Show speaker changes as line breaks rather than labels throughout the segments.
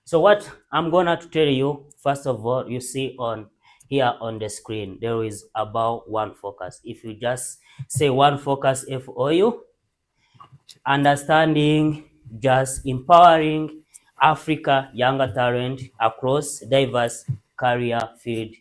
So what I'm gonna to tell you, first of all, you see on here on the screen, there is about one focus. If you just say one focus FOU, understanding, just empowering Africa younger talent across diverse career field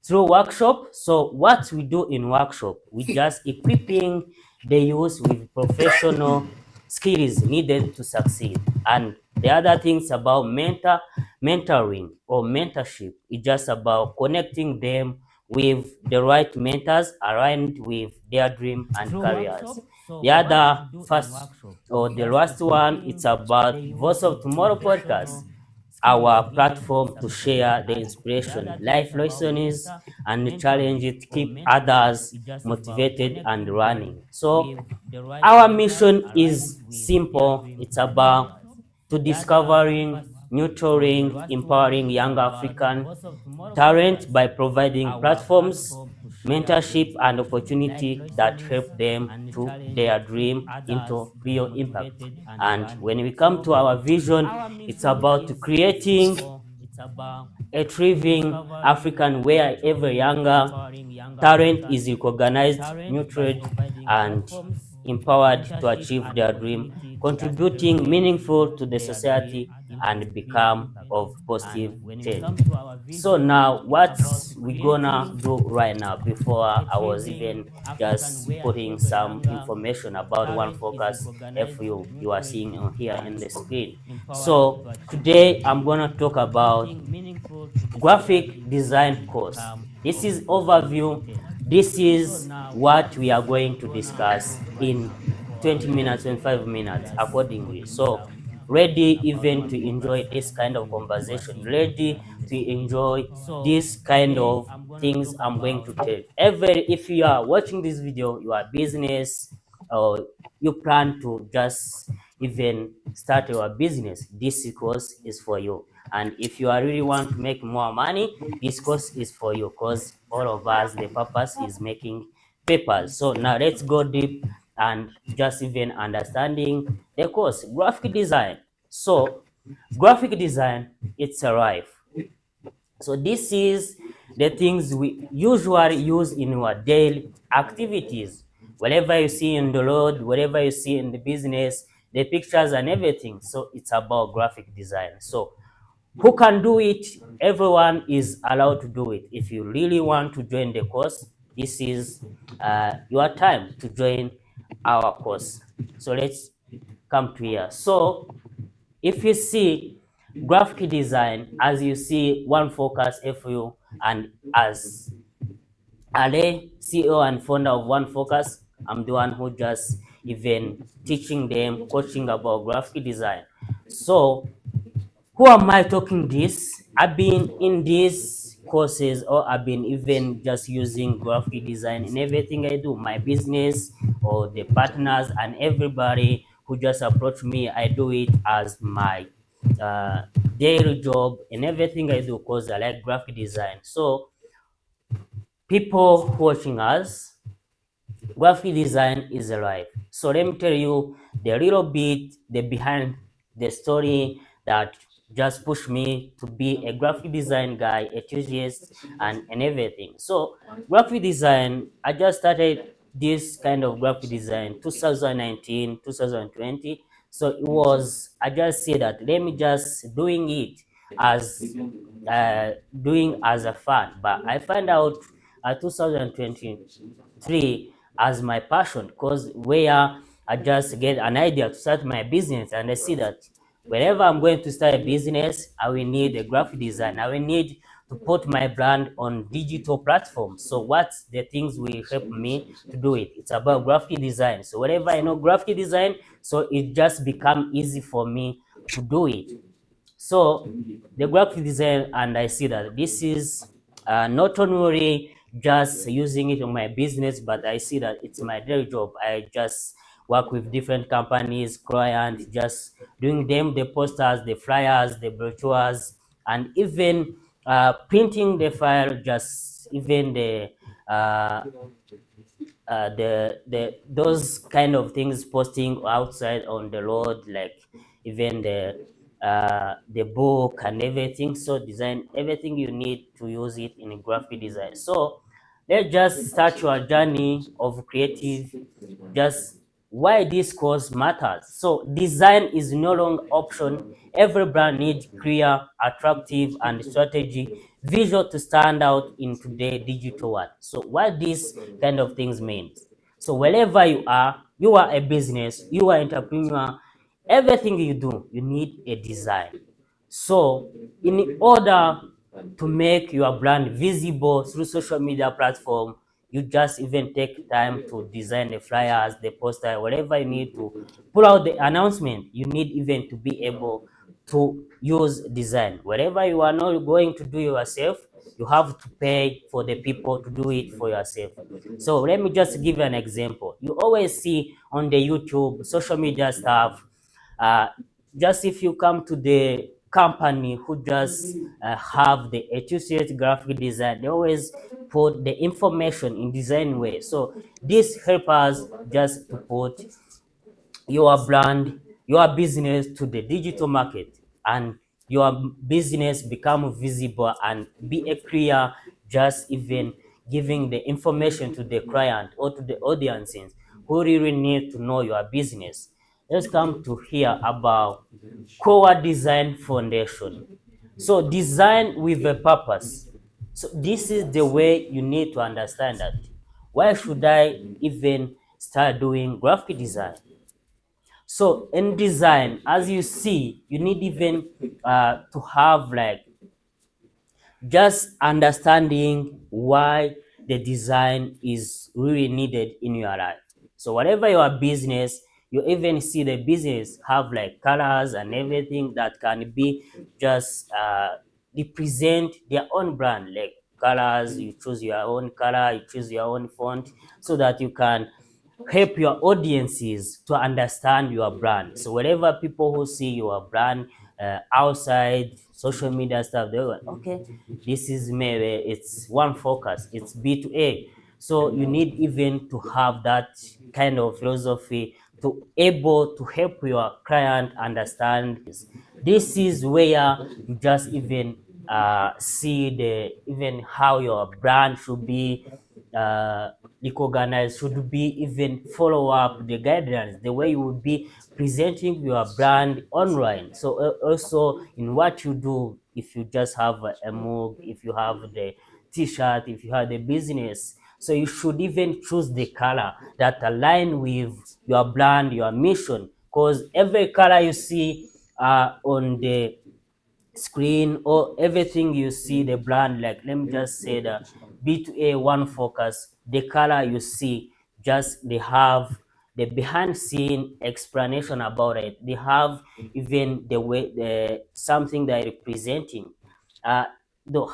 through workshop. So what we do in workshop, we just equipping the youth with professional skills needed to succeed. And the other things about mentoring or mentorship is just about connecting them with the right mentors aligned with their dream and careers. The other first or the last one, it's about Voice of Tomorrow podcast, our platform to share the inspiration, life lessons, and the challenges to keep others motivated and running. So our mission is simple. It's about to discovering, nurturing, empowering young African talent by providing platforms, mentorship, and opportunity that help them to their dream into real impact. And when we come to our vision, it's about creating a thriving African where every younger talent is recognized, nurtured, and empowered to achieve their dream, contributing meaningful to the society and become of positive change. So now what we gonna do right now, before I was even just putting some information about one focus you are seeing on here in the screen. So today I'm gonna talk about graphic design course. This is overview. This is what we are going to discuss in 20 minutes, 25 minutes accordingly. So ready even to enjoy this kind of conversation, ready to enjoy this kind of things I'm going to tell. If you are watching this video, you are business or you plan to just even start your business, this course is for you. And if you are really want to make more money, this course is for you, because all of us, the purpose is making papers. So now let's go deep and just even understanding the course, graphic design. So graphic design, it's a life. So this is the things we usually use in our daily activities. Whatever you see in the road, whatever you see in the business, the pictures and everything. So it's about graphic design. So who can do it? Everyone is allowed to do it. If you really want to join the course, this is your time to join our course. So let's come to here. So if you see graphic design, as you see one focus FU, and as Ale, CEO and founder of One Focus, I'm the one who just even teaching them, coaching about graphic design. So who am I talking this? I've been in these courses, or I've been even just using graphic design in everything I do, my business or the partners and everybody who just approach me. I do it as my uh, daily job and everything I do, because I like graphic design. So people watching us, graphic design is alive. So let me tell you the little bit, the behind the story that just pushed me to be a graphic design guy, enthusiast, and everything. So graphic design, I just started this kind of graphic design 2019, 2020. So it was, I just say that let me just doing it as doing as a fun. But I find out 2023 as my passion, because where I just get an idea to start my business, and I see that whenever I'm going to start a business, I will need a graphic design. I will need to put my brand on digital platforms. So what's the things will help me to do it? It's about graphic design. So whenever I know graphic design, so it just become easy for me to do it. So the graphic design, and I see that this is not only just using it on my business, but I see that it's my daily job. I just work with different companies, clients, just doing them the posters, the flyers, the brochures, and even printing the file, just even uh, the those kind of things, posting outside on the road, like even the the book and everything. So design everything you need to use it in graphic design. So let's just start your journey of creative, just why this course matters. So design is no longer option. Every brand needs clear, attractive, and strategy visual to stand out in today's digital world. So what this kind of things means. So wherever you are a business, you are entrepreneur, everything you do, you need a design. So in order to make your brand visible through social media platform, you just even take time to design the flyers, the poster, whatever you need to pull out the announcement. You need even to be able to use design. Whatever you are not going to do yourself, you have to pay for the people to do it for yourself. So let me just give you an example. You always see on the YouTube, social media stuff, uh, just if you come to the company who just have the associate graphic design, they always put the information in design way. So this help us just to put your brand, your business to the digital market, and your business become visible and be a clear, just even giving the information to the client or to the audiences who really need to know your business. Let's come to hear about core design foundation. So design with a purpose. So this is the way you need to understand that. Why should I even start doing graphic design? So in design, as you see, you need even to have like just understanding why the design is really needed in your life. So whatever your business, you even see the business have like colors and everything that can be just represent their own brand, like colors. You choose your own color, you choose your own font, so that you can help your audiences to understand your brand. So wherever people who see your brand outside social media stuff, they're like, okay, this is maybe it's one focus, it's B2A. So you need even to have that kind of philosophy to able to help your client understand. This is where you just even see the even how your brand should be uh, recognized, should be even follow up the guidelines, the way you would be presenting your brand online. So also in what you do, if you just have a mug, if you have the t-shirt, if you have the business, so you should even choose the color that align with your brand, your mission, because every color you see on the screen or everything you see the brand, like let me just say the B2A one focus, the color you see, just they have the behind scene explanation about it. They have even the way the something they're representing, uh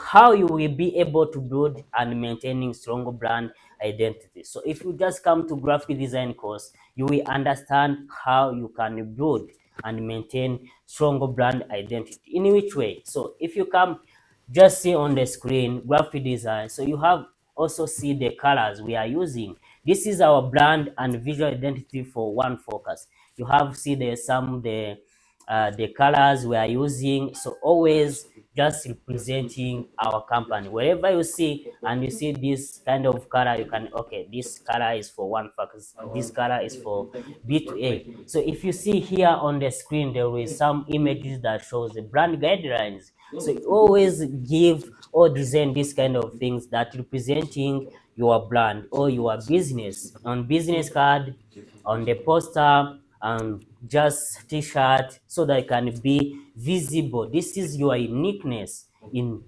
how you will be able to build and maintaining strong brand identity. So if you just come to graphic design course, you will understand how you can build and maintain stronger brand identity. In which way? So if you come just see on the screen graphic design, so you have also see the colors we are using. This is our brand and visual identity for one focus. You have see the colors we are using. So always just representing our company. Wherever you see and you see this kind of color, you can, okay, this color is for one focus, this color is for B2A. So if you see here on the screen, there is some images that shows the brand guidelines. So you always give or design this kind of things that representing your brand or your business on business card, on the poster, and just t-shirt, so that it can be visible. This is your uniqueness in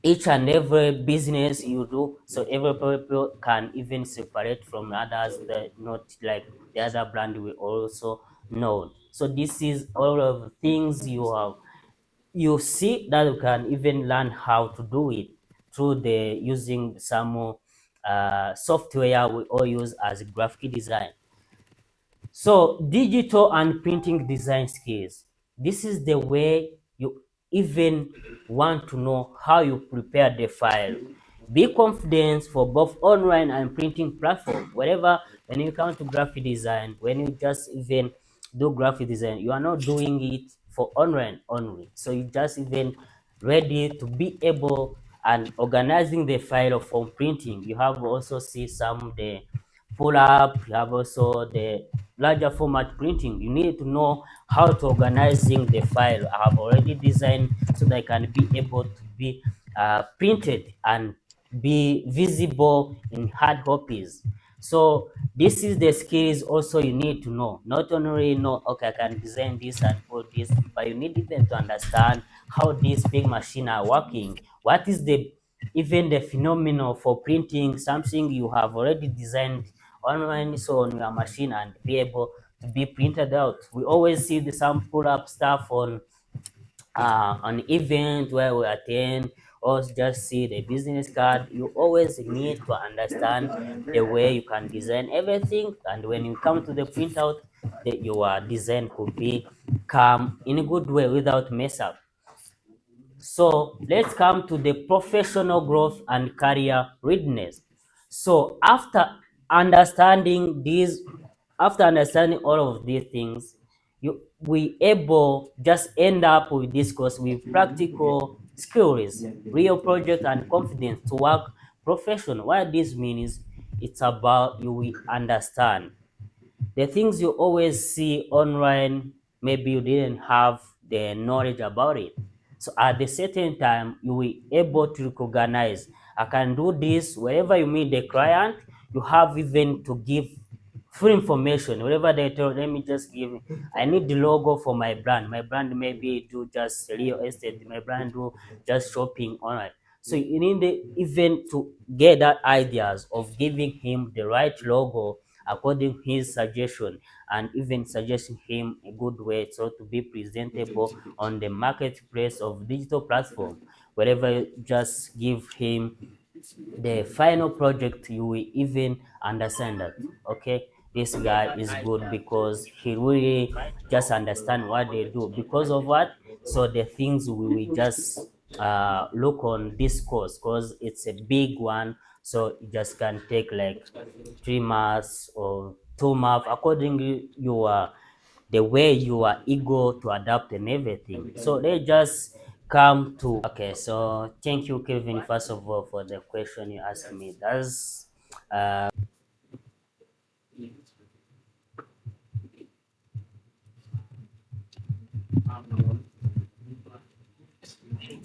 each and every business you do, so every people can even separate from others, that not like the other brand we also know. So this is all of the things you have, you see, that you can even learn how to do it through the using some software we all use as graphic design. So digital and printing design skills. This is the way you even want to know how you prepare the file. Be confident for both online and printing platform. Whatever, when you come to graphic design, when you just even do graphic design, you are not doing it for online only. So you just even ready to be able and organizing the file from printing. You have also see some the pull up, you have also the larger format printing. You need to know how to organizing the file. I have already designed so that I can be able to be printed and be visible in hard copies. So this is the skills also you need to know. Not only know, okay, I can design this and put this, but you need even to understand how these big machines are working. What is the even the phenomenon for printing something you have already designed online, so on your machine, and be able to be printed out. We always see the some pull up stuff on an event where we attend, or just see the business card. You always need to understand the way you can design everything, and when you come to the printout, that your design could be come in a good way without mess up. So let's come to the professional growth and career readiness. So understanding these, after understanding all of these things, we able just end up with this course with practical skills, real project and confidence to work professional. What this means is it's about you will understand the things you always see online, maybe you didn't have the knowledge about it. So at the certain time, you will able to recognize, I can do this. Wherever you meet the client, you have even to give full information. Wherever they tell, let me just give, I need the logo for my brand. My brand maybe do just real estate. My brand do just shopping online. So you need even to get that ideas of giving him the right logo according to his suggestion, and even suggesting him a good way so to be presentable on the marketplace of digital platform. Wherever just give him the final project, you will even understand that, okay, this guy is good because he really just understand what they do. Because of what? So the things we will just look on this course, because it's a big one, so it just can take like 3 months or 2 months according to your the way you are eager to adapt and everything. So they just come to, okay, so thank you, Kevin, first of all, for the question you asked me. That's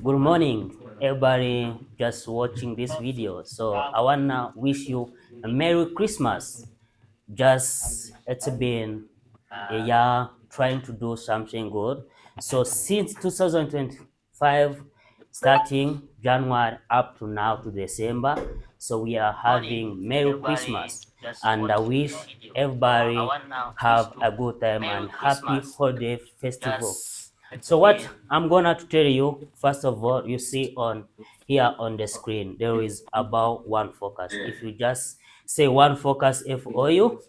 good morning, everybody just watching this video. So I wanna wish you a Merry Christmas. Just it's been a year trying to do something good. So since 2025, starting January up to now to December, so we are having Merry Christmas, and I wish everybody have a good time and happy holiday festival. So what I'm gonna to tell you, first of all, you see on here on the screen, there is about one focus. If you just say one focus FOU,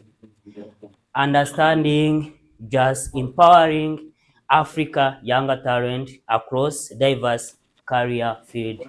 understanding, just empowering Africa younger talent across diverse career field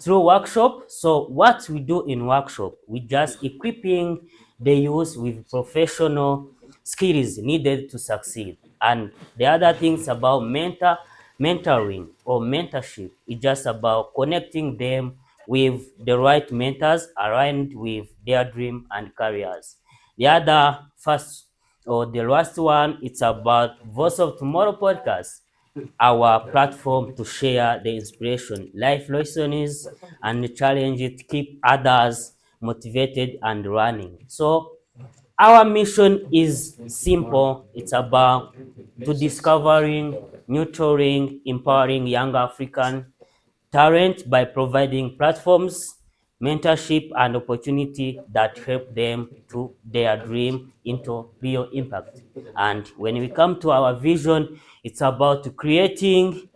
through workshop. So what we do in workshop, we just equipping the youth with professional skills needed to succeed. And the other things about mentoring or mentorship is just about connecting them with the right mentors aligned with their dream and careers. The other first or the last one, it's about Voice of Tomorrow podcast, our platform to share the inspiration, life lessons, and the challenges to keep others motivated and running. So our mission is simple. It's about to discovering, nurturing, empowering young African talent by providing platforms, mentorship, and opportunity that help them to their dream into real impact. And when we come to our vision, it's about creating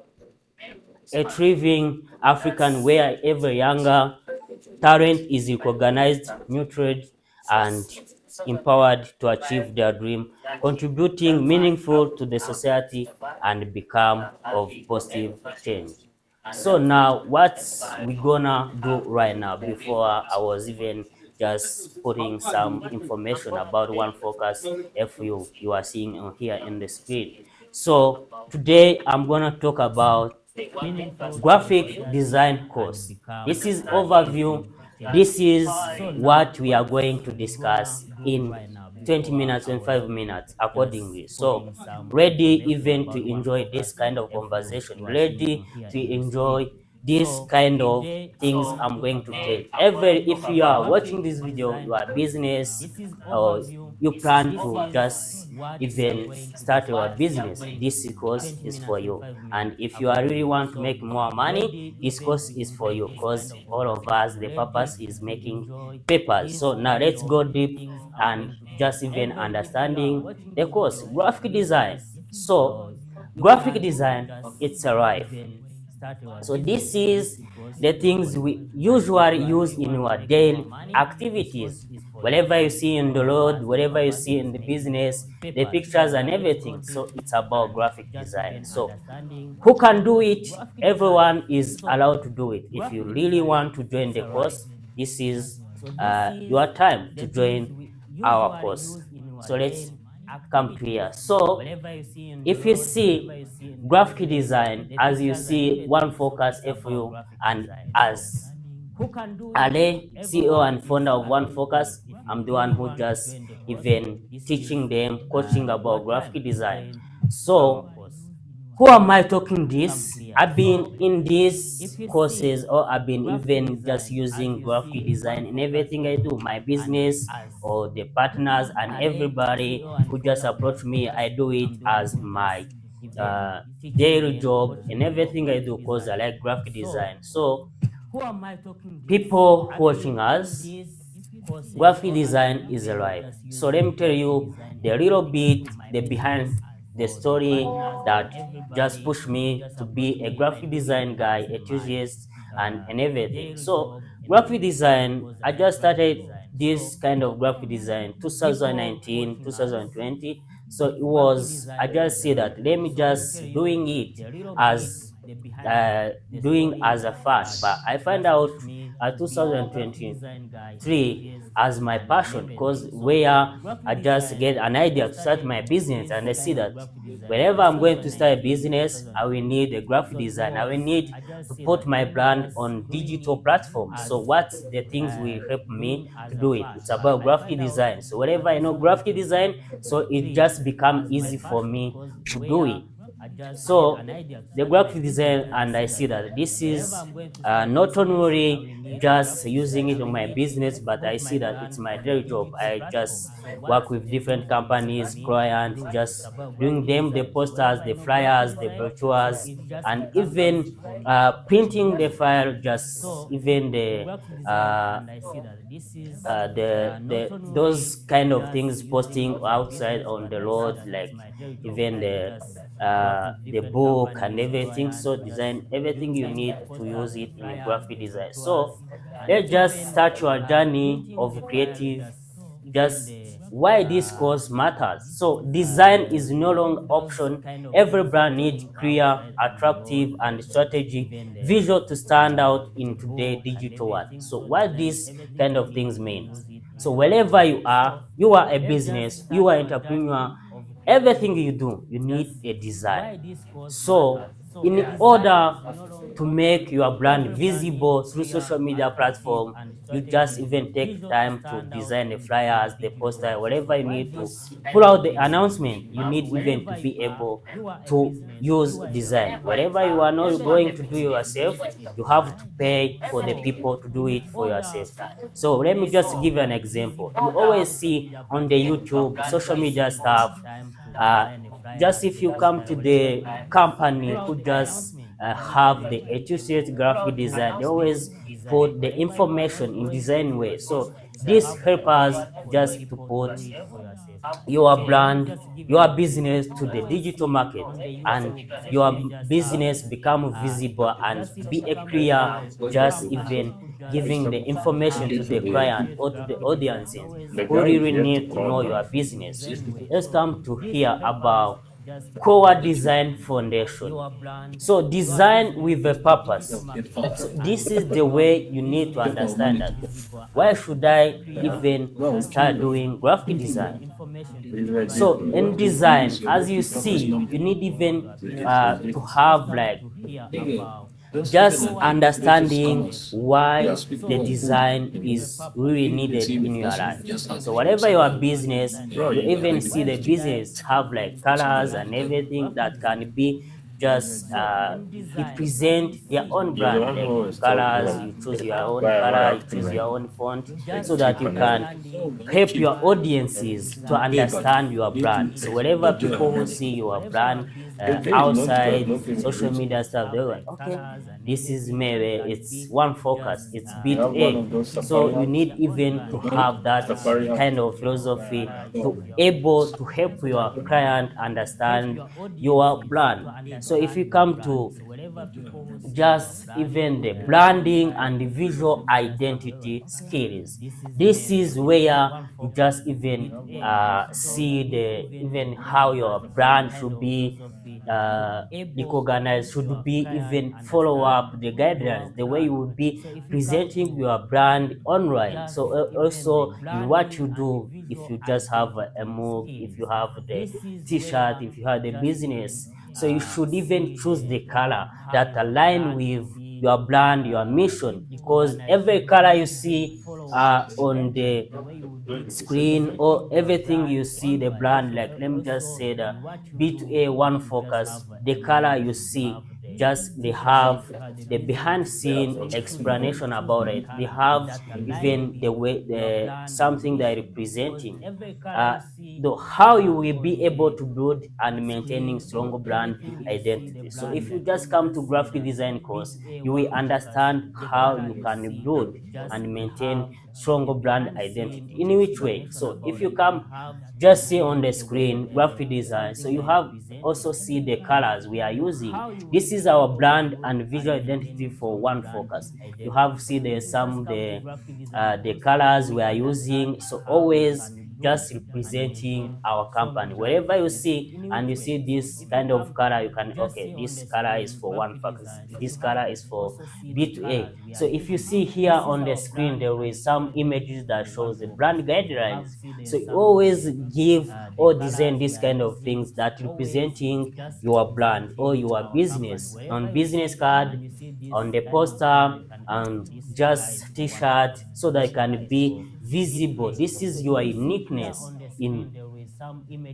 a thriving African where every younger talent is recognized, nurtured, and empowered to achieve their dream, contributing meaningful to the society and become of positive change. So now what we gonna do right now, before I was even just putting some information about one focus FU you are seeing on here in the screen. So Today I'm gonna talk about graphic design course. This is overview. This is what we are going to discuss in 20 minutes and 5 minutes accordingly. So ready even to enjoy this kind of conversation, ready to enjoy this kind of things I'm going to tell. If you are watching this video, you are business or you plan to just even start your business, this course is for you. And if you are really want to make more money, this course is for you, because all of us, the purpose is making papers. So now let's go deep and just even understanding the course, graphic design. So graphic design, it's a life. So this is the things we usually use in our daily activities. Whatever you see in the road, whatever you see in the business, the pictures and everything. So it's about graphic design. So who can do it? Everyone is allowed to do it. If you really want to join the course, this is your time to join our course. So let's come to here. So if you see graphic design, as you see one focus FU, and as Ale, CEO and founder of One Focus, I'm the one who just even teaching them, coaching about graphic design. So who am I talking this? I've been in these courses, or I've been even just using graphic design in everything I do, my business or the partners and everybody who just approach me. I do it as my daily job and everything I do, because I like graphic design. So people watching us, graphic design is a life. So let me tell you the little bit, the behind the story that just pushed me to be a graphic design guy, enthusiast, and everything. So graphic design, I just started this kind of graphic design 2019, 2020. So it was, I just say that let me just doing it as doing as a fun, but I find out 2023 as my passion, because where I just get an idea to start my business, and I see that whenever I'm going to start a business, I will need a graphic design. I will need to put my brand on digital platforms. So what's the things will help me to do it? It's about graphic design. So whenever I know graphic design, so it just become easy for me to do it. So the graphic design, and I see that this is not only just using it on my business, but I see that it's my daily job. I just work with different companies, clients, just doing them the posters, the flyers, the brochures, and even printing the file, just even the those kind of things, posting outside on the road, like even the book and everything. So design everything you need to use it in a graphic design. So let's just start your journey of creative, just why this course matters. So design is no longer option. Every brand needs clear, attractive, and strategic visual to stand out in today's digital world. So what these kind of things means. So wherever you are a business, you are entrepreneur, everything you do, you need a design. So in order to make your brand visible through social media platform, you just even take time to design the flyers, the poster, whatever you need to pull out the announcement. You need even to be able to use design. Whatever you are not going to do yourself, you have to pay for the people to do it for yourself. So let me just give you an example. You always see on the YouTube social media stuff, uh, just if you come to the company who just have the associate graphic design, they always put the information in design way. So this help us just to put your brand, your business to the digital market, and your business become visible and be a clear, just even giving the information to the client or to the audiences who really need to know your business. Let's come to hear about core design foundation. So design with a purpose. So this is the way you need to understand that. Why should I even start doing graphic design? So in design, as you see, you need even to have like just understanding why the design is really needed in your life. So whatever your business, you even see the business have like colors and everything that can be just represent their own brand, like colors. You choose your own color, you choose your own font, so that you can help your audiences to understand your brand. So wherever people who see your brand outside social media stuff, they're like, okay, this is maybe it's one focus, it's B2A. So you need even to have that kind of philosophy to able to help your client understand your brand. So if you come to just even the branding and the visual identity skills, this is where you just even see the even how your brand should be recognized, should be even follow up the guidelines, the way you would be presenting your brand online. So also in what you do, if you just have a mug, if you have the t-shirt, if you have the business, so you should even choose the color that align with your brand, your mission, because every color you see on the screen or everything you see the brand, like let me just say the B2A one focus, the color you see, just they have the behind scene explanation about it. They have even the way the something they're representing, uh, the how you will be able to build and maintaining strong brand identity. So if you just come to graphic design course, you will understand how you can build and maintain stronger brand identity. In which way? So if you come just see on the screen graphic design, so you have also see the colors we are using. This is our brand and visual identity for one focus. You have see the some the colors we are using, so always just representing our company. Wherever you see and you see this kind of color, you can, okay, this color is for one focus, this color is for B2A. So if you see here on the screen, there is some images that shows the brand guidelines. So you always give or design this kind of things that representing your brand or your business on business card, on the poster, and just t-shirt, so that it can be visible. This is your uniqueness in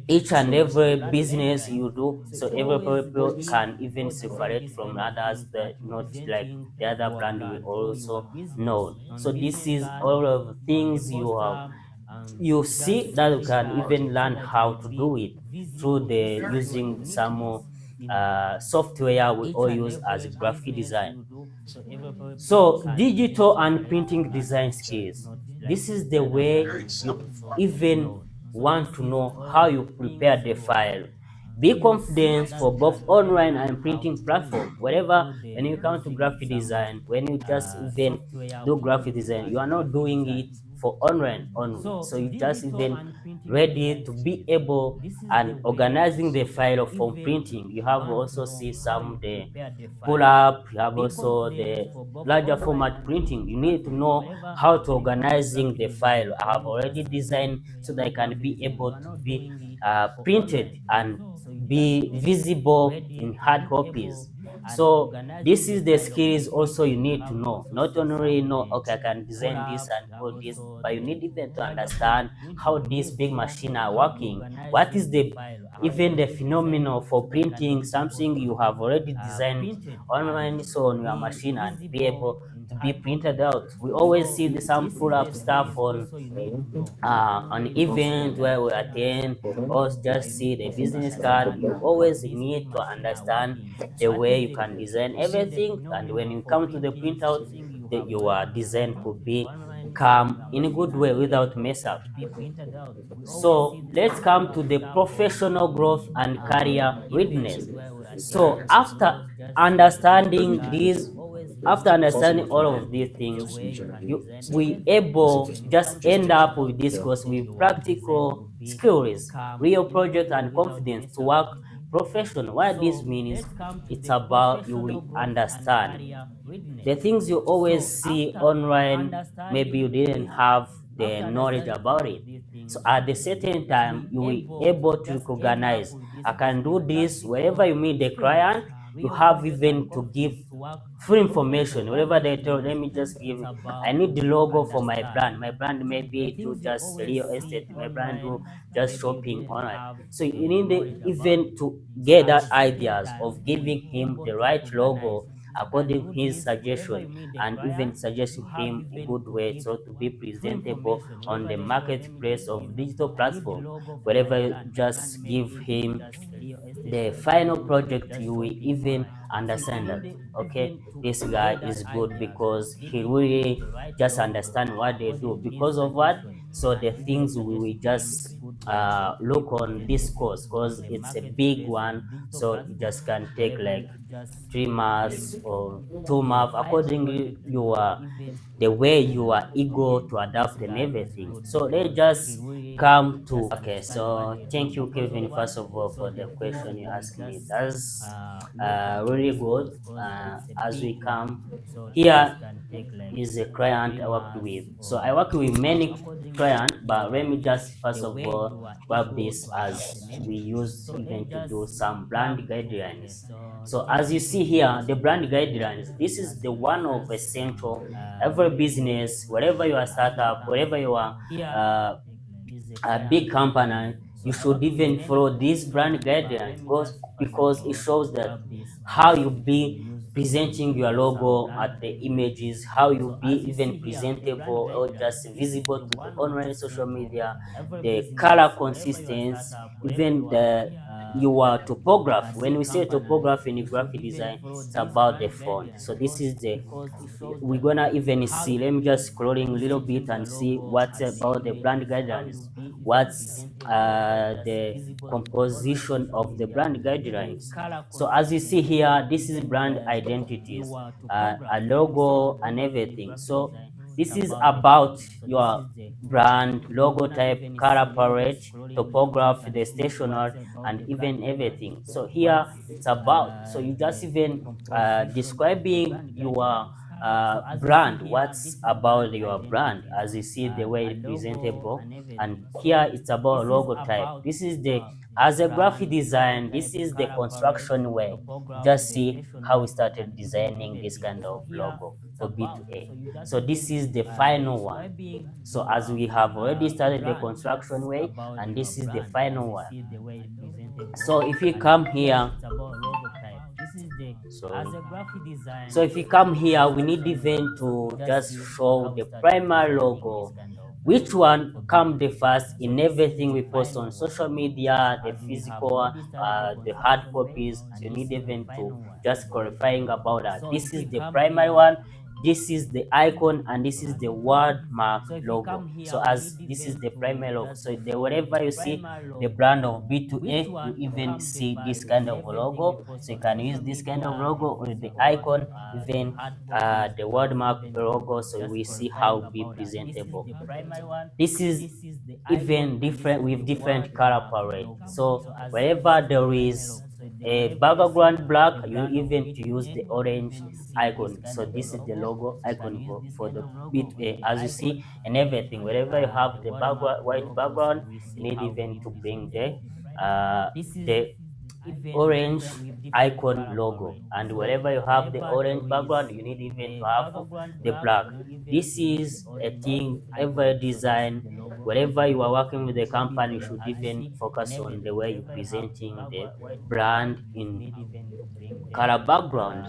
each and every business you do, so every people can even separate from others, that not like the other brand will also know. So this is all of the things you have, you see that you can even learn how to do it through the using some software we all use as graphic design. So digital and printing design skills. This is the way you even want to know how you prepare the file. Be confident for both online and printing platform. Whatever, when you come to graphic design, when you just even do graphic design, you are not doing it for online only. So you just even ready to be able and organizing the file from printing. You have also see some the pull up, you have also the larger format printing. You need to know how to organizing the file. I have already designed so that I can be able to be printed and be visible in hard copies. So this is the skills also you need to know. Not only know, okay, I can design this and all this, but you need even to understand how these big machines are working. What is the even the phenomenon for printing something you have already designed online, so on your machine, and be able to be printed out. We always see some pull up stuff on an event where we attend, or just see the business card. You always need to understand the way you can design everything, and when you come to the printout, that your design could be come in a good way without mess up. So let's come to the professional growth and career readiness. So understanding these, after understanding all of these things, we able just end up with this course with practical skills, real project and confidence to work professional. What this means, it's about you will understand the things you always see online. Maybe you didn't have the knowledge about it. So at the certain time, you will able to recognize, I can do this. Wherever you meet the client, you have even to give full information. Wherever they tell, let me just give, I need the logo for my brand. My brand maybe do just real estate. My brand do just shopping online. So you need even to get that ideas of giving him the right logo according to his suggestion, and even suggest him a good way so to be presentable on the marketplace of digital platform. Wherever you just give him the final project, you will even understand that, okay, this guy is good because he really just understand what they do. Because of what? So the things we will just look on this course, because it's a big one, so it just can take like 3 months or 2 months according to your the way you are eager to adapt and everything. So they just come to, okay, so thank you, Kevin, first of all, for the question you asked me. That's really good. As we come here, is a client I worked with. So I work with many clients, but let me just first of all grab this as we use even to do some brand guidelines. So as you see here, the brand guidelines, this is the one of essential every business, wherever you are startup, wherever you are a big company, you should even follow these brand guidelines, because it shows that how you be presenting your logo at the images, how you be even presentable or just visible to the online social media, the color consistency, even the your topography. When we say topography in graphic design, it's about the font. So this is the, we're gonna even see, let me just scrolling a little bit and see what's about the brand guidelines, what's the composition of the brand guidelines. So as you see here, this is brand identities, a logo and everything. So this is about your brand, logo type, color palette, topography, the stationer, and even everything. So here it's about, so you just even describing your brand, what's about your brand, as you see the way it's presentable. And here it's about logo type. This is the, as a graphic design, this is the construction way. Just see how we started designing this kind of logo for B2A. So this is the final one. So as we have already started the construction way, and this is the final one. So if you come here, so if you come here, we need even to just show the primary logo, which one come the first in everything we post on social media, the physical, the hard copies. So you need even to just clarifying about that. This is the primary one, this is the icon, and this is the word mark logo. So as this is the primary logo, so the wherever you see the brand of B2A, you even see this kind of logo. So you can use this kind of logo or the icon, even the word mark logo, so we see how be presentable. This is even different with different color palette. So wherever there is a background black, you even to use the orange icon. So this is the logo icon for the bit, as you see, and everything. Wherever you have the background, white background, you need even to bring the orange icon logo, and wherever you have the orange background, you need even to have the black. This is a thing every design, wherever you are working with the company, you should even focus on the way you're presenting the brand in color background.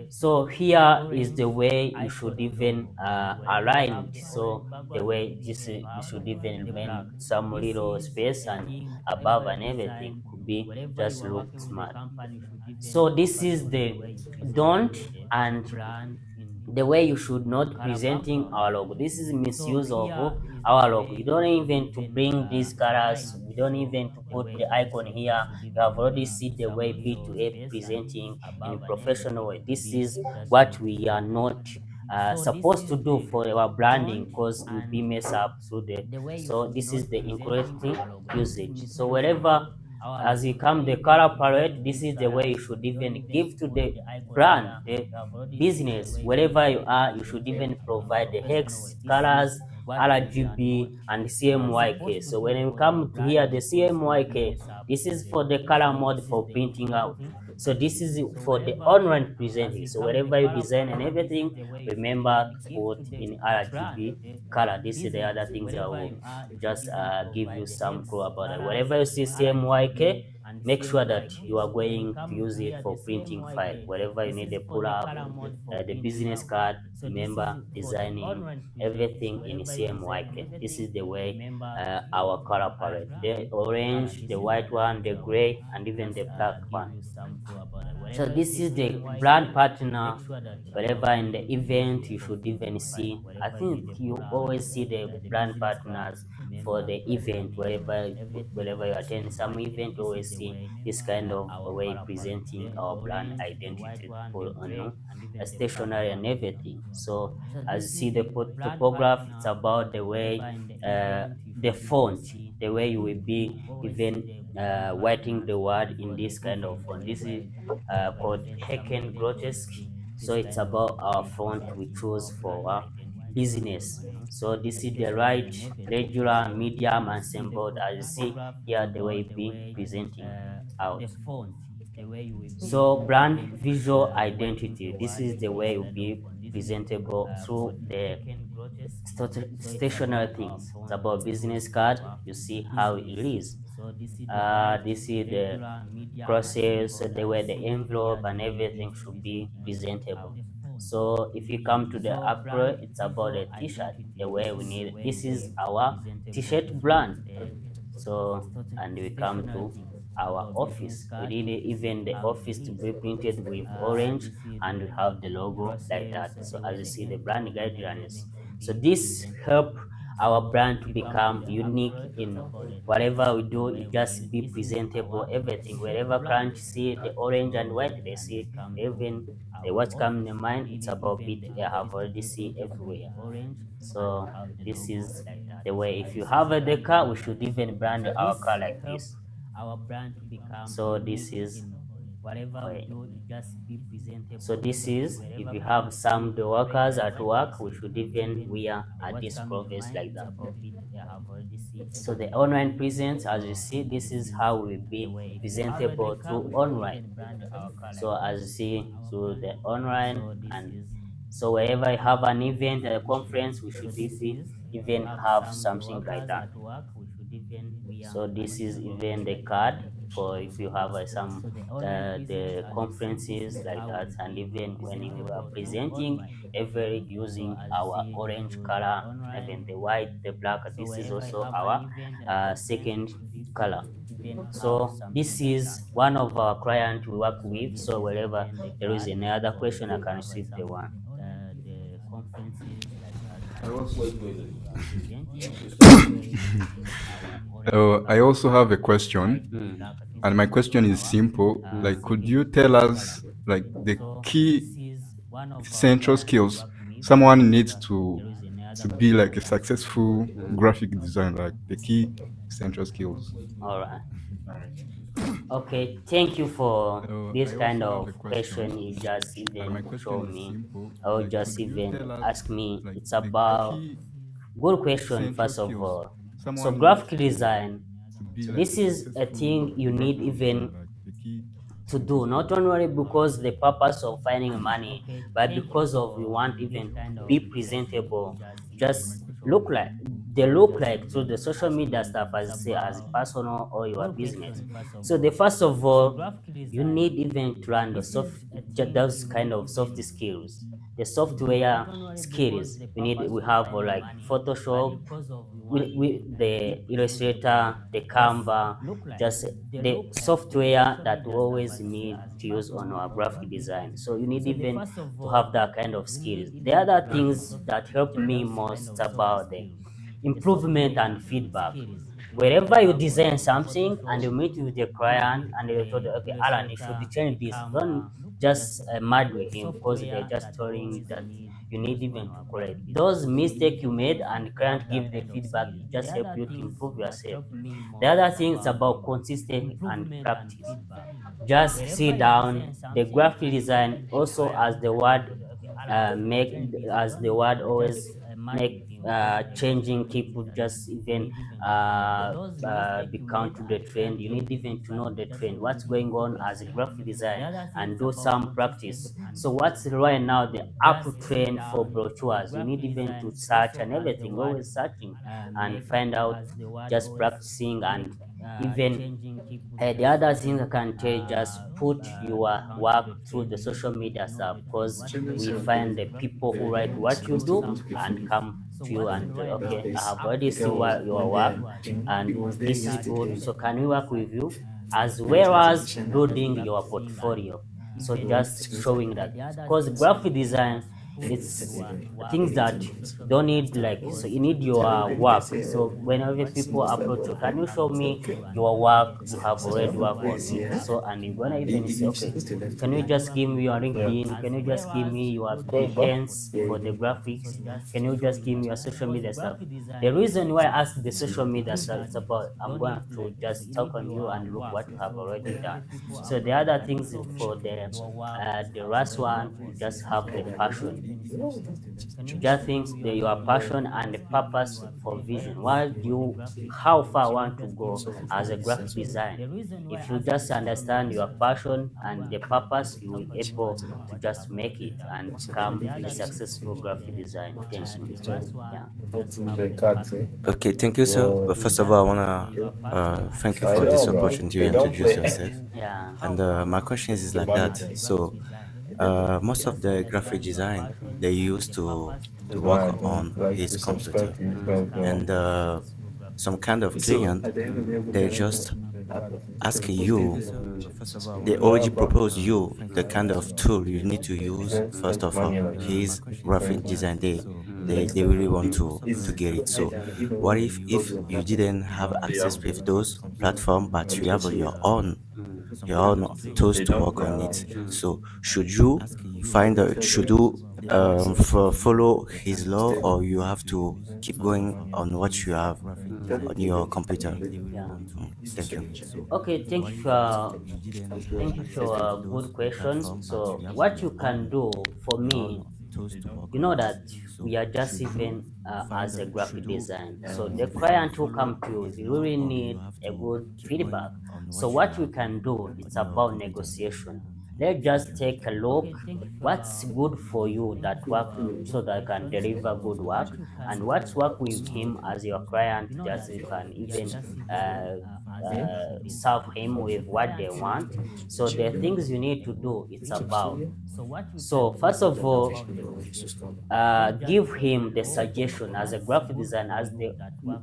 So here is the way you should even align it. So the way this you should even remain some little space and above, and everything could be just look smart. So this is the don't and the way you should not presenting our logo. This is misuse of our logo. You don't even to bring these colors. We don't even to put the icon here. You have already seen the way B2A presenting in a professional way. This is what we are not supposed to do for our branding, because we'll be messed up through the, so this is the incorrect usage. So wherever As you come the color palette, this is the way you should even give to the brand, the business, wherever you are, you should even provide the hex colors, RGB, and CMYK. So when you come to here, the CMYK, this is for the color mode for printing out. So this is for the online presenting. So wherever you design and everything, remember to put in RGB color. This is the other things I will just give you some clue about it. Wherever you see CMYK, make sure that you are going to use it for printing file. Wherever you need a pull up, the business card, remember designing everything in CMYK. This is the way our color palette. The orange, the white one, the gray, and even the black one. So this is the brand partner. Wherever in the event, you should even see, I think you always see the brand partners for the event. Wherever you attend some event, you always see this kind of a way presenting our brand identity for a stationery and everything. So as you see the topograph, it's about the way the font, the way you will be even writing the word in this kind of font. This is called Haken Grotesque. So it's about our font we choose for our business. So this is the right, regular, medium, and symbol. As you see here, the way it be presenting out. So brand visual identity. This is the way it will be presentable through the stationary things. It's about business card. You see how it is. This is the process, the way the envelope and everything should be presentable. So if you come to the apparel, it's about a t-shirt, the way we need. This is our t-shirt brand. So, and we come to our office. We need even the office to be printed with orange, and we have the logo like that. So as you see, the brand guidelines. So this help our brand to become unique in whatever we do. It just be presentable, everything. Wherever clients see the orange and white, they see even the what come in the mind. It's about it. I have already seen everywhere. So this is the way. If you have a deca, we should even brand our car like this. So this is way. So this is, if you have some the workers at work, we should even wear this clothes like that. So the online presence, as you see, this is how we be presentable through online. So as you see, through the online, and so wherever you have an event, a conference, we should even have something like that. So this is even the card for if you have some the conferences like that, and even when you are presenting every using our orange color, even the white, the black. This is also our second color. So this is one of our clients we work with. So wherever there is any other question, I can receive the one.
I also have a question,
Hmm.
and my question is simple. Like, could you tell us like the key central skills someone needs to be like a successful graphic designer? Like the key central skills.
All right. Okay, thank you for this
I
kind
also have
of
a question,
question you just
and my
even
question
show
is
me,
simple.
or
Like,
just
could you
even
tell us
ask me.
like
It's
the
about
key
good question,
central
first of
skills
all. So
someone needs
graphic design,
to be
so
like
this
a
is a
successful
thing you need
graphic designer?
even
Like the key
to
central
do, not
skills.
only because the purpose of finding money, but because of we want even to be presentable, just look like they look like through the social media stuff, as I say, as personal or your business. So the first of all, you need even to learn the those kind of soft skills, the software skills. We have like Photoshop, the Illustrator, the Canva, just the software that we always need to use on our graphic design. So you need even to have that kind of skills. The other things that help me most about the improvement and feedback. wherever you design something and you meet with the client and you told, okay, Alan, you should change this. Don't just mad with him because they're just telling you that you need even to correct those mistakes you made, and client give the feedback. It just help you to improve yourself. The other thing is about consistency and practice. Just sit down. The graphic design also, as the word make, as the word always make changing, keep just even be counter the trend. You need even to know the trend, what's going on as a graphic design, and do some practice. So what's right now the up trend for brochures? You need even to search and everything, always searching and find out, just practicing. And even the other thing I can tell you, just put your work through the social media stuff, because we find the people who like what you do and come to you and say, okay, I have already seen your work and this is good. So can we work with you? As well as building your portfolio. So just showing that, because graphic design, it's things that don't need like, so you need your work. So whenever people approach you, can you show me your work you have already worked on it? So and you're gonna even say, okay, can you just give me your LinkedIn? Can you just give me your Behance for the graphics? Can you just give me your social media stuff? The reason why I ask the social media stuff is about, I'm going to just talk on you and look what you have already done. So the other things for the last one, you just have the passion. Just think that your passion and the purpose for vision. What you, how far I want to go as a graphic design. If you just understand your passion and the purpose, you will able to just make it and become a successful graphic design. Thank you. Yeah.
Okay, thank you, sir. But first of all, I wanna thank you for this opportunity to introduce yourself.
Yeah.
And my question is like that. So, most of the graphic design they used to work on his computer, and some kind of client they just ask you, they already propose you the kind of tool you need to use. First of all, his graphic design they really want to get it. So what if you didn't have access with those platform, but you have your own tools to work on it? So should you should you follow his law, or you have to keep going on what you have on your computer?
Yeah.
Thank you.
Okay, thank you for a good question. So what you can do for me, you know that we are just even as a graphic design. So the client who come to you, he really need a good feedback. So what we can do, it's about negotiation. Let's just take a look what's good for you that work, so that I can deliver good work, and what's work with him as your client, just you can even serve him with what they want. So the things you need to do, it's about, so first of all, give him the suggestion as a graphic designer, as the,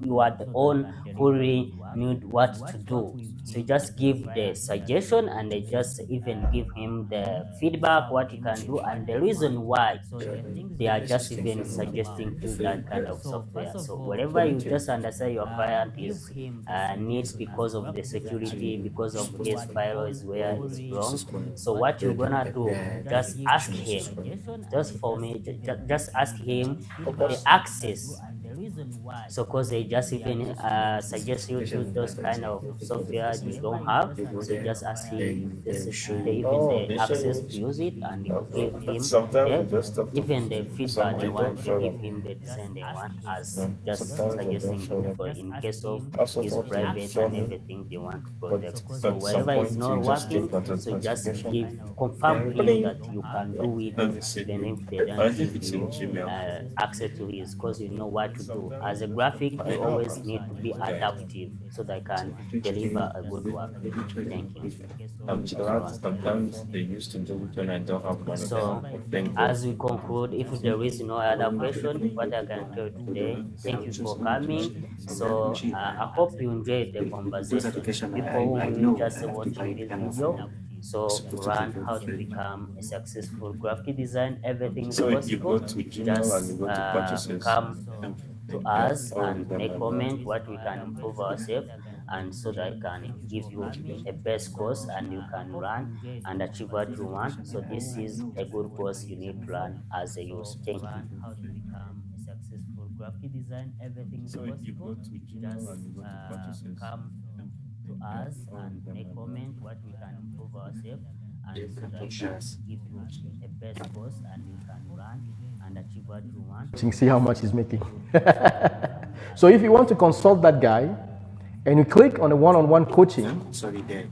you are the one who really need what to do. So you just give the suggestion, and they just even give him the feedback what he can do and the reason why they are just even suggesting to that kind of software. So wherever you just understand your client is need because of the security, because of his file is where it's wrong. So what you're gonna do, just ask him, just for me, just ask him the access. So cause they just even suggest you to those kind of software you don't have. So you just ask him the even the access to use it, and you give him the even the feedback they want, they give him the design they want, as just suggesting for in case of his private and everything they want to protect. So wherever is not working, so just give, confirm him that you can do it, even if they don't give you access to this, because you know what to do. As a graphic, you always need to be adaptive so they can deliver a good work. Thank you. So, so as we conclude, if there is no other question, what I can tell you today, thank you for coming. So I hope you enjoyed the conversation. People who will just watching this video, so learn how to become a successful graphic design. Everything is possible. Just come to us and make comment what we can improve ourselves, and so that I can give you a best course and you can run and achieve what you want. So this is a good course you need to learn as a youth. Thank you. How to become a successful graphic design? Everything is possible. Just come to us and make comment what we can improve ourselves, and so that I can give you a best course and you can run and achieve what you want.
See how much he's making. So if you want to consult that guy and you click on the one-on-one coaching,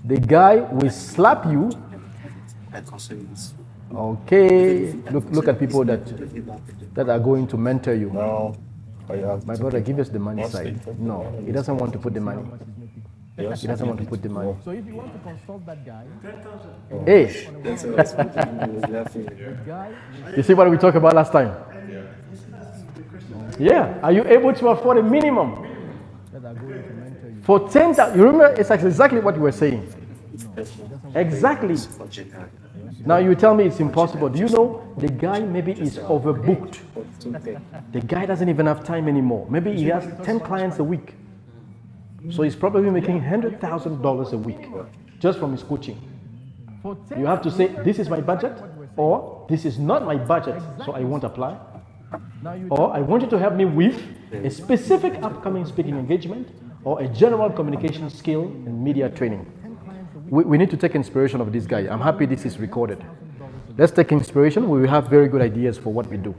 the guy will slap you. Okay, look at people that are going to mentor you.
No.
My brother, give us the money side. No, he doesn't want to put the money. He doesn't want to put the money. So if you want to consult that guy, hey, you see what we talked about last time? Yeah, are you able to afford a minimum? For 10,000, you remember, it's exactly what you were saying. Exactly. Now you tell me it's impossible. Do you know the guy maybe is overbooked? The guy doesn't even have time anymore. Maybe he has 10 clients a week. So he's probably making $100,000 a week just from his coaching. You have to say, this is my budget, or this is not my budget, so I won't apply. Or I want you to help me with a specific upcoming speaking engagement or a general communication skill and media training. We need to take inspiration of this guy. I'm happy this is recorded. Let's take inspiration. We will have very good ideas for what we do.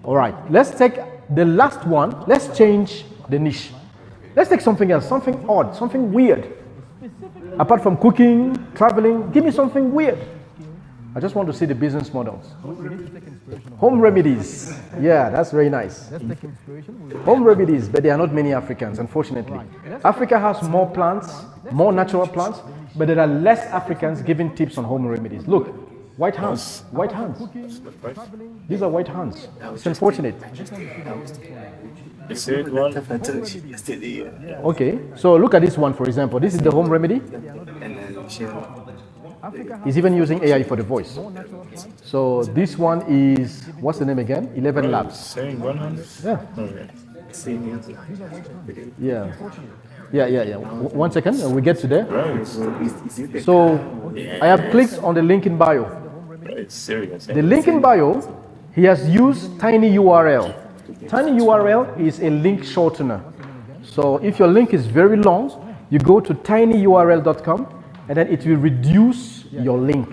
All right, let's take the last one. Let's change the niche. Let's take something else, something odd, something weird. Apart from cooking, traveling, give me something weird. I just want to see the business models. Home remedies. Yeah, that's very nice. Home remedies, but there are not many Africans, unfortunately. Africa has more plants, more natural plants, but there are less Africans giving tips on home remedies. Look, white hands, white hands. These are white hands. It's unfortunate. Okay, so look at this one, for example. This is the home remedy. He's even using AI for the voice. So this one is, what's the name again? 11 Labs. Yeah. Yeah. One second, we get to there. So I have clicked on the link in bio. The link in bio, he has used tinyurl. Tinyurl is a link shortener. So if your link is very long, you go to tinyurl.com and then it will reduce your link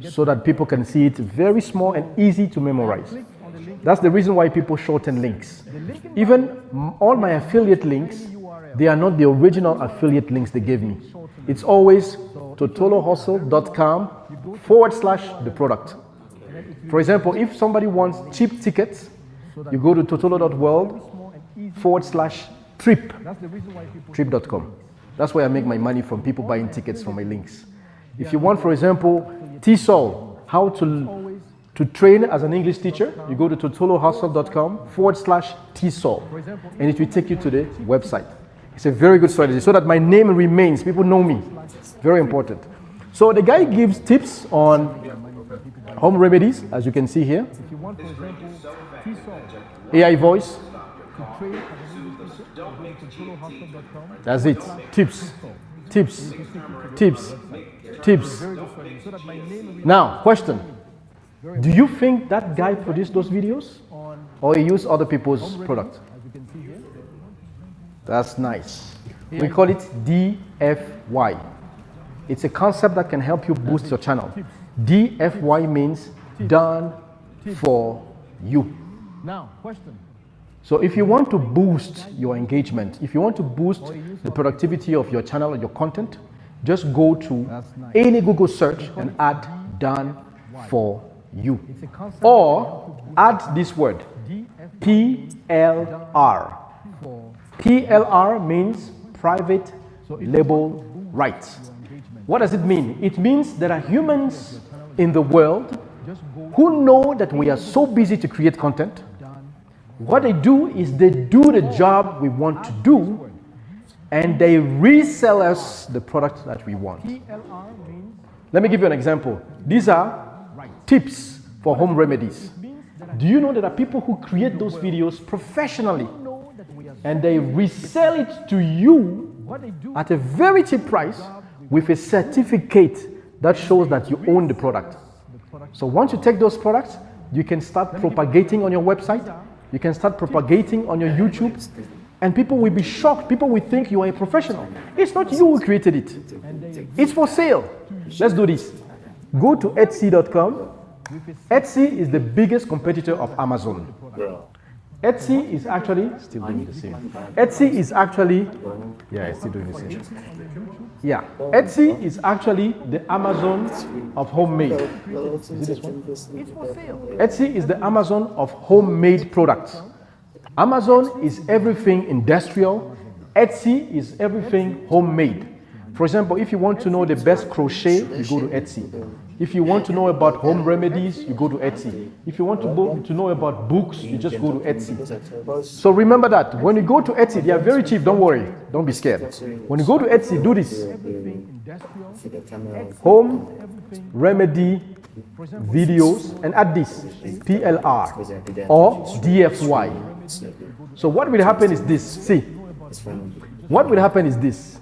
so that people can see it very small and easy to memorize. That's the reason why people shorten links. Even all my affiliate links, they are not the original affiliate links they gave me. It's always totolohustle.com/the product. For example, if somebody wants cheap tickets, you go to totolo.world/trip, trip.com. That's where I make my money from people buying tickets from my links. If you want, for example, TESOL, how to train as an English teacher, you go to totolohustle.com/TESOL, and it will take you to the website. It's a very good strategy so that my name remains, people know me. Very important. So the guy gives tips on home remedies, as you can see here. If you want, for example, AI voice. That's it. Tips. Now, question. Do you think that guy produced those videos or he used other people's products? That's nice. We call it DFY. It's a concept that can help you boost your channel. DFY means done for you. Now, question. So if you want to boost your engagement, if you want to boost the productivity of your channel or your content, just go to any Google search and add done for you. Or add this word, PLR. PLR means private label rights. What does it mean? It means there are humans in the world who know that we are so busy to create content. What they do is they do the job we want to do and they resell us the product that we want. Let me give you an example. These are tips for home remedies. Do you know there are people who create those videos professionally? and they resell it to you at a very cheap price with a certificate that shows that you own the product. So once you take those products, you can start propagating on your website, you can start propagating on your YouTube, and people will be shocked. People will think you are a professional. It's not you who created it. It's for sale. Let's do this. Go to Etsy.com. Etsy is the biggest competitor of Amazon. Etsy is actually still doing the same. Etsy is actually, yeah, it's still doing the same. Yeah, Etsy is actually the Amazon of homemade. Is it this one? It's for sale. Etsy is the Amazon of homemade products. Amazon is everything industrial. Etsy is everything homemade. For example, if you want to know the best crochet, you go to Etsy. If you want to know about home remedies, you go to Etsy. If you want to know about books, you just go to Etsy. So remember that when you go to Etsy, they are very cheap. Don't worry. Don't be scared. When you go to Etsy, do this. Home remedy videos, and add this, PLR or DFY. So what will happen is this. See, what will happen is this.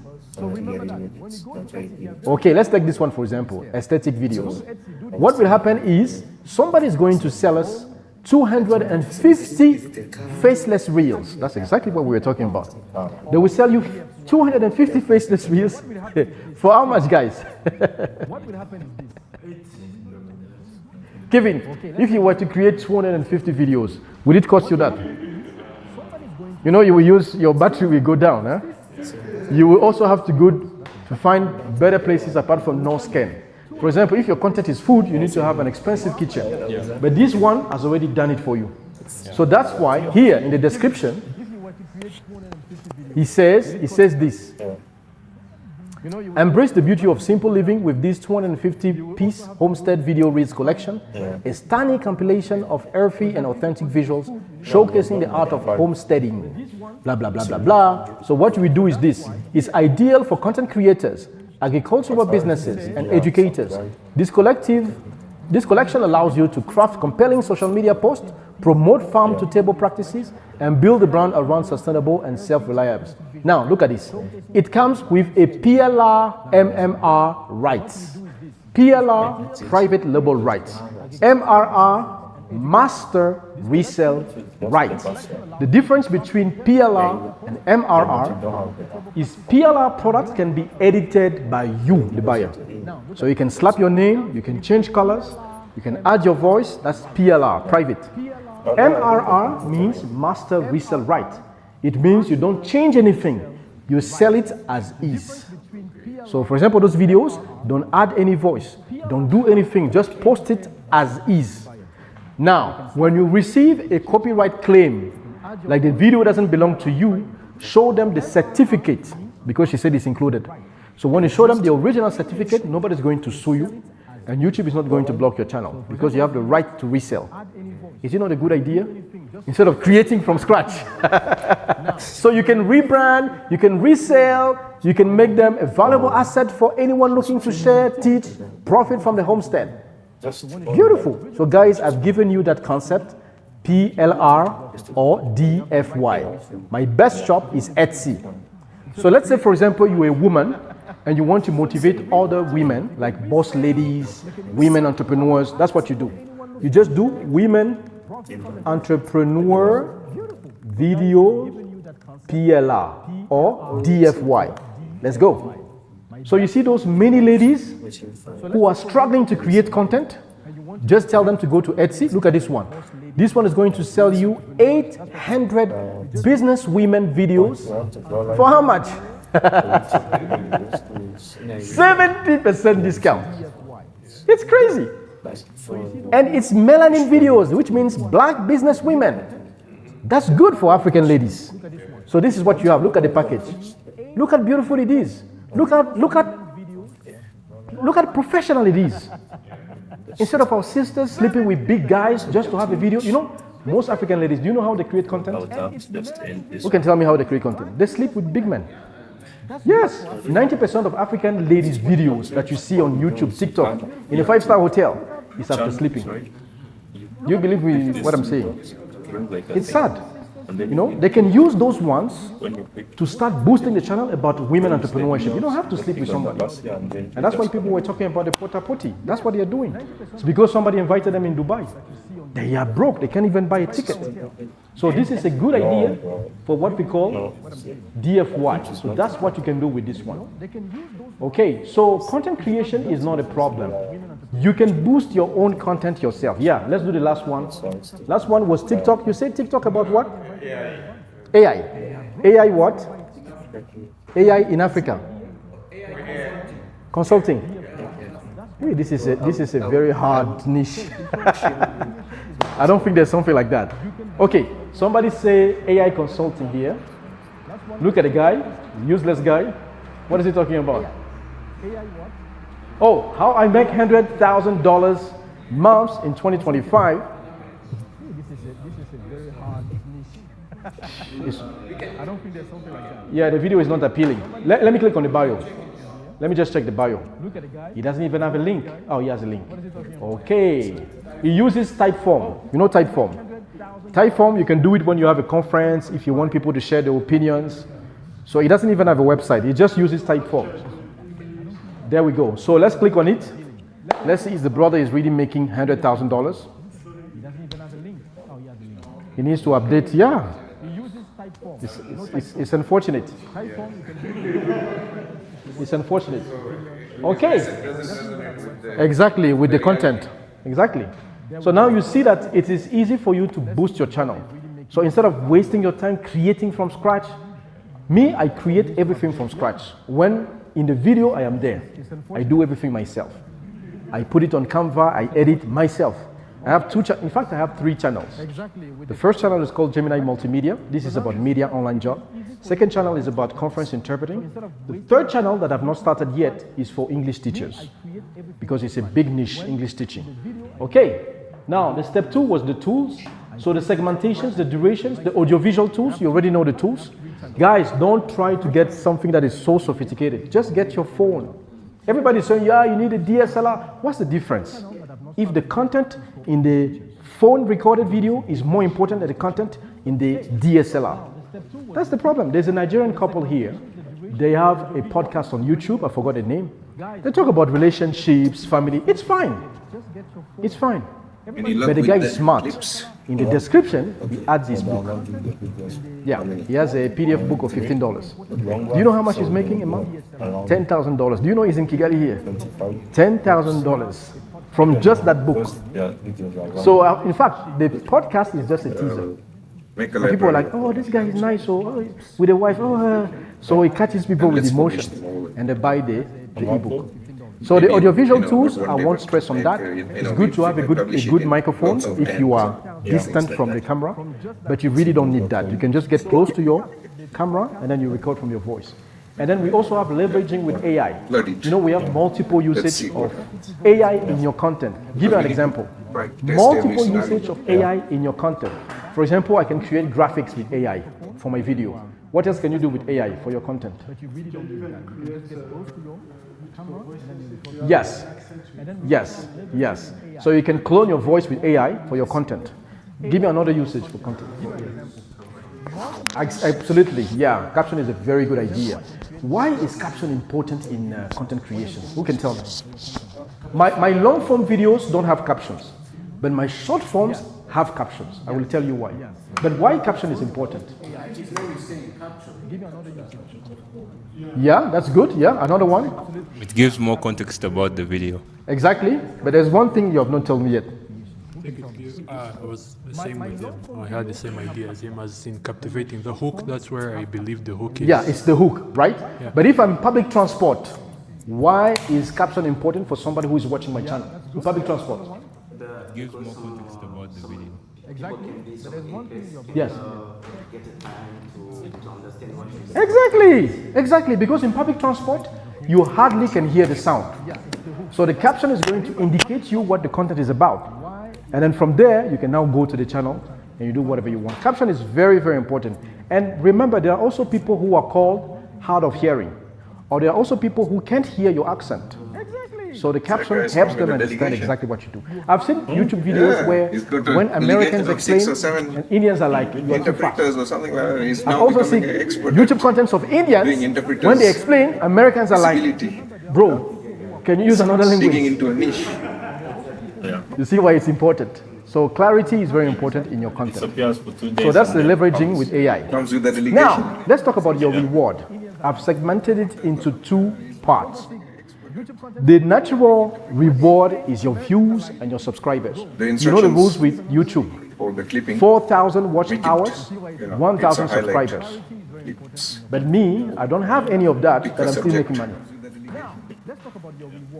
Okay, let's take this one for example, aesthetic videos. What will happen is somebody is going to sell us 250 faceless reels. That's exactly what we were talking about. They will sell you 250 faceless reels for how much, guys? What will happen is this. Kevin, if you were to create 250 videos, would it cost you that? You know, you will use, your battery will go down, huh? You will also have to go to find better places apart from no-scan. For example, if your content is food, you need to have an expensive kitchen. Yeah. But this one has already done it for you. Yeah. So that's why here in the description, he says this. Embrace the beauty of simple living with this 250-piece homestead video reels collection, a stunning compilation of earthy and authentic visuals showcasing the art of homesteading. Blah, blah, blah, blah, blah. So what we do is this. It's ideal for content creators, agricultural businesses, and educators. This collection allows you to craft compelling social media posts, promote farm-to-table practices, and build a brand around sustainable and self-reliance. Now, look at this. It comes with a PLR MMR rights. PLR private label rights. MRR master resale rights. The difference between PLR and MRR is PLR products can be edited by you, the buyer. So you can slap your name, you can change colors, you can add your voice. That's PLR, private. MRR means master resale right. It means you don't change anything. You sell it as is. So for example, those videos, don't add any voice. Don't do anything. Just post it as is. Now, when you receive a copyright claim, like the video doesn't belong to you, show them the certificate, because she said it's included. So when you show them the original certificate, nobody's going to sue you, and YouTube is not going to block your channel, because you have the right to resell. Is it not a good idea? Instead of creating from scratch. So you can rebrand, you can resell, you can make them a valuable asset for anyone looking to share, teach, profit from the homestead. Beautiful. So guys, I've given you that concept, PLR or DFY. My best shop is Etsy. So let's say, for example, you're a woman and you want to motivate other women, like boss ladies, women entrepreneurs. That's what you do. You just do women entrepreneur video PLR or DFY. Let's go. So you see those many ladies who are struggling to create content? Just tell them to go to Etsy. Look at this one. This one is going to sell you 800 business women videos for how much? 70% discount. It's crazy. And it's melanin videos, which means black business women. That's good for African ladies. So this is what you have. Look at the package. Look how beautiful it is. Look at professional it is. Instead of our sisters sleeping with big guys just to have a video, you know, most African ladies, do you know how they create content? Who can tell me how they create content? They sleep with big men. Yes, 90% of African ladies' videos that you see on YouTube, TikTok, in a 5-star hotel is after sleeping. Do you believe me what I'm saying? It's sad. You know, they can use those ones to start boosting the channel about women entrepreneurship. You don't have to sleep with somebody. And that's why people were talking about the porta potty. That's what they are doing. It's because somebody invited them in Dubai. They are broke. They can't even buy a ticket. So this is a good idea for what we call DFY. So that's what you can do with this one. Okay, so content creation is not a problem. You can boost your own content yourself. Yeah, let's do the last one. Last one was TikTok. You said TikTok about what? AI. AI what? AI in Africa. Consulting. Wait, this is a very hard niche. I don't think there's something like that. Okay, somebody say AI consulting here. Look at the guy, useless guy. What is he talking about? Oh, how I make $100,000 months in 2025. This is a very hard niche. I don't think there's something like that. Yeah, the video is not appealing. Let me click on the bio. Let me just check the bio. Look at the guy. He doesn't even have a link. Oh, he has a link. Okay. He uses Typeform. You know Typeform? Typeform, you can do it when you have a conference, if you want people to share their opinions. So he doesn't even have a website. He just uses Typeform. There we go. So let's click on it. Let's see if the brother is really making $100,000. He needs to update. Yeah. It's unfortunate. It's unfortunate. Okay. Exactly, with the content. Exactly. So now you see that it is easy for you to boost your channel. So instead of wasting your time creating from scratch, I create everything from scratch. When in the video, I am there. I do everything myself. I put it on Canva, I edit myself. I have in fact, I have 3 channels. The first channel is called Gemini Multimedia. This is about media online job. Second channel is about conference interpreting. The third channel that I've not started yet is for English teachers because it's a big niche, English teaching. Okay, now the step 2 was the tools. So the segmentations, the durations, the audiovisual tools, you already know the tools. Guys, don't try to get something that is so sophisticated. Just get your phone. Everybody's saying, yeah, you need a DSLR. What's the difference? If the content in the phone recorded video is more important than the content in the DSLR. That's the problem. There's a Nigerian couple here. They have a podcast on YouTube. I forgot the name. They talk about relationships, family. It's fine. It's fine. But the guy is smart. In the description, he adds his book. Yeah, he has a PDF book of $15. Do you know how much he's making a month? $10,000. Do you know he's in Kigali here? $10,000 from just that book. So, in fact, the podcast is just a teaser. And people are like, oh, this guy is nice, with a wife, so it catches people with emotions, and they buy the ebook. So the audiovisual tools, I won't stress on that. It's good to have a good microphone if you are distant from the camera, but you really don't need that. You can just get close to your camera and then you record from your voice. And then we also have leveraging with AI. You know, we have multiple usage of AI in your content. Give you an example. Multiple usage of AI in your content. For example, I can create graphics with AI for my video. What else can you do with AI for your content? Yes. So you can clone your voice with AI for your content. Give me another usage for content. Absolutely, yeah. Caption is a very good idea. Why is caption important in content creation? Who can tell me? My long form videos don't have captions, but my short forms have captions. I will tell you why. But why caption is important? Yeah, that's good. Yeah, another one.
It gives more context about the video.
Exactly. But there's one thing you have not told me yet.
I was the same with him. I had the same idea as him, as in captivating the hook. That's where I believe the hook is.
Yeah, it's the hook, right? Yeah. But if I'm public transport, why is caption important for somebody who is watching my channel? In public transport.
It gives more context about the video.
Exactly. Yes. Exactly. Because in public transport, you hardly can hear the sound. So the caption is going to indicate you what the content is about. And then from there, you can now go to the channel and you do whatever you want. Caption is very, very important. And remember, there are also people who are called hard of hearing. Or there are also people who can't hear your accent. Exactly. So the caption helps them understand exactly what you do. I've seen YouTube videos where when Americans explain, and Indians are like, you are too fast.
Or something like that. He's
I've
now
also seen
becoming an expert
YouTube contents of
doing
Indians,
interpreters.
when they explain, Americans are like,
Visibility.
bro, can you use another
Digging
language?
into a niche.
You see why it's important. So clarity is very important in your content. So that's the leveraging with AI.
Comes with the delegation.
Now, let's talk about your reward. I've segmented it into two parts. The natural reward is your views and your subscribers.
The
You know the
instructions
rules with YouTube.
for the clipping.
4,000 watch
Make it,
hours,
you know,
1,000
it's a highlight.
subscribers.
It's
But me, I don't have any of that,
Pick
but
a
I'm still
subject.
making money.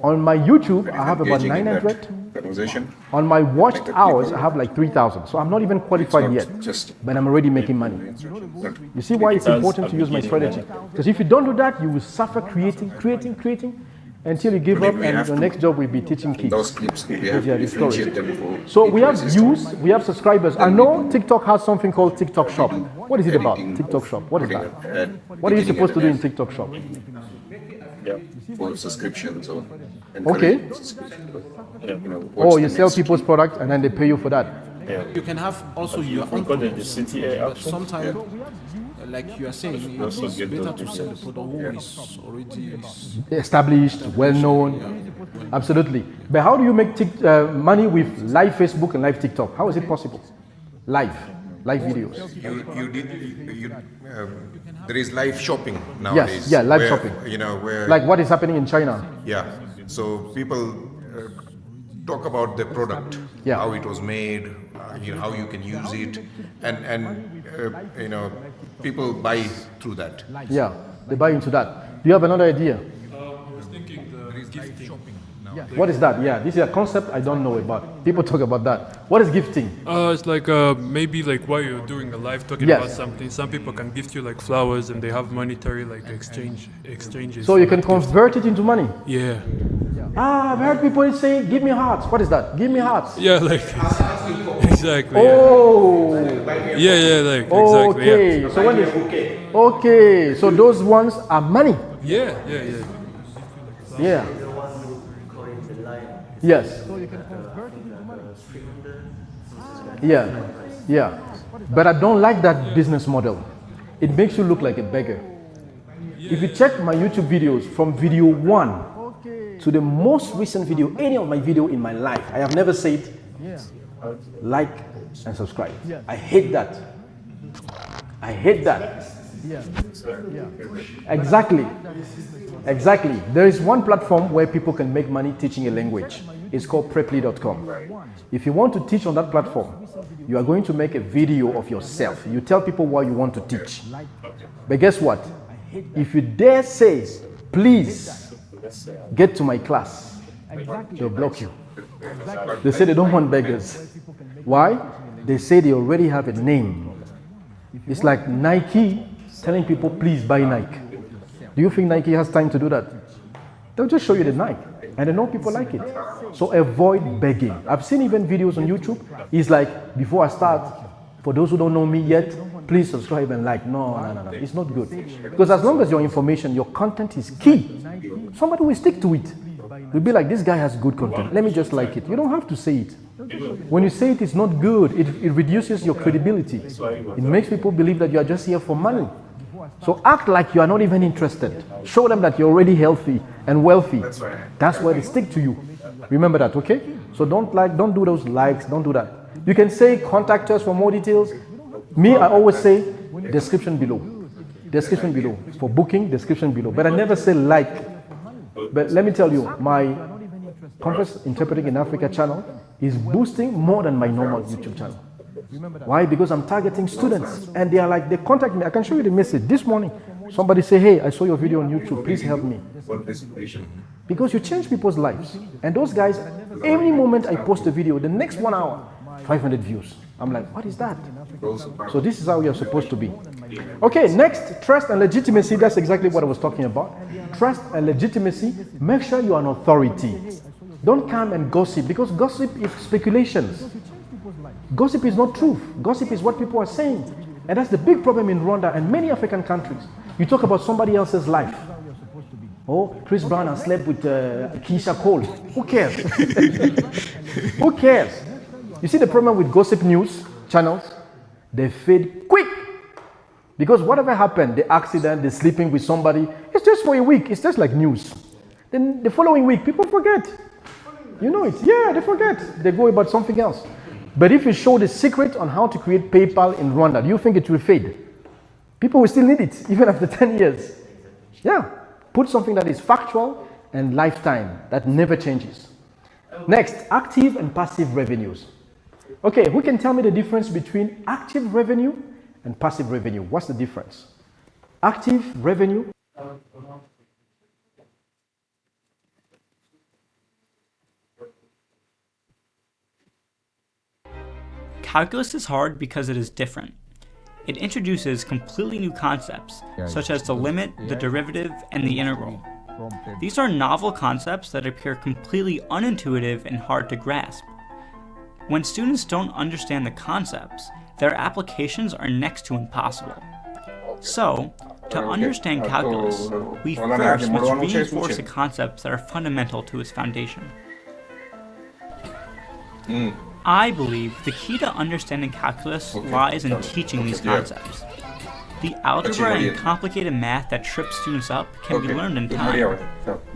On my YouTube, I have about
engaging in that
900.
conversation.
On my watched
the
hours,
people-
I have like 3,000. So I'm not even qualified
not
yet,
just-
but I'm already making money. You see why it's important to use my strategy? Because if you don't do that, you will suffer creating until you give up,
we
and
have
your
to-
next job will be teaching kids.
Those clips, we have
If you
to
are discouraged.
differentiate them for
So we have
ecosystem.
views, we have subscribers. I know TikTok has something called TikTok Shop. What is it about?
Editing,
TikTok Shop. What is
putting
that?
an ad,
What are you
beginning
supposed to
and
do
an
in TikTok Shop?
ad for subscriptions or
Okay.
encouraging subscription. You know,
Oh,
what's
you
the
sell
next
people's product and then they pay you for that.
You can have also your own products, but sometimes, like you are saying, it's better to sell a product who is already
Established, well known. Absolutely. But how do you make money with live Facebook and live TikTok? How is it possible? Live videos.
There is live shopping nowadays.
yeah, live
where,
shopping.
You know, where
Like what is happening in China?
yeah. So people talk about the product,
Yeah.
how it was made, how you can use it, and you know, people buy through that.
Yeah, they buy into that. Do you have another idea?
I was thinking the gifting.
What is that? Yeah, this is a concept I don't know about. People talk about that. What is gifting?
It's like maybe like while you're doing a live talking
Yes.
about something, some people can gift you like flowers and they have monetary like exchanges.
So you
for
can
that gift.
convert it into money.
Yeah.
I've heard people say, give me hearts. What is that? Give me hearts.
Yeah, like exactly.
Oh,
Yeah, like exactly.
okay. So when they, okay, so those ones are money.
Yeah.
Yeah. Yes. Yeah. But I don't like that business model. It makes you look like a beggar. If you check my YouTube videos from video 1 to the most recent video, any of my video in my life, I have never said like and subscribe. I hate that. I hate that. Exactly. There is one platform where people can make money teaching a language. It's called preply.com. If you want to teach on that platform, you are going to make a video of yourself. You tell people what you want to teach. But guess what? If you dare say, please get to my class, they'll block you. They say they don't want beggars. Why? They say they already have a name. It's like Nike telling people, please buy Nike. Do you think Nike has time to do that? They'll just show you the Nike, and they know people like it. So avoid begging. I've seen even videos on YouTube. It's like, before I start, for those who don't know me yet, please subscribe and like. No. It's not good. Because as long as your information, your content is key, somebody will stick to it. Will be like, this guy has good content. Let me just like it. You don't have to say it. When you say it's not good, it reduces your credibility. It makes people believe that you are just here for money. So act like you are not even interested. Show them that you're already healthy and wealthy. That's why they stick to you. Remember that, okay? So don't do those likes, don't do that. You can say contact us for more details. Me, I always say description below. Description below. For booking, description below. But I never say like. But let me tell you, my Conference Interpreting in Africa channel is boosting more than my normal YouTube channel. Why? Because I'm targeting students, and they are like, they contact me. I can show you the message. This morning, somebody say, hey, I saw your video on YouTube. Please help me. Because you change people's lives. And those guys, any moment I post a video, the next 1 hour, 500 views. I'm like, what is that? So this is how you're supposed to be. Okay, next, trust and legitimacy. That's exactly what I was talking about. Trust and legitimacy. Make sure you are an authority. Don't come and gossip, because gossip is speculations. Gossip is not truth. Gossip is what people are saying. And that's the big problem in Rwanda and many African countries. You talk about somebody else's life. Oh, Chris Brown has slept with Keisha Cole. Who cares? Who cares? You see the problem with gossip news channels? They fade quick. Because whatever happened, the accident, the sleeping with somebody, it's just for a week. It's just like news. Then the following week, people forget. You know it. Yeah, they forget. They go about something else. But if you show the secret on how to create PayPal in Rwanda, do you think it will fade? People will still need it, even after 10 years. Yeah. Put something that is factual and lifetime, that never changes. Next, active and passive revenues. Okay, who can tell me the difference between active revenue and passive revenue? What's the difference? Active revenue.
Calculus is hard because it is different. It introduces completely new concepts, such as the limit, the derivative, and the integral. These are novel concepts that appear completely unintuitive and hard to grasp. When students don't understand the concepts, their applications are next to impossible. So, to understand calculus, we first must reinforce the concepts that are fundamental to its foundation. I believe the key to understanding calculus lies in teaching these concepts. The algebra and complicated math that trip students up can be learned in time,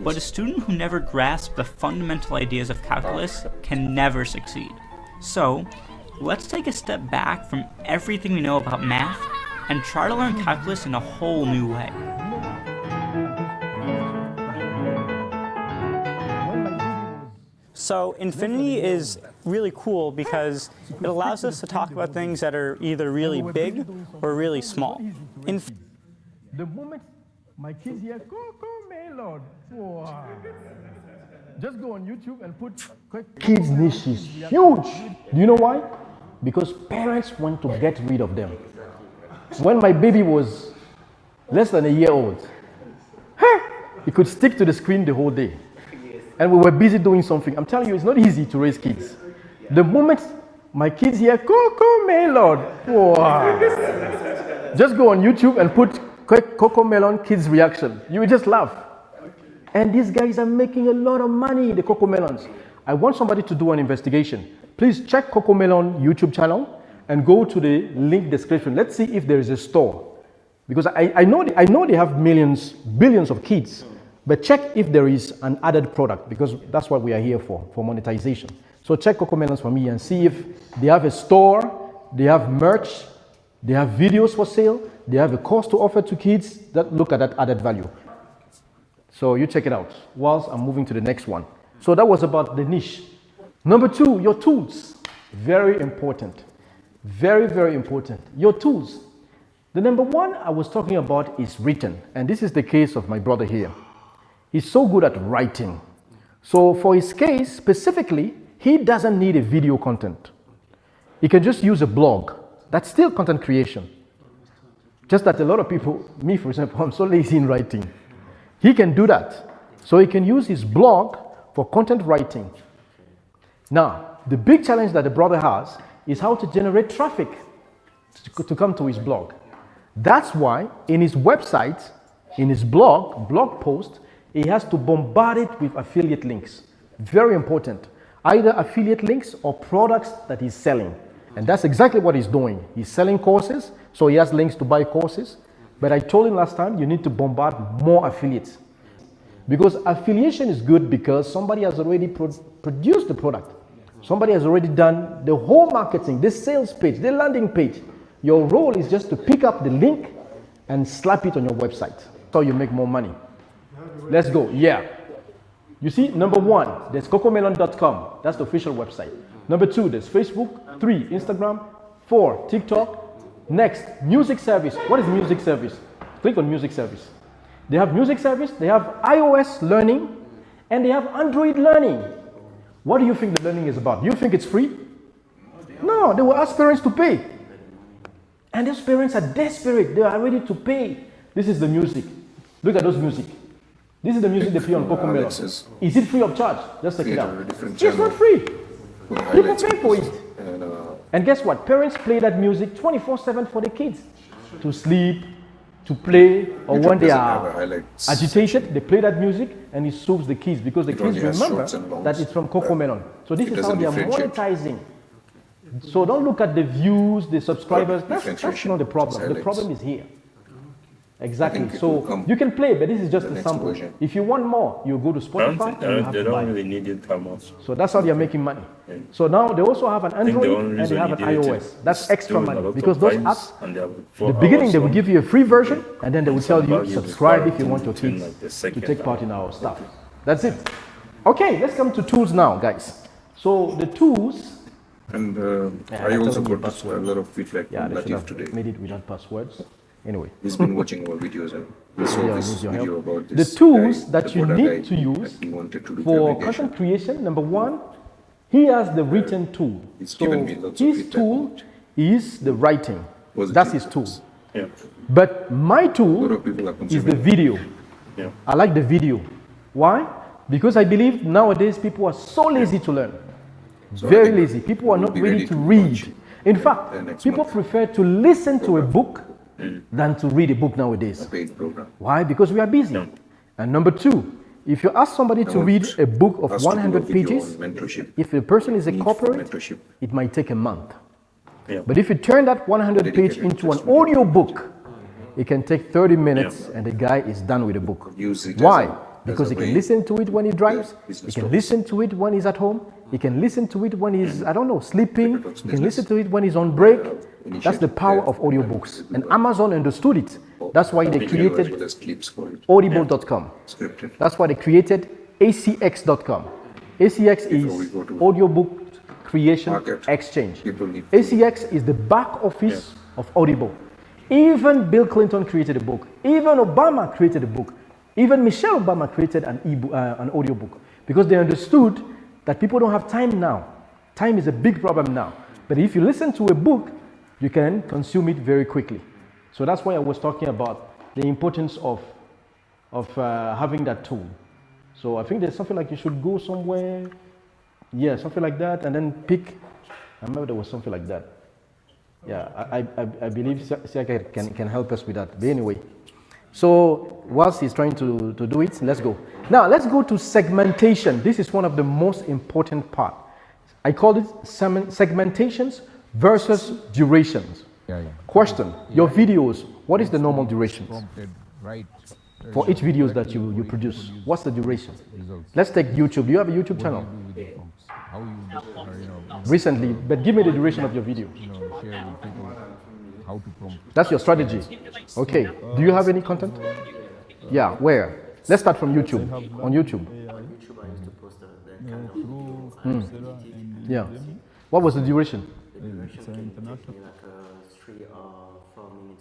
but a student who never grasps the fundamental ideas of calculus can never succeed. So, let's take a step back from everything we know about math and try to learn calculus in a whole new way.
So Infinity is really cool because it allows us to talk about things that are either really big or really small.
The moment my kids hear Coco Melon, wow. Just go on YouTube and put kids niche is huge. Do you know why? Because parents want to get rid of them. When my baby was less than a year old, he could stick to the screen the whole day. And we were busy doing something. I'm telling you, it's not easy to raise kids. The moment my kids hear Coco Melon, wow. Just go on YouTube and put Coco Melon kids reaction. You will just laugh. And these guys are making a lot of money, the Coco Melons. I want somebody to do an investigation. Please check Coco Melon YouTube channel and go to the link description. Let's see if there is a store. Because I know they have millions, billions of kids. But check if there is an added product, because that's what we are here for monetization. So check Coco Melons for me and see if they have a store, they have merch, they have videos for sale, they have a course to offer to kids that look at that added value. So you check it out whilst I'm moving to the next one. So that was about the niche. Number two, your tools. Very important. Very, very important. Your tools. The number one I was talking about is written. And this is the case of my brother here. He's so good at writing. So for his case, specifically, he doesn't need a video content. He can just use a blog. That's still content creation. Just that a lot of people, me for example, I'm so lazy in writing. He can do that. So he can use his blog for content writing. Now, the big challenge that the brother has is how to generate traffic to come to his blog. That's why in his website, in his blog post, he has to bombard it with affiliate links. Very important. Either affiliate links or products that he's selling. And that's exactly what he's doing. He's selling courses, so he has links to buy courses. But I told him last time, you need to bombard more affiliates. Because affiliation is good because somebody has already produced the product. Somebody has already done the whole marketing, the sales page, the landing page. Your role is just to pick up the link and slap it on your website. So you make more money. Let's go. Yeah. You see, number one, there's cocomelon.com. That's the official website. Number two, there's Facebook. 3, Instagram. 4, TikTok. Next, music service. What is music service? Click on music service. They have music service, they have iOS learning, and they have Android learning. What do you think the learning is about? Do you think it's free? No, they will ask parents to pay. And those parents are desperate. They are ready to pay. This is the music. Look at those music. This is the music they play on Coco Melon. Is it free of charge? Just check it out. It's not free. People pay for it. And guess what? Parents play that music 24/7 for the kids. To sleep, to play, or
YouTube
when they
doesn't have a
are
highlights
agitated, they play that music and it soothes the kids, because the
It
kids
only has
remember
shorts and longs.
that it's from Coco Melon. So this
It
is how
doesn't
they are
differentiate.
monetizing. So don't look at the views, the subscribers. That's
Differentiation.
not the problem. The
Highlights.
problem is here. Exactly.
think it will
So
come
you can play, but this is just
the
a
next
sample.
version.
If you want more, you go to Spotify and you have
They
to buy.
don't really need it that much.
So that's how they are making money. So now they also have an
think the
Android
only
and they
reason
have an
they did it
iOS. That's
is
extra
doing a
money
lot
because
of
those
vibes,
apps,
and they have
the beginning they will give you a free version and then they will tell you
values
subscribe if you
required
want your
between,
kids
like, the
to
second
take part in our stuff. That's it. Okay, let's come to tools now, guys. So the tools.
And
Yeah,
I
I'm
also
telling you
got a
passwords.
lot of feedback
Yeah,
from
they should
Latif
have
today.
made it without passwords. Anyway.
He's been watching our videos and we saw
Yeah,
this
need your
video
help.
about
The
this
tools
guy,
that
the
you
Buddha
need
guy
to use
that he wanted to do
for
fabrication.
content creation, number one, he has the written tool.
He's
So
given me lots of
his
feedback
tool is the writing.
Positive
That's his tool.
Yeah.
But my
A lot
tool
of people are
is the
consuming.
video.
Yeah.
I like the video. Why? Because I believe nowadays people are so lazy to learn.
So I
Very
think
lazy. People are
we'll
not
be
ready
ready
to
to
read.
launch
In fact,
next
people
month.
prefer to listen to a book than to read a book nowadays.
Paid program.
Why? Because we are busy. And number two, if you ask somebody to
want
read a book of
us to do a
100
video
pages,
on mentorship.
if a person is a
Need for
corporate,
mentorship.
it might take a month.
Yeah.
But if you turn that 100 page
Dedicated
into an
just video.
audio book, it can take 30 minutes and the guy is done with the book.
Use it as
Why?
a-
Because
as a
he can
way
listen to it when he drives, he
business
can
talks.
listen to it when he's at home, he can listen to it when he's, I don't know, sleeping,
talks
he can
business.
listen to it when he's on break. That's the
initiative
power
there.
of audiobooks. And Amazon understood it. That's why they
As
created
well as clips for it.
audible.com.
Scripted.
That's why they created acx.com. ACX
Before we
is
go to
Audiobook Creation
market,
Exchange.
people need-
ACX is the back office of Audible. Even Bill Clinton created a book. Even Obama created a book. Even Michelle Obama created an an audiobook because they understood that people don't have time now. Time is a big problem now. But if you listen to a book, you can consume it very quickly. So that's why I was talking about the importance of having that tool. So I think there's something like you should go somewhere, yeah, something like that, and then pick. I remember there was something like that. Yeah, I believe Siaka can help us with that. But anyway, so whilst he's trying to do it, let's go. Now let's go to segmentation. This is one of the most important part. I call it segmentations versus durations. Question: your videos, what is the normal duration for each videos that you produce? What's the duration? Let's take YouTube. Do you have a YouTube channel? Recently, but give me the duration of your video. That's your strategy. Okay. Do you have any content? Yeah. Where? Let's start from YouTube. On YouTube. Yeah. What was the duration?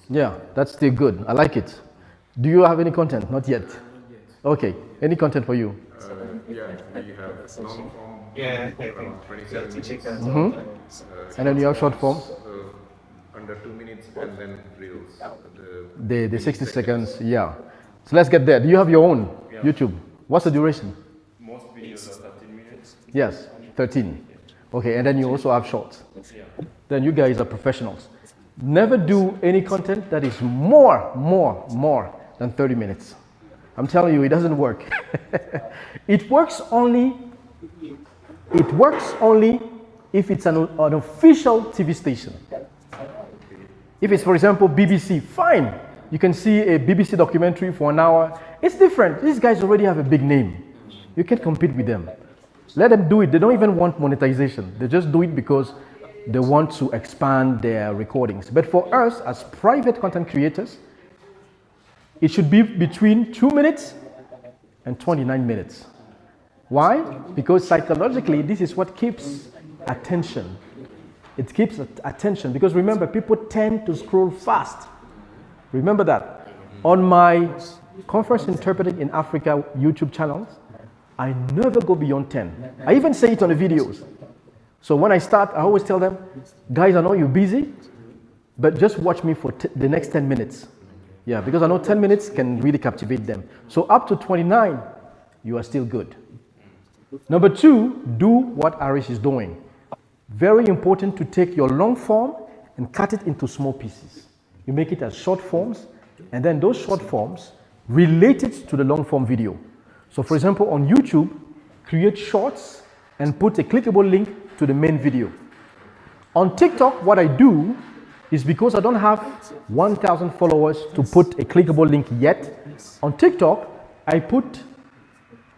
Yeah, that's still good. I like it. Do you have any content? Not yet. Okay. Any content for you?
Yeah, we have long form.
Yeah,
around 27 minutes.
And then you have short form.
Under 2 minutes, and then reels.
The 60 seconds. Yeah. So let's get there. Do you have your own YouTube? What's the duration?
Most videos are 13 minutes.
Yes, 13. Okay, and then you also have shorts. Then you guys are professionals. Never do any content that is more than 30 minutes. I'm telling you, it doesn't work. It works only if it's an official TV station. If it's, for example, BBC, fine. You can see a BBC documentary for an hour. It's different. These guys already have a big name. You can't compete with them. Let them do it. They don't even want monetization. They just do it because they want to expand their recordings. But for us, as private content creators, it should be between 2 minutes and 29 minutes. Why? Because psychologically, this is what keeps attention. It keeps attention because remember, people tend to scroll fast. Remember that. On my Conference Interpreting in Africa YouTube channels, I never go beyond 10. I even say it on the videos. So when I start, I always tell them, guys, I know you're busy, but just watch me for the next 10 minutes. Yeah, because I know 10 minutes can really captivate them. So up to 29, you are still good. Number two, do what Harish is doing. Very important to take your long form and cut it into small pieces. You make it as short forms and then those short forms relate it to the long form video. So for example, on YouTube, create shorts and put a clickable link to the main video. On TikTok, what I do is, because I don't have 1,000 followers to put a clickable link yet, on TikTok, I put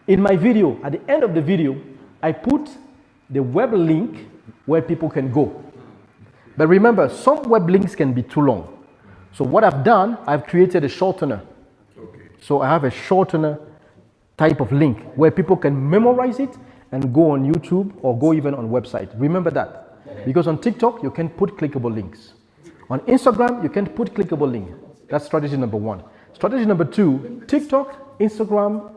in my video, at the end of the video, I put the web link where people can go. But remember, some web links can be too long. So what I've done, I've created a shortener. So I have a shortener type of link where people can memorize it and go on YouTube or go even on website. Remember that. Because on TikTok, you can put clickable links. On Instagram, you can put clickable link. That's strategy number 1. Strategy number 2, TikTok, Instagram,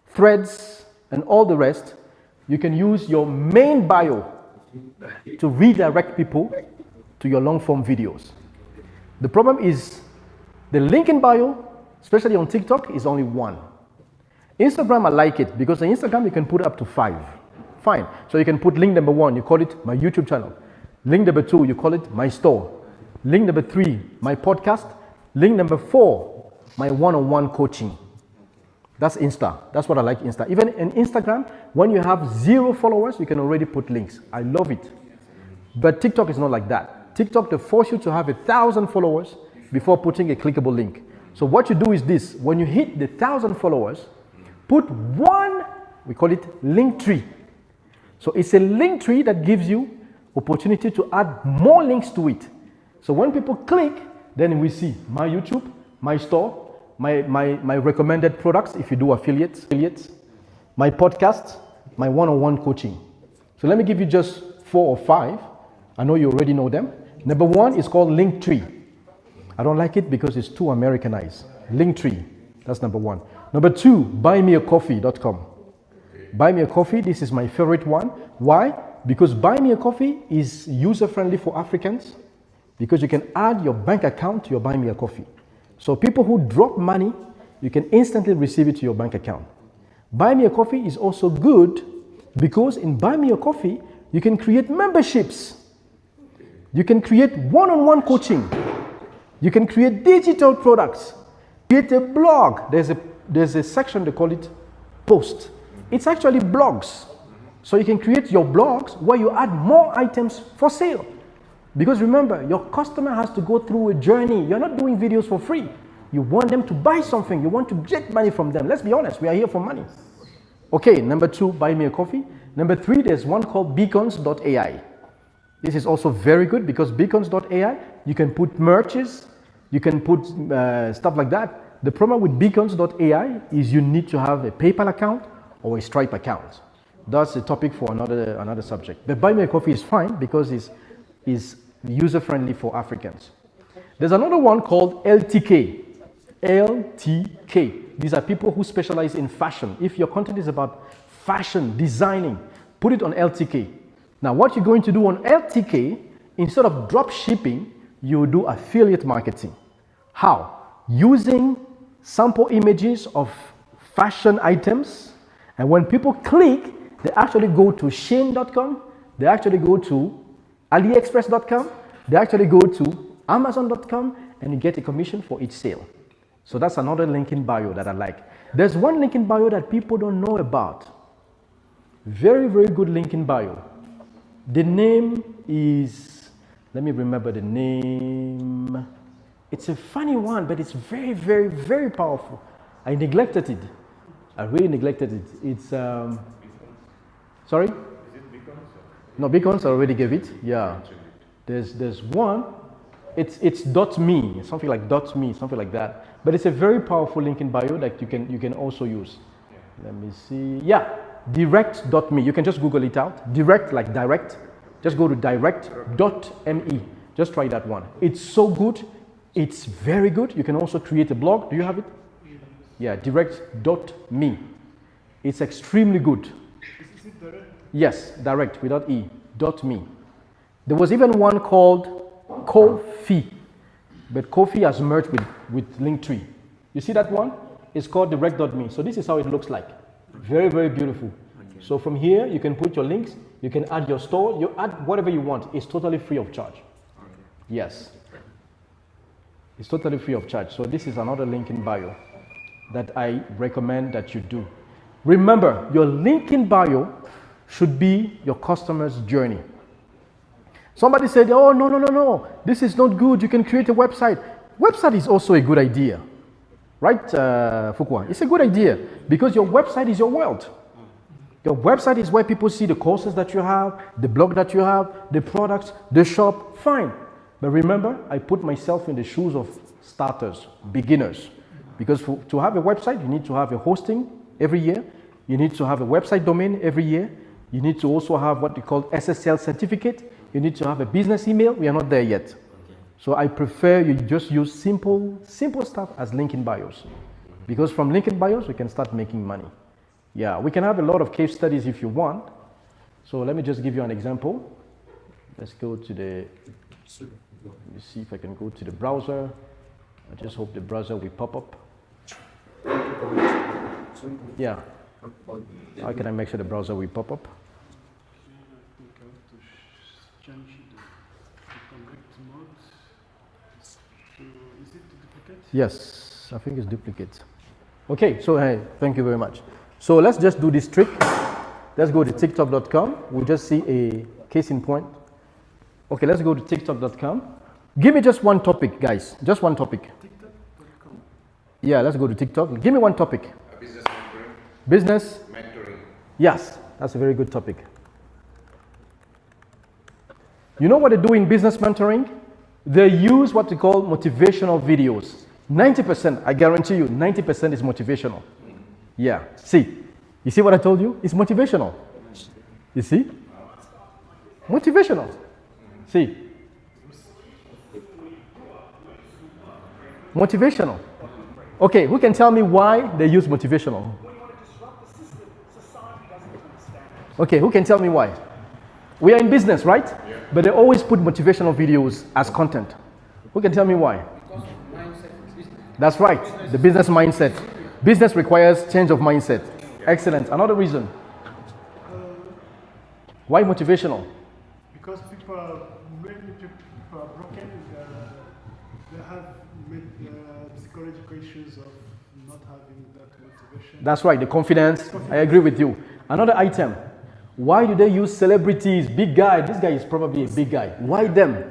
Threads, and all the rest, you can use your main bio to redirect people to your long form videos. The problem is the link in bio, especially on TikTok, is only 1. Instagram, I like it because on Instagram you can put up to 5. Fine. So you can put link number 1, you call it my YouTube channel. Link number 2, you call it my store. Link number 3, my podcast. Link number 4, my one-on-one coaching. That's Insta. That's what I like Insta. Even in Instagram, when you have 0 followers, you can already put links. I love it. But TikTok is not like that. TikTok, they force you to have 1,000 followers before putting a clickable link. So what you do is this. When you hit the 1,000 followers, put 1, we call it link tree. So it's a link tree that gives you opportunity to add more links to it. So when people click, then we see my YouTube, my store, my recommended products if you do affiliates, my podcast, my one-on-one coaching. So let me give you just 4 or 5. I know you already know them. Number 1 is called Linktree. I don't like it because it's too Americanized. Linktree, that's number 1. Number 2, buymeacoffee.com. Buy Me a Coffee, this is my favorite one. Why? Because Buy Me a Coffee is user-friendly for Africans, because you can add your bank account to your Buy Me a Coffee. So people who drop money, you can instantly receive it to your bank account. Buy Me a Coffee is also good because in Buy Me a Coffee, you can create memberships. You can create one-on-one coaching. You can create digital products. Create a blog. There's a section, they call it post. It's actually blogs. So you can create your blogs where you add more items for sale. Because remember, your customer has to go through a journey. You're not doing videos for free. You want them to buy something. You want to get money from them. Let's be honest, we are here for money. Okay, number 2, Buy Me a Coffee. Number 3, there's one called beacons.ai. This is also very good because beacons.ai, you can put merches, you can put stuff like that. The problem with beacons.ai is you need to have a PayPal account or a Stripe account. That's a topic for another subject. But Buy Me a Coffee is fine because it's user-friendly for Africans. There's another one called LTK. LTK. These are people who specialize in fashion. If your content is about fashion, designing, put it on LTK. Now, what you're going to do on LTK, instead of drop shipping, you do affiliate marketing. How? Using sample images of fashion items, and when people click, they actually go to Shein.com, they actually go to AliExpress.com, they actually go to Amazon.com, and you get a commission for each sale. So that's another link in bio that I like. There's one link in bio that people don't know about. Very, very good link in bio. The name is, let me remember the name. It's a funny one, but it's very, very, very powerful. I neglected it. I really neglected it. It's, sorry? Is it Beacons? No, Beacons, I already gave it. Yeah. There's one. It's .me, something like .me, something like that. But it's a very powerful link in bio that you can also use. Let me see. Yeah, direct.me. You can just Google it out. Direct, like direct. Just go to direct.me. Just try that one. It's so good. It's very good. You can also create a blog. Do you have it? Yeah, direct.me. It's extremely good. Is it direct? Yes, direct without E. .me. There was even one called Ko-fi, but Ko-fi has merged with Linktree. You see that one? It's called direct.me. So this is how it looks like. Very, very beautiful. So from here, you can put your links, you can add your store, you add whatever you want. It's totally free of charge. Yes. It's totally free of charge. So this is another link in bio that I recommend that you do. Remember, your link in bio should be your customer's journey. Somebody said, oh, no, this is not good. You can create a website. Website is also a good idea, right, Fukwa? It's a good idea because your website is your world. Your website is where people see the courses that you have, the blog that you have, the products, the shop, fine. But remember, I put myself in the shoes of starters, beginners. Because to have a website, you need to have a hosting every year. You need to have a website domain every year. You need to also have what we call SSL certificate. You need to have a business email. We are not there yet. So I prefer you just use simple stuff as link in bios. Because from link in bios, we can start making money. Yeah, we can have a lot of case studies if you want. So let me just give you an example. Let's go to the, let me see if I can go to the browser. I just hope the browser will pop up. Yeah. How can I make sure the browser will pop up? Yes, I think it's duplicate. Okay, so hey, thank you very much. So let's just do this trick. Let's go to tiktok.com. We'll just see a case in point. Okay, let's go to tiktok.com. Give me just one topic, guys. Just one topic. Yeah, let's go to TikTok. Give me one topic.
Business mentoring.
Business?
Mentoring.
Yes, that's a very good topic. You know what they do in business mentoring? They use what we call motivational videos. 90%, I guarantee you, 90% is motivational. Yeah, see, you see what I told you? It's motivational. You see? Motivational. See? Motivational. Okay, who can tell me why they use motivational? Okay, who can tell me why? We are in business, right? Yeah. But they always put motivational videos as content. Who can tell me why? That's right, the business mindset. Business requires change of mindset. Excellent. Another reason. Why motivational?
Because many people are broken. They have psychological issues of not having that motivation.
That's right, the confidence. I agree with you. Another item. Why do they use celebrities? Big guy. This guy is probably a big guy. Why them?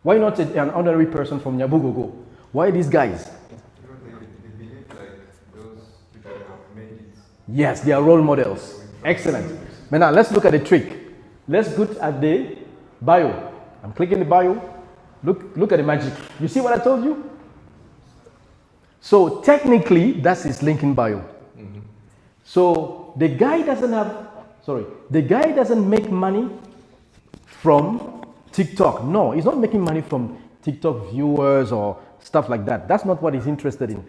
Why not an ordinary person from Nyabugogo? Why these guys? Yes, they are role models. Excellent. Now let's look at the trick. Let's go at the bio. I'm clicking the bio. Look at the magic. You see what I told you? So technically, that's his link in bio. Mm-hmm. So the guy doesn't make money from TikTok. No, he's not making money from TikTok viewers or stuff like that. That's not what he's interested in.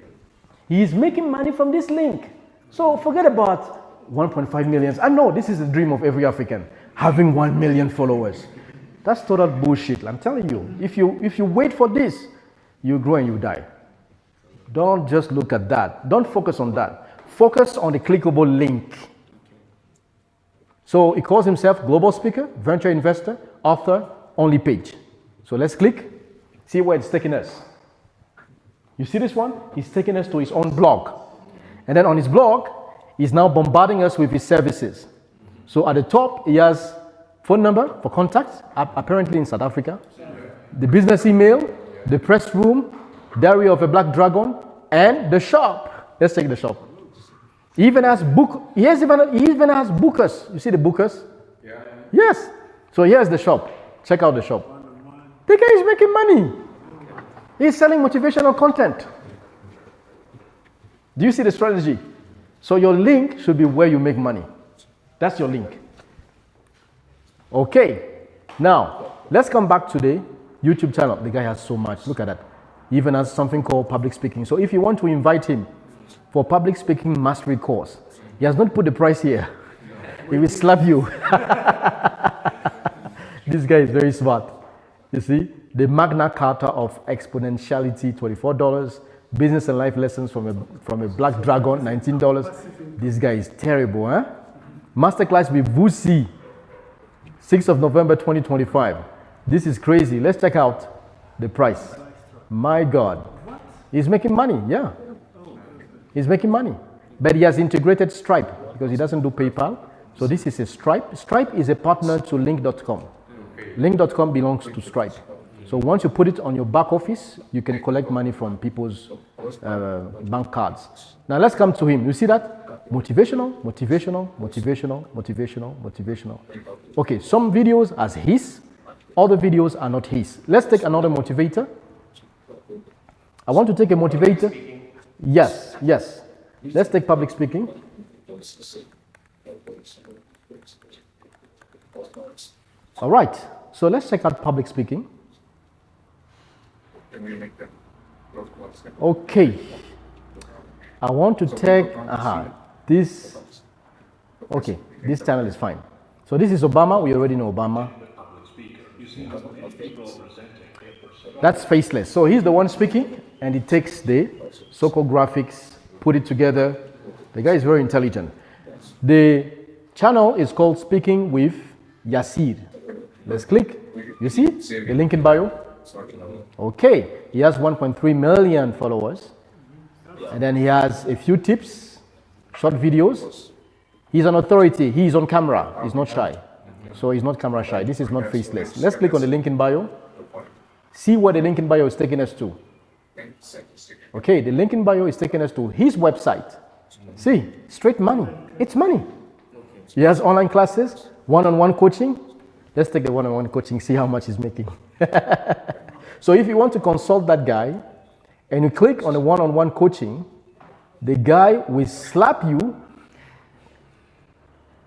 He's making money from this link. So forget about 1.5 million. I know this is the dream of every African, having 1 million followers. That's total bullshit. I'm telling you, if you wait for this, you grow and you die. Don't just look at that. Don't focus on that. Focus on the clickable link. So he calls himself global speaker, venture investor, author, only page. So let's click, see where it's taking us. You see this one? He's taking us to his own blog. And then on his blog, he's now bombarding us with his services. So at the top, he has phone number for contacts, apparently in South Africa, the business email, the press room, diary of a black dragon, and the shop. Let's take the shop. He even has he even has bookers. You see the bookers? Yeah. Yes. So here's the shop. Check out the shop. The guy is making money. He's selling motivational content. Do you see the strategy? So your link should be where you make money. That's your link. Okay. Now, let's come back to the YouTube channel. The guy has so much. Look at that. He even has something called public speaking. So if you want to invite him for public speaking mastery course, he has not put the price here. He will slap you. This guy is very smart. You see, the Magna Carta of Exponentiality, $24. Business and life lessons from a black dragon, $19. This guy is terrible, huh? Masterclass with Vusi, 6th of November 2025. This is crazy. Let's check out the price. My God. He's making money, yeah. He's making money. But he has integrated Stripe because he doesn't do PayPal. So this is a Stripe. Stripe is a partner to Link.com. Link.com belongs to Stripe. So once you put it on your back office, you can collect money from people's bank cards. Now let's come to him. You see that? Motivational, motivational, motivational, motivational, motivational. Okay, some videos are his, other videos are not his. Let's take another motivator. I want to take a motivator. Yes, yes. Let's take public speaking. All right, so let's check out public speaking. Okay, I want to take, this, okay, this channel is fine. So this is Obama, we already know Obama. That's faceless. So he's the one speaking, and he takes the so-called graphics, put it together. The guy is very intelligent. The channel is called Speaking with Yasir. Let's click. You see the link in bio? Okay, he has 1.3 million followers. And then he has a few tips, short videos. He's an authority. He's on camera. He's not shy. So he's not camera shy. This is not faceless. Let's click on the link in bio. See where the link in bio is taking us to. Okay, the link in bio is taking us to his website. See, straight money. It's money. He has online classes, one-on-one coaching. Let's take the one-on-one coaching, see how much he's making. So if you want to consult that guy and you click on the one-on-one coaching, the guy will slap you.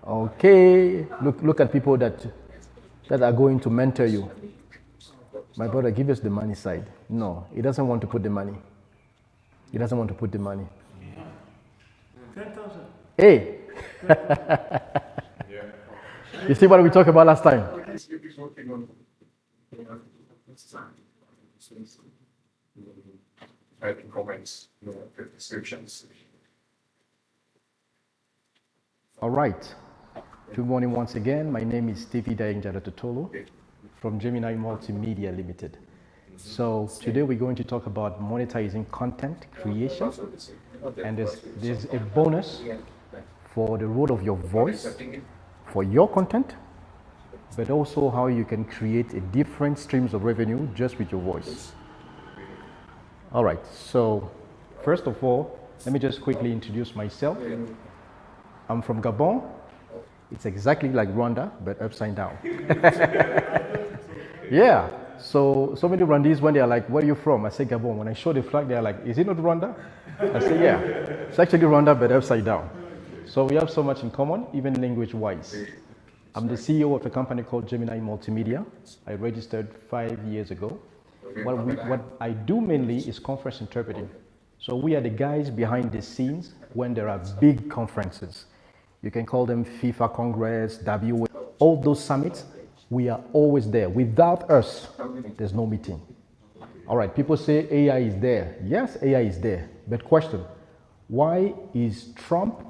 Okay, look at people that are going to mentor you. My brother, give us the money side. No, he doesn't want to put the money. He doesn't want to put the money.
10,000.
Hey! You see what we talked about last time?
Writing comments, descriptions.
All right. Good morning once again. My name is Stevie Dayenjada from Gemini Multimedia Limited. So today we're going to talk about monetizing content creation, and there's a bonus for the role of your voice for your content, but also how you can create a different streams of revenue just with your voice. All right, so first of all, let me just quickly introduce myself. I'm from Gabon. It's exactly like Rwanda, but upside down. Yeah, so many Rwandese, when they're like, where are you from? I say Gabon. When I show the flag, they're like, is it not Rwanda? I say, yeah, it's actually Rwanda, but upside down. So we have so much in common, even language-wise. I'm the CEO of a company called Gemini Multimedia. I registered 5 years ago. What I do mainly is conference interpreting. So we are the guys behind the scenes when there are big conferences. You can call them FIFA Congress, WA, all those summits. We are always there. Without us, there's no meeting. All right, people say AI is there. Yes, AI is there. But question, why is Trump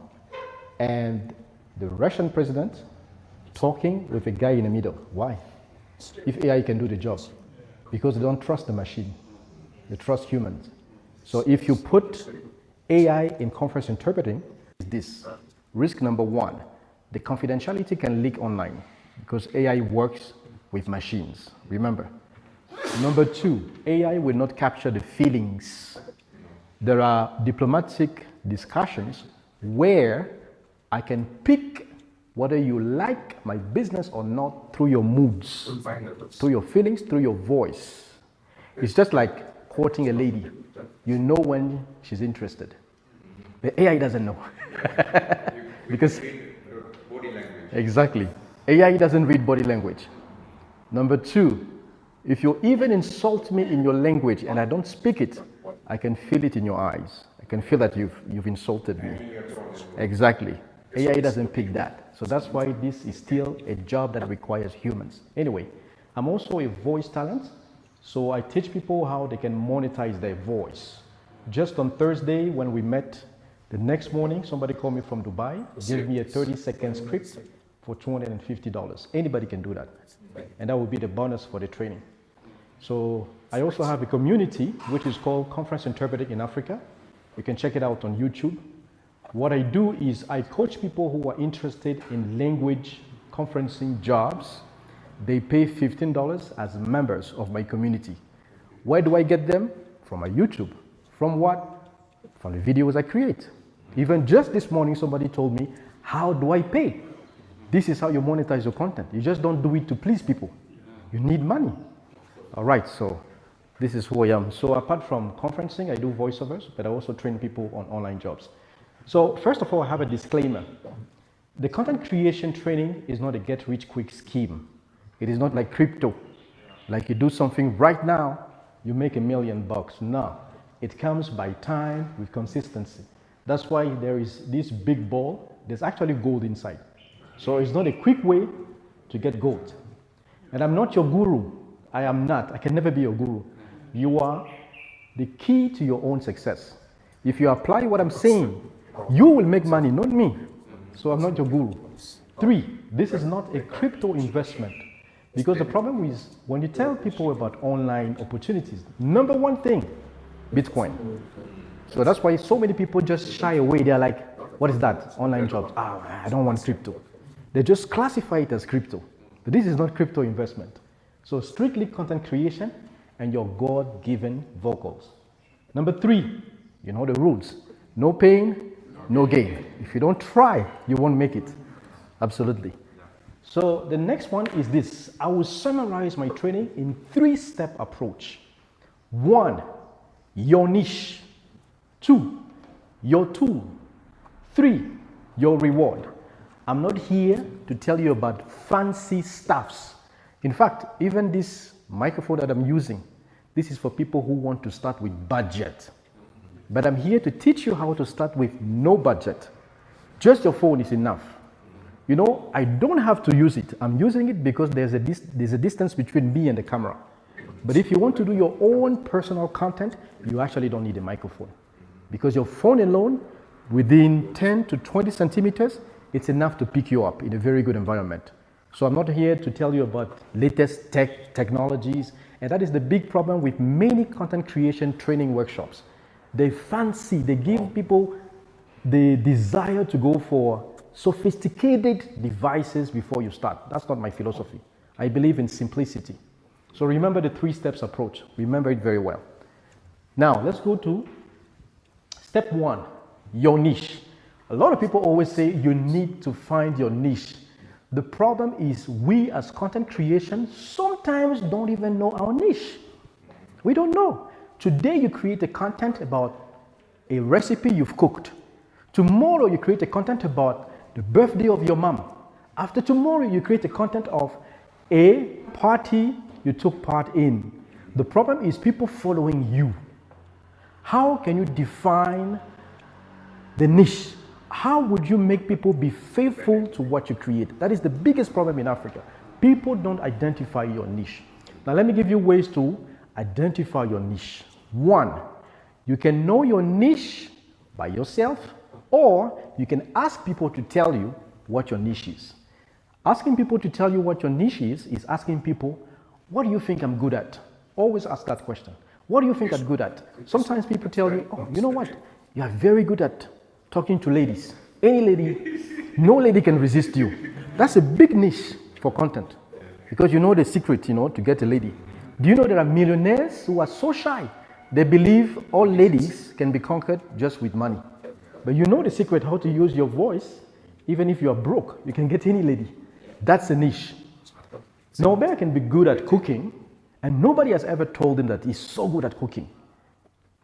and the Russian president talking with a guy in the middle? Why? If AI can do the job. Because they don't trust the machine. They trust humans. So if you put AI in conference interpreting, this. Risk number one, the confidentiality can leak online because AI works with machines, remember. Number two, AI will not capture the feelings. There are diplomatic discussions where I can pick whether you like my business or not through your moods, through your feelings, through your voice. It's just like quoting a lady. You know when she's interested. The AI doesn't know. Because exactly, AI doesn't read body language. Number two, if you even insult me in your language and I don't speak it, I can feel it in your eyes. I can feel that you've insulted me. Exactly. AI doesn't pick that. So that's why this is still a job that requires humans. Anyway, I'm also a voice talent. So I teach people how they can monetize their voice. Just on Thursday when we met, the next morning, somebody called me from Dubai, gave me a 30-second script for $250. Anybody can do that. And that will be the bonus for the training. So I also have a community which is called Conference Interpreting in Africa. You can check it out on YouTube. What I do is I coach people who are interested in language conferencing jobs. They pay $15 as members of my community. Where do I get them? From my YouTube. From what? From the videos I create. Even just this morning, somebody told me, how do I pay? This is how you monetize your content. You just don't do it to please people. You need money. All right, so this is who I am. So apart from conferencing, I do voiceovers, but I also train people on online jobs. So first of all, I have a disclaimer. The content creation training is not a get-rich-quick scheme. It is not like crypto. Like you do something right now, you make $1 million. No, it comes by time with consistency. That's why there is this big ball. There's actually gold inside. So it's not a quick way to get gold. And I'm not your guru. I am not. I can never be your guru. You are the key to your own success. If you apply what I'm saying, you will make money, not me. So I'm not your guru. 3, this is not a crypto investment. Because the problem is, when you tell people about online opportunities, number one thing, Bitcoin. So that's why so many people just shy away. They're like, what is that? Online jobs. Ah, I don't want crypto. They just classify it as crypto. But this is not crypto investment. So strictly content creation and your God-given vocals. Number 3, you know the rules. No pain, no gain. If you don't try, you won't make it. Absolutely. So the next one is this. I will summarize my training in 3-step approach. 1, your niche. 2, your tool. 3, your reward. I'm not here to tell you about fancy stuffs. In fact, even this microphone that I'm using, this is for people who want to start with budget. But I'm here to teach you how to start with no budget. Just your phone is enough. You know, I don't have to use it. I'm using it because there's a distance between me and the camera. But if you want to do your own personal content, you actually don't need a microphone. Because your phone alone, within 10 to 20 centimeters, it's enough to pick you up in a very good environment. So I'm not here to tell you about latest technologies. And that is the big problem with many content creation training workshops. They give people the desire to go for sophisticated devices before you start. That's not my philosophy. I believe in simplicity. So remember the 3 steps approach. Remember it very well. Now let's go to step 1, your niche. A lot of people always say you need to find your niche. The problem is we as content creation sometimes don't even know our niche. We don't know. Today you create a content about a recipe you've cooked. Tomorrow you create a content about the birthday of your mom. After tomorrow you create a content of a party you took part in. The problem is people following you. How can you define the niche? How would you make people be faithful to what you create? That is the biggest problem in Africa. People don't identify your niche. Now let me give you ways to identify your niche. 1, you can know your niche by yourself, or you can ask people to tell you what your niche is. Asking people to tell you what your niche is asking people, what do you think I'm good at? Always ask that question. What do you think I'm good at? Sometimes people tell you, oh, you know what? You are very good at talking to ladies. Any lady, no lady can resist you. That's a big niche for content because you know the secret, to get a lady. Do you know there are millionaires who are so shy? They believe all ladies can be conquered just with money. But you know the secret how to use your voice. Even if you are broke, you can get any lady. That's a niche. Norbert can be good at cooking and nobody has ever told him that he's so good at cooking.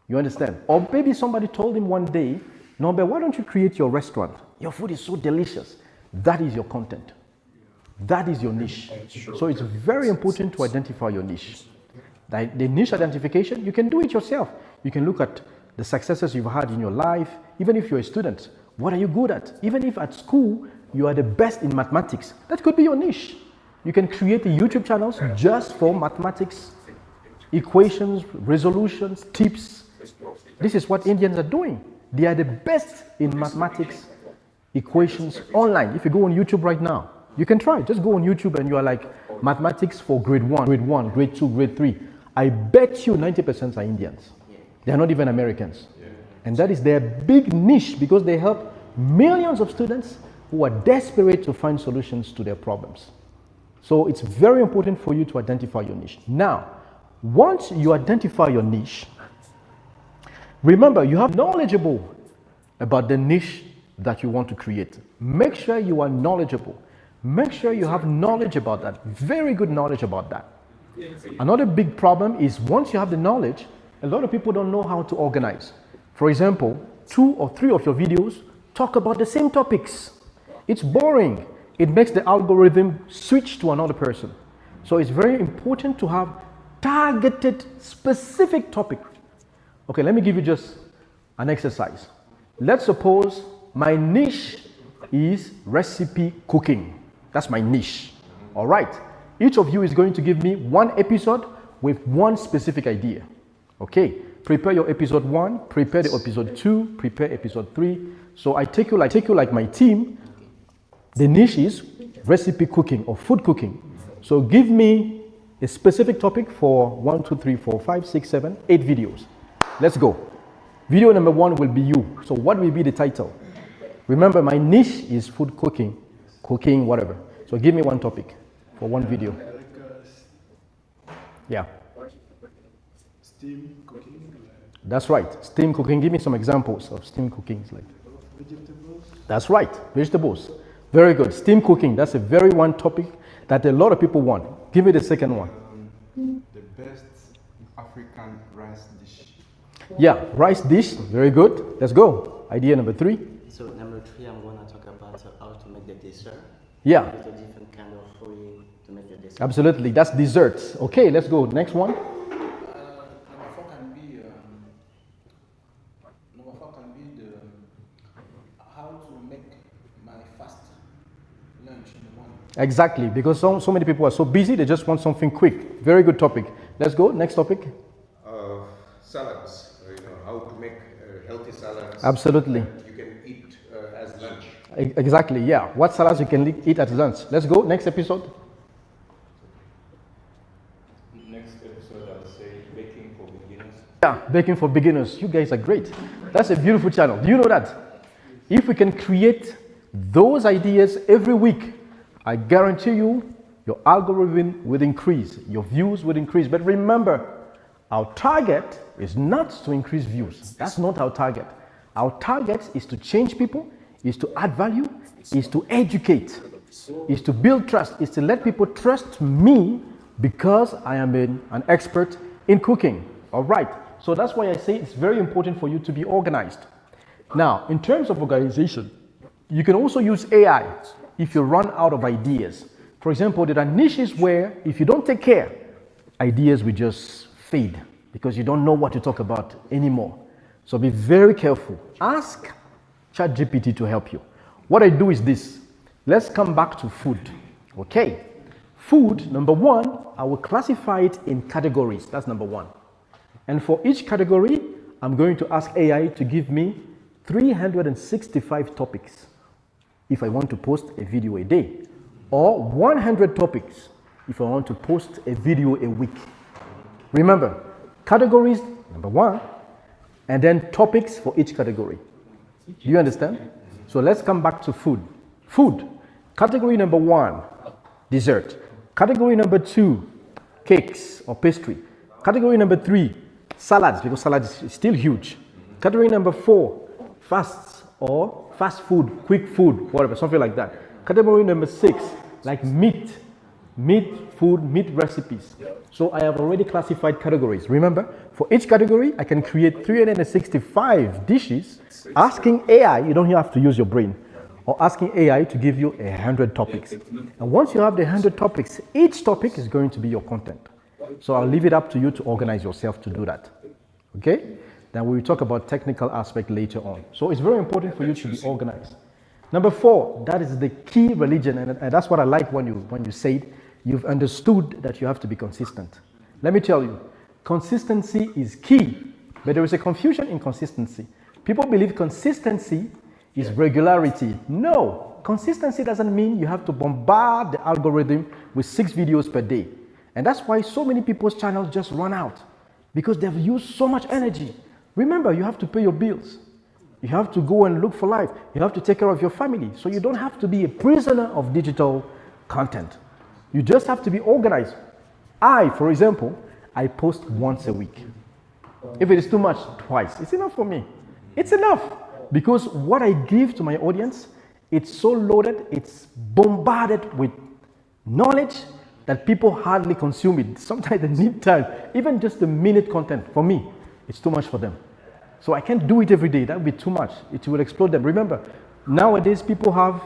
You understand? Or maybe somebody told him one day, Norbert, why don't you create your restaurant? Your food is so delicious. That is your content. That is your niche. So it's very important to identify your niche. The niche identification, you can do it yourself. You can look at the successes you've had in your life. Even if you're a student, what are you good at? Even if at school, you are the best in mathematics, that could be your niche. You can create the YouTube channels just for mathematics, equations, resolutions, tips. This is what Indians are doing. They are the best in mathematics, equations online. If you go on YouTube right now, you can try. Just go on YouTube and you are like mathematics for grade 1, grade 2, grade 3. I bet you 90% are Indians. They're not even Americans. And that is their big niche because they help millions of students who are desperate to find solutions to their problems. So it's very important for you to identify your niche. Now, once you identify your niche, remember you have knowledgeable about the niche that you want to create. Make sure you are knowledgeable. Make sure you have knowledge about that, very good knowledge about that. Another big problem is once you have the knowledge, a lot of people don't know how to organize. For example, 2 or 3 of your videos talk about the same topics. It's boring. It makes the algorithm switch to another person. So it's very important to have targeted, specific topic. Okay, let me give you just an exercise. Let's suppose my niche is recipe cooking. That's my niche. All right. Each of you is going to give me 1 episode with 1 specific idea. Okay. Prepare your episode 1, prepare the episode 2, prepare episode 3. So I take you like my team. The niche is recipe cooking or food cooking. So give me a specific topic for 1, 2, 3, 4, 5, 6, 7, 8 videos. Let's go. Video number 1 will be you. So what will be the title? Remember, my niche is food cooking, whatever. So give me 1 topic for 1 video. Yeah.
Steam cooking.
That's right. Steam cooking. Give me some examples of steam cooking. Like
Vegetables.
that's right. Vegetables. Very good. Steam cooking. That's a very one topic that a lot of people want. Give me the second one.
The best African rice dish.
Yeah, rice dish. Very good. Let's go. Idea number 3.
So number 3, I'm gonna talk about how to make the dessert.
Yeah.
With a different kind of way to make the dessert.
Absolutely. That's desserts. Okay, let's go. Next one.
Number 4 can be the how to make my fast lunch in the morning.
Exactly, because so many people are so busy, they just want something quick. Very good topic. Let's go. Next topic.
Salads. How to make healthy salads.
Absolutely.
That you can eat as lunch.
Exactly, yeah. What salads you can eat at lunch. Let's go. Next episode.
Next episode, I'll say baking for beginners.
Yeah, baking for beginners. You guys are great. That's a beautiful channel. Do you know that? If we can create those ideas every week, I guarantee you, your algorithm will increase, your views will increase. But remember, our target is not to increase views. That's not our target. Our target is to change people, is to add value, is to educate, is to build trust, is to let people trust me because I am an expert in cooking. All right. So that's why I say it's very important for you to be organized. Now, in terms of organization, you can also use AI if you run out of ideas. For example, there are niches where if you don't take care, ideas will just fade because you don't know what to talk about anymore. So be very careful. Ask ChatGPT to help you. What I do is this. Let's come back to food. Okay. Food, number 1, I will classify it in categories. That's number 1. And for each category, I'm going to ask AI to give me 365 topics if I want to post a video a day, or 100 topics if I want to post a video a week. Remember, categories, number 1, and then topics for each category. Do you understand? So let's come back to food. Food, category number 1, dessert. Category number 2, cakes or pastry. Category number 3, salads, because salads is still huge. Category number 4, fasts or fast food, quick food, whatever, something like that. Category number 6, like meat food, meat recipes. So I have already classified categories. Remember, for each category, I can create 365 dishes, asking AI, you don't have to use your brain, or asking AI to give you 100 topics. And once you have the 100 topics, each topic is going to be your content. So I'll leave it up to you to organize yourself to do that. Okay? Then we will talk about technical aspect later on. So it's very important for you to be organized. Number 4, that is the key religion, and that's what I like when you said you've understood that you have to be consistent. Let me tell you, consistency is key, but there is a confusion in consistency. People believe consistency is regularity. No, consistency doesn't mean you have to bombard the algorithm with 6 videos per day. And that's why so many people's channels just run out, because they've used so much energy. Remember, you have to pay your bills. You have to go and look for life. You have to take care of your family. So you don't have to be a prisoner of digital content. You just have to be organized. For example, I post once a week. If it is too much, twice. It's enough for me. It's enough. Because what I give to my audience, it's so loaded, it's bombarded with knowledge that people hardly consume it. Sometimes they need time. Even just a minute content, for me, it's too much for them. So I can't do it every day. That would be too much. It will explode them. Remember, nowadays people have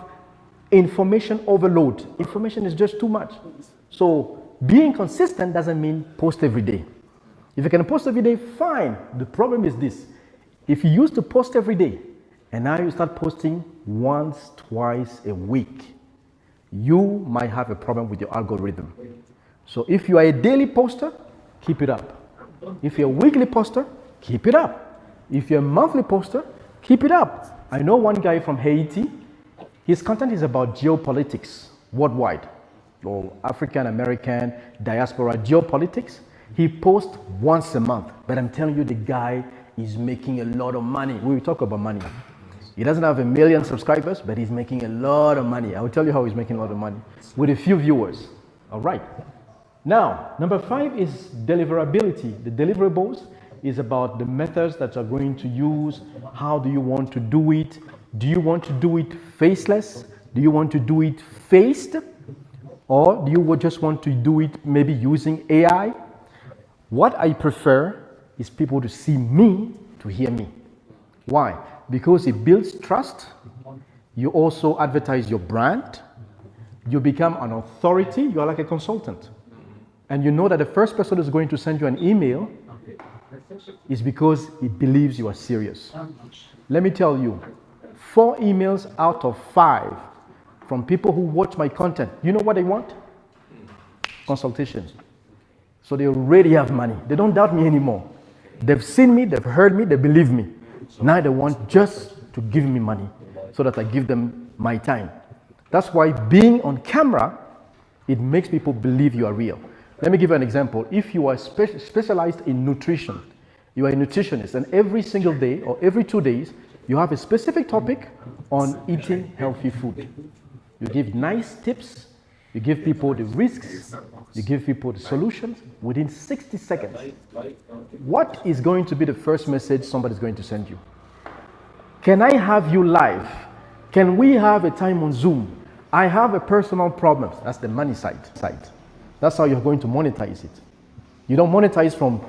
information overload. Information is just too much. So being consistent doesn't mean post every day. If you can post every day, fine. The problem is this. If you used to post every day, and now you start posting once, twice a week, you might have a problem with your algorithm. So if you are a daily poster, keep it up. If you're a weekly poster, keep it up. If you're a monthly poster, keep it up. I know one guy from Haiti. His content is about geopolitics worldwide, or African American diaspora geopolitics. He posts once a month, but I'm telling you, the guy is making a lot of money. We will talk about money. He doesn't have 1 million subscribers, but he's making a lot of money. I will tell you how he's making a lot of money with a few viewers. All right. Now, number 5 is deliverability. The deliverables is about the methods that you're going to use. How do you want to do it? Do you want to do it faceless? Do you want to do it faced? Or do you just want to do it maybe using AI? What I prefer is people to see me, to hear me. Why? Because it builds trust. You also advertise your brand. You become an authority. You are like a consultant. And you know that the first person who's going to send you an email is because it believes you are serious. Let me tell you, 4 emails out of 5 from people who watch my content, you know what they want? Consultations. So they already have money. They don't doubt me anymore. They've seen me, they've heard me, they believe me. Now they want just to give me money so that I give them my time. That's why being on camera, it makes people believe you are real. Let me give you an example. If you are specialized in nutrition, you are a nutritionist, and every single day or every 2 days, you have a specific topic on eating healthy food. You give nice tips, you give people the risks, you give people the solutions within 60 seconds. What is going to be the first message somebody's going to send you? Can I have you live? Can we have a time on Zoom? I have a personal problem. That's the money side. That's how you're going to monetize it. You don't monetize from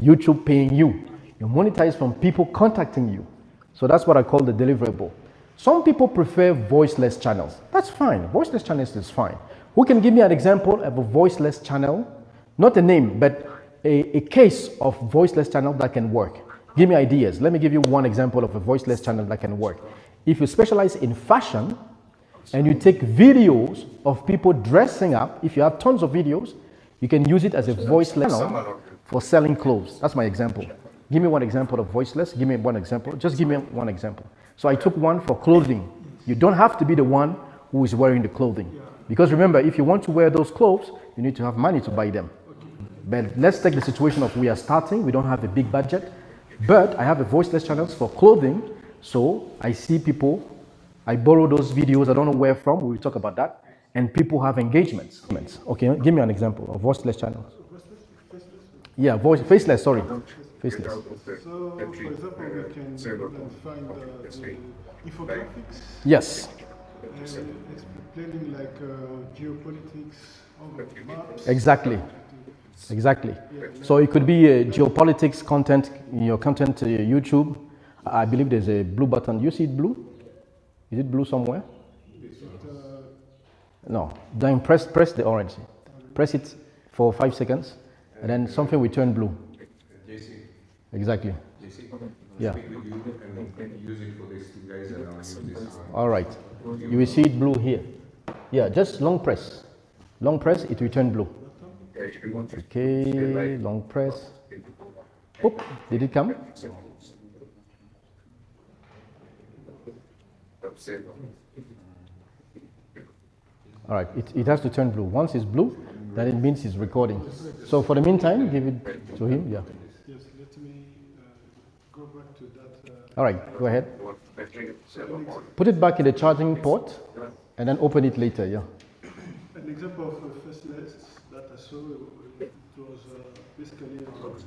YouTube paying you. You monetize from people contacting you. So that's what I call the deliverable. Some people prefer voiceless channels. That's fine. Voiceless channels is fine. Who can give me an example of a voiceless channel? Not a name, but a case of voiceless channel that can work. Give me ideas. Let me give you one example of a voiceless channel that can work. If you specialize in fashion and you take videos of people dressing up, if you have tons of videos, you can use it as a voiceless channel for selling clothes. That's my example. Give me one example of voiceless. Give me one example. Just give me one example. So I took one for clothing. You don't have to be the one who is wearing the clothing. Because remember, if you want to wear those clothes, you need to have money to buy them. But let's take the situation of we are starting. We don't have a big budget. But I have a voiceless channels for clothing. So I see people, I borrow those videos. I don't know where from. We'll talk about that. And people have engagements. Okay, give me an example of voiceless channels. Yeah, faceless, sorry. Faceless.
So, for example, we can find the infographics.
Yes.
Explaining like geopolitics, over maps.
Exactly. So it could be a geopolitics content in your content YouTube. I believe there's a blue button. You see it blue? Is it blue somewhere? No. Then press the orange. Press it for 5 seconds, and then something will turn blue. Exactly. Yeah. All right. You will see it blue here. Yeah, just long press. Long press, it will turn blue. Okay, long press. Oop, did it come? All right, it has to turn blue. Once it's blue, Then it means he's recording. So for the meantime, give it to him. Yeah.
Yes, let me go back to that.
All right, go ahead. Put it back in the charging port and then open it later. Yeah.
An example of a first list that I saw, it was basically infographics.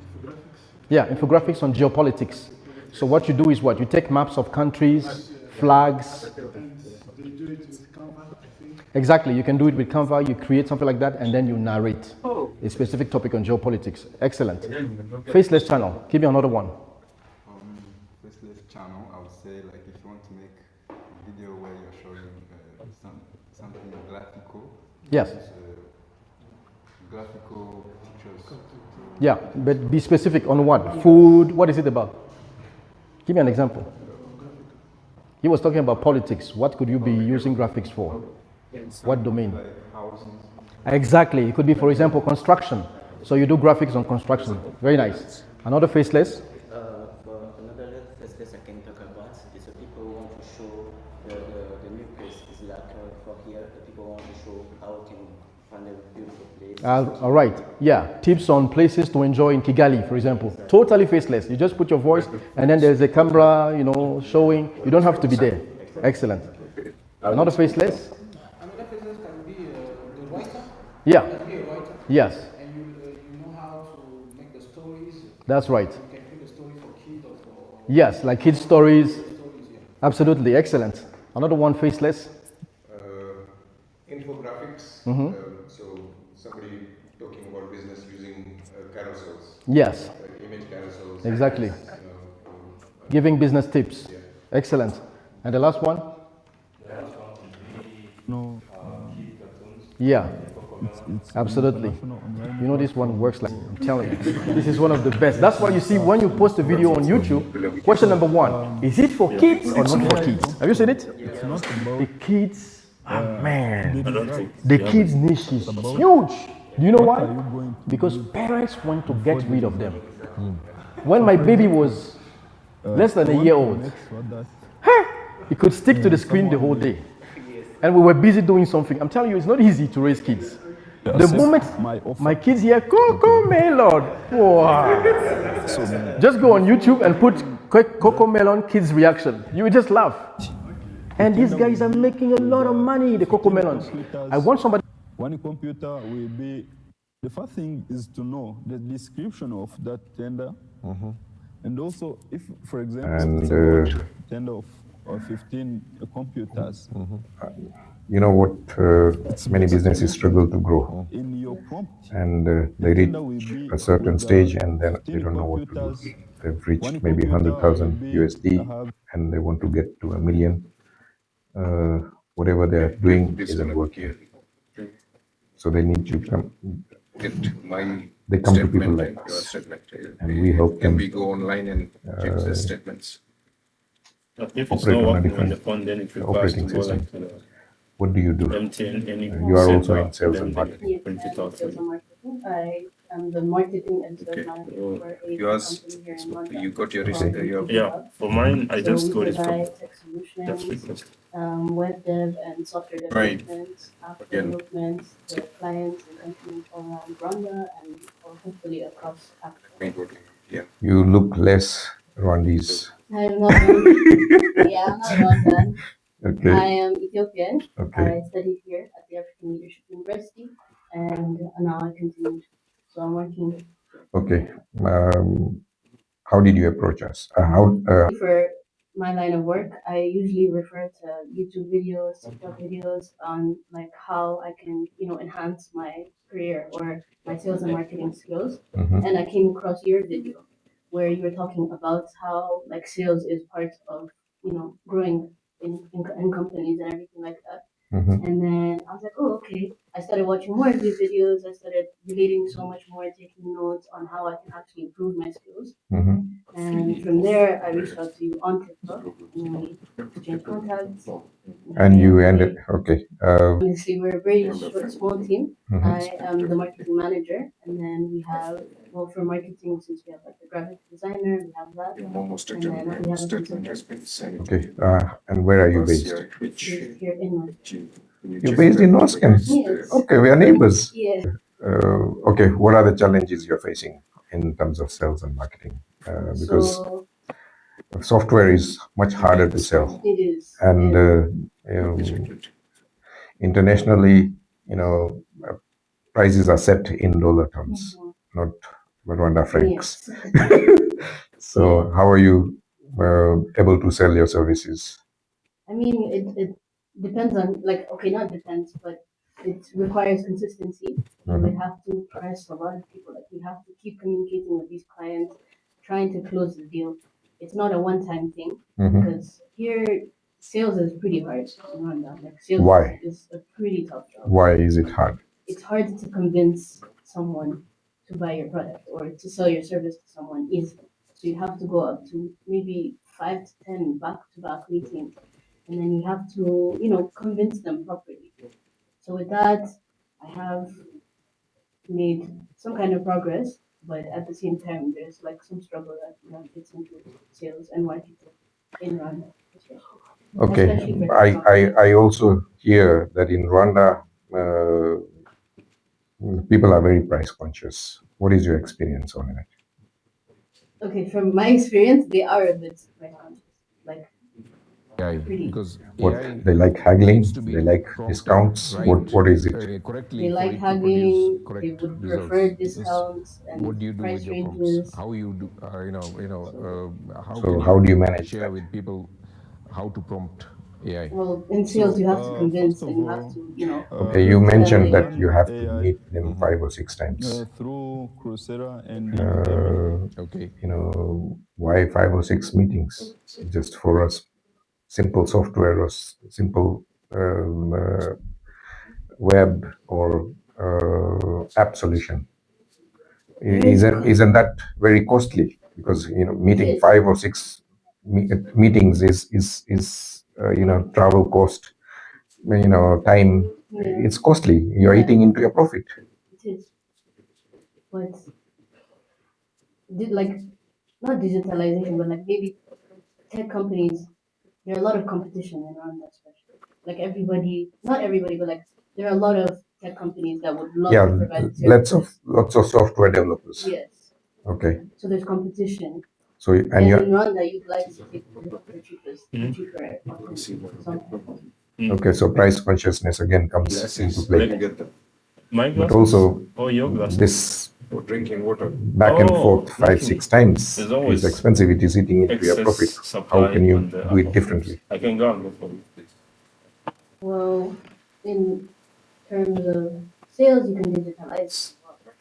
Yeah, infographics on geopolitics. So what you do is what? You take maps of countries, flags.
And they do it with Canva, I think.
Exactly, you can do it with Canva, you create something like that, and then you narrate a specific topic on geopolitics. Excellent. Faceless channel, give me another one.
Faceless channel, I would say, like if you want to make a video where you're showing something graphical.
Yes.
Graphical pictures.
Yeah, but be specific on what? Food, what is it about? Give me an example. He was talking about politics. What could you be using graphics for? What domain? Exactly. It could be, for example, construction. So you do graphics on construction. Very nice. Another faceless?
For another faceless I can talk about is people who want to show the new place is like for here. The people want to show how can find a beautiful place.
All right. Yeah. Tips on places to enjoy in Kigali, for example. Totally faceless. You just put your voice and then there's a camera, showing. You don't have to be there. Excellent. Another faceless?
Another faceless can be the writer.
Yeah.
Can be a writer.
Yes.
And you know how to make the stories.
That's right.
You can create a story for kids or for...
Yes, like kids' stories. Absolutely. Excellent. Another one faceless?
Infographics. So somebody talking about business using carousels.
Yes.
Image carousels.
Exactly. Giving business tips.
Yeah.
Excellent. And the last one? Yeah. Absolutely. This one works like, I'm telling you. This is one of the best. That's why you see when you post a video on YouTube, question number one, is it for kids or not for kids? Have you seen it?
It's not about
The kids, man,
I don't think
the kids' niche is huge. Do you know why? Because parents want to get rid of them. When my baby was less than a year old, he could stick to the screen the whole day. And we were busy doing something. I'm telling you, it's not easy to raise kids. The moment my kids hear Coco Melon, wow. Just go on YouTube and put Coco Melon kids reaction. You will just laugh. And these guys are making a lot of money, the Coco Melons. I want somebody.
One computer will be, the first thing is to know the description of that tender. And also, if, for example, it's about tender of 15 computers.
You know what? Many businesses struggle to grow,
In your prompt,
and they reach a certain stage, and then they don't know what to do. They've reached maybe 100,000 USD, and they want to get to 1 million. Whatever they're doing isn't working, so they need to come. They come to people like us, and we help them.
We go online and check the statements. If it's
operate
not
on a
working on
different
the phone, then it requires to
operating
go
system.
like to the
What do you do?
MTN, any
You are also
center,
in sales
then
and
they
marketing.
print it out for
Sales
you.
and marketing. I am the marketing and sales
Okay.
manager
So
for a
yours,
company here in London.
you got your
called
receipt.
Vook.
Yeah, for mine, I
So
just
we
got it from
provide tech
that
solutions,
request.
web dev and software
Right.
development, app
Again.
development to clients and countries all around Rwanda and hopefully across Africa.
Yeah.
You look less Rwandese.
I'm not Rwandan. Yeah, I'm not Rwandan.
Okay.
I am Ethiopian.
Okay.
I studied here at the African Leadership University and now I continued. So I'm working
Okay. How did you approach us?
for my line of work. I usually refer to YouTube videos, TikTok videos on like how I can, enhance my career or my sales and marketing skills. And I came across your video where you were talking about how like sales is part of, growing in companies and everything like that. And then I was like, oh, okay. I started watching more of these videos. I started relating so much more, taking notes on how I can actually improve my skills. And from there, I reached out to you on TikTok and we exchanged contacts.
And you ended, okay.
Honestly, we're a very small team. I am the marketing manager, and then we have, for marketing, since we have like the graphic designer, we have that. And then we have a consultant.
Okay. And where are you based?
Here in London.
You're based in Northern.
Yes.
Okay, we are neighbors.
Yeah.
Okay, what are the challenges you're facing in terms of sales and marketing? Because software is much harder to sell.
It is.
And internationally, prices are set in dollar terms, not Rwanda francs.
Yes.
So how are you able to sell your services?
I mean, it depends on, like, okay, not depends, but it requires consistency. You would have to press a lot of people. Like, you have to keep communicating with these clients, trying to close the deal. It's not a one-time thing because here sales is pretty hard in Rwanda. Like, sales
Why?
is a pretty tough job.
Why is it hard?
It's hard to convince someone to buy your product or to sell your service to someone easily. So you have to go up to maybe 5 to 10 back-to-back meetings, and then you have to, convince them properly. So with that, I have made some kind of progress, but at the same time, there's like some struggle that gets into sales and marketing in Rwanda.
Okay, I also hear that in Rwanda, people are very price conscious. What is your experience on it?
Okay, from my experience, they are a bit price conscious. Like,
because what they like haggling, they like discounts. What is it?
They like haggling. They would prefer discounts and price ranges.
So how do you manage that?
Well, in sales, you have to convince and you have to,
Okay, you mentioned that you have to meet them 5 or 6 times.
Through Coursera and
why 5 or 6 meetings? Just for us simple software or simple web or app solution. Isn't that very costly? Because meeting 5 or 6 meetings is travel cost, time. It's costly. You're eating into your profit.
It is, but like not digitalization, but like maybe tech companies. There are a lot of competition around that, especially. Like everybody, not everybody, but like there are a lot of tech companies that would love to provide services.
Lots of software developers.
Yes.
Okay.
So there's competition.
So
And in Rwanda, you'd like to take the cheapest, cheaper sometimes.
Okay, so price consciousness again comes into play. But also this back and forth 5, 6 times is expensive. It is eating into your profit. How can you do it differently?
Well, in terms of sales, you can digitalize.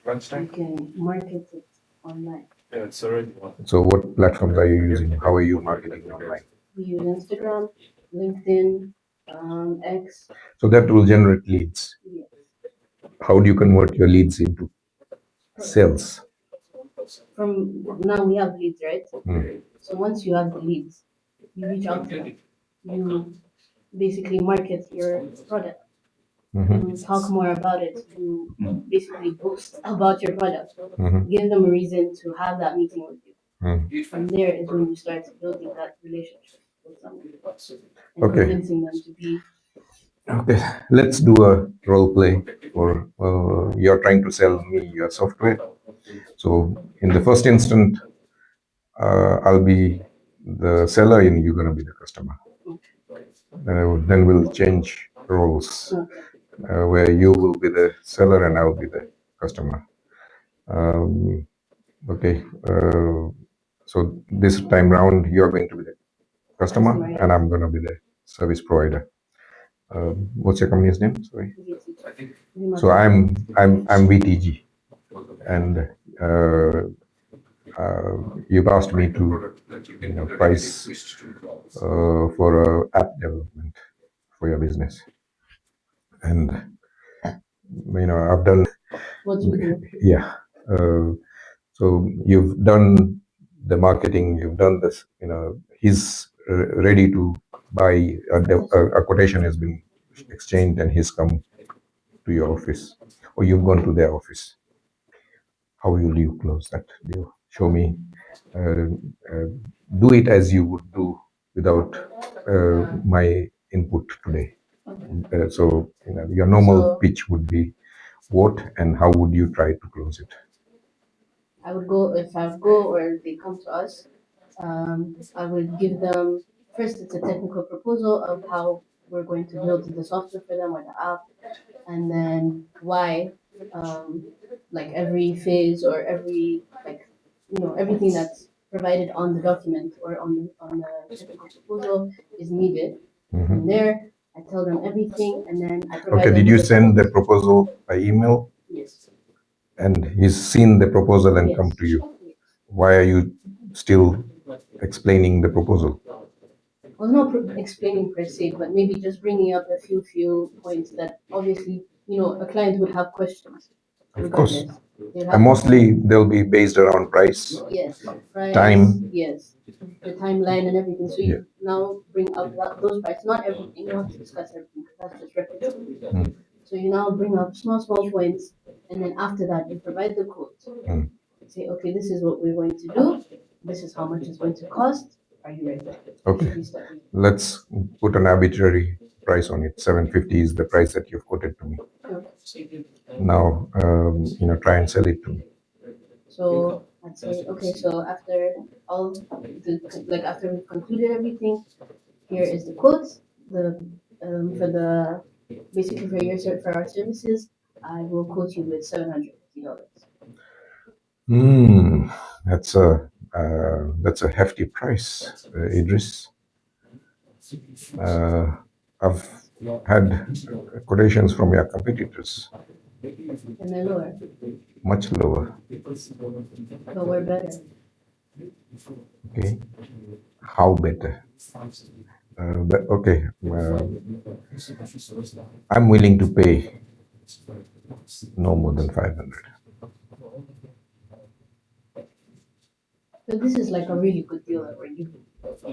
You can market it online.
So what platforms are you using? How are you marketing online?
We use Instagram, LinkedIn, X.
So that will generate leads.
Yes.
How do you convert your leads into sales?
From now we have leads, right? So once you have the leads, you reach out to them. You basically market your product. You talk more about it. You basically boast about your product. Give them a reason to have that meeting with you. From there is when you start building that relationship with someone and convincing them to be.
Okay, let's do a role play. Or you're trying to sell me your software. So in the first instant, I'll be the seller and you're going to be the customer. Then we'll change roles, where you will be the seller and I'll be the customer. Okay, so this time round you're going to be the customer and I'm going to be the service provider. What's your company's name? Sorry. So I'm VTG, and you've asked me to price for app development for your business, and I've done. Yeah. So you've done the marketing. You've done this. He's ready to buy. A quotation has been exchanged, and he's come to your office, or you've gone to their office. How will you close that deal? Show me. Do it as you would do without my input today. So your normal pitch would be, what and how would you try to close it?
I would go, if I would go or they come to us, I would give them, first it's a technical proposal of how we're going to build the software for them or the app, and then why, like every phase or every, like, everything that's provided on the document or on the technical proposal is needed. From there, I tell them everything, and then I provide
Okay,
them
did you
with
send the proposal by email?
Yes.
And he's seen the proposal and come
Yes.
to you. Why are you still explaining the proposal?
Well, not explaining per se, but maybe just bringing up a few points that obviously, a client would have questions.
Of course.
Regardless. They'd
And
have
mostly they'll be based around price,
Yes, price,
time.
yes, the timeline and everything. So
Yeah.
you now bring up those prices, not everything. You don't have to discuss everything because that's just repetitive. So you now bring up small points, and then after that you provide the quote. Say, okay, this is what we're going to do. This is how much it's going to cost. Are you ready?
Okay, let's put an arbitrary price on it. 750 is the price that you've quoted to me. Now, try and sell it to me.
So I'd say, okay, so after after we've concluded everything, here is the quotes. For the basically for our services, I will quote you with $750.
That's a hefty price, Idris. I've had quotations from your competitors.
And they're lower.
Much lower.
But we're better.
Okay. How better? I'm willing to pay no more than 500.
But this is like a really good deal that we're giving.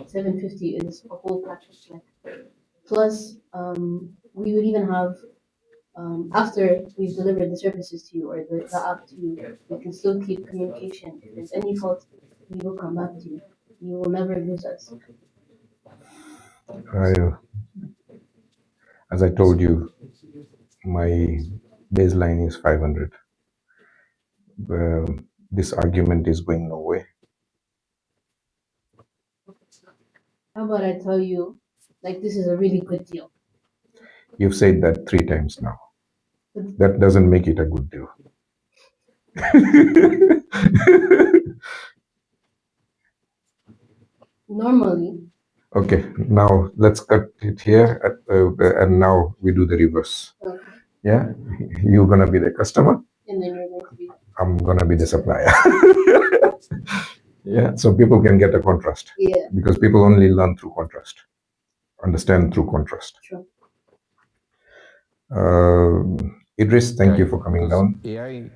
750 is a whole package. Plus, we would even have after we've delivered the services to you or the app to you, we can still keep communication. If there's any fault, we will come back to you. You will never lose us.
As I told you, my baseline is 500. This argument is going nowhere.
How about I tell you, this is a really good deal.
You've said that 3 times now. That doesn't make it a good deal.
Normally.
Okay, now let's cut it here, and now we do the reverse.
Okay.
Yeah, you're gonna be the customer.
And then you're going to be.
I'm gonna be the supplier. Yeah, so people can get a contrast.
Yeah.
Because people only learn through contrast, understand through contrast.
Sure.
Idris, thank you for coming down.
AI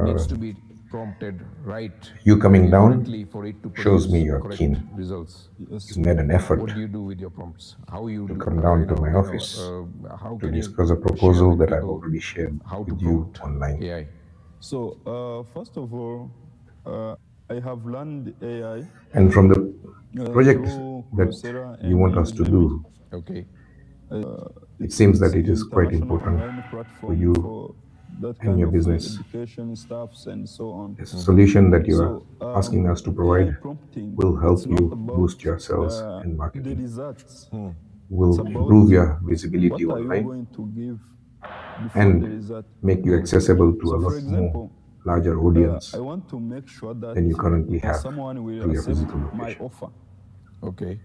needs to be prompted right.
You coming down
For it to
shows me you're
correct
keen.
results.
You made an effort
What do you do with your prompts? How you
to
do,
come down to my office
how
to
can you
discuss a
share
proposal
with
that I've
people
already shared
how to
with you
prompt
online.
AI?
So, first of all, I have learned AI.
And from the project
through
that
Coursera
you want us to do,
okay,
it seems that it
the
is quite
international
important
online
for
platform
you
for that
and
kind
your
of
business.
education stuffs and so on.
The solution that you are
So,
asking us to
AI
provide
prompting,
will help
it's not
you
about
boost your sales and
the
marketing,
results.
will
It's about
improve your visibility
what are you
online,
going to give before the
and
result.
make you accessible to a
So, for
lot more
example,
larger audience
I want to make sure that
than you currently have
someone will
through your
accept
physical
my
location.
offer.
okay.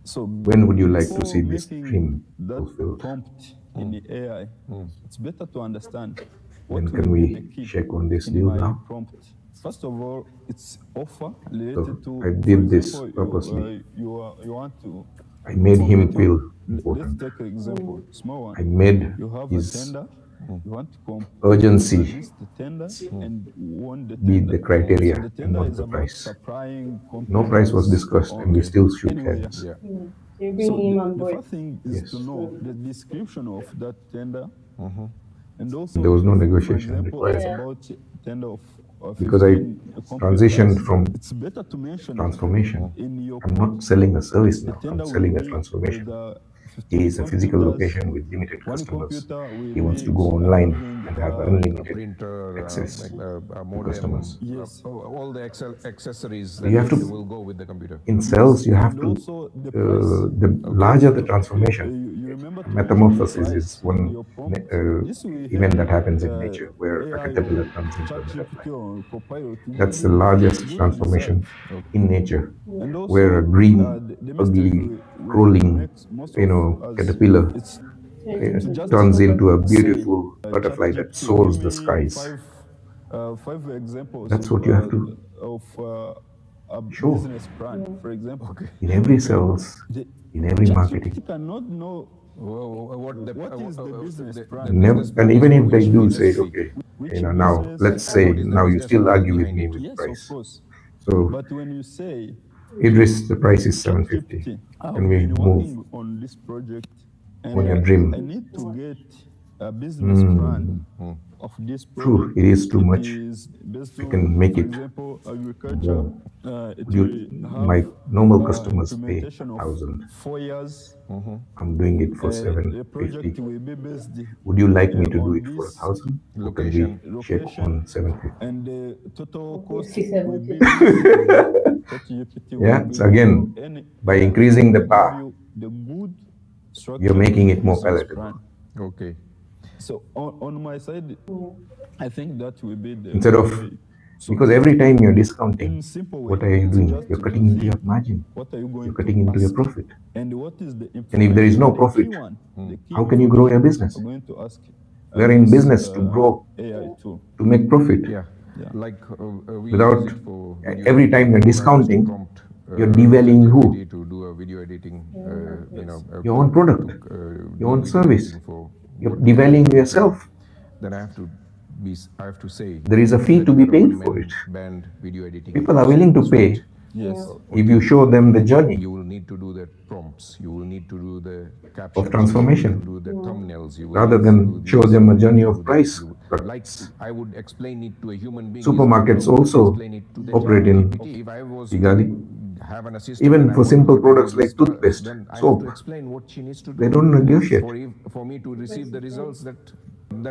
So
When would you like to
before
see this
making
dream
that
fulfilled?
prompt in the AI, it's better to understand
Then
what
can
will be the
we
key
check on this
in
deal
my
now?
prompt. First of all, it's offer
So
related to,
I
for
did this
example,
purposely.
you want to
I made him
compete
feel
let's
important.
take an example, small one.
I made
You have a
his
tender, you want to compete
urgency
against the tender and won the
be
tender.
the criteria
So the
and
tender
not
is
the
about
price.
supplying
No price was
computers
discussed, and we
on
still shook
anywhere.
hands.
So you're
So
bringing him on
the
board.
first thing is to
Yes.
know the description of that tender, and also
There was no
if, for
negotiation
example,
required.
it's
Yeah.
about tender of
Because I
15
transitioned
computers.
from
It's better to mention
transformation.
in your
I'm not
prompt
selling a
that
service
the
now, I'm
tender will
selling a
be
transformation.
with
He is a physical location with limited customers. He wants to go online and have unlimited access to customers.
Yes. All the accessories
You have to,
will go with the computer.
in cells, you have
And
to,
also the price.
the larger the transformation,
You remember to mention the
metamorphosis is
price
one
on your prompt. This we
event
have
that happens in nature where a
AI
caterpillar
or
turns into a
ChatGPT
butterfly.
or Copilot to
That's
give
the
you
largest
good
transformation
results.
in nature,
And
where a
also,
green,
the mistake
ugly,
we
crawling,
make most of us,
caterpillar
it's
to just
turns into a
say,
beautiful butterfly that
ChatGPT, give
soars the
me
skies.
five examples
That's what you have to
of a
show
business plan, for example.
in every sales, in every marketing.
ChatGPT cannot know what is the business plan.
And even if they do say,
industry,
okay,
which
now
business,
let's say now you still argue with me with
yes, of
price.
course.
So
But when you say,
Idris, the price is 750.
ChatGPT, I've
Can we
been
move
working on this project
on your
and
dream?
I need to get a business plan of this
True,
project.
it is too much.
Is based
I
on,
can make
for
it
example, agriculture.
more.
It
Would you,
will have
my normal customers pay
implementation of
1,000.
4 years.
I'm doing it for
The project
750.
will be based
Would you like me to do
on
it for
this
1,000? Or can we check on 750?
and the total cost
Obviously
will be
750.
this. ChatGPT will
Yeah,
be
so again,
for any
by increasing the
give
bar,
you the good
you're
structured
making it more
business
palatable.
plan.
Okay.
So on my side, I think that will be the
Instead of,
way. So
because every time you're discounting,
in simple way,
what are you
it's
doing?
just
You're
to
cutting into your
think
margin.
what are you going
You're
to
cutting into your
ask,
profit.
and what is the
And if there is
information,
no
the
profit,
key one, the key
how can you grow your
information
business?
you're going to ask
We're in
this
business to grow,
AI tool.
to make profit.
Yeah. Like we
Without,
use it for video
every time you're
editing. If I was to
discounting,
prompt
you're devaluing who?
ChatGPT to do a video editing,
Your own product,
do
your own
video
service.
editing for
You're
what they
devaluing
want,
yourself.
then I have to say
There is a fee to be paying for it.
banned video editing.
People are willing to pay if you show them the journey
You will need to do the prompts. You will need to do the captions.
of transformation,
You will do the thumbnails. You will
rather
need to
than
do
show
this,
them
you
a
will
journey
need to
of
do that.
price.
Like I would explain it to a human being.
Supermarkets also
explain it to the
operate in
ChatGPT. If I was
Kigali.
to have an assistant,
Even
and I
for
want to
simple
do
products
this
like toothpaste,
then I have
soap,
to explain what she needs to do.
they don't negotiate.
For me to receive the results that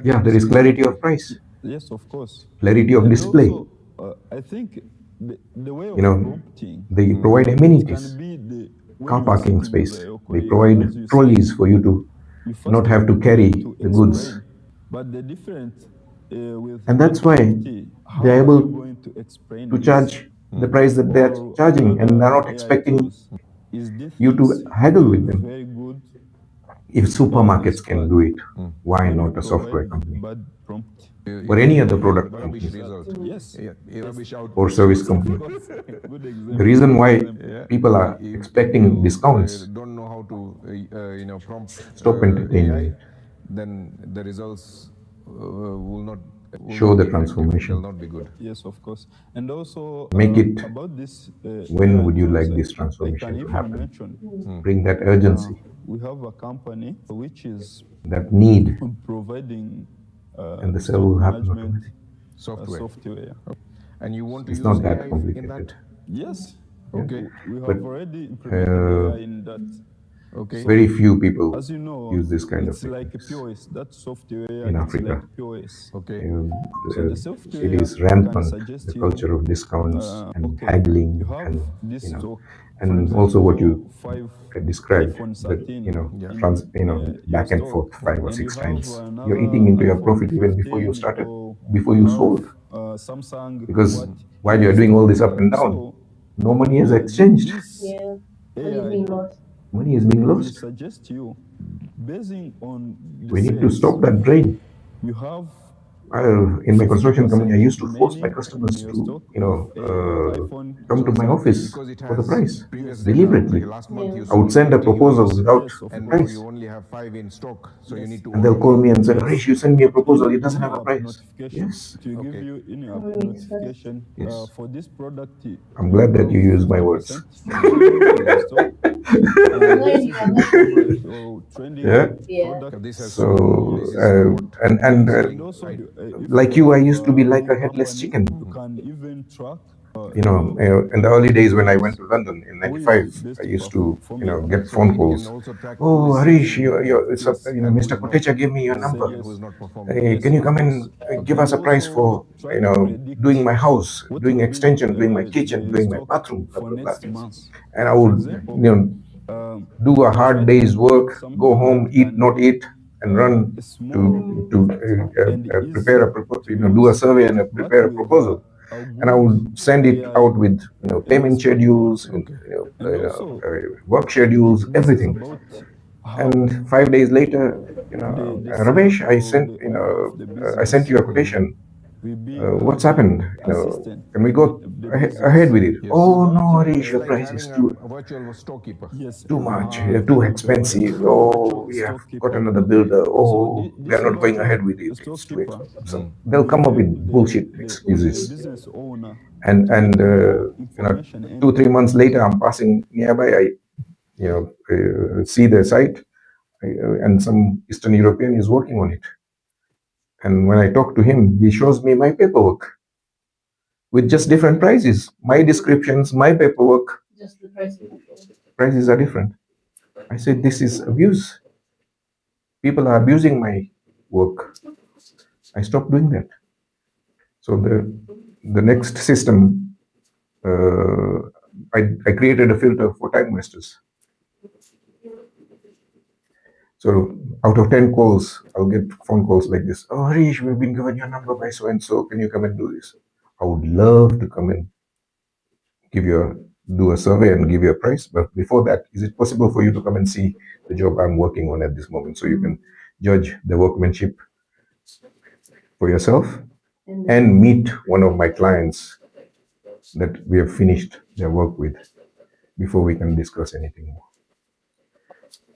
Yeah, there is clarity of price,
Yes, of course.
clarity of
And
display.
also, I think the way of
You know,
prompting,
they provide
it
amenities,
can be the when
car
you are
parking
sitting with
space.
your
They
colleague,
provide
as you
trolleys
said,
for you to
you first
not have to
need
carry
to
the goods.
explain. But the difference with
And that's why
ChatGPT, how
they're
are
able
you going to explain
to
this?
charge the price that they're
Or
charging, and they're
other
not
AI
expecting
tools? Is this
you to haggle with them.
very good?
If
On this
supermarkets can
part,
do it, why
when you
not a software
provide
company
bad prompt,
or any other product
Rubbish
company
result.
yes,
Rubbish output.
or service
yes, of
company?
course. Good example.
The reason why
Example.
people are
If
expecting
you
discounts,
don't know how to prompt
stop entertaining
AI,
it.
then the results will not
Show the
be effective.
transformation.
They'll not be good.
Yes, of course. And also
Make it,
about this
when
AI
would you
tools,
like this
I
transformation
can
to
even
happen?
mention
Bring that urgency,
we have a company which is
that need,
providing
and the sale
stock
will happen
management
automatically.
software.
And you want to
It's
use
not
AI
that
in
complicated.
that?
Yes.
Okay.
We have
But,
already implemented AI in that.
Okay.
Very few people
As you know,
use this kind of
it's like a
techniques
POS. That software,
in
it's
Africa.
like POS.
Okay.
So the
It
software
is
can
rampant,
suggest
the
you,
culture of discounts and
okay,
haggling,
you have
and
this stock. For
and also what
example,
you
5
described,
iPhone
that
13
back
your
and
stock,
forth 5 or
and
6
you have
times.
another
You're eating into your
iPhone
profit even before you
15,
started,
or
before
you
you
have
sold.
Samsung,
Because
what
while
in
you're
your
doing all
stock.
this up and down,
So
no money is exchanged.
this
Money is
AI
being lost.
Money is being
will
lost.
suggest you, basing on the
We need to
sales
stop that drain.
you have.
In my construction company, I
50%
used to force my
remaining
customers
in your
to,
stock of iPhone
come to my
13.
office
Because it
for the
has
price
previous
deliberately.
data. Like last month you
I would
sold
send a
50
proposal
units,
without
Yes, of
the
and
course.
now
price,
you only have 5 in stock, so you need to
and they'll
order
call
more.
me and say,
Yes.
Harish, you send me a
It
proposal,
will
it doesn't
give
have
you
a
a
price.
notification.
Yes.
To give
Okay.
you in a
Community service.
notification
Yes.
for this product.
I'm glad that you use my words.
Remaining in the stock.
I'm
This
learning.
is
I'm
the
learning.
favorite or trending
Yeah.
product.
This has
So,
this is what
and
And also, if
like you, I used to be like a headless chicken.
you can even track
In the early days when I went to London in '95, I used to, get phone calls. Oh, Harish, Mr. Kotecha gave me your number. Hey, can you come and give us a price for, doing my house, doing extension, doing my kitchen, doing my bathroom, blah, blah, blah. And I would, do a hard day's work, go home, eat, not eat, and run to prepare do a survey and prepare a proposal. And I would send it out with, payment schedules, work schedules, everything. And 5 days later, Ramesh, I sent you a quotation. What's happened? Can we go ahead with it? Oh no, Harish, your price is too much, too expensive. Oh, we have got another builder. Oh, we are not going ahead with it. It's too expensive. So they'll come up with bullshit excuses. And 2-3 months later, I'm passing nearby. I see the site, and some Eastern European is working on it. And when I talk to him, he shows me my paperwork with just different prices. My descriptions, my paperwork,
Just the price.
prices are different. I said, this is abuse. People are abusing my work. I stopped doing that. So the next system, I created a filter for time wasters. So out of 10 calls, I'll get phone calls like this. Oh, Harish, we've been given your number by so-and-so. Can you come and do this? I would love to come and do a survey and give you a price. But before that, is it possible for you to come and see the job I'm working on at this moment so you can judge the workmanship for yourself and meet one of my clients that we have finished their work with before we can discuss anything more?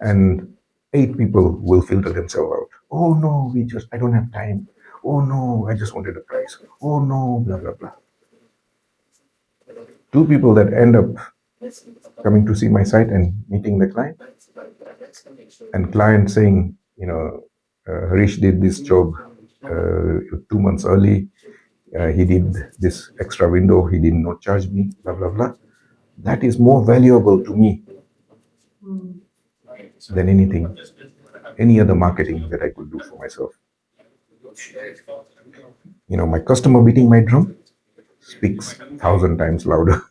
And 8 people will filter themselves out. Oh no, I don't have time. Oh no, I just wanted a price. Oh no, blah, blah, blah. 2 people that end up coming to see my site and meeting the client, and client saying, Harish did this job 2 months early. He did this extra window. He did not charge me, blah, blah, blah. That is more valuable to me than any other marketing that I could do for myself. My customer beating my drum speaks 1,000 times louder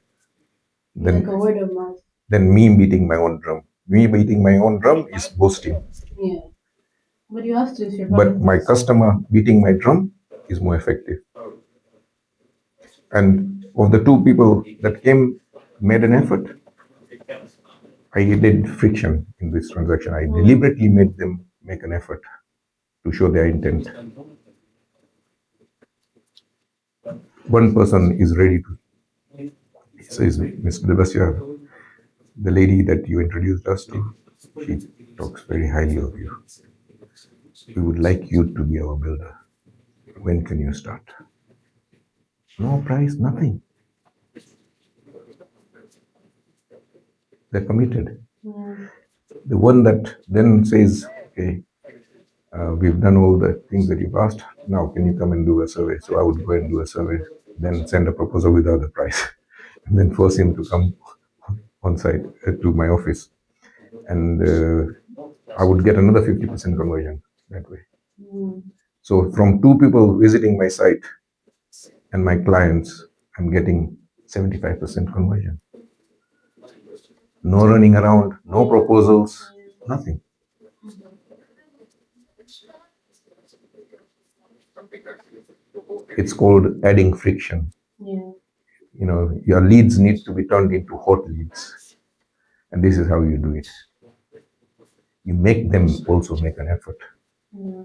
than me beating my own drum. Me beating my own drum is boasting.
Yeah. But you have to if you're
But my customer beating my drum is more effective. And of the 2 people that made an effort, I did friction in this transaction. I deliberately made them make an effort to show their intent. One person is ready to, he says, Mr. Dabasia, the lady that you introduced us to, she talks very highly of you. We would like you to be our builder. When can you start? No price, nothing. They're committed. The one that then says, okay, we've done all the things that you've asked. Now, can you come and do a survey? So I would go and do a survey, then send a proposal without the price, and then force him to come on site to my office. And I would get another 50% conversion that way. So from 2 people visiting my site and my clients, I'm getting 75% conversion. No running around, no proposals, nothing. It's called adding friction.
Yeah.
Your leads need to be turned into hot leads. And this is how you do it. You make them also make an effort.
Yeah.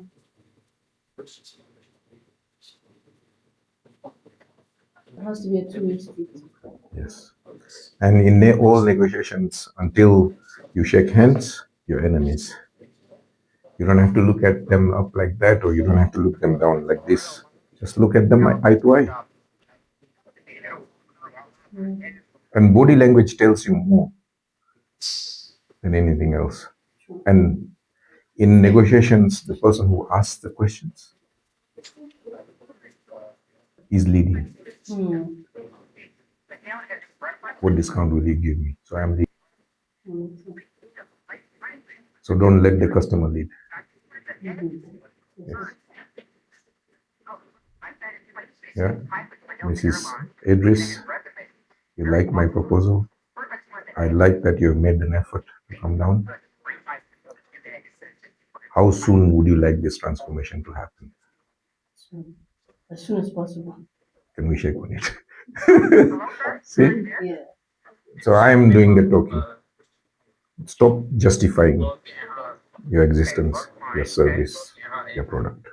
It has to be a two-way street.
Yes. And in all negotiations, until you shake hands, you're enemies. You don't have to look at them up like that, or you don't have to look them down like this. Just look at them eye to eye. And body language tells you more than anything else. And in negotiations, the person who asks the questions is leading. What discount will you give me? So I'm the. So don't let the customer lead. Yes. Yeah, Mrs. Idris, you like my proposal? I like that you have made an effort to come down. How soon would you like this transformation to happen?
As soon as possible.
Can we shake on it? See?
Yeah.
So I am doing the talking. Stop justifying your existence, your service, your product.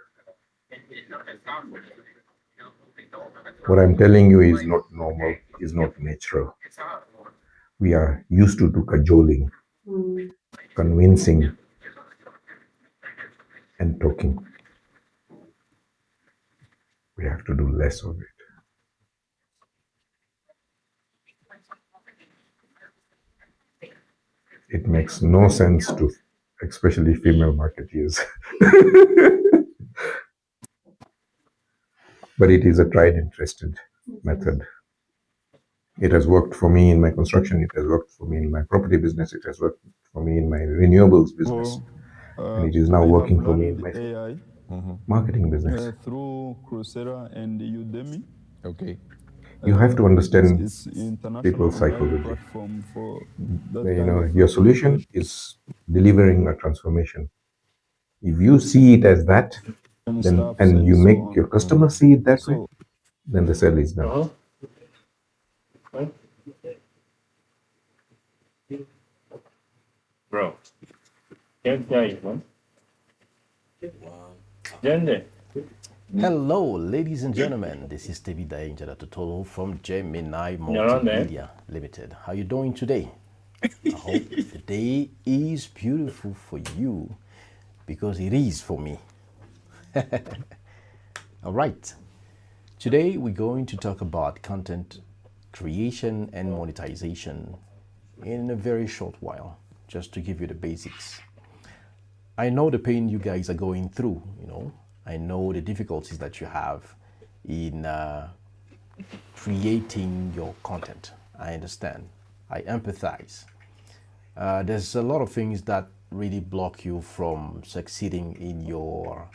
What I'm telling you is not normal, is not natural. We are used to cajoling, convincing, and talking. We have to do less of it. It makes no sense to, especially female marketeers. But it is a tried and trusted method. It has worked for me in my construction, it has worked for me in my property business, it has worked for me in my renewables business. And it is now
I
working
have
for me in
learned
my
AI
marketing business.
through Coursera and Udemy.
Okay.
You have to understand
It's international
people's
online
psychology.
platform for that
You
kind
know,
of
your solution
education.
is delivering a transformation. If you see it as that,
And
then
stuffs
and
and
you
so
make
on.
your customer see it that way,
So
then the sale is done.
Bro, can't tell you, man.
Hello, ladies and gentlemen. This is David Danger Totolo from Gemini Multimedia Limited. How you doing today? I hope the day is beautiful for you because it is for me. All right. Today we're going to talk about content creation and monetization in a very short while, just to give you the basics. I know the pain you guys are going through, you know. I know the difficulties that you have in creating your content. I understand. I empathize. There's a lot of things that really block you from succeeding in your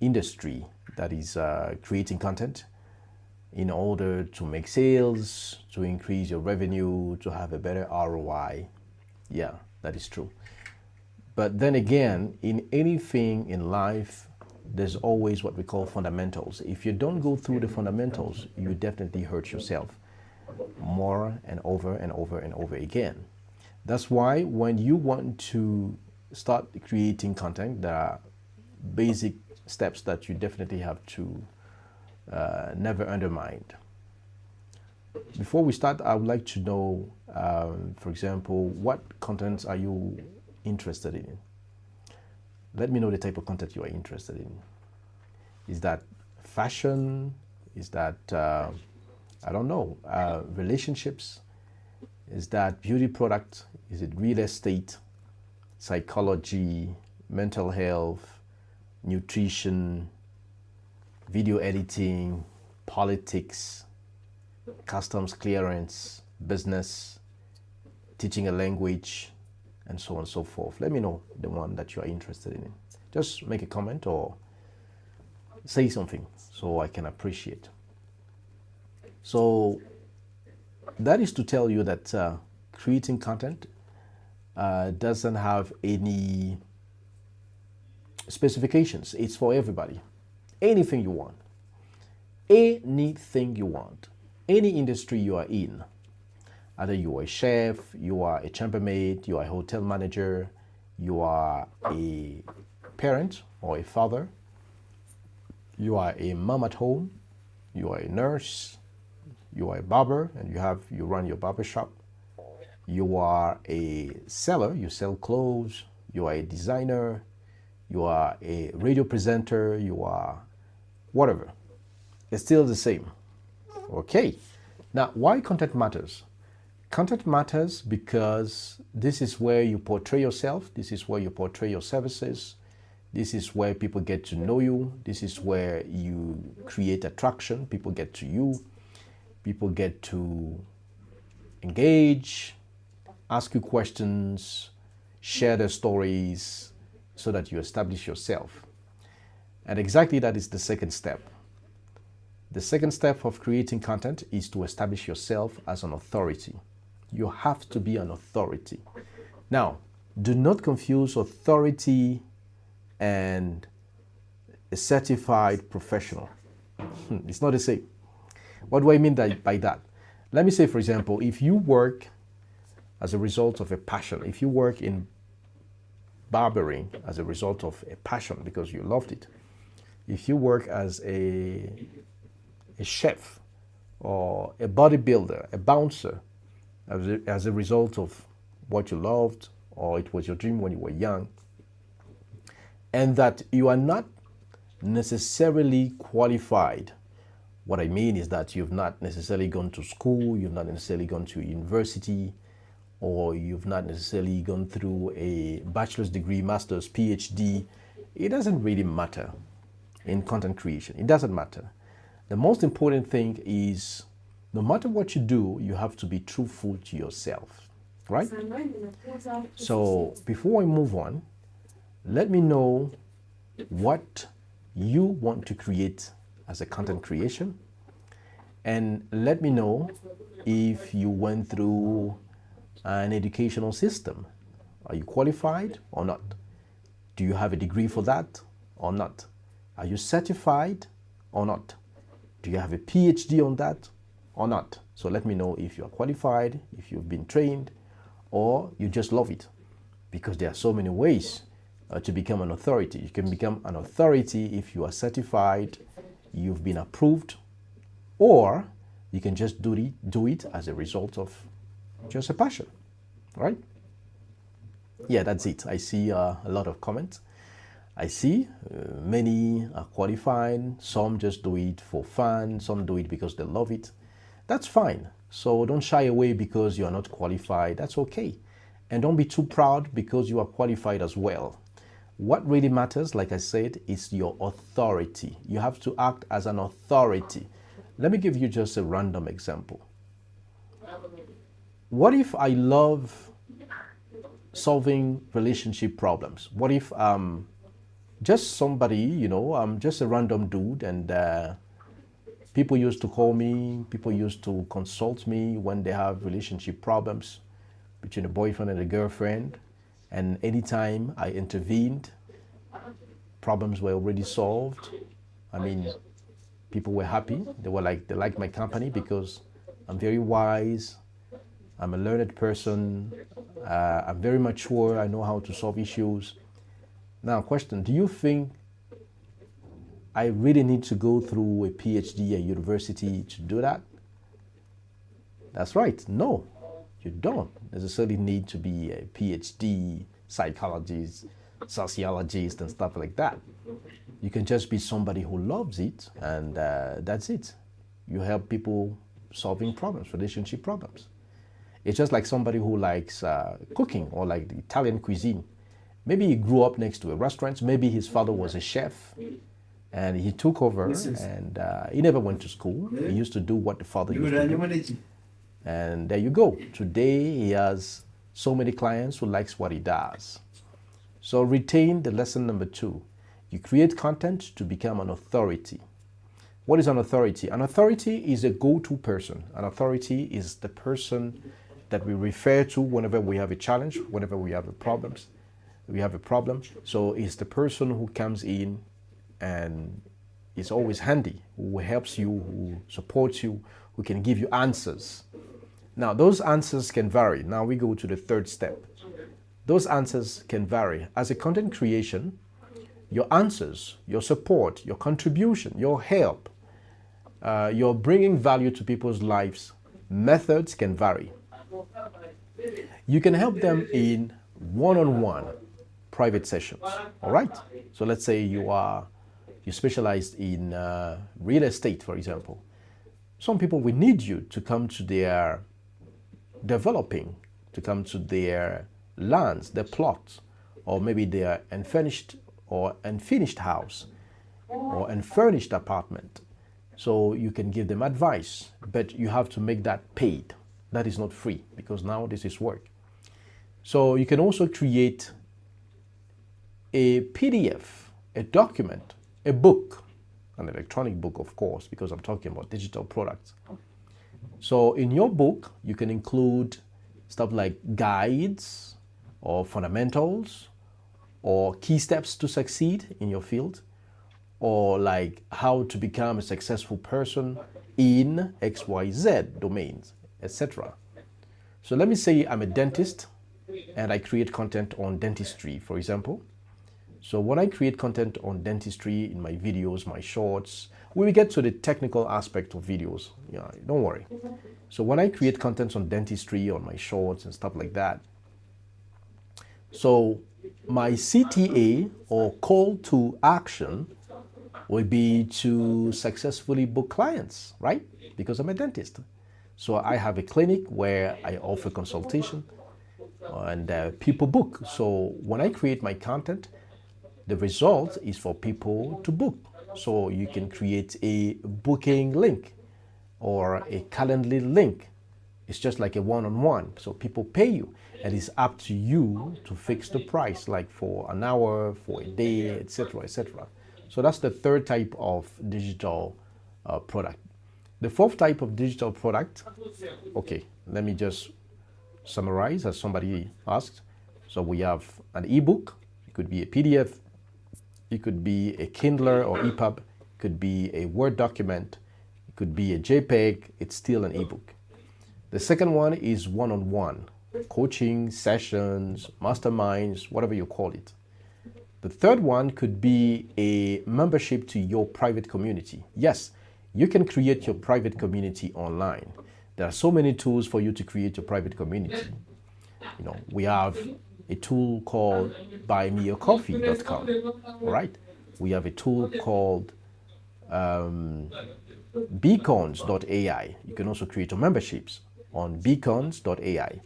industry, that is creating content in order to make sales, to increase your revenue, to have a better ROI. Yeah, that is true. But then again, in anything in life, there's always what we call fundamentals. If you don't go through the fundamentals, you definitely hurt yourself more and over and over and over again. That's why when you want to start creating content, there are basic steps that you definitely have to never undermine. Before we start, I would like to know, for example, what contents are you interested in? Let me know the type of content you are interested in. Is that fashion? Is that, I don't know, relationships? Is that beauty product? Is it real estate, psychology, mental health, nutrition, video editing, politics, customs clearance, business, teaching a language, and so on and so forth? Let me know the one that you are interested in. Just make a comment or say something so I can appreciate. So that is to tell you that creating content doesn't have any specifications. It's for everybody. Anything you want. Anything you want. Any industry you are in. Either you are a chef, you are a chambermaid, you are a hotel manager, you are a parent or a father, you are a mom at home, you are a nurse, you are a barber and you run your barber shop, you are a seller, you sell clothes, you are a designer, you are a radio presenter, you are whatever. It's still the same. Okay. Now, why content matters? Content matters because this is where you portray yourself. This is where you portray your services. This is where people get to know you. This is where you create attraction. People get to you. People get to engage, ask you questions, share their stories so that you establish yourself. And exactly that is the second step. The second step of creating content is to establish yourself as an authority. You have to be an authority. Now, do not confuse authority and a certified professional. It's not the same. What do I mean by that? Let me say, for example, if you work as a result of a passion, if you work in barbering as a result of a passion because you loved it, if you work as a chef or a bodybuilder, a bouncer, as a result of what you loved or it was your dream when you were young, and that you are not necessarily qualified. What I mean is that you've not necessarily gone to school, you've not necessarily gone to university, or you've not necessarily gone through a bachelor's degree, master's, PhD. It doesn't really matter in content creation. It doesn't matter. The most important thing is no matter what you do, you have to be truthful to yourself, right? So before I move on, let me know what you want to create as a content creation, and let me know if you went through an educational system. Are you qualified or not? Do you have a degree for that or not? Are you certified or not? Do you have a PhD on that or not? So let me know if you are qualified, if you've been trained, or you just love it. Because there are so many ways to become an authority. You can become an authority if you are certified, you've been approved, or you can just do it as a result of just a passion, right? Yeah, that's it. I see a lot of comments. I see many are qualified, some just do it for fun, some do it because they love it. That's fine. So don't shy away because you are not qualified. That's okay. And don't be too proud because you are qualified as well. What really matters, like I said, is your authority. You have to act as an authority. Let me give you just a random example. What if I love solving relationship problems? What if just somebody, I'm just a random dude, and people used to call me, people used to consult me when they have relationship problems between a boyfriend and a girlfriend. And anytime I intervened, problems were already solved. I mean, people were happy. They liked my company because I'm very wise. I'm a learned person. I'm very mature. I know how to solve issues. Now, question, do you think I really need to go through a PhD at university to do that? That's right. No, you don't necessarily need to be a PhD, psychologist, sociologist, and stuff like that. You can just be somebody who loves it, and that's it. You help people solving problems, relationship problems. It's just like somebody who likes cooking or like the Italian cuisine. Maybe he grew up next to a restaurant. Maybe his father was a chef and he took over, and he never went to school. He used to do what the father used to do. And there you go. Today he has so many clients who likes what he does. So retain the lesson number 2. You create content to become an authority. What is an authority? An authority is a go-to person. An authority is the person that we refer to whenever we have a challenge, whenever we have a problem. So it's the person who comes in and is always handy, who helps you, who supports you, who can give you answers. Now, those answers can vary. Now we go to the third step. Those answers can vary. As a content creation, your answers, your support, your contribution, your help, your bringing value to people's lives, methods can vary. You can help them in one-on-one private sessions, all right? So let's say you specialize in real estate, for example. Some people will need you to come to their developing, to come to their lands, their plots, or maybe their unfinished house or unfurnished apartment. So you can give them advice, but you have to make that paid. That is not free because now this is work. So you can also create a PDF, a document, a book, an electronic book, of course, because I'm talking about digital products. So in your book, you can include stuff like guides or fundamentals or key steps to succeed in your field, or like how to become a successful person in XYZ domains, etc. So let me say I'm a dentist and I create content on dentistry, for example. So when I create content on dentistry in my videos, my shorts, we will get to the technical aspect of videos. Yeah, don't worry. So when I create content on dentistry, on my shorts and stuff like that, so my CTA or call to action will be to successfully book clients, right? Because I'm a dentist. So I have a clinic where I offer consultation and people book. So when I create my content, the result is for people to book. So you can create a booking link or a Calendly link. It's just like a one-on-one. So people pay you and it's up to you to fix the price, like for an hour, for a day, etc., etc. So that's the third type of digital product. The fourth type of digital product, okay, let me just summarize as somebody asked. So we have an ebook, it could be a PDF, it could be a Kindle or EPUB, it could be a Word document, it could be a JPEG, it's still an ebook. The second one is one-on-one, coaching, sessions, masterminds, whatever you call it. The third one could be a membership to your private community. Yes, you can create your private community online. There are so many tools for you to create your private community. You know, we have a tool called buymeacoffee.com. All right. We have a tool called beacons.ai. You can also create your memberships on beacons.ai.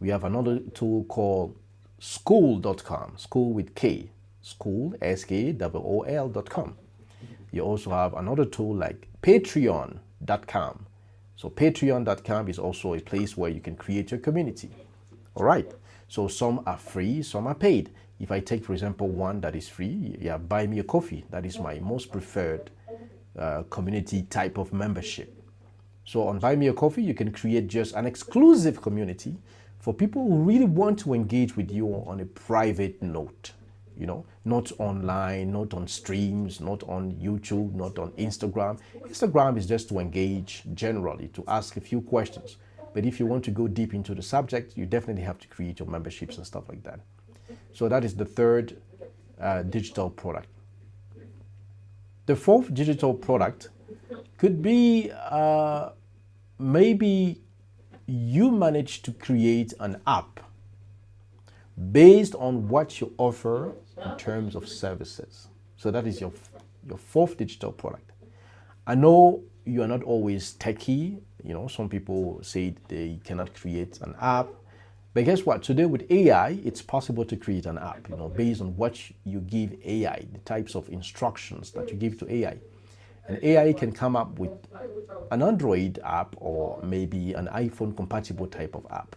We have another tool called school.com, school with K, school, SKOOL.com. You also have another tool like patreon.com. So patreon.com is also a place where you can create your community. All right. So some are free, some are paid. If I take, for example, one that is free, yeah, Buy Me a Coffee. That is my most preferred community type of membership. So on Buy Me a Coffee, you can create just an exclusive community for people who really want to engage with you on a private note. You know, not online, not on streams, not on YouTube, not on Instagram. Instagram is just to engage generally, to ask a few questions. But if you want to go deep into the subject, you definitely have to create your memberships and stuff like that. So that is the third digital product. The fourth digital product could be maybe you manage to create an app based on what you offer in terms of services. So that is your fourth digital product. I know you are not always techie. You know, some people say they cannot create an app. But guess what? Today with AI, it's possible to create an app, you know, based on what you give AI, the types of instructions that you give to AI. And AI can come up with an Android app or maybe an iPhone compatible type of app.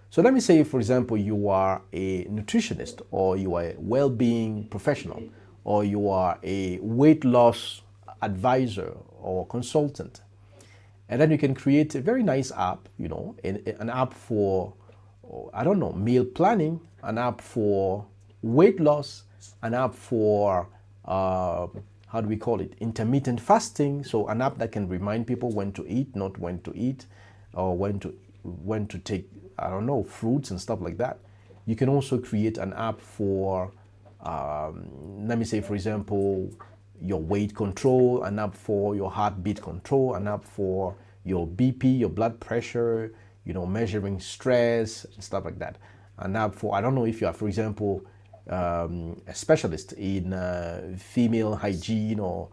So let me say, for example, you are a nutritionist or you are a well-being professional or you are a weight loss advisor or consultant. And then you can create a very nice app, you know, an app for, I don't know, meal planning, an app for weight loss, an app for, how do we call it, intermittent fasting. So an app that can remind people when to eat, not when to eat, or when to take, I don't know, fruits and stuff like that. You can also create an app for, let me say, for example, your weight control, an app for your heartbeat control, an app for your BP, your blood pressure, you know, measuring stress, and stuff like that. An app for, I don't know if you are, for example, a specialist in female hygiene or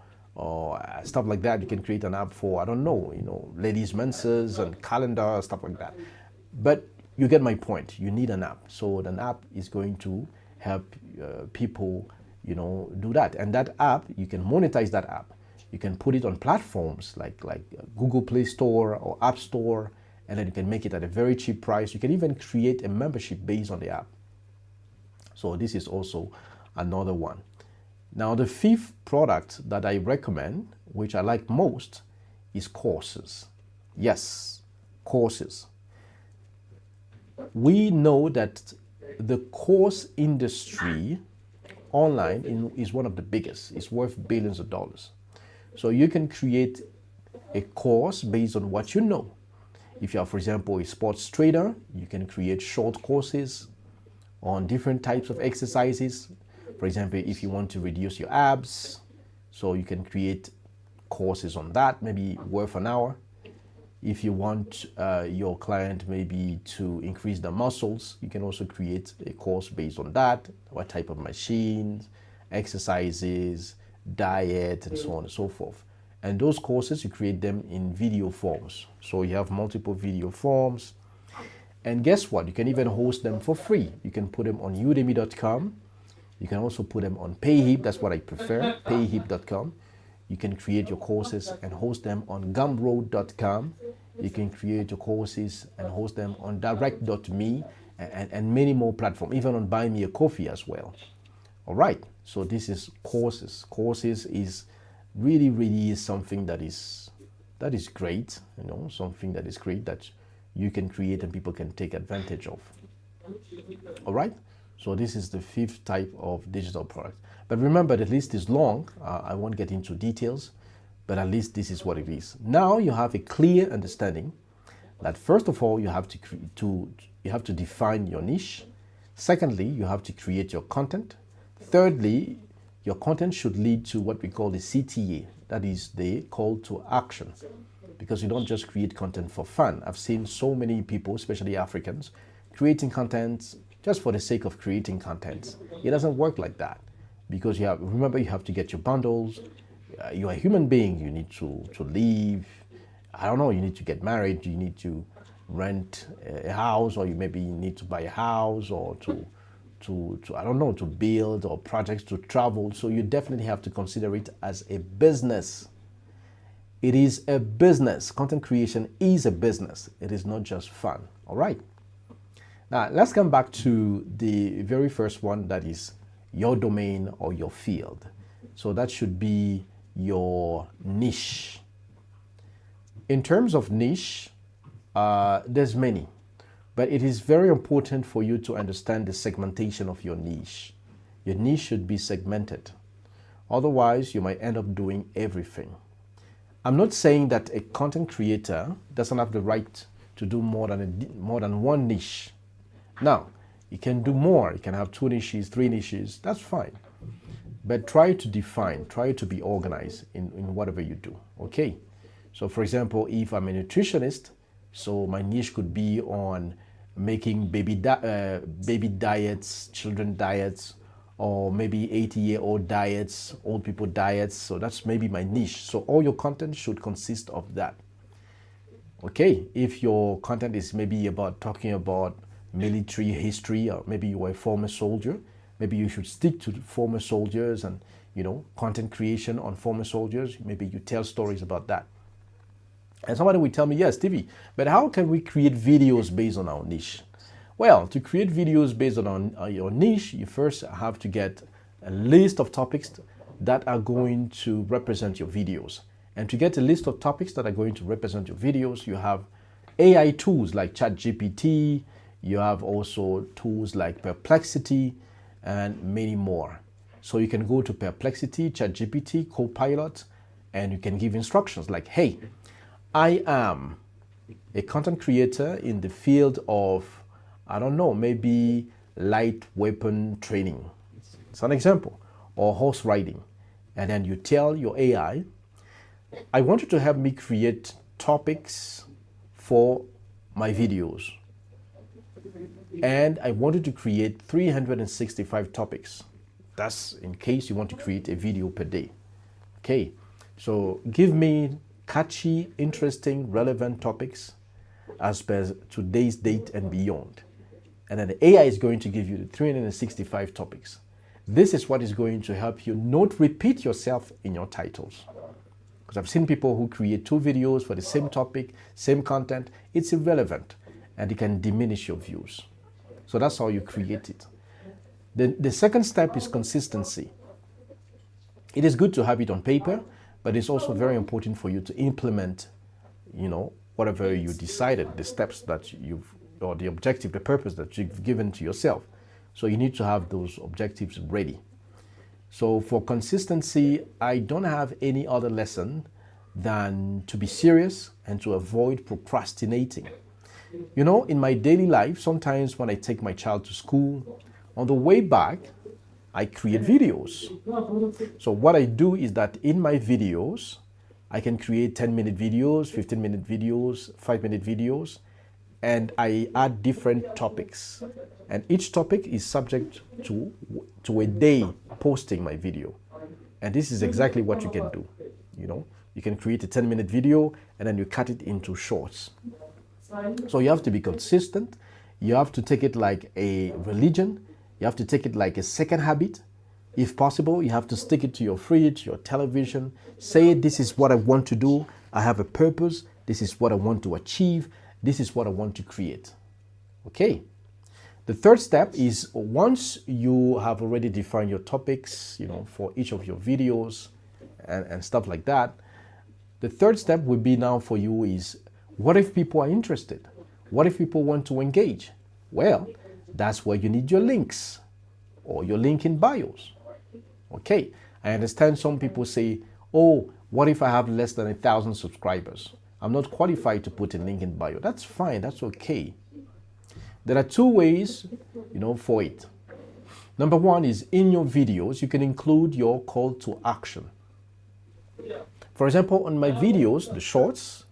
stuff like that. You can create an app for, I don't know, you know, ladies' menses and calendar, stuff like that. But you get my point. You need an app. So an app is going to help people, you know, do that. And that app, you can monetize that app. You can put it on platforms like Google Play Store or App Store, and then you can make it at a very cheap price. You can even create a membership based on the app. So this is also another one. Now the fifth product that I recommend, which I like most, is courses. Yes, courses. We know that the course industry online is one of the biggest. It's worth billions of dollars. So you can create a course based on what you know. If you are, for example, a sports trader, you can create short courses on different types of exercises. For example, if you want to reduce your abs, so you can create courses on that, maybe worth an hour. If you want your client maybe to increase the muscles, you can also create a course based on that, what type of machines, exercises, diet, and so on and so forth. And those courses, you create them in video forms. So you have multiple video forms. And guess what? You can even host them for free. You can put them on udemy.com. You can also put them on Payhip. That's what I prefer, payhip.com. You can create your courses and host them on gumroad.com. You can create your courses and host them on direct.me and many more platforms, even on Buy Me a Coffee as well. All right, so this is courses. Courses is really is something that is great, something that is great that you can create and people can take advantage of. All right, so this is the fifth type of digital product. But remember, the list is long. I won't get into details, but at least this is what it is. Now you have a clear understanding that first of all, you have to define your niche. Secondly, you have to create your content. Thirdly, your content should lead to what we call the CTA, that is the call to action, because you don't just create content for fun. I've seen so many people, especially Africans, creating content just for the sake of creating content. It doesn't work like that, because you have to get your bundles. You're a human being. You need to live. I don't know. You need to get married. You need to rent a house, or you need to buy a house, or to I don't know, to build, or projects to travel. So you definitely have to consider it as a business. It is a business. Content creation is a business. It is not just fun. All right. Now let's come back to the very first one, that is your domain or your field. So that should be your niche. In terms of niche, there's many, but it is very important for you to understand the segmentation of your niche. Your niche should be segmented. Otherwise, you might end up doing everything. I'm not saying that a content creator doesn't have the right to do more than one niche. Now, you can do more. You can have 2 niches, 3 niches. That's fine. But try to define, try to be organized in whatever you do. Okay. So for example, if I'm a nutritionist, so my niche could be on making baby diets, children diets, or maybe 80-year-old diets, old people diets. So that's maybe my niche. So all your content should consist of that. Okay. If your content is maybe talking about military history, or maybe you were a former soldier, maybe you should stick to former soldiers and, content creation on former soldiers. Maybe you tell stories about that. And somebody will tell me, yes, Stevie, but how can we create videos based on our niche? Well, to create videos based on your niche, you first have to get a list of topics that are going to represent your videos. And to get a list of topics that are going to represent your videos, you have AI tools like ChatGPT. You have also tools like Perplexity and many more. So you can go to Perplexity, ChatGPT, Copilot, and you can give instructions like, hey, I am a content creator in the field of, I don't know, maybe light weapon training. It's an example. Or horse riding. And then you tell your AI, I want you to help me create topics for my videos. And I wanted to create 365 topics. That's in case you want to create a video per day. Okay, so give me catchy, interesting, relevant topics as per today's date and beyond. And then the AI is going to give you the 365 topics. This is what is going to help you not repeat yourself in your titles. Because I've seen people who create 2 videos for the same topic, same content. It's irrelevant and it can diminish your views. So that's how you create it. The second step is consistency. It is good to have it on paper, but it's also very important for you to implement, whatever you decided, the steps that or the objective, the purpose that you've given to yourself. So you need to have those objectives ready. So for consistency, I don't have any other lesson than to be serious and to avoid procrastinating. In my daily life, sometimes when I take my child to school, on the way back, I create videos. So what I do is that in my videos, I can create 10-minute videos, 15-minute videos, 5-minute videos, and I add different topics. And each topic is subject to a day posting my video. And this is exactly what you can do. You can create a 10-minute video and then you cut it into shorts. So you have to be consistent. You have to take it like a religion. You have to take it like a second habit. If possible, you have to stick it to your fridge, your television. Say, this is what I want to do. I have a purpose. This is what I want to achieve. This is what I want to create. Okay. The third step is once you have already defined your topics, for each of your videos and stuff like that, the third step would be now for you is, what if people are interested? What if people want to engage? Well, that's where you need your links or your link in bios. Okay, I understand some people say, oh, what if I have less than 1,000 subscribers? I'm not qualified to put a link in bio. That's fine, that's okay. There are 2 ways, for it. Number one is in your videos, you can include your call to action. For example, on my videos, the shorts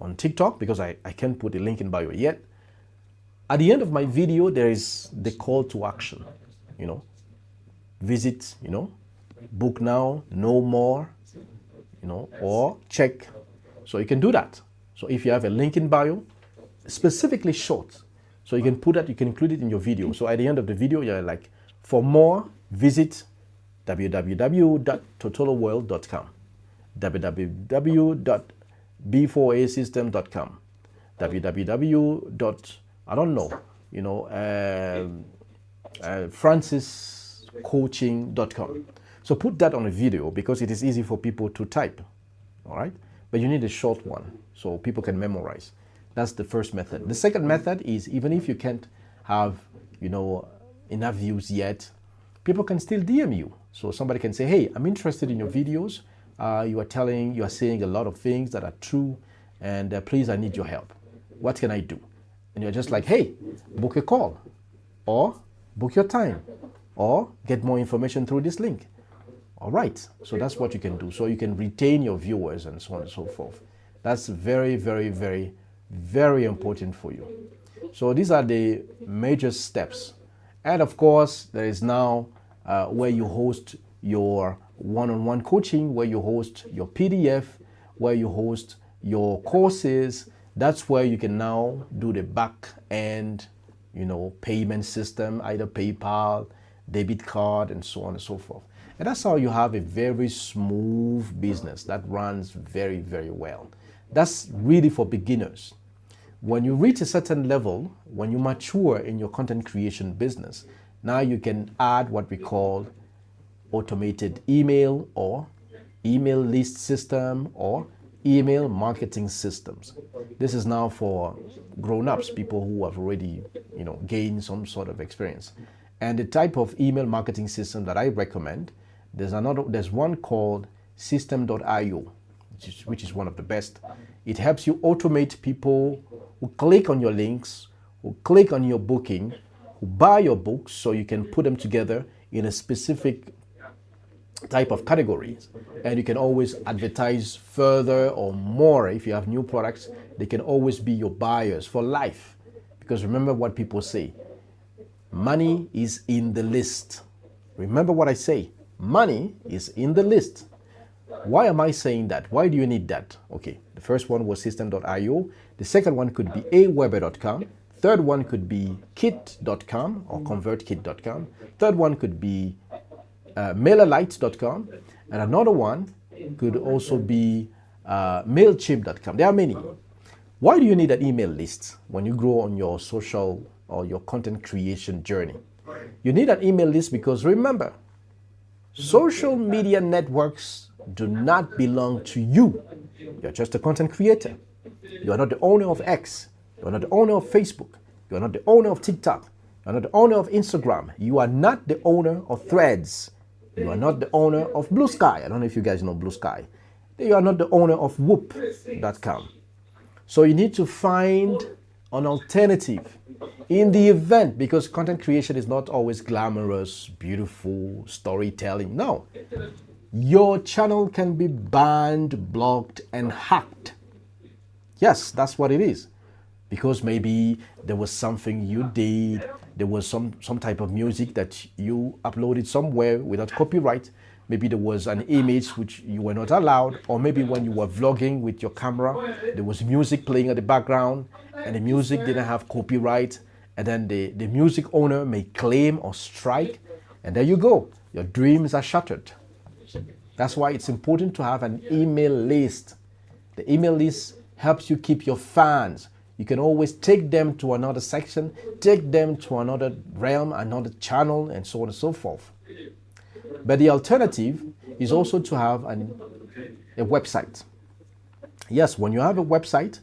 on TikTok, because I can't put a link in bio yet, at the end of my video, there is the call to action, visit, book now, know more, or check. So you can do that. So if you have a link in bio, specifically short, so you can put that, you can include it in your video. So at the end of the video, you're like, for more, visit www.totaloworld.com, www.b4asystem.com, franciscoaching.com. So put that on a video because it is easy for people to type, all right? But you need a short one so people can memorize. That's the first method. The second method is, even if you can't have, enough views yet, people can still DM you. So somebody can say, hey, I'm interested in your videos. You are saying a lot of things that are true, and please, I need your help. What can I do? And you're just like, hey, book a call, or book your time, or get more information through this link. All right, so that's what you can do. So you can retain your viewers and so on and so forth. That's very, very, very, very important for you. So these are the major steps. And of course, there is now where you host your one-on-one coaching, where you host your PDF, where you host your courses. That's where you can now do the back end, payment system, either PayPal, debit card, and so on and so forth. And that's how you have a very smooth business that runs very, very well. That's really for beginners. When you reach a certain level, when you mature in your content creation business, now you can add what we call automated email or email list system or email marketing systems. This is now for grown-ups, people who have already, gained some sort of experience. And the type of email marketing system that I recommend, there's one called system.io, which is one of the best. It helps you automate people who click on your links, who click on your booking, who buy your books, so you can put them together in a specific type of categories. And you can always advertise further or more. If you have new products, they can always be your buyers for life. Because remember what people say, money is in the list. Remember what I say, money is in the list. Why am I saying that? Why do you need that? Okay, the first one was system.io. The second one could be aweber.com. Third one could be kit.com or convertkit.com. Third one could be mailerlite.com. And another one could also be MailChimp.com. There are many. Why do you need an email list when you grow on your social or your content creation journey? You need an email list because remember, social media networks do not belong to you. You're just a content creator. You are not the owner of X. You are not the owner of Facebook. You are not the owner of TikTok. You are not the owner of Instagram. You are not the owner of Threads. You are not the owner of Blue Sky. I don't know if you guys know Blue Sky. You are not the owner of Whoop.com. So you need to find an alternative in the event, because content creation is not always glamorous, beautiful, storytelling. No. Your channel can be banned, blocked, and hacked. Yes, that's what it is. Because maybe there was something you did, there was some type of music that you uploaded somewhere without copyright. Maybe there was an image which you were not allowed, or maybe when you were vlogging with your camera, there was music playing at the background, and the music didn't have copyright, and then the music owner may claim or strike, and there you go. Your dreams are shattered. That's why it's important to have an email list. The email list helps you keep your fans. You can always take them to another section, take them to another realm, another channel, and so on and so forth. But the alternative is also to have a website. Yes, when you have a website,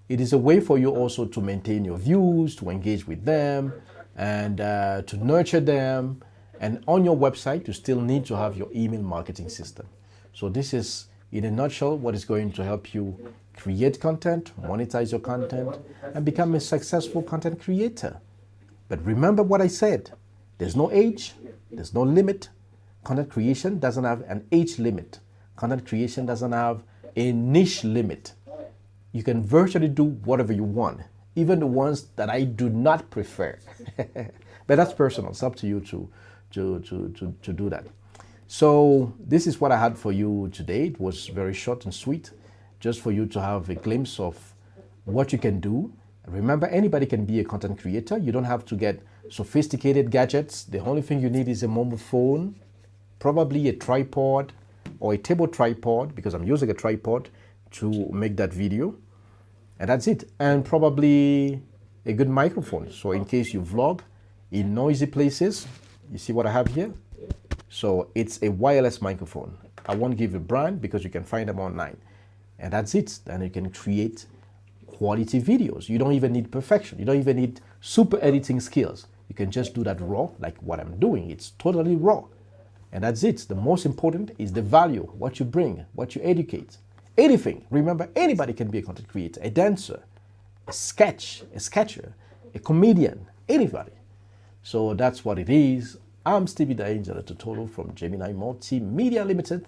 it is a way for you also to maintain your views, to engage with them, and to nurture them. And on your website, you still need to have your email marketing system. So this is, in a nutshell, what is going to help you create content, monetize your content, and become a successful content creator. But remember what I said. There's no age, there's no limit. Content creation doesn't have an age limit. Content creation doesn't have a niche limit. You can virtually do whatever you want, even the ones that I do not prefer. But that's personal. It's up to you to do that. So this is what I had for you today. It was very short and sweet, just for you to have a glimpse of what you can do. Remember, anybody can be a content creator. You don't have to get sophisticated gadgets. The only thing you need is a mobile phone, probably a tripod or a table tripod, because I'm using a tripod to make that video. And that's it. And probably a good microphone. So in case you vlog in noisy places, you see what I have here? So it's a wireless microphone. I won't give a brand because you can find them online. And that's it. Then you can create quality videos. You don't even need perfection. You don't even need super editing skills. You can just do that raw, like what I'm doing. It's totally raw. And that's it. The most important is the value, what you bring, what you educate. Anything. Remember, anybody can be a content creator, a dancer, a sketcher, a comedian, anybody. So that's what it is. I'm Stevie the Angel Totoro from Gemini Multimedia Limited.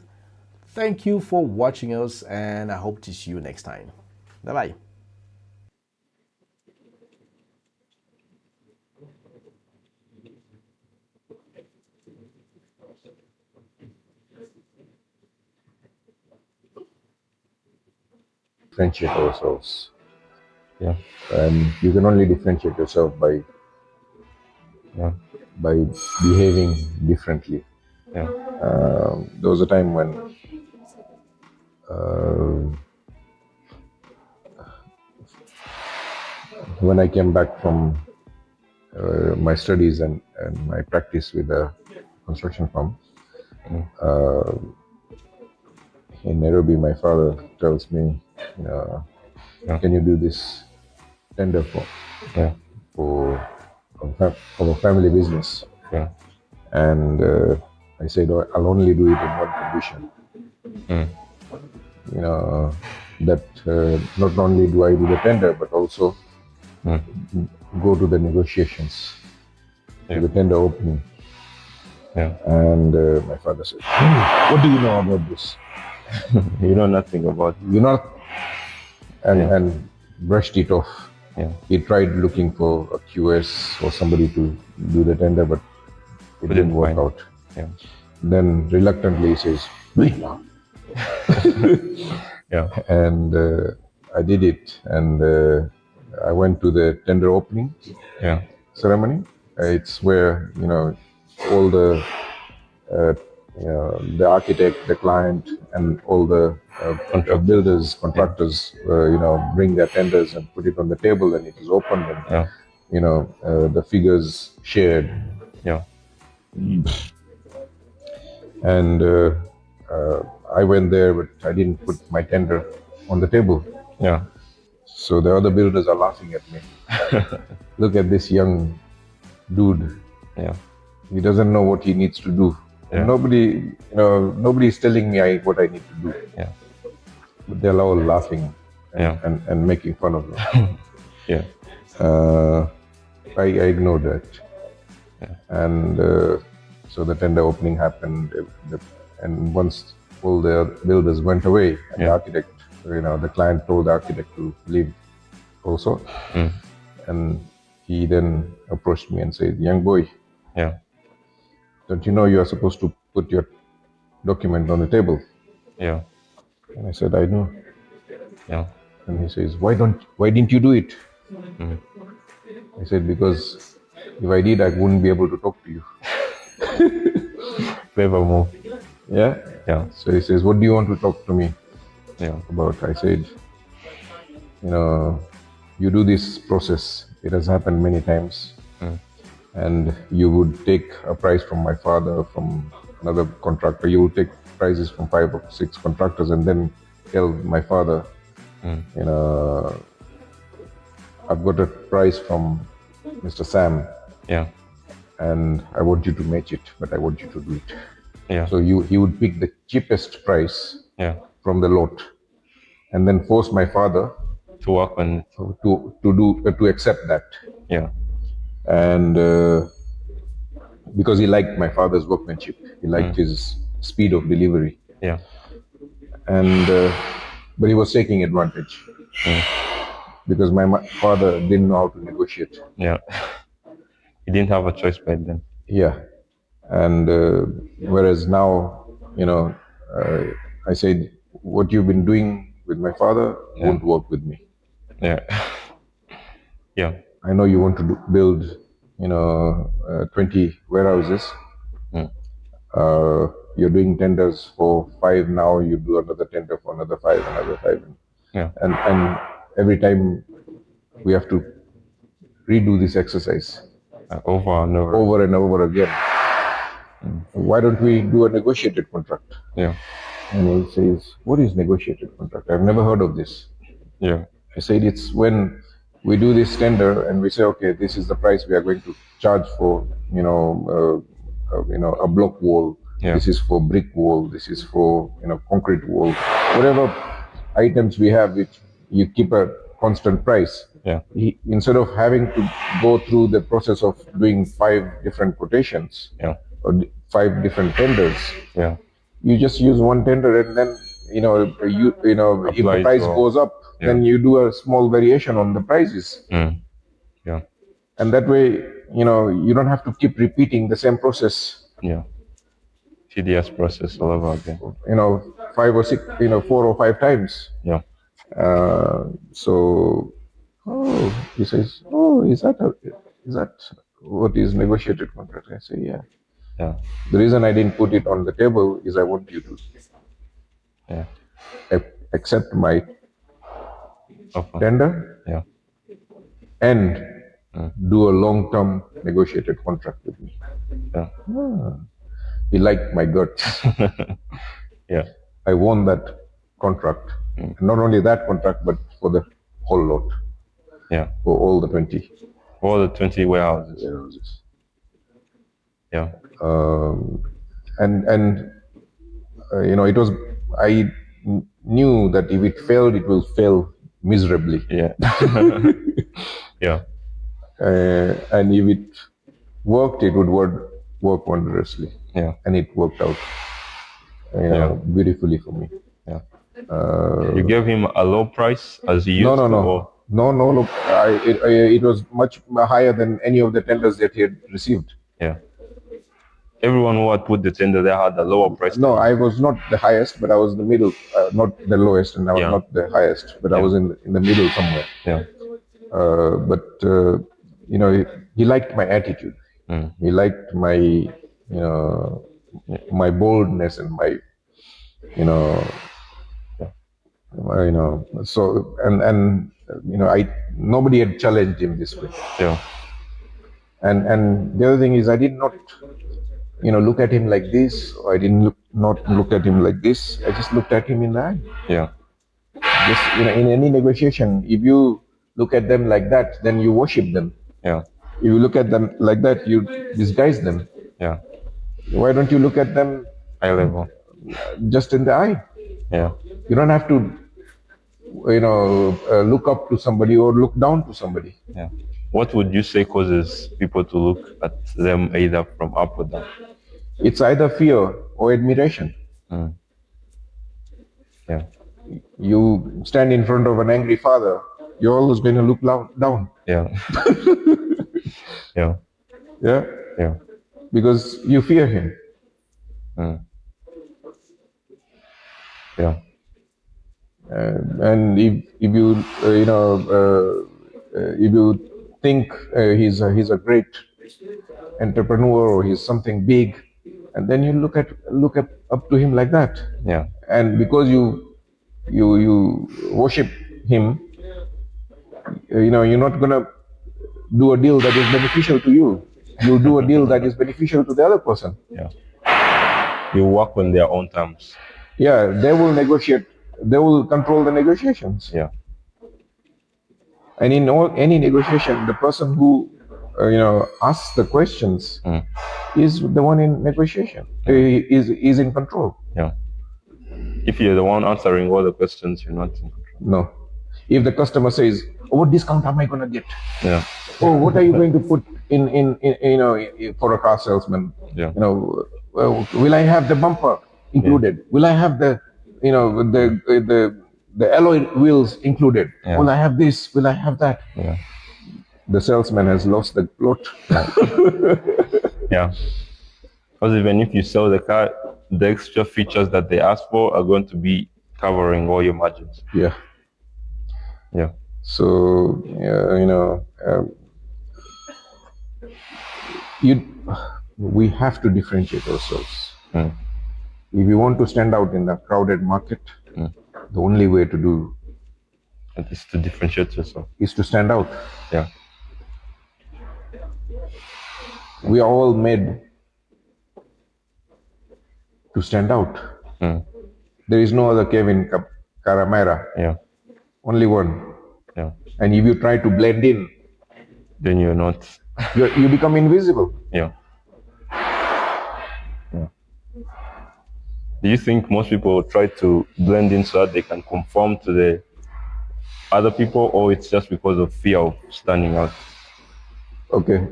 Thank you for watching us, and I hope to see you next time. Bye-bye.
Differentiate ourselves. Yeah. And you can only differentiate yourself by behaving differently. Yeah. There was a time when I came back from my studies and my practice with a construction firm. In Nairobi, my father tells me, can you do this tender for our family business? Yeah. And I said, I'll only do it in one condition. That not only do I do the tender, but also go to the negotiations, to the tender opening. Yeah. And my father said, what do you know about this? You know nothing about it. You know, and brushed it off. Yeah. He tried looking for a QS or somebody to do the tender, but it didn't work out. Yeah. Then reluctantly he says, do it now. Yeah. And I did it, and I went to the tender opening ceremony. It's where all the the architect, the client, and all the builders, contractors, bring their tenders and put it on the table, and it is opened, and the figures shared.
Yeah.
And I went there, but I didn't put my tender on the table.
Yeah.
So the other builders are laughing at me. Look at this young dude.
Yeah.
He doesn't know what he needs to do.
Yeah.
And nobody is telling me what I need to do.
Yeah.
But they're all laughing and making fun of me.
Yeah.
I ignored that.
Yeah.
And so the tender opening happened, and once all the builders went away, and the architect, the client told the architect to leave also. And he then approached me and said, "Young boy, don't you know you are supposed to put your document on the table?"
Yeah.
And I said, "I know."
Yeah.
And he says, why didn't you do it?" I said, "Because if I did, I wouldn't be able to talk to you."
Clever move.
Yeah?
Yeah.
So he says, "What do you want to talk to me
about?"
I said, you do this process. It has happened many times. And you would take a price from my father, from another contractor. You would take prices from 5 or 6 contractors and then tell my father, I've got a price from Mr. Sam.
Yeah.
And I want you to match it, but I want you to do it.
Yeah.
So he would pick the cheapest price from the lot, and then force my father
to work on
to accept that.
Yeah.
And because he liked my father's workmanship, he liked his speed of delivery.
Yeah.
And but he was taking advantage because my father didn't know how to negotiate.
Yeah. He didn't have a choice back then.
Yeah. And whereas now, I said, what you've been doing with my father won't work with me.
Yeah. Yeah.
I know you want to build, 20 warehouses. You're doing tenders for 5 now, you do another tender for another 5, another 5.
Yeah.
And every time we have to redo this exercise.
Over and over.
Over and over again. Why don't we do a negotiated contract?
Yeah.
And he says, what is negotiated contract? I've never heard of this.
Yeah.
I said, it's when we do this tender and we say, okay, this is the price we are going to charge for, a block wall.
Yeah.
This is for brick wall. This is for, concrete wall. Whatever items we have, which you keep a constant price.
Yeah.
Instead of having to go through the process of doing 5 different quotations or 5 different tenders, you just use one tender, and then if the price goes up, then you do a small variation on the prices.
Yeah.
And that way, you don't have to keep repeating the same process.
Yeah. tedious process all over again.
5 or 6, 4 or 5 times.
Yeah.
So, he says, is that what is negotiated contract? I say, yeah.
Yeah.
The reason I didn't put it on the table is I want you to accept my tender and do a long-term negotiated contract with me.
Yeah.
He liked my guts.
Yeah.
I won that contract. Not only that contract, but for the whole lot.
Yeah.
For all the 20.
All the 20 warehouses. Yeah.
It was, I knew that if it failed, it will fail miserably.
Yeah. Yeah.
And if it worked, it would work wondrously.
Yeah.
And it worked out, beautifully for me.
Yeah. You gave him a low price as he used
No.
to?
No. Look, it was much higher than any of the tenders that he had received.
Yeah. Everyone who had put the tender, they had a lower price.
No, I was not the highest, but I was in the middle. Not the lowest, and I was not the highest, but I was in the middle somewhere.
Yeah.
He liked my attitude. He liked my, my boldness and my, you know, so and nobody had challenged him this way.
Yeah.
And the other thing is, I did not, look at him like this, or I didn't not look at him like this. I just looked at him in the eye.
Yeah.
Just, in any negotiation, if you look at them like that, then you worship them.
Yeah.
If you look at them like that, you disguise them.
Yeah.
Why don't you look at them
eye level,
just in the eye?
Yeah.
You don't have to, look up to somebody or look down to somebody.
Yeah. What would you say causes people to look at them either from up or down?
It's either fear or admiration.
Yeah.
You stand in front of an angry father, you're always going to look down.
Yeah. Yeah.
Yeah.
Yeah.
Because you fear him.
Yeah.
And if you if you think he's a great entrepreneur or he's something big, and then you look up to him like that.
Yeah.
And because you worship him, you're not gonna do a deal that is beneficial to you. You do a deal that is beneficial to the other person.
Yeah. You work on their own terms.
Yeah, they will negotiate. They will control the negotiations.
Yeah.
And in any negotiation, the person who asks the questions is the one in negotiation. Is in control.
Yeah. If you're the one answering all the questions, you're not in control.
No. If the customer says, "Oh, what discount am I gonna get?"
Yeah.
"Oh, what are you going to put in for a car salesman?"
Yeah.
Will I have the bumper included? Yeah. Will I have the alloy wheels included?
Yeah.
Will I have this? Will I have that?
Yeah.
The salesman has lost the plot.
Yeah. Because even if you sell the car, the extra features that they ask for are going to be covering all your margins.
Yeah.
Yeah.
So we have to differentiate ourselves. If you want to stand out in a crowded market, the only way to do
it is to differentiate yourself.
Is to stand out.
Yeah.
We are all made to stand out. There is no other Kevin Karamera.
Yeah.
Only one.
Yeah.
And if you try to blend in,
then you're not.
You become invisible.
Yeah. Yeah. Do you think most people try to blend in so that they can conform to the other people, or it's just because of fear of standing out?
Okay.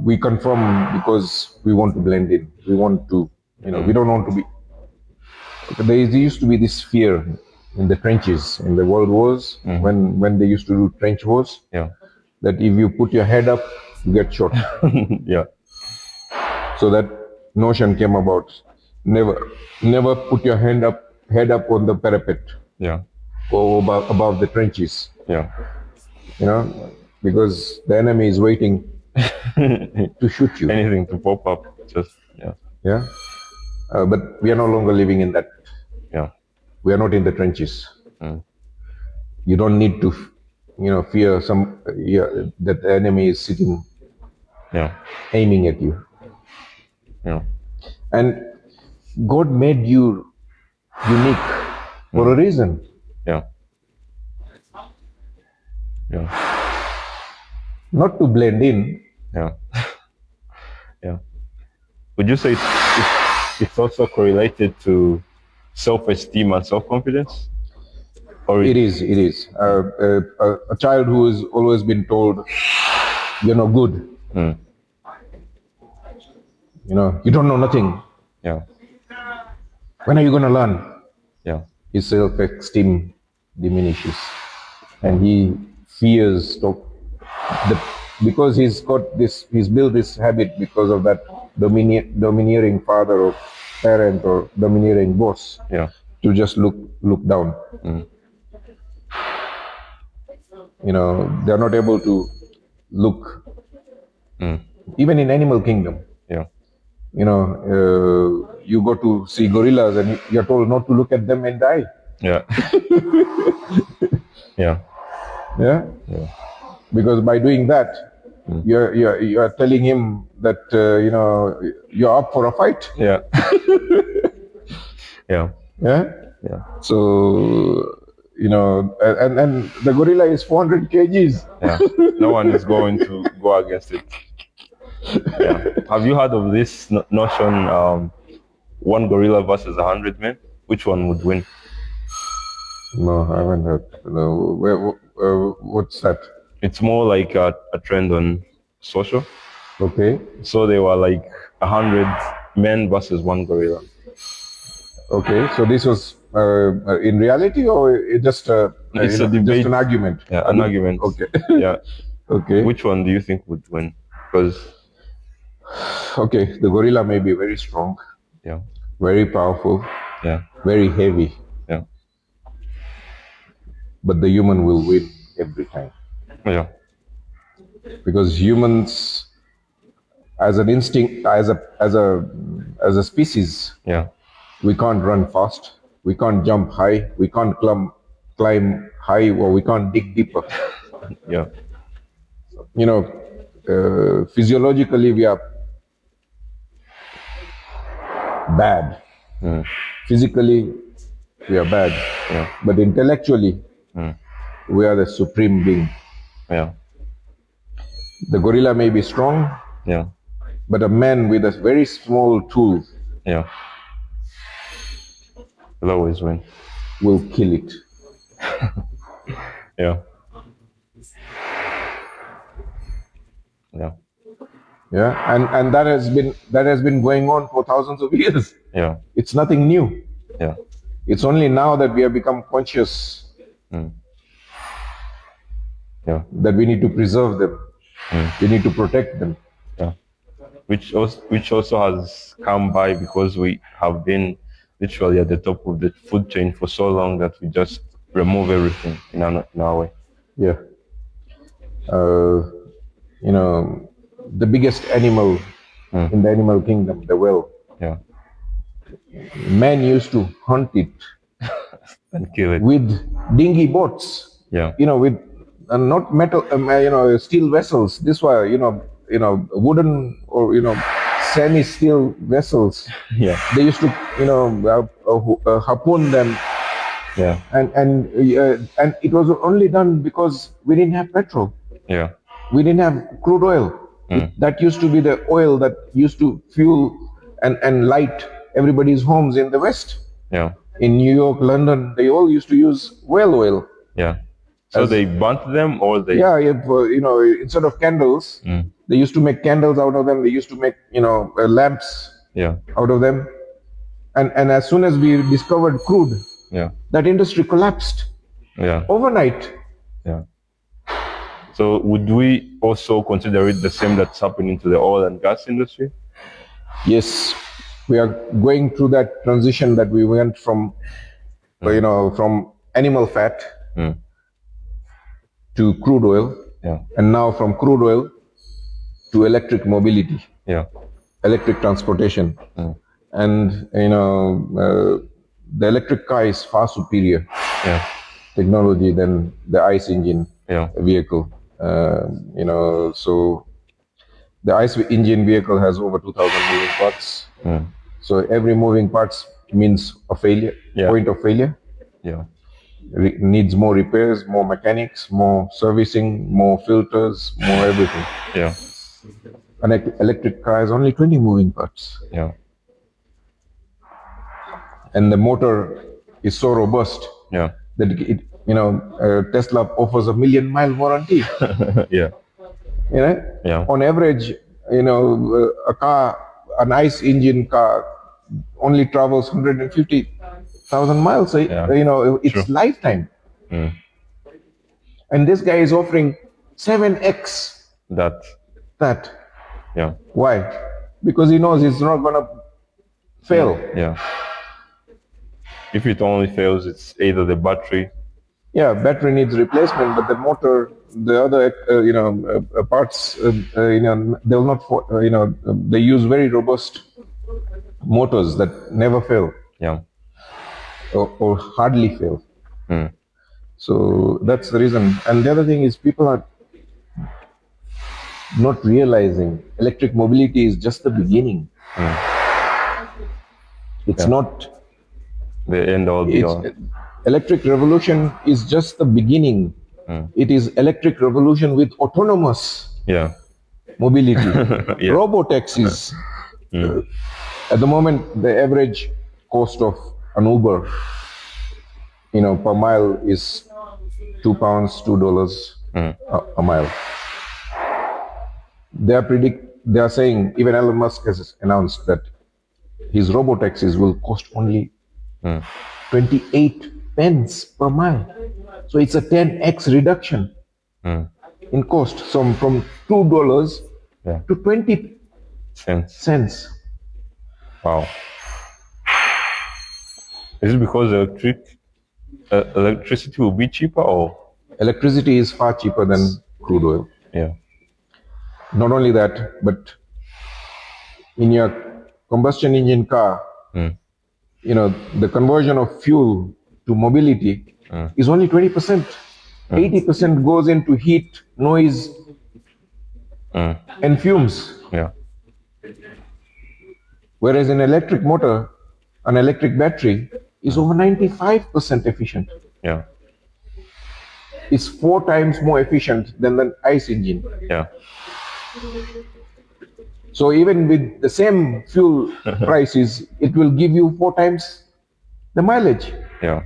We conform because we want to blend in. We want to, we don't want to be. There used to be this fear in the trenches, in the world wars, when they used to do trench wars.
Yeah.
That if you put your head up, you get shot.
Yeah.
So that notion came about. Never put your head up on the parapet.
Yeah.
Or above the trenches.
Yeah.
Because the enemy is waiting to shoot you.
Anything to pop up, just yeah.
Yeah. But we are no longer living in that.
Yeah.
We are not in the trenches. You don't need to, fear that the enemy is sitting, aiming at you.
Yeah.
And God made you unique for a reason.
Yeah. Yeah.
Not to blend in.
Yeah. Yeah. Would you say it's also correlated to self-esteem and self-confidence? Or
it is. A child who has always been told, "You're not good. You don't know nothing.
Yeah.
When are you going to learn?"
Yeah.
His self-esteem diminishes, and he fears because he's built this habit because of that domineering father or parent or domineering boss.
Yeah.
To just look down. They're not able to look. Even in animal kingdom.
Yeah.
You go to see gorillas and you're told not to look at them and die.
Yeah. Yeah.
Yeah.
Yeah.
Because by doing that, you're telling him that you're up for a fight.
Yeah. Yeah.
Yeah.
Yeah.
So and the gorilla is 400 kgs.
Yeah. No one is going to go against it. Yeah. Have you heard of this notion? One gorilla versus 100 men. Which one would win?
No, I haven't heard. No. What's that?
It's more like a trend on social.
Okay.
So they were like 100 men versus one gorilla.
Okay. So this was in reality, or it just
it's a debate.
Just an argument.
Yeah, an argument.
Okay.
Yeah.
Okay.
Which one do you think would win? Because
okay, the gorilla may be very strong.
Yeah.
Very powerful.
Yeah.
Very heavy.
Yeah.
But the human will win every time.
Yeah.
Because humans, as an instinct, as a species,
yeah,
we can't run fast. We can't jump high. We can't climb high, or we can't dig deeper.
Yeah.
Physiologically, we are bad. Physically, we are bad.
Yeah.
But intellectually, we are the supreme being.
Yeah.
The gorilla may be strong.
Yeah.
But a man with a very small tool.
Yeah. Will always win.
Will kill it.
Yeah. Yeah.
Yeah, and that has been going on for thousands of years.
Yeah.
It's nothing new.
Yeah.
It's only now that we have become conscious.
Yeah.
That we need to preserve them. We need to protect them.
Yeah. Which also has come by because we have been literally at the top of the food chain for so long that we just remove everything in our way.
Yeah. The biggest animal in the animal kingdom, the whale.
Yeah.
Men used to hunt it
and kill it
with dinghy boats.
Yeah.
With not metal, steel vessels. This were, wooden or semi-steel vessels.
Yeah.
They used to, harpoon them.
Yeah.
And it was only done because we didn't have petrol.
Yeah.
We didn't have crude oil. That used to be the oil that used to fuel and light everybody's homes in the West.
Yeah.
In New York, London, they all used to use whale oil.
Yeah. So they burnt them, or they?
Yeah, instead of candles, they used to make candles out of them. They used to make, lamps out of them. And as soon as we discovered crude, that industry collapsed.
Yeah.
Overnight.
Yeah. So would we also consider it the same that's happening to the oil and gas industry?
Yes. We are going through that transition that we went from, from animal fat to crude oil, and now from crude oil to electric mobility, electric transportation, and the electric car is far superior technology than the ICE engine vehicle. So the ICE engine vehicle has over 2,000 moving parts. So every moving parts means a failure, point of failure.
Yeah.
Needs more repairs, more mechanics, more servicing, more filters, more everything.
Yeah.
An electric car has only 20 moving parts.
Yeah.
And the motor is so robust that it, Tesla offers a 1,000,000-mile warranty.
Yeah.
Yeah. On average, a car, an ICE engine car, only travels 150,000 miles. It's
True.
lifetime. And this guy is offering 7x that.
Yeah.
Why? Because he knows it's not gonna fail.
Yeah. If it only fails, it's either the battery.
Yeah, battery needs replacement, but the motor, the other, parts, they'll not, they use very robust motors that never fail.
Yeah.
Or hardly fail.
Mm.
So that's the reason. And the other thing is people are not realizing electric mobility is just the beginning. It's not
the end all be all.
Electric revolution is just the beginning. It is electric revolution with autonomous mobility. Robo-taxis. At the moment, the average cost of an Uber, per mile is £2, $2 a mile. They are saying, even Elon Musk has announced that his robo-taxis will cost only 28 pence per mile. So it's a 10x reduction in cost. So from $2 to 20 cents.
Wow. Is it because electricity will be cheaper, or?
Electricity is far cheaper than crude oil.
Yeah.
Not only that, but in your combustion engine car, the conversion of fuel to mobility is only 20%. 80% goes into heat, noise, and fumes.
Yeah.
Whereas an electric motor, an electric battery, is over 95% efficient.
Yeah.
It's 4 times more efficient than the ICE engine.
Yeah.
So even with the same fuel prices, it will give you 4 times the mileage.
Yeah.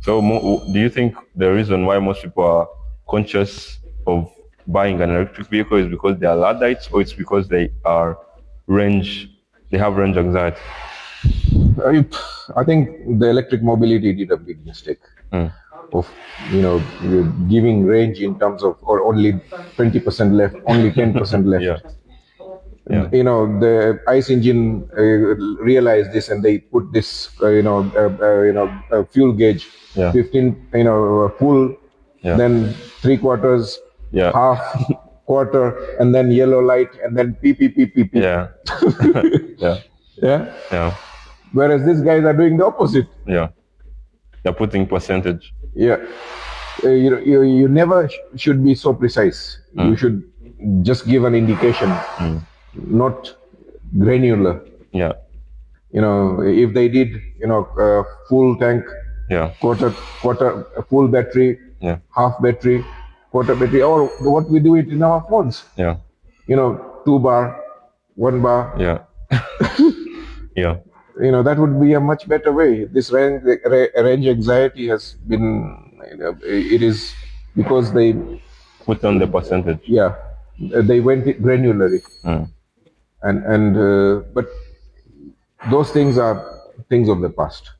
So do you think the reason why most people are conscious of buying an electric vehicle is because they are Luddites, or it's because they have range anxiety?
I think the electric mobility did a big mistake of giving range in terms of only 20% left, only 10% left. The ICE engine realized this, and they put this fuel gauge, 15 full, then 3/4, half, quarter, and then yellow light, and then beep.
Yeah.
Yeah. Whereas these guys are doing the opposite.
Yeah. They're putting percentage.
Yeah. You never should be so precise. You should just give an indication, not granular.
Yeah.
If they did, full tank, quarter, full battery, half battery, quarter battery, or what we do it in our phones.
Yeah.
2 bar, 1 bar.
Yeah. Yeah.
That would be a much better way. This range anxiety has been, it is because they
put on the percentage.
Yeah, they went granularly, but those things are things of the past.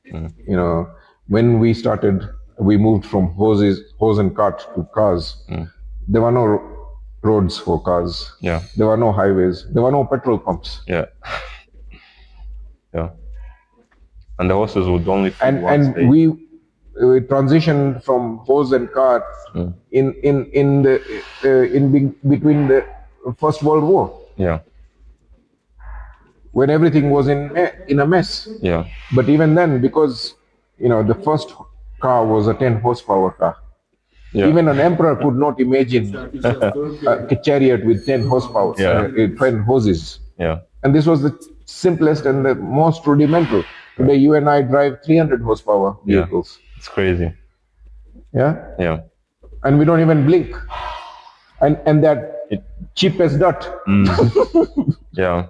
When we moved from hose and cart to cars. There were no roads for cars.
Yeah.
There were no highways. There were no petrol pumps.
Yeah. Yeah. And the horses would only feed once
and we transitioned from hose and cart in between the First World War.
Yeah.
When everything was in a mess.
Yeah.
But even then, because the first car was a 10 horsepower car. Yeah. Even an emperor could not imagine a chariot with 10 horsepower, 10 hoses.
Yeah.
And this was the simplest and the most rudimental. Today, you and I drive 300 horsepower vehicles.
Yeah. It's crazy.
Yeah?
Yeah.
And we don't even blink. And that cheap as dirt.
Yeah.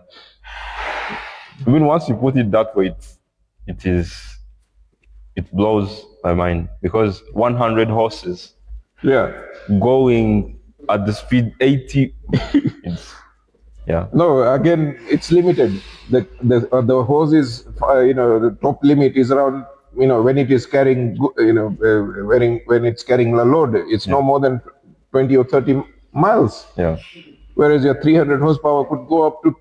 I mean, once you put it that way, it blows my mind, because 100 horses going at the speed 80. Yeah.
No, again, it's limited. The hoses, the top limit is around, when it is carrying, when it's carrying a load, it's no more than 20 or 30 miles.
Yeah.
Whereas your 300 horsepower could go up to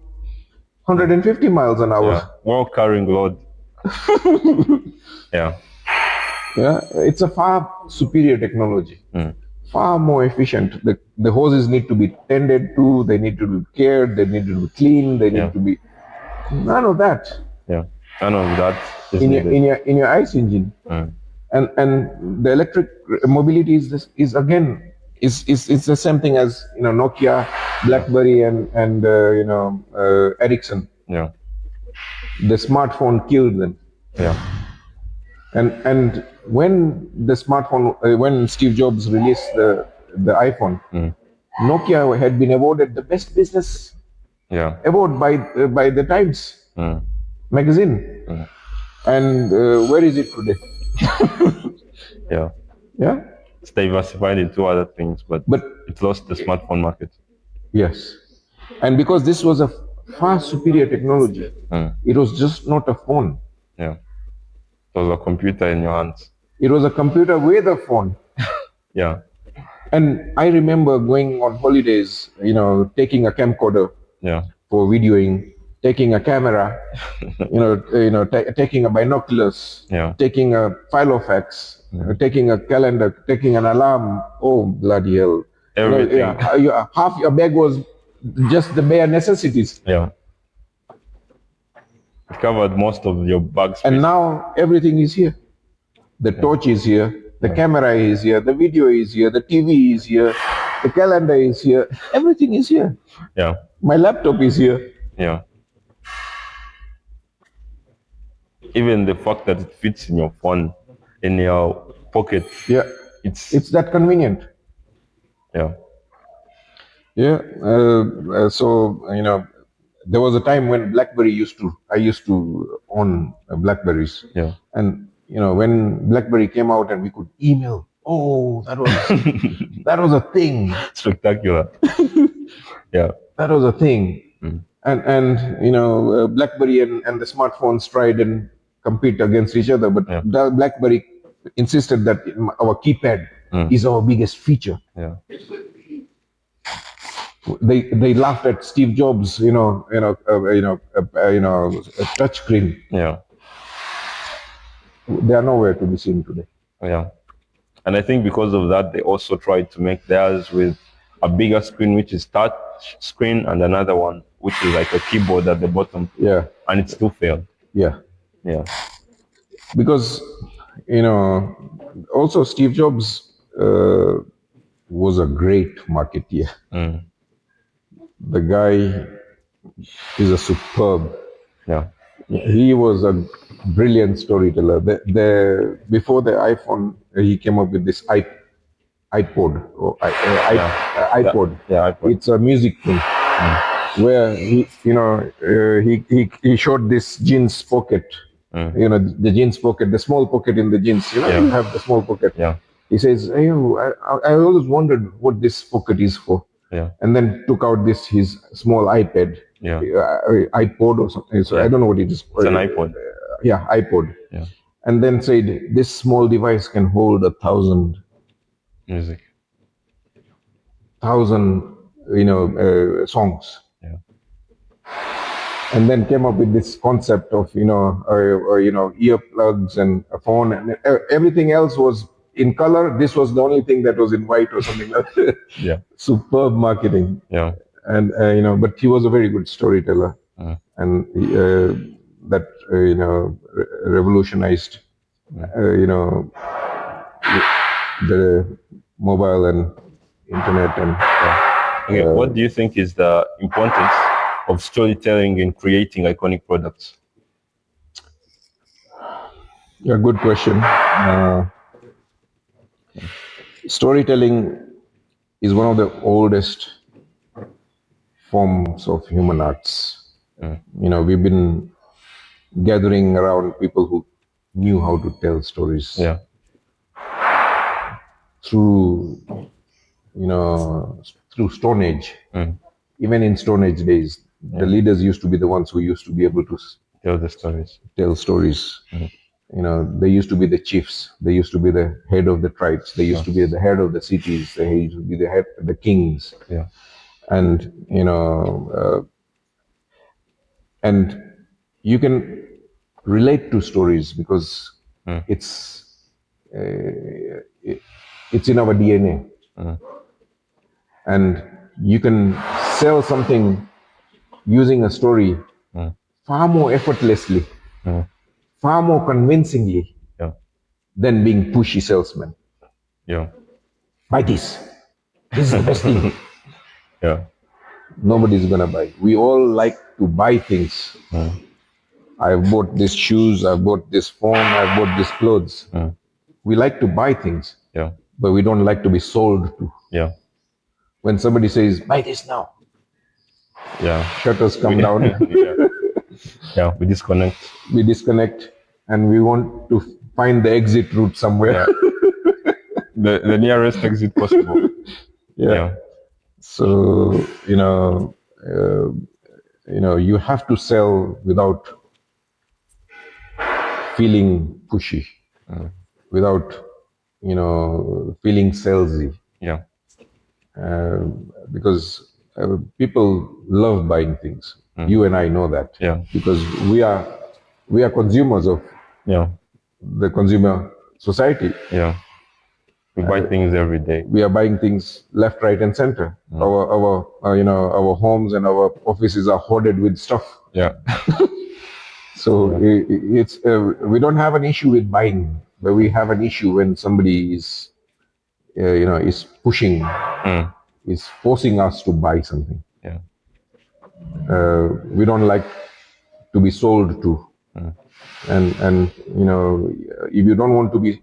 150 miles an hour.
Yeah. While carrying load. Yeah.
Yeah. It's a far superior technology. far more efficient. The hoses need to be tended to, they need to be cared, they need to be cleaned, they need to be, none of that.
Yeah, none of that is
in
needed.
your ICE engine. And the electric mobility is again it's the same thing as Nokia, BlackBerry, and Ericsson.
Yeah.
The smartphone killed them.
Yeah.
And when the smartphone, when Steve Jobs released the iPhone, Nokia had been awarded the best business award by the Times magazine. And where is it today?
Yeah.
Yeah.
It's diversified into other things, but it lost the smartphone market.
Yes. And because this was a far superior technology, it was just not a phone.
Yeah. It was a computer in your hands.
It was a computer with a phone.
Yeah.
And I remember going on holidays, taking a camcorder for videoing, taking a camera, taking a binoculars, taking a filofax, taking a calendar, taking an alarm. Oh, bloody hell.
Everything.
Half your bag was just the bare necessities.
Yeah. It covered most of your bag space.
And now everything is here. The torch is here, the camera is here, the video is here, the TV is here, the calendar is here, everything is here.
Yeah.
My laptop is here.
Yeah. Even the fact that it fits in your phone, in your pocket.
Yeah. It's that convenient.
Yeah.
Yeah. So, there was a time when I used to own Blackberries.
Yeah.
And, when BlackBerry came out and we could email, that was a thing.
Spectacular. Yeah.
That was a thing. And BlackBerry and the smartphones tried and compete against each other, but BlackBerry insisted that our keypad is our biggest feature.
Yeah.
They laughed at Steve Jobs, a touch screen.
Yeah.
They are nowhere to be seen today.
Yeah. And I think because of that, they also tried to make theirs with a bigger screen, which is touch screen, and another one, which is like a keyboard at the bottom.
Yeah.
And it still failed.
Yeah.
Yeah.
Because, also Steve Jobs was a great marketeer. The guy is a superb.
Yeah.
He was a brilliant storyteller. Before the iPhone, he came up with this iPod. iPod.
Yeah, iPod.
It's a music thing where he showed this jeans pocket. The jeans pocket, the small pocket in the jeans. You have the small pocket.
Yeah.
He says, "Hey, I always wondered what this pocket is for."
Yeah.
And then took out his small iPad, iPod or something. So I don't know what it is.
It's an iPod.
iPod.
Yeah.
And then said, this small device can hold 1,000
music,
1,000, songs.
Yeah.
And then came up with this concept of, earplugs and a phone, and everything else was in color. This was the only thing that was in white or something like that.
Yeah.
Superb marketing.
Yeah.
And, but he was a very good storyteller. And that, revolutionized, the mobile and internet. And
okay, what do you think is the importance of storytelling in creating iconic products?
Yeah, good question. Storytelling is one of the oldest forms of human arts. We've been gathering around people who knew how to tell stories.
Yeah.
Through Stone Age. Even in Stone Age days, the leaders used to be the ones who used to be able to
tell the stories.
They used to be the chiefs. They used to be the head of the tribes. They used to be the head of the cities. They used to be the kings.
Yeah.
And and you can relate to stories because it's in our DNA. And you can sell something using a story far more effortlessly, far more convincingly than being pushy salesman.
Yeah.
Buy this. This is the best thing.
Yeah.
Nobody's gonna buy. We all like to buy things. I've bought these shoes, I've bought this phone, I've bought these clothes. We like to buy things, but we don't like to be sold to.
Yeah.
When somebody says, buy this now, shutters come down.
We disconnect.
We disconnect and we want to find the exit route somewhere.
The nearest exit possible.
So, you have to sell without feeling pushy, without, feeling salesy. Because people love buying things. You and I know that. Because we are consumers of the consumer society.
We buy things every day.
We are buying things left, right, and center. Our homes and our offices are hoarded with stuff. So it's we don't have an issue with buying, but we have an issue when somebody is, is pushing, is forcing us to buy something. We don't like to be sold to, and if you don't want to be,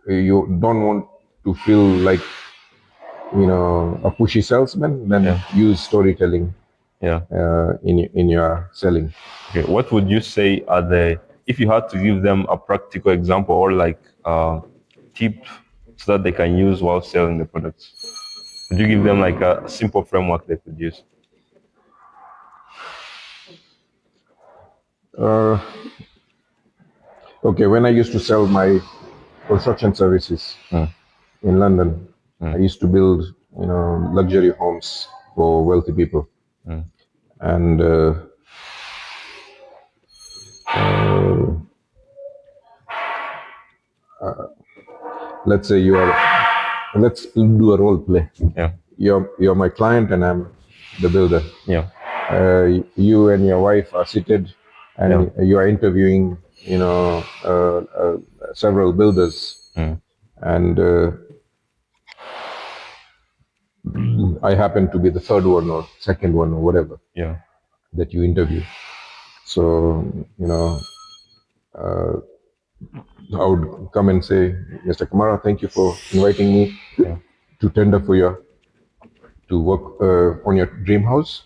you don't want to feel like, a pushy salesman, then use storytelling. In your selling.
Okay, what would you say are if you had to give them a practical example or like tip so that they can use while selling the products? Would you give them like a simple framework they could use?
Okay, when I used to sell my construction services in London, I used to build, luxury homes for wealthy people. And let's say let's do a role play. You're my client and I'm the builder. You and your wife are seated and you are interviewing, several builders. And I happen to be the third one or second one or whatever that you interview. So, I would come and say, Mr. Kamara, thank you for inviting me to tender for to work on your dream house.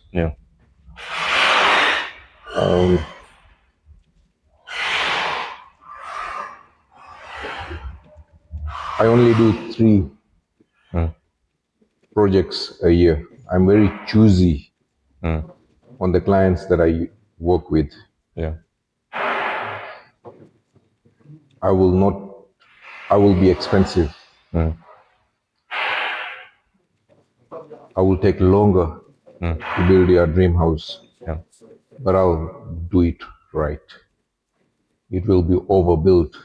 I only do 3 projects a year. I'm very choosy on the clients that I work with. I will be expensive. I will take longer to build your dream house, but I'll do it right. It will be overbuilt,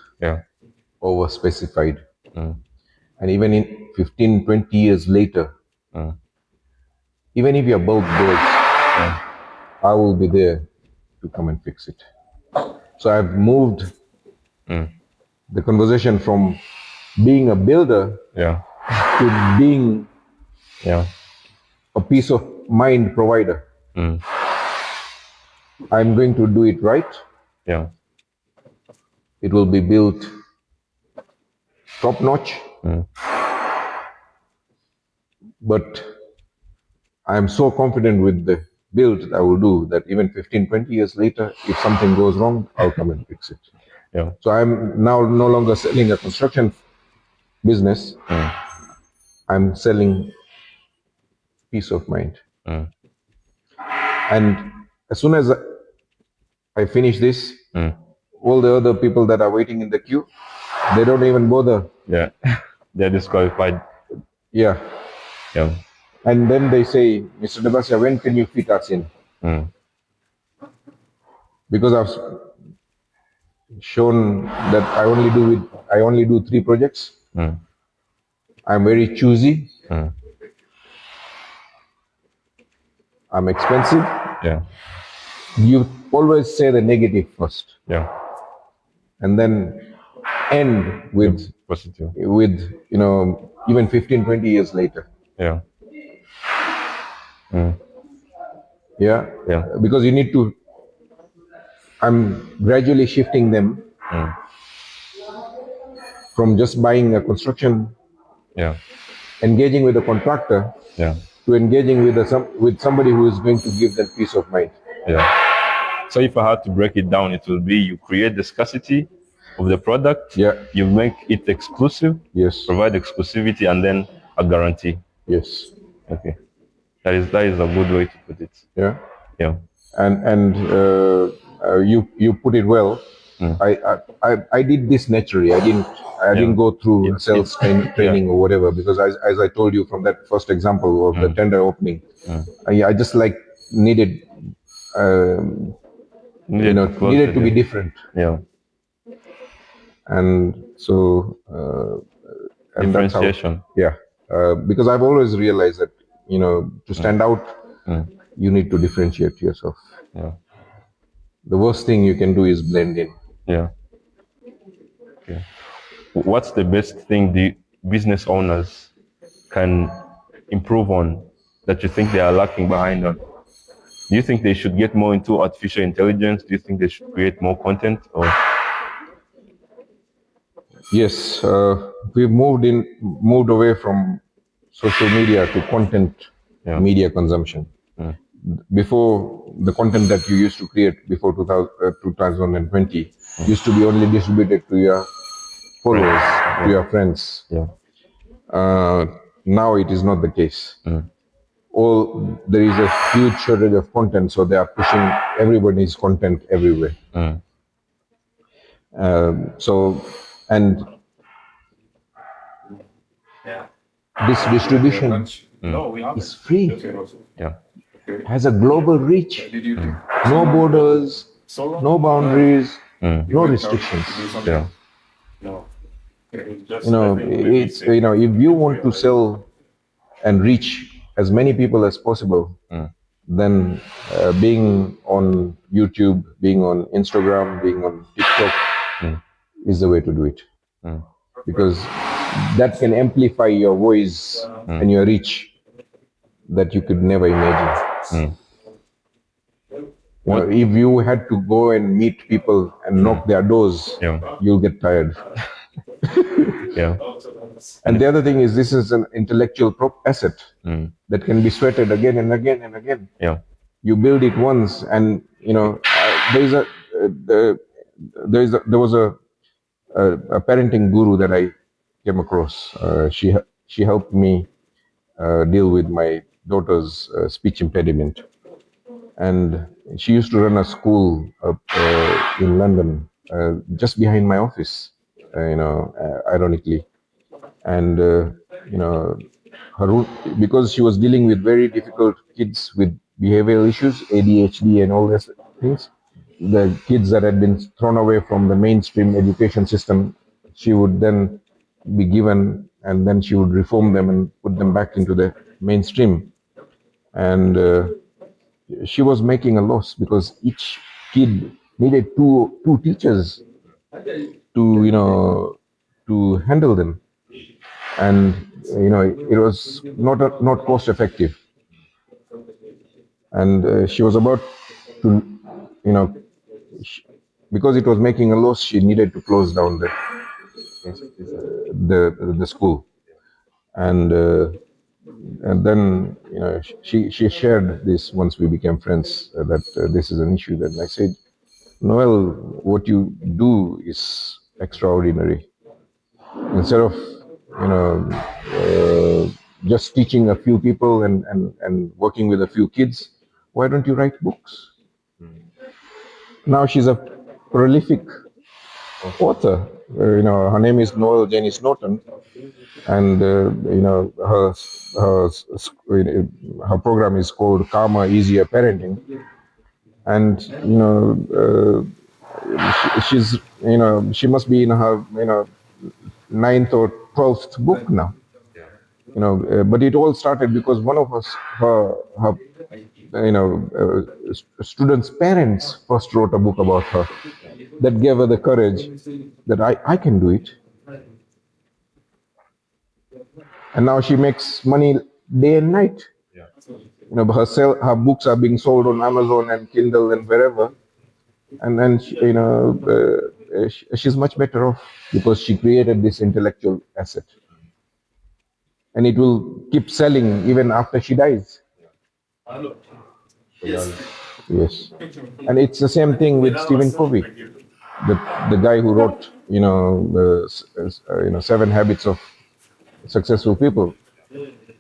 over-specified. And even in 15, 20 years later, even if your bulb breaks, I will be there to come and fix it. So I've moved the conversation from being a builder to being a peace of mind provider. I'm going to do it right. It will be built top notch. But I'm so confident with the build that I will do that even 15, 20 years later, if something goes wrong, I'll come and fix it. So I'm now no longer selling a construction business. I'm selling peace of mind. And as soon as I finish this, all the other people that are waiting in the queue, they don't even bother.
They're disqualified.
And then they say, Mr. Dabasia, when can you fit us in? Because I've shown that I only do 3 projects. I'm very choosy. I'm expensive.
Yeah.
You always say the negative first.
Yeah.
And then end with
positive.
With, you know, even 15, 20 years later.
Yeah.
Yeah.
Yeah.
Because you need to, I'm gradually shifting them from just buying a construction, engaging with a contractor, to engaging with somebody who is going to give them peace of mind.
Yeah. So if I had to break it down, it will be you create the scarcity of the product, you make it exclusive, provide exclusivity, and then a guarantee.
Yes.
Okay. That is a good way to put it.
Yeah.
Yeah.
And you put it well. I did this naturally. I didn't go through sales training or whatever, because as I told you from that first example of the tender opening, I just needed to be different.
Yeah.
And so and that's how,
differentiation.
Because I've always realized that, you know, to stand out, you need to differentiate yourself.
Yeah.
The worst thing you can do is blend in.
Yeah. Okay. What's the best thing the business owners can improve on that you think they are lacking behind on? Do you think they should get more into artificial intelligence? Do you think they should create more content? Or
yes, we've moved away from social media to content media consumption. Before, the content that you used to create before 2020 used to be only distributed to your followers, to your friends. Now it is not the case. There is a huge shortage of content, so they are pushing everybody's content everywhere. And this distribution is free. Has a global reach. No borders, no boundaries, no restrictions. You know, it's, you know, if you want to sell and reach as many people as possible, then being on YouTube, being on Instagram, being on TikTok is the way to do it. Because that can amplify your voice and your reach that you could never imagine. You know, if you had to go and meet people and knock their doors, you'll get tired. And the other thing is, this is an intellectual asset that can be sweated again and again and again. You build it once, and you know there was a parenting guru that I came across. She helped me deal with my daughter's speech impediment, and she used to run a school up in London, just behind my office. Ironically, and you know, because she was dealing with very difficult kids with behavioral issues, ADHD and all these things, the kids that had been thrown away from the mainstream education system, she would then be given, and then she would reform them and put them back into the mainstream. And she was making a loss because each kid needed two teachers to handle them, and you know, it was not cost effective. And she was about to, you know, because it was making a loss, she needed to close down the school. And then, you know, she shared this once we became friends, that this is an issue. That I said, Noel, what you do is extraordinary. Instead of, you know, just teaching a few people and working with a few kids, why don't you write books? Now she's a prolific author. You know, her name is Noel Janice Norton, and you know, her program is called Calmer, Easier Parenting. And you know, she's, you know, she must be in her, you know, 9th or 12th book now. But it all started because one of us, her students' parents first wrote a book about her that gave her the courage that I can do it. And now she makes money day and night. Her books are being sold on Amazon and Kindle and wherever. And then, she's much better off because she created this intellectual asset. And it will keep selling even after she dies. Yes. And it's the same thing with Stephen Covey, the guy who wrote, 7 Habits of Successful People,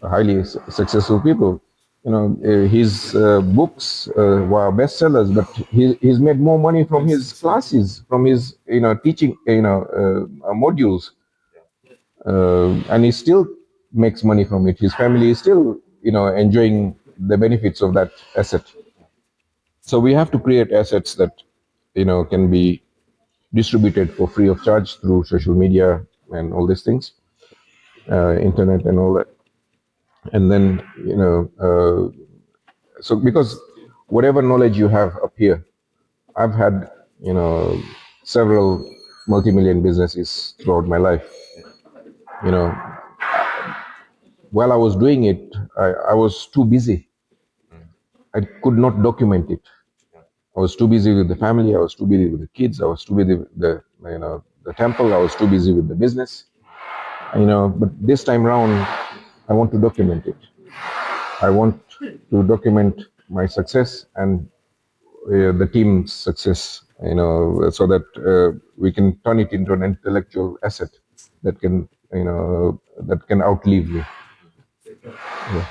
highly successful people. His books were bestsellers, but he's made more money from his classes, from his teaching modules, and he still makes money from it. His family is still enjoying the benefits of that asset. So we have to create assets that can be distributed for free of charge through social media and all these things, internet and all that. And then so because whatever knowledge you have up here, I've had several multi-million businesses throughout my life. While I was doing it, I was too busy. I could not document it. I was too busy with the family. I was too busy with the kids. I was too busy with the temple. I was too busy with the business. But this time round, I want to document it. I want to document my success and the team's success, so that we can turn it into an intellectual asset that can outlive me. Yeah.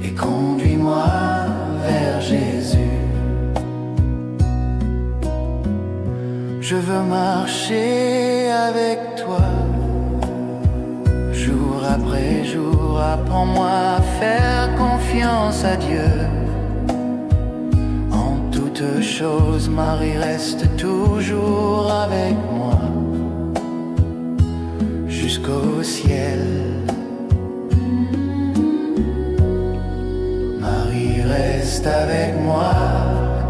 Et conduis-moi vers Jésus. Je veux marcher avec toi, jour après jour. Apprends-moi à faire confiance à Dieu. En toutes choses, Marie reste toujours avec moi, jusqu'au ciel. Marie reste avec moi,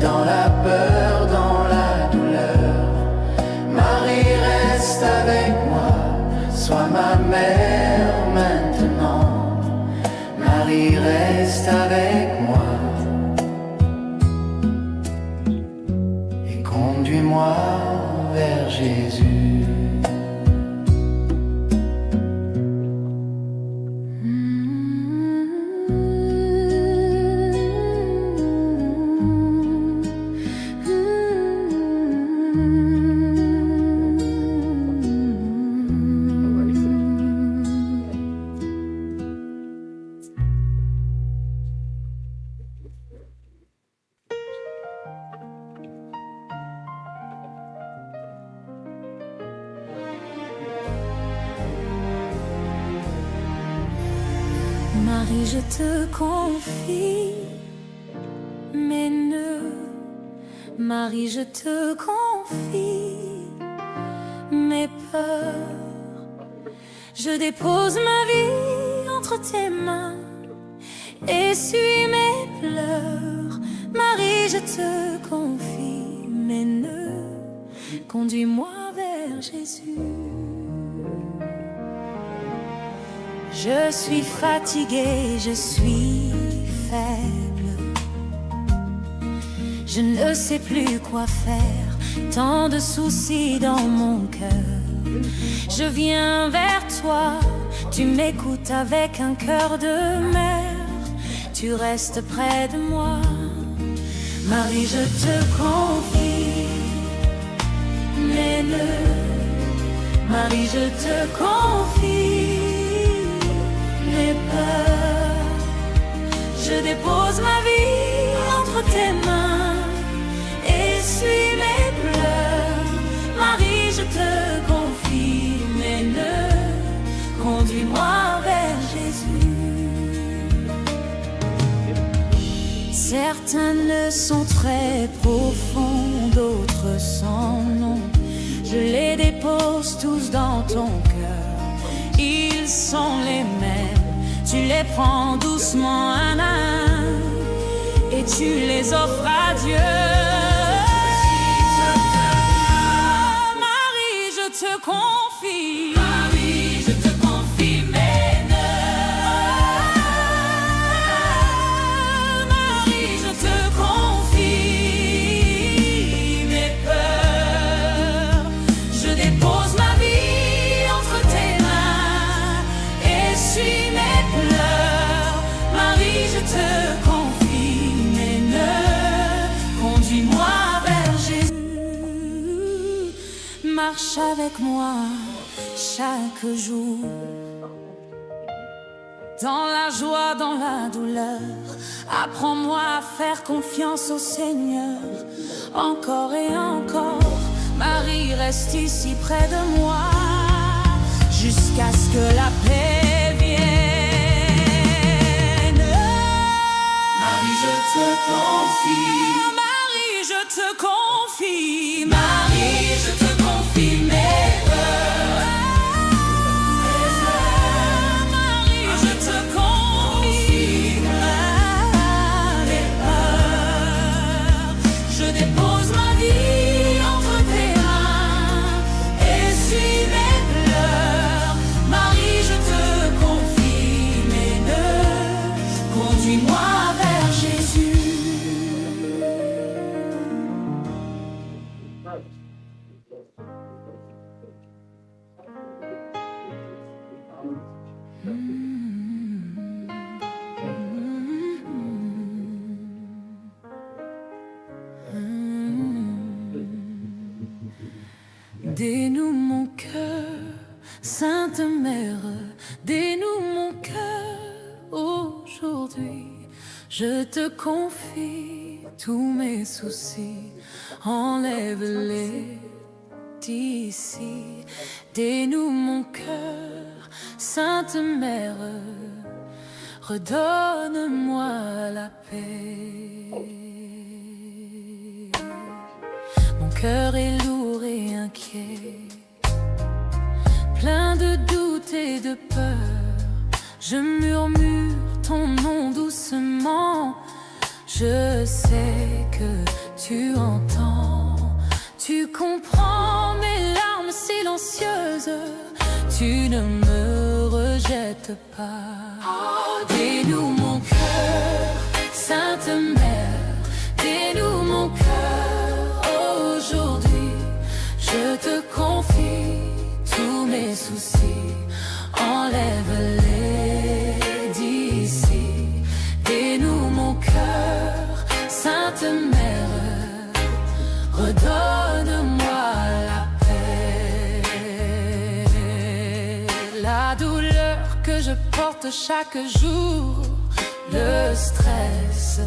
dans la peur, dans la douleur. Marie reste avec moi, sois ma mère maintenant. Marie reste avec moi et conduis-moi vers Jésus.
Marie, je te confie mes nœuds. Marie, je te confie mes peurs. Je dépose ma vie entre tes mains, essuie mes pleurs. Marie, je te confie mes nœuds. Conduis-moi vers Jésus. Je suis fatiguée, je suis faible. Je ne sais plus quoi faire, tant de soucis dans mon cœur. Je viens vers toi, tu m'écoutes avec un cœur de mère. Tu restes près de moi. Marie, je te confie mes nœuds. Marie, je te confie mes peurs. Je dépose ma vie entre tes mains, essuie mes pleurs. Marie, je te confie mes nœuds. Conduis-moi vers Jésus. Certaines sont très profondes, d'autres sans nom. Je les dépose tous dans ton cœur. Ils sont les mêmes. Tu les prends doucement un à un et tu les offres à Dieu. Marie, je te confie. Marie, je te confie mes nœuds. Marie, je te confie mes peurs. Je dépose ma vie entre tes mains. Essuie mes pleurs. Marie, je te confie mes nœuds. Conduis-moi vers Jésus. Marche avec moi chaque jour. Dans la joie, dans la douleur, apprends-moi à faire confiance au Seigneur. Encore et encore, Marie reste ici près de moi, jusqu'à ce que la paix vienne. Marie, je te confie. Marie, je te confie. Marie, je te confie mes peurs. Marie, je te confie mes peurs. Je dépose ma vie entre tes mains. Essuie mes pleurs. Marie, je te confie mes nœuds. Conduis-moi vers Jésus. Dénoue mon cœur, Sainte Mère, dénoue mon cœur aujourd'hui. Je te confie tous mes soucis, enlève-les d'ici. Dénoue mon cœur, Sainte Mère, redonne-moi la paix. Mon cœur est lourd et inquiet, plein de doutes et de peur. Je murmure ton nom doucement. Je sais que tu entends, tu comprends mes larmes silencieuses. Tu ne me rejettes pas. Dénoue mon cœur, Sainte Mère, dénoue mon cœur aujourd'hui. Je te confie tous mes soucis, enlève-les d'ici. Dénoue mon cœur, Sainte Mère, redonne-moi la paix. La douleur que je porte chaque jour, le stress,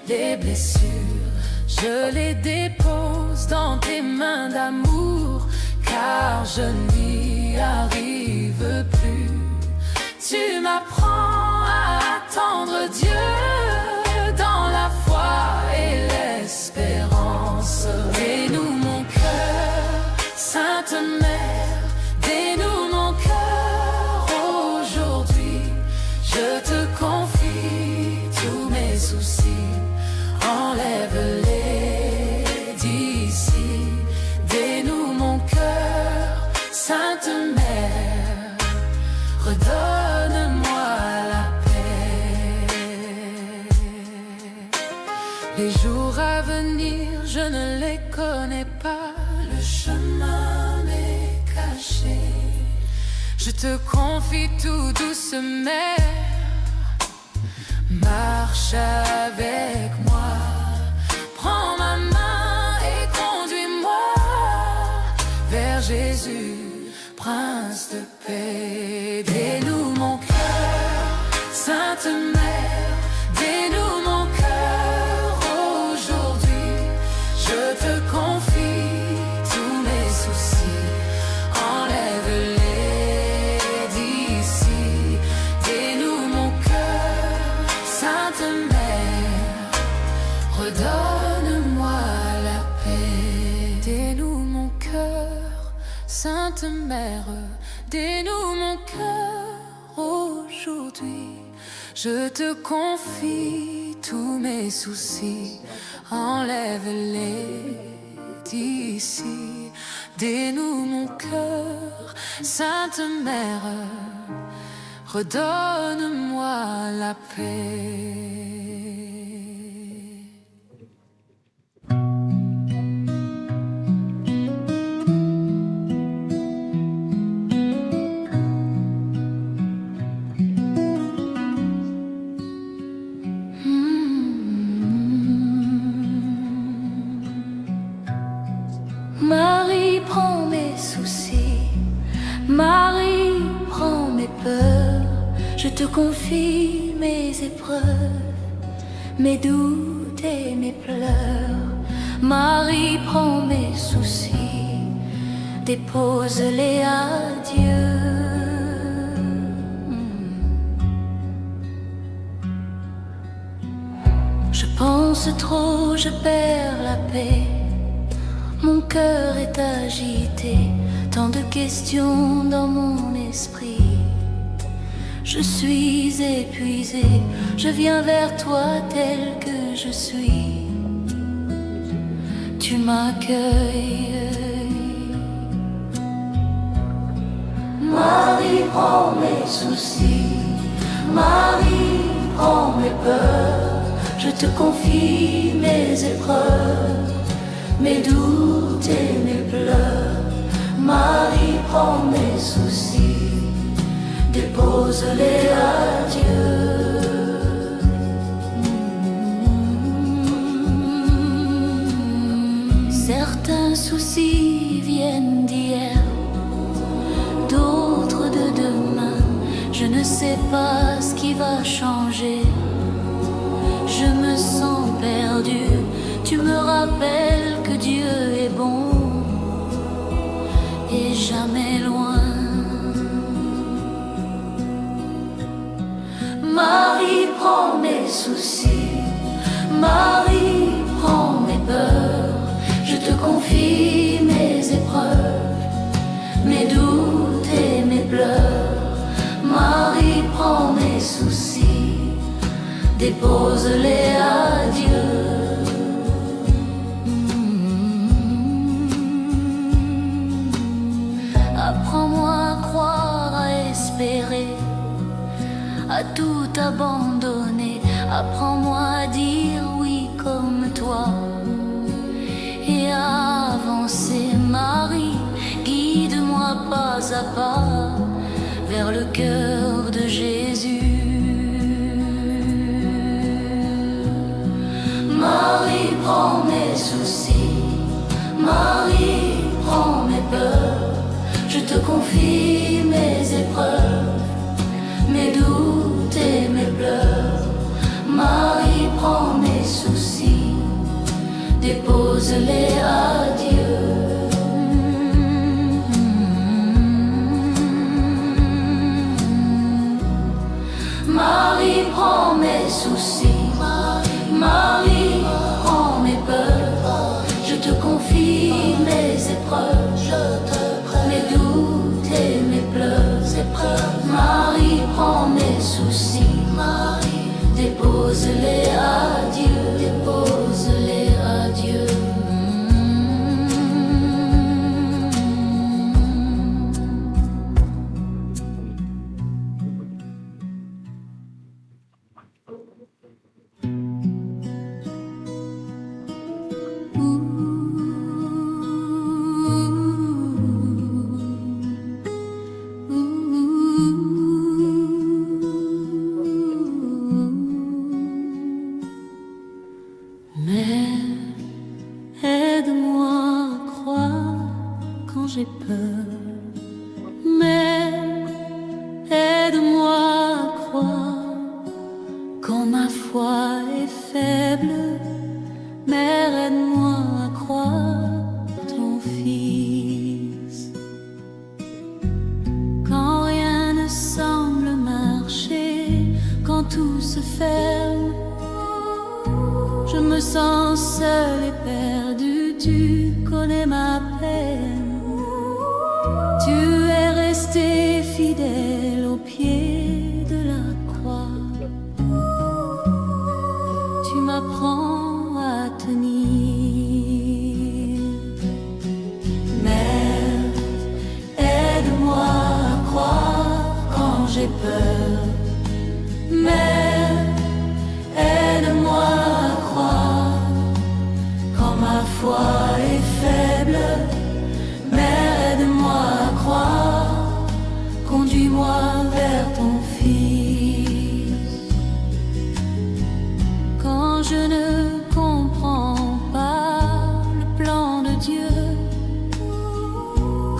les blessures, je les dépose dans tes mains d'amour, car je n'y arrive plus. Tu m'apprends à attendre Dieu dans la foi et l'espérance. Dénoue mon cœur, Sainte Mère, dénoue mon cœur aujourd'hui. Je te confie tous mes soucis, enlève-les d'ici. Dénoue mon cœur, Sainte Mère, redonne-moi la paix. Les jours à venir, je ne les connais pas. Le chemin m'est caché. Je te confie tout doucement. Marche avec moi. Prends ma main et conduis-moi vers Jésus, Prince de paix. Dénoue mon cœur, Sainte Mère, dénoue mon cœur aujourd'hui. Je te confie tous mes soucis, enlève-les d'ici. Dénoue mon cœur, Sainte Mère, Sainte Mère, dénoue mon cœur aujourd'hui. Je te confie tous mes soucis, enlève-les d'ici. Dénoue mon cœur, Sainte Mère, redonne-moi la paix. Marie, prends mes soucis, Marie, prends mes peurs, je te confie mes épreuves, mes doutes et mes pleurs. Marie, prends mes soucis, dépose-les à Dieu. Je pense trop, je perds la paix. Mon cœur est agité, tant de questions dans mon esprit. Je suis épuisé, je viens vers toi tel que je suis. Tu m'accueilles. Marie, prends mes soucis, Marie, prends mes peurs. Je te confie mes épreuves, mes doutes et mes pleurs. Marie, prends mes soucis, dépose-les à Dieu. Certains soucis viennent d'hier, d'autres de demain. Je ne sais pas ce qui va changer. Je me sens perdu. Tu me rappelles que Dieu est bon et jamais loin. Marie, prends mes soucis, Marie, prends mes peurs. Je te confie mes épreuves, mes doutes et mes pleurs. Marie, prends mes soucis, dépose-les à Dieu. Apprends-moi à croire, à espérer, à tout abandonner. Apprends-moi à dire oui comme toi et à avancer. Marie, guide-moi pas à pas vers le cœur de Jésus. Marie, prends mes soucis, Marie, prends mes peurs. Je te confie mes épreuves, mes doutes et mes pleurs. Marie, prends mes soucis, dépose-les à Dieu. Marie, prends mes soucis, Marie, prends mes peurs. Je te confie mes épreuves, mes doutes et mes pleurs. Marie, prends mes soucis, Marie, dépose-les à Dieu, dépose-les à Dieu. J'ai peur, mais aide-moi à croire quand ma foi est faible. Mère, aide-moi à croire ton Fils. Quand rien ne semble marcher, quand tout se ferme, je me sens seul et perdu. Tu connais ma peine. rester fidèle au pied de la croix. Tu m'apprends à tenir. Mère, aide-moi à croire quand j'ai peur. Mère, aide-moi à croire quand ma foi est faible. Mère, aide-moi à croire, conduis-moi vers ton Fils. Quand je ne comprends pas le plan de Dieu,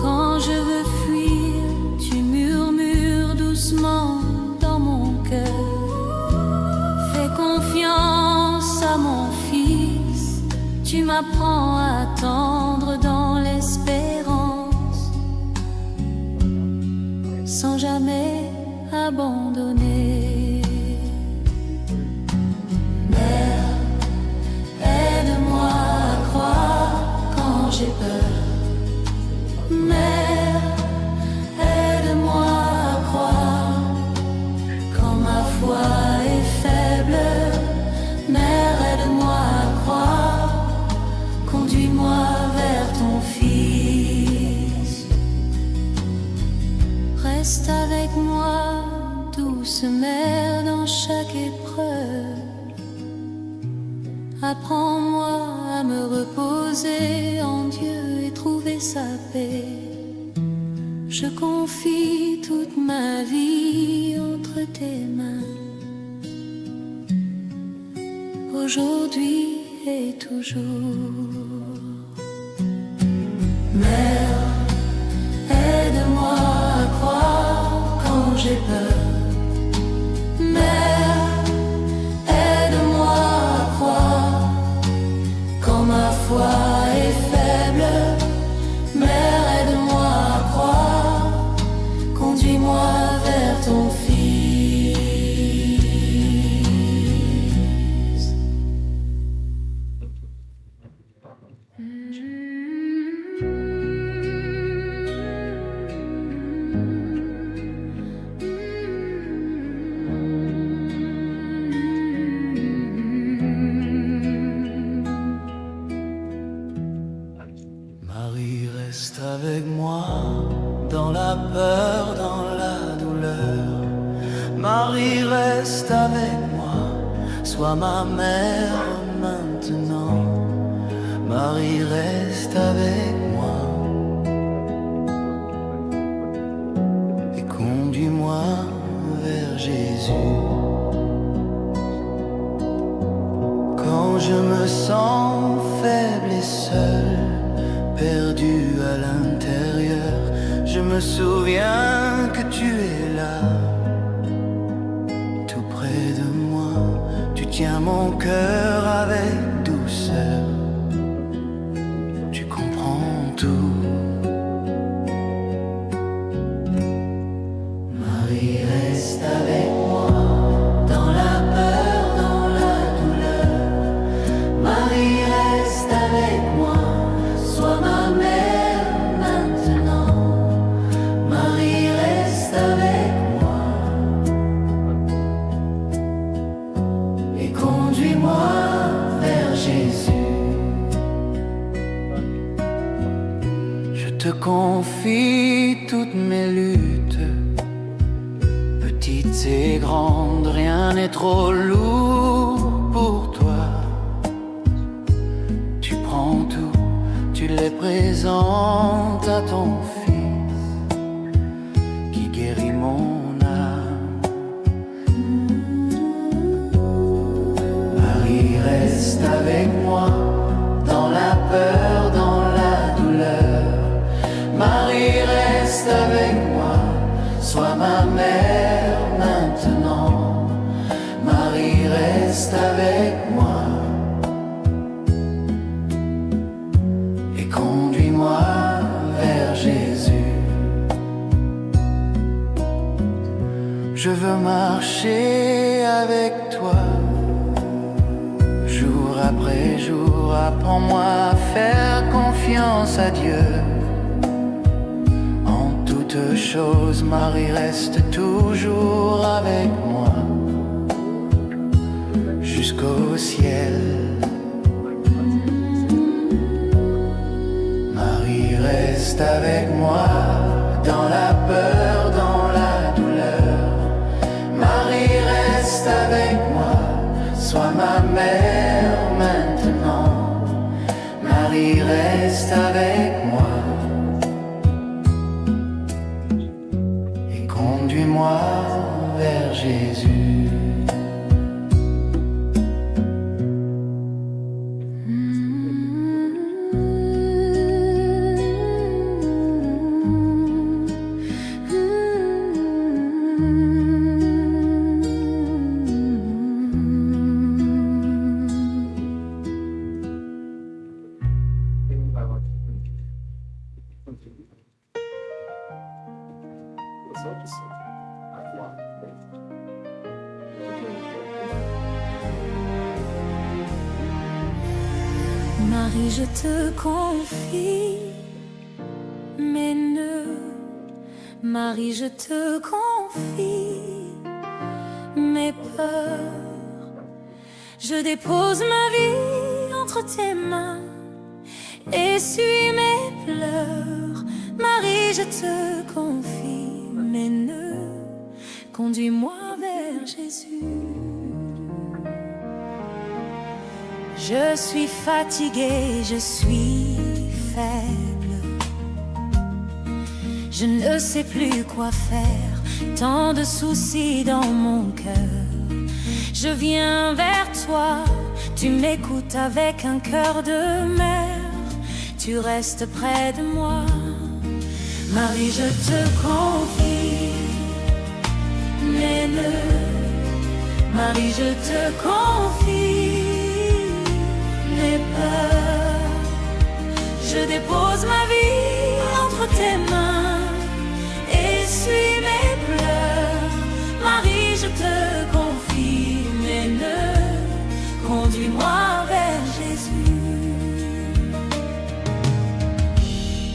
quand je veux fuir, tu murmures doucement dans mon cœur. Fais confiance à mon Fils, tu m'apprends à attendre dans l'espérance, sans jamais abandonner. Mère, aide-moi à croire quand j'ai peur. Mère, aide-moi à croire quand ma foi est faible. Mère, aide-moi à croire, conduis-moi vers ton Fils. Reste avec moi, douce mère, dans chaque épreuve. Apprends-moi à me reposer en Dieu et trouver sa paix. Je confie toute ma vie entre tes mains, aujourd'hui et toujours. Mère, aide-moi à croire quand j'ai peur. Mère, aide-moi à croire quand ma foi est faible. Mère, aide-moi à croire, conduis-moi vers ton Fils.
Marie, reste avec moi dans la peur, dans la douleur. Marie, reste avec moi, sois ma mère maintenant. Marie, reste avec moi et conduis-moi vers Jésus. Quand je me sens faible et seul, perdu à l'intérieur, je me souviens que tu es là, tout près de moi. Tu tiens mon cœur avec douceur, tu comprends tout. Marie, reste avec moi dans la peur, dans la douleur. Marie, reste avec moi, sois ma mère maintenant. Marie, reste avec moi et conduis-moi vers Jésus. Je te confie toutes mes luttes, petites et grandes, rien n'est trop lourd pour toi. Tu prends tout, tu les présentes à ton Fils qui guérit mon âme. Marie, reste avec moi dans la peur, dans la douleur. Marie, reste avec moi, sois ma mère maintenant. Marie, reste avec moi et conduis-moi vers Jésus. Je veux marcher avec toi, jour après jour. Apprends-moi à faire confiance à Dieu en toute quelque chose, Marie reste toujours avec moi jusqu'au ciel. Marie reste avec moi dans la peur, dans la douleur. Marie reste avec moi, sois ma mère maintenant. Marie reste avec moi et conduis-moi vers Jésus.
Marie, je te confie mes nœuds. Marie, je te confie mes peurs. Je dépose ma vie entre tes mains, essuie mes pleurs. Marie, je te confie mes nœuds. Conduis-moi vers Jésus. Je suis fatiguée, je suis faible. Je ne sais plus quoi faire, tant de soucis dans mon cœur. Je viens vers toi, tu m'écoutes avec un cœur de mère. Tu restes près de moi. Marie, je te confie mes nœuds. Marie, je te confie mes peurs. Je dépose ma vie entre tes mains, essuie mes pleurs. Marie, je te confie mes nœuds. Conduis-moi vers Jésus.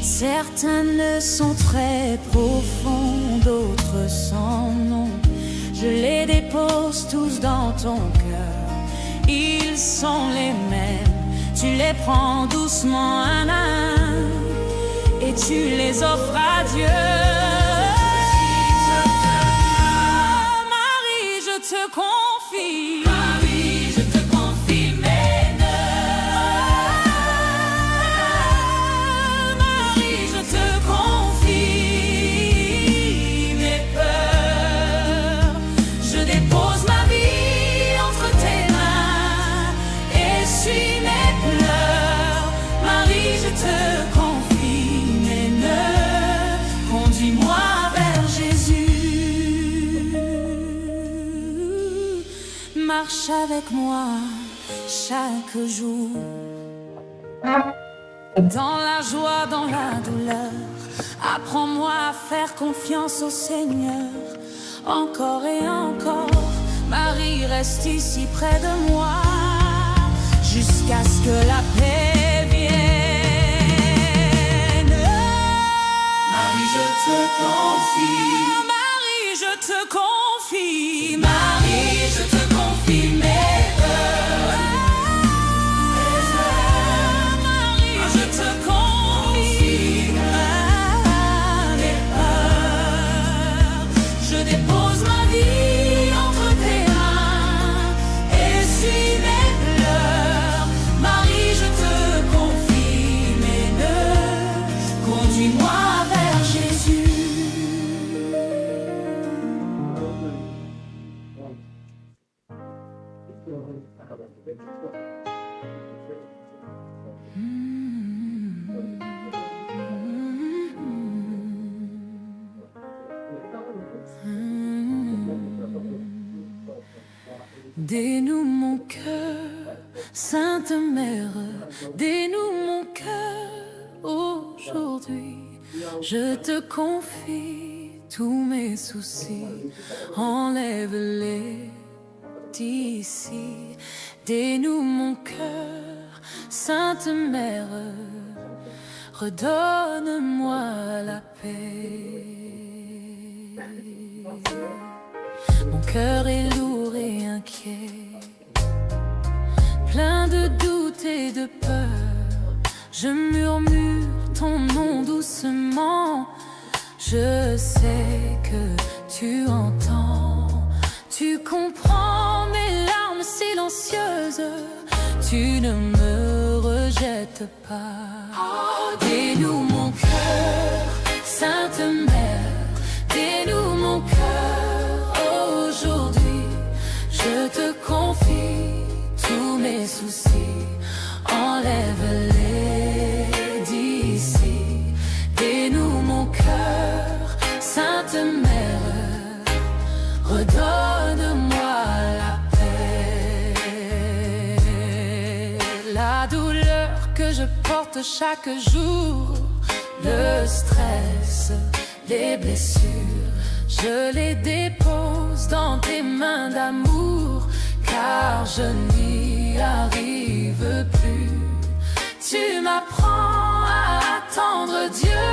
Certains nœuds sont très profonds, d'autres sans nom. Je les dépose tous dans ton cœur. Ils sont les mêmes. Tu les prends doucement un à un et tu les offres à Dieu. Marie, je te confie. Marie, je te confie mes nœuds. Marie, je te confie mes peurs. Je dépose ma vie entre tes mains, essuie mes pleurs. Marie, je te confie mes nœuds. Conduis-moi vers Jésus. Marche avec moi chaque jour, dans la joie, dans la douleur. Apprends-moi à faire confiance au Seigneur. Encore et encore, Marie reste ici près de moi, jusqu'à ce que la paix vienne. Marie, je te confie. Marie, je te confie. Marie, je te confie mes peurs. Marie, je te confie mes peurs. Je dépose ma vie entre tes mains, essuie mes pleurs. Marie, je te confie mes nœuds. Conduis-moi vers Jésus. Dénoue mon cœur, Sainte Mère, dénoue mon cœur aujourd'hui. Je te confie tous mes soucis, enlève-les d'ici. Dénoue mon cœur, Sainte Mère, redonne-moi la paix. Mon cœur est lourd et inquiet, plein de doutes et de peur. Je murmure ton nom doucement. Je sais que tu entends, tu comprends mes larmes silencieuses. Tu ne me rejettes pas. Dénoue mon cœur, Sainte Mère, dénoue mon cœur. Aujourd'hui, je te confie tous mes soucis. Enlève-les d'ici. Dénoue mon cœur, Sainte Mère, redonne-moi la paix. La douleur que je porte chaque jour, le stress, les blessures, je les dépose dans tes mains d'amour, car je n'y arrive plus. Tu m'apprends à attendre Dieu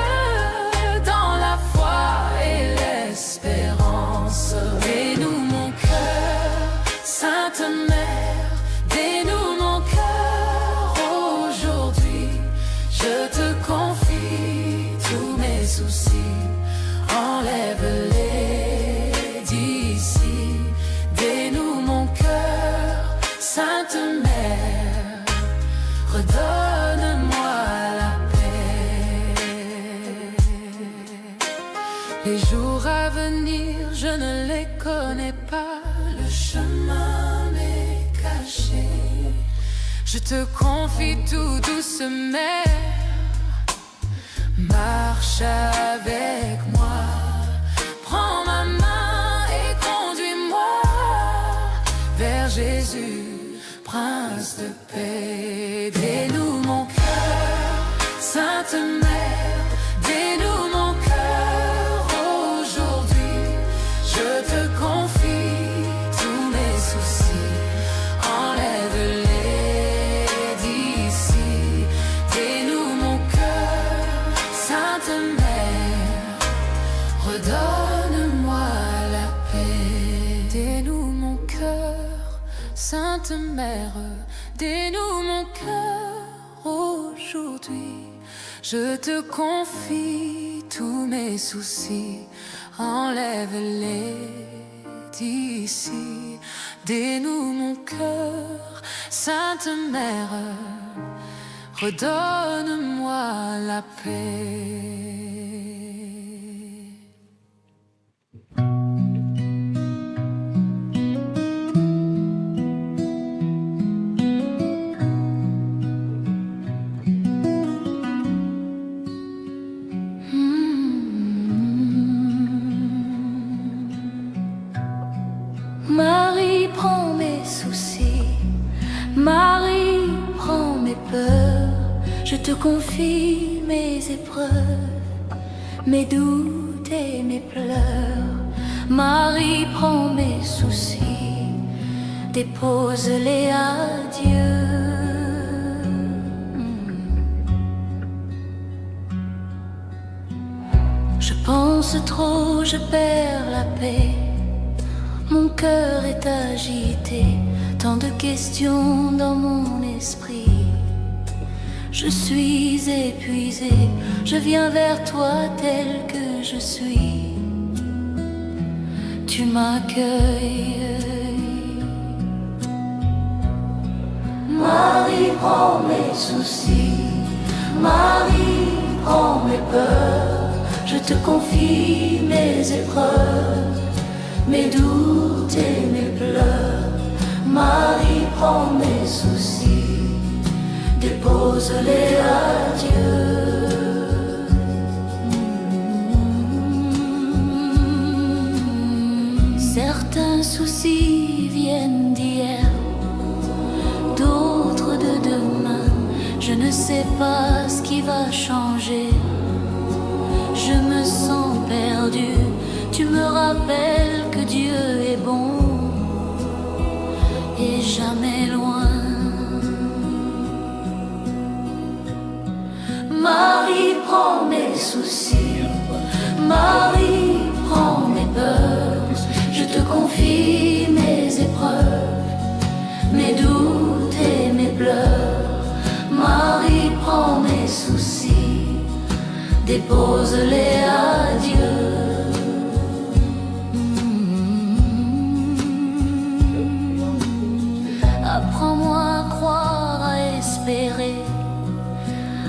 dans la foi et l'espérance. Dénoue mon cœur, Sainte Mère, dénoue mon cœur. Aujourd'hui, je te confie tous mes soucis. Enlève-les d'ici. Dénoue mon cœur, Sainte Mère, redonne-moi la paix. Les jours à venir, je ne les connais pas. Le chemin m'est caché. Je te confie tout, douce mère. Marche avec moi. Prends ma main et conduis-moi vers Jésus, Prince de paix. Dénoue mon cœur, Sainte Mère, dénoue mon cœur. Aujourd'hui, je te confie tous mes soucis. Enlève-les d'ici. Dénoue mon cœur, Sainte Mère, redonne-moi la paix. Dénoue mon cœur, Sainte Mère, dénoue mon cœur. Aujourd'hui, je te confie tous mes soucis. Enlève-les d'ici. Dénoue mon cœur, Sainte Mère, redonne-moi la paix. Marie prend mes soucis, Marie prend mes peurs, je te confie mes épreuves, mes doutes et mes pleurs. Marie prend mes soucis, dépose-les à Dieu. Je pense trop, je perds la paix. Mon cœur est agité, tant de questions dans mon esprit. Je suis épuisé, je viens vers toi tel que je suis. Tu m'accueilles. Marie prend mes soucis, Marie prend mes peurs. Je te confie mes épreuves, mes doutes et mes pleurs. Marie prend mes soucis, dépose-les à Dieu. Certains soucis viennent d'hier, d'autres de demain. Je ne sais pas ce qui va changer. Je me sens perdu. Tu me rappelles que Dieu est bon et jamais loin. Marie prend mes soucis, Marie prend mes peurs. confie mes épreuves, mes doutes et mes pleurs. Marie, prends mes soucis, dépose-les à Dieu. Apprends-moi à croire, à espérer,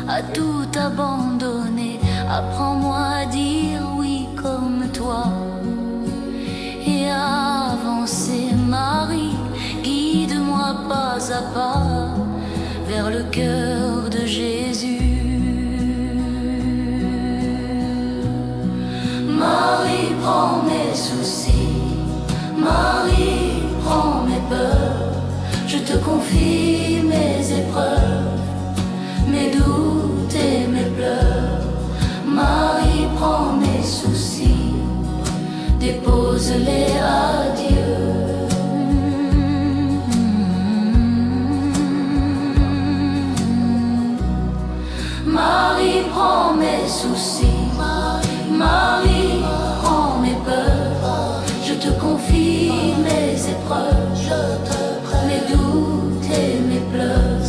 à tout abandonner. Apprends-moi à dire oui comme toi et à avancer. Marie, guide-moi pas à pas vers le cœur de Jésus. Marie, prends mes soucis, Marie, prends mes peurs. Je te confie mes épreuves, mes doutes et mes pleurs. Marie, prends mes soucis, dépose-les à Dieu. Marie, prends mes soucis, Marie, prends mes peurs. Je te confie mes épreuves, mes doutes et mes pleurs.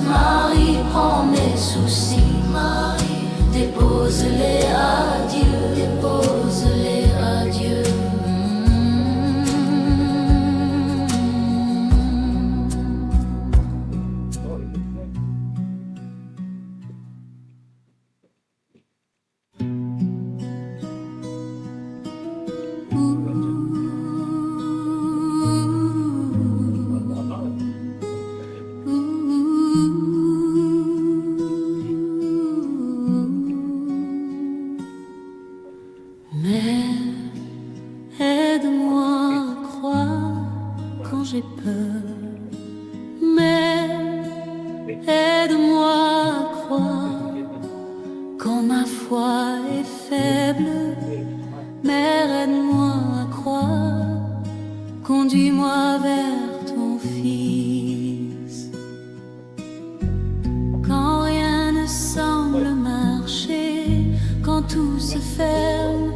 Marie, prends mes soucis, Marie, dépose-les à Dieu, dépose-les à Dieu. Conduis-moi vers ton Fils. Quand rien ne semble marcher, quand tout se ferme,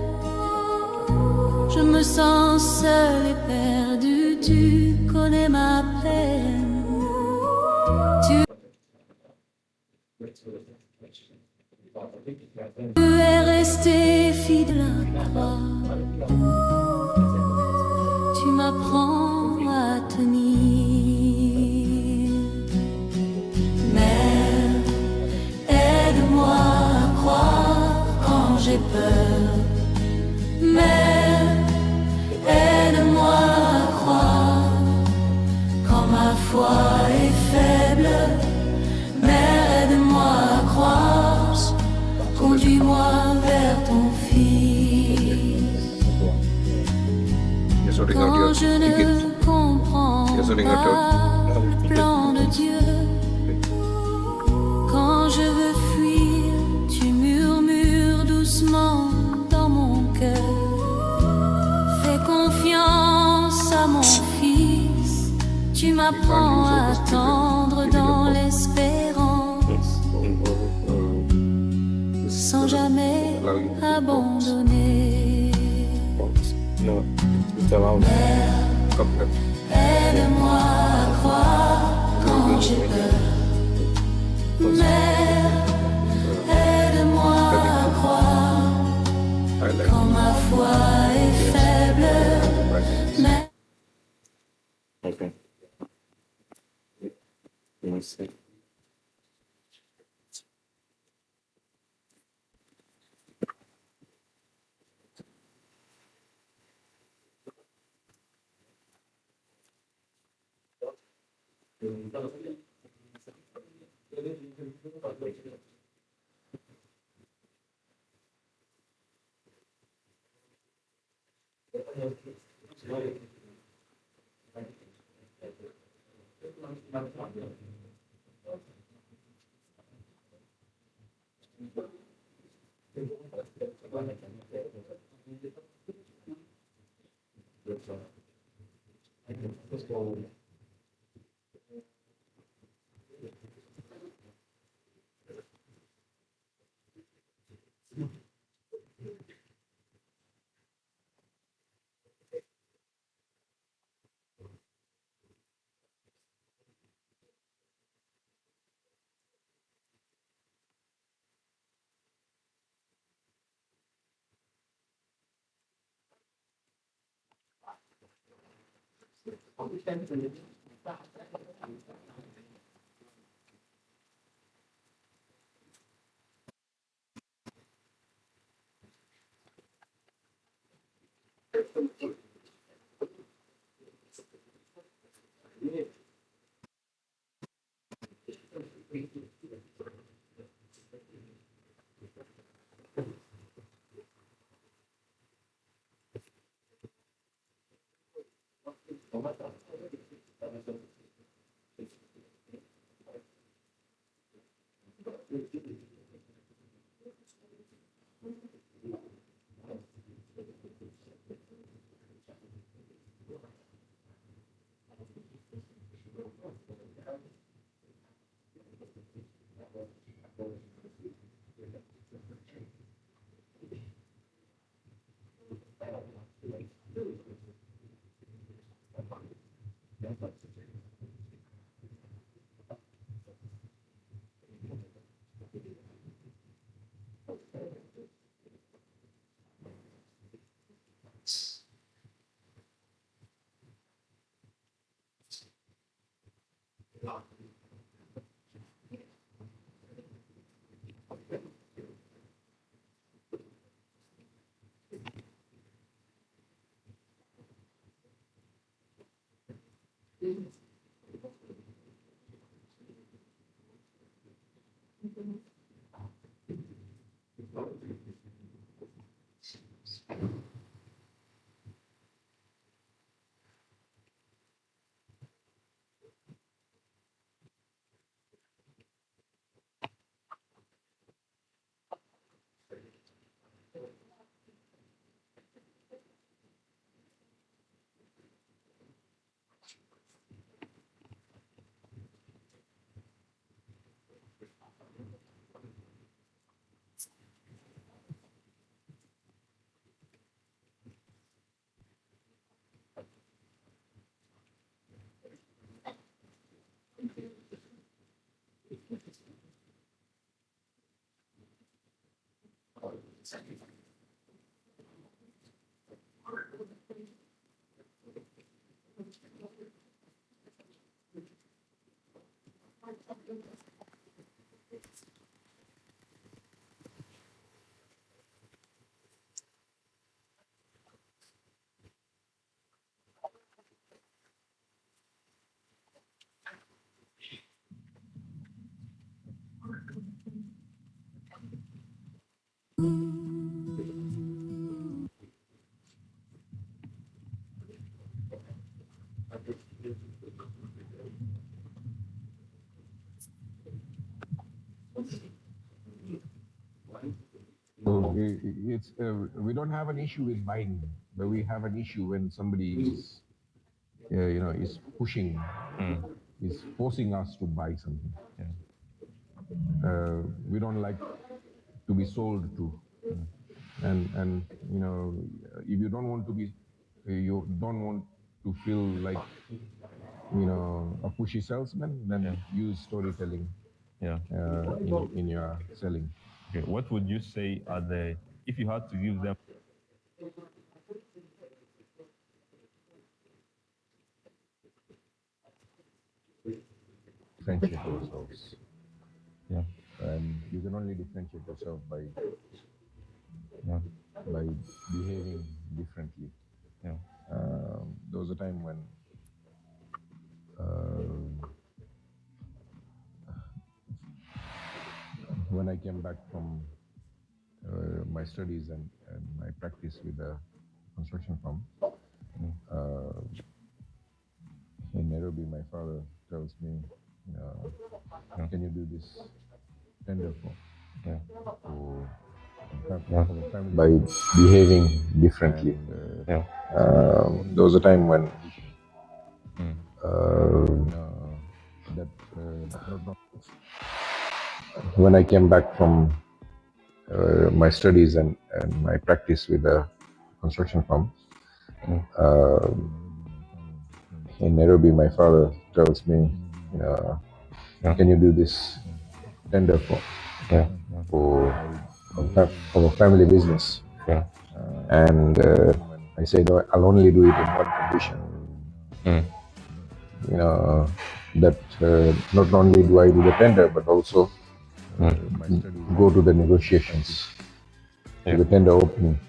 je me sens seul et perdu. Tu connais ma peine. Tu es resté fidèle à la croix. Tu m'apprends à tenir. Mère, aide-moi à croire quand j'ai peur. Mère, aide-moi à croire quand ma foi est faible. Mère, aide-moi à croire. Conduis-moi vers ton Fils. Quand je ne comprends pas le plan de Dieu, quand je veux fuir, tu murmures doucement dans mon cœur. Fais confiance à mon Fils, tu m'apprends à attendre dans l'espérance, sans jamais abandonner. Mère, aide-moi à croire quand j'ai peur. Mère, aide-moi à croire quand ma foi est faible. Mère,
Okay. Let me see.
So it's we don't have an issue with buying, but we have an issue when somebody is, is pushing, is forcing us to buy something. We don't like to be sold to, and if you don't want to be, you don't want to feel like a pushy salesman, then use storytelling. In your selling.
Okay, what would you say are the, if you had to give them
differentiate yourselves? And you can only differentiate yourself by behaving differently. There was a time when I came back from my studies and my practice with a construction firm. In Nairobi, my father tells me, can you do this tender for the family by behaving differently? There was a time when when I came back from my studies and my practice with a construction firm. In Nairobi, my father tells me, can you do this tender for a family business? And I said, I'll only do it in one condition. that not only do I do the tender, but also go to the negotiations, to the tender opening.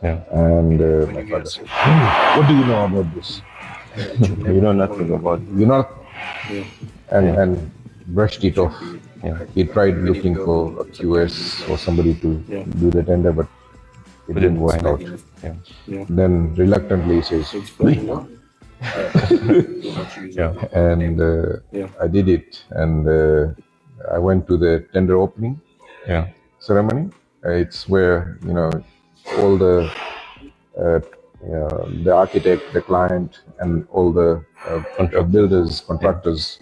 And my father said, "What do you know about this?"
You know nothing about it.
You know, and brushed it off. He tried looking for a QS or somebody to do the tender, but it didn't work out. Then reluctantly he says, and I did it, and I went to the tender opening ceremony. It's where all the architect, the client, and all the builders, contractors,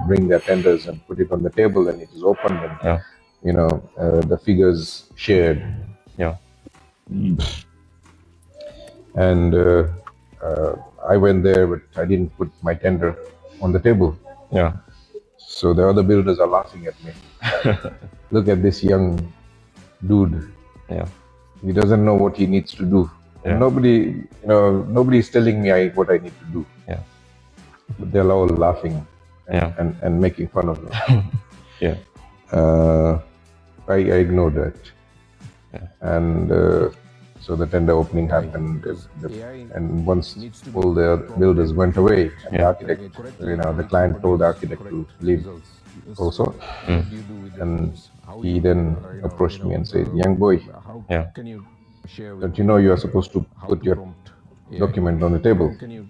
bring their tenders and put it on the table, and it is opened, and the figures shared. And I went there, but I didn't put my tender on the table. So the other builders are laughing at me. Look at this young dude. He doesn't know what he needs to do. And nobody is telling me what I need to do. But they're all laughing and making fun of me. I ignored that. And so the tender opening happened, and once all the builders went away, and the architect, the client told the architect to leave also, and he then approached me and said, "Young boy, don't you know you are supposed to put your document on the table?" And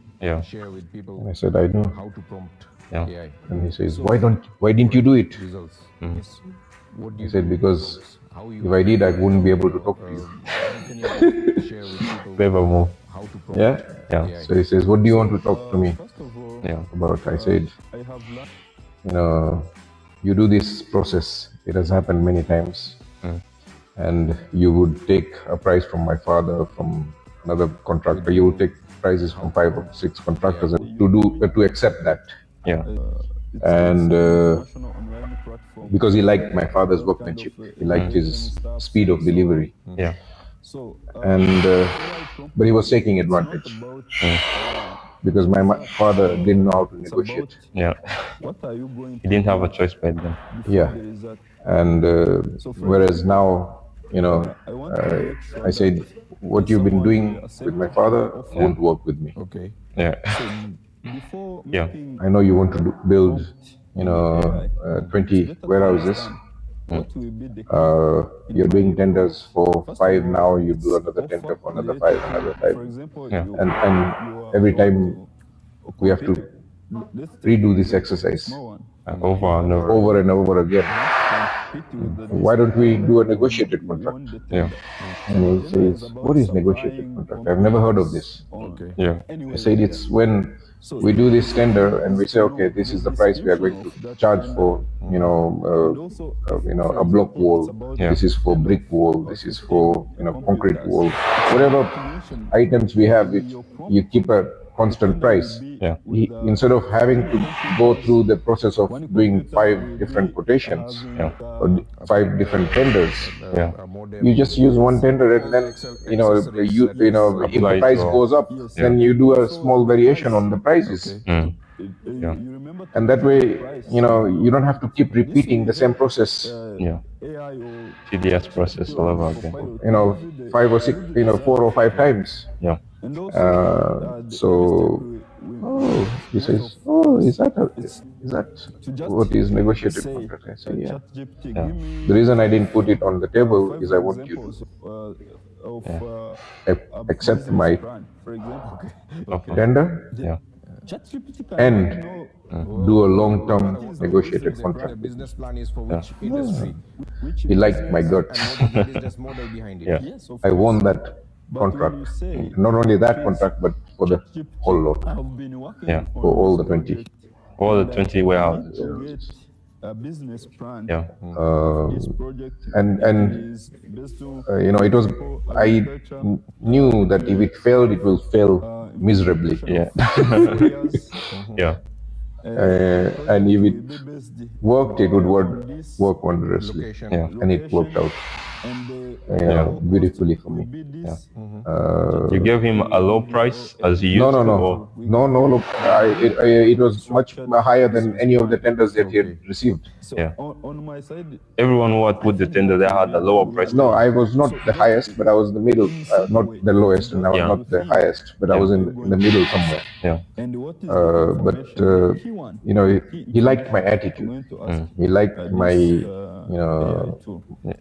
I said, "I know." And he says, "Why didn't you do it?" He said, "Because if I did, I wouldn't be able to talk to you."
Clever move.
So he says, "What do you want to talk to me about?" I said, "You do this process. It has happened many times. And you would take a price from my father, from another contractor. You would take prices from 5 or 6 contractors to accept that." And because he liked my father's workmanship, he liked his speed of delivery. And but he was taking advantage because my father didn't know how to negotiate.
He didn't have a choice back then.
And whereas now, I said, what you've been doing with my father won't work with me. I know you want to build 20 warehouses. You're doing tenders for 5 now, you do another tender for another 5, another 5. And every time we have to redo this exercise
over
and over again. Why don't we do a negotiated contract? And he says, "What is negotiated contract? I've never heard of this." I said, "It's when we do this tender and we say, okay, this is the price we are going to charge for, a block wall. This is for brick wall. This is for, concrete wall. Whatever items we have, you keep a constant price. Instead of having to go through the process of doing 5 different quotations or 5 different tenders, you just use one tender, and then if the price goes up, then you do a small variation on the prices. And that way, you don't have to keep repeating the same process.
TDS process all over again.
5 or 6, 4 or 5 times. So he says, is that what is negotiated contract? I say, yeah. The reason I didn't put it on the table is I want you to accept my tender and do a long-term negotiated contract. He liked my guts. I won that contract. Not only that contract, but for the whole lot. For all the 20.
All the 20 warehouses.
It was. I knew that if it failed, it will fail miserably. And if it worked, it would work wondrously. And it worked out. beautifully for me.
Yeah. You gave him a low price as he used to? Or?
No. Look, it was much higher than any of the tenders that he had received.
Yeah. Everyone who had put the tender, they had a lower price.
No, I was not the highest, but I was the middle, not the lowest, and I was not the highest, but I was in the middle somewhere.
Yeah.
You know, he liked my attitude. He liked my,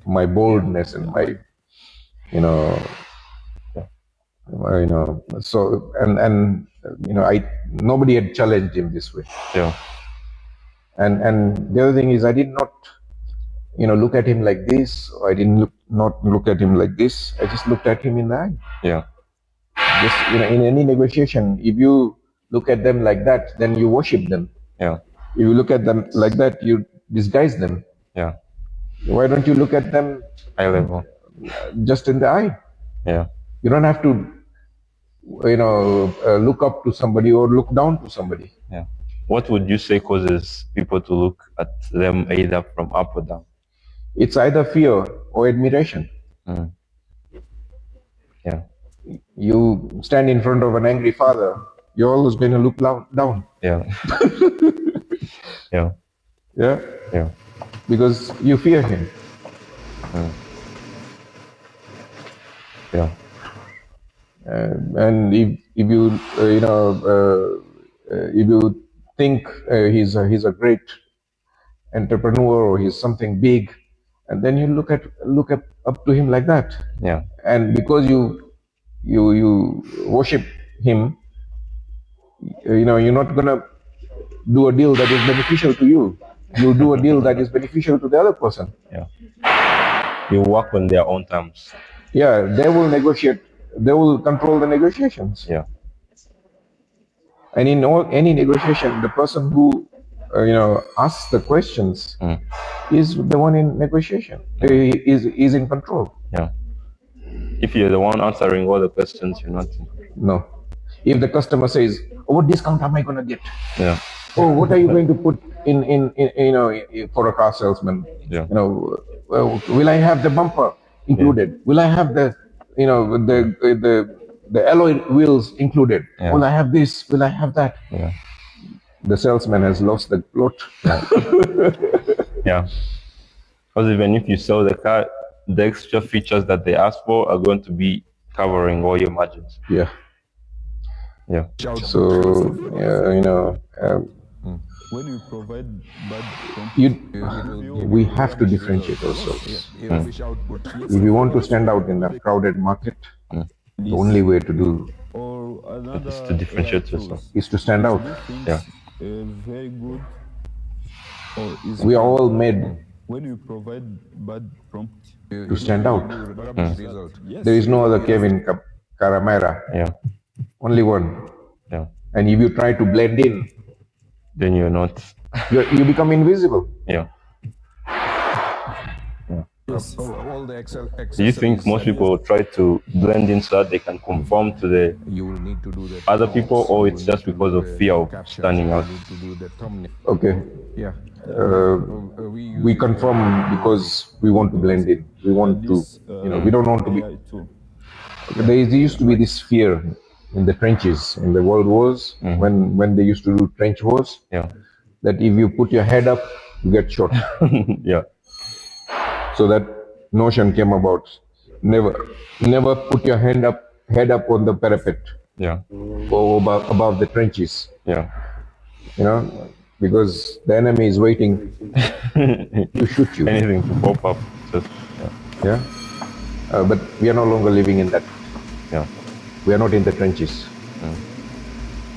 my boldness and my, so and nobody had challenged him this way.
Yeah.
And the other thing is, I did not, look at him like this, or I didn't not look at him like this. I just looked at him in the eye.
Yeah.
Just in any negotiation, if you look at them like that, then you worship them.
Yeah.
If you look at them like that, you disguise them.
Yeah.
Why don't you look at them
eye level,
just in the eye?
Yeah.
You don't have to, look up to somebody or look down to somebody.
Yeah. What would you say causes people to look at them either from up or down?
It's either fear or admiration.
Yeah.
You stand in front of an angry father, you're always going to look down.
Yeah. Yeah.
Yeah.
Yeah.
Because you fear him.
Yeah.
And if you if you think he's a great entrepreneur or he's something big, and then you look up to him like that.
Yeah.
And because you worship him, you're not gonna do a deal that is beneficial to you. You'll do a deal that is beneficial to the other person.
Yeah. You work on their own terms.
Yeah, they will negotiate. They will control the negotiations.
Yeah.
And in any negotiation, the person who asks the questions is the one in negotiation. Is in control.
Yeah. If you're the one answering all the questions, you're not in control.
No. If the customer says, "Oh, what discount am I going to get?"
Yeah.
"Oh, what are you going to put in for a car salesman?"
Yeah.
Will I have the bumper included?
Yeah.
Will I have the the alloy wheels included?
Yeah.
Will I have this? Will I have that?
Yeah.
The salesman has lost the plot.
Yeah. Because even if you sell the car, the extra features that they ask for are going to be covering all your margins.
Yeah.
Yeah.
So
when you provide bad
we have to differentiate ourselves. If you want to stand out in a crowded market, the only way to do
is to differentiate yourself.
Is to stand out.
Yeah.
Very good.
We are all made
when you provide bad prompt
to stand out.
Yes.
There is no other Kevin Karamera.
Yeah.
Only one.
Yeah.
And if you try to blend in,
then you're not.
You become invisible.
Yeah.
Yes. All the
Do you think most people try to blend in so that they can conform to the other people, or it's just because of fear of standing out?
Okay.
Yeah.
We conform because we want to blend in. We want to, we don't want to be. There used to be this fear in the trenches, in the world wars, when they used to do trench wars.
Yeah.
That if you put your head up, you get shot.
Yeah.
So that notion came about. Never put your head up on the parapet.
Yeah.
Or above the trenches.
Yeah.
Because the enemy is waiting to shoot you.
Anything to pop up. Just,
yeah. But we are no longer living in that.
Yeah.
We are not in the trenches.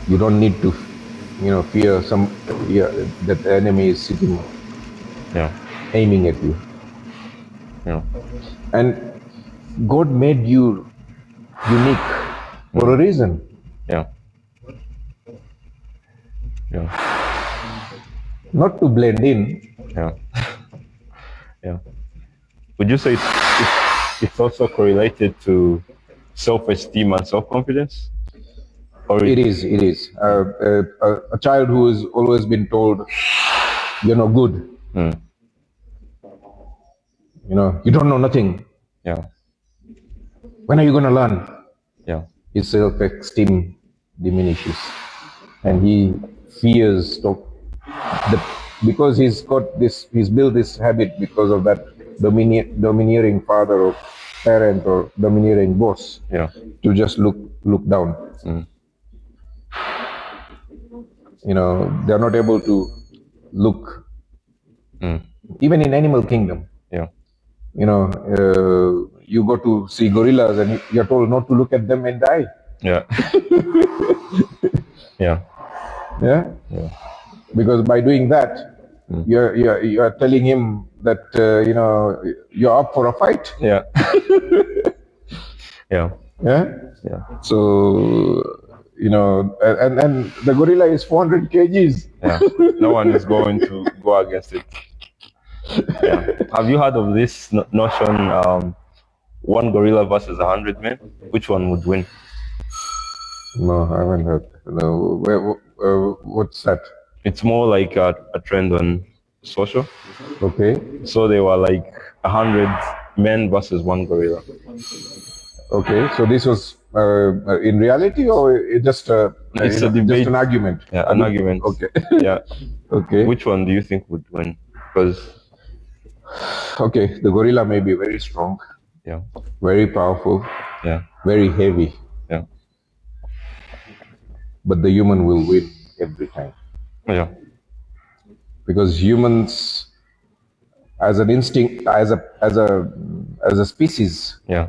You don't need to, fear that the enemy is sitting, aiming at you.
Yeah.
And God made you unique for a reason.
Yeah. Yeah.
Not to blend in.
Yeah. Yeah. Would you say it's also correlated to self-esteem and self-confidence? Or
It is. A child who has always been told, "You're no good. You don't know nothing."
Yeah.
When are you going to learn?
Yeah.
His self-esteem diminishes, and he fears because he's built this habit because of that domineering father or parent or domineering boss.
Yeah.
To just look down. They're not able to look. Even in animal kingdom.
Yeah.
You go to see gorillas and you're told not to look at them and die.
Yeah. Yeah.
Yeah.
Yeah.
Because by doing that, you're telling him that you're up for a fight.
Yeah. Yeah.
Yeah.
Yeah.
So and the gorilla is 400 kgs.
Yeah. No one is going to go against it. Yeah. Have you heard of this notion? One gorilla versus 100 men. Which one would win?
No, I haven't heard. No. What's that?
It's more like a trend on social.
Okay.
So they were like 100 men versus one gorilla.
Okay. So this was in reality, or just
it's a debate.
Just an argument.
Yeah, an argument.
Okay.
Yeah.
Okay.
Which one do you think would win? Because
okay, the gorilla may be very strong.
Yeah.
Very powerful.
Yeah.
Very heavy.
Yeah.
But the human will win every time.
Yeah.
Because humans, as an instinct, as a species,
yeah,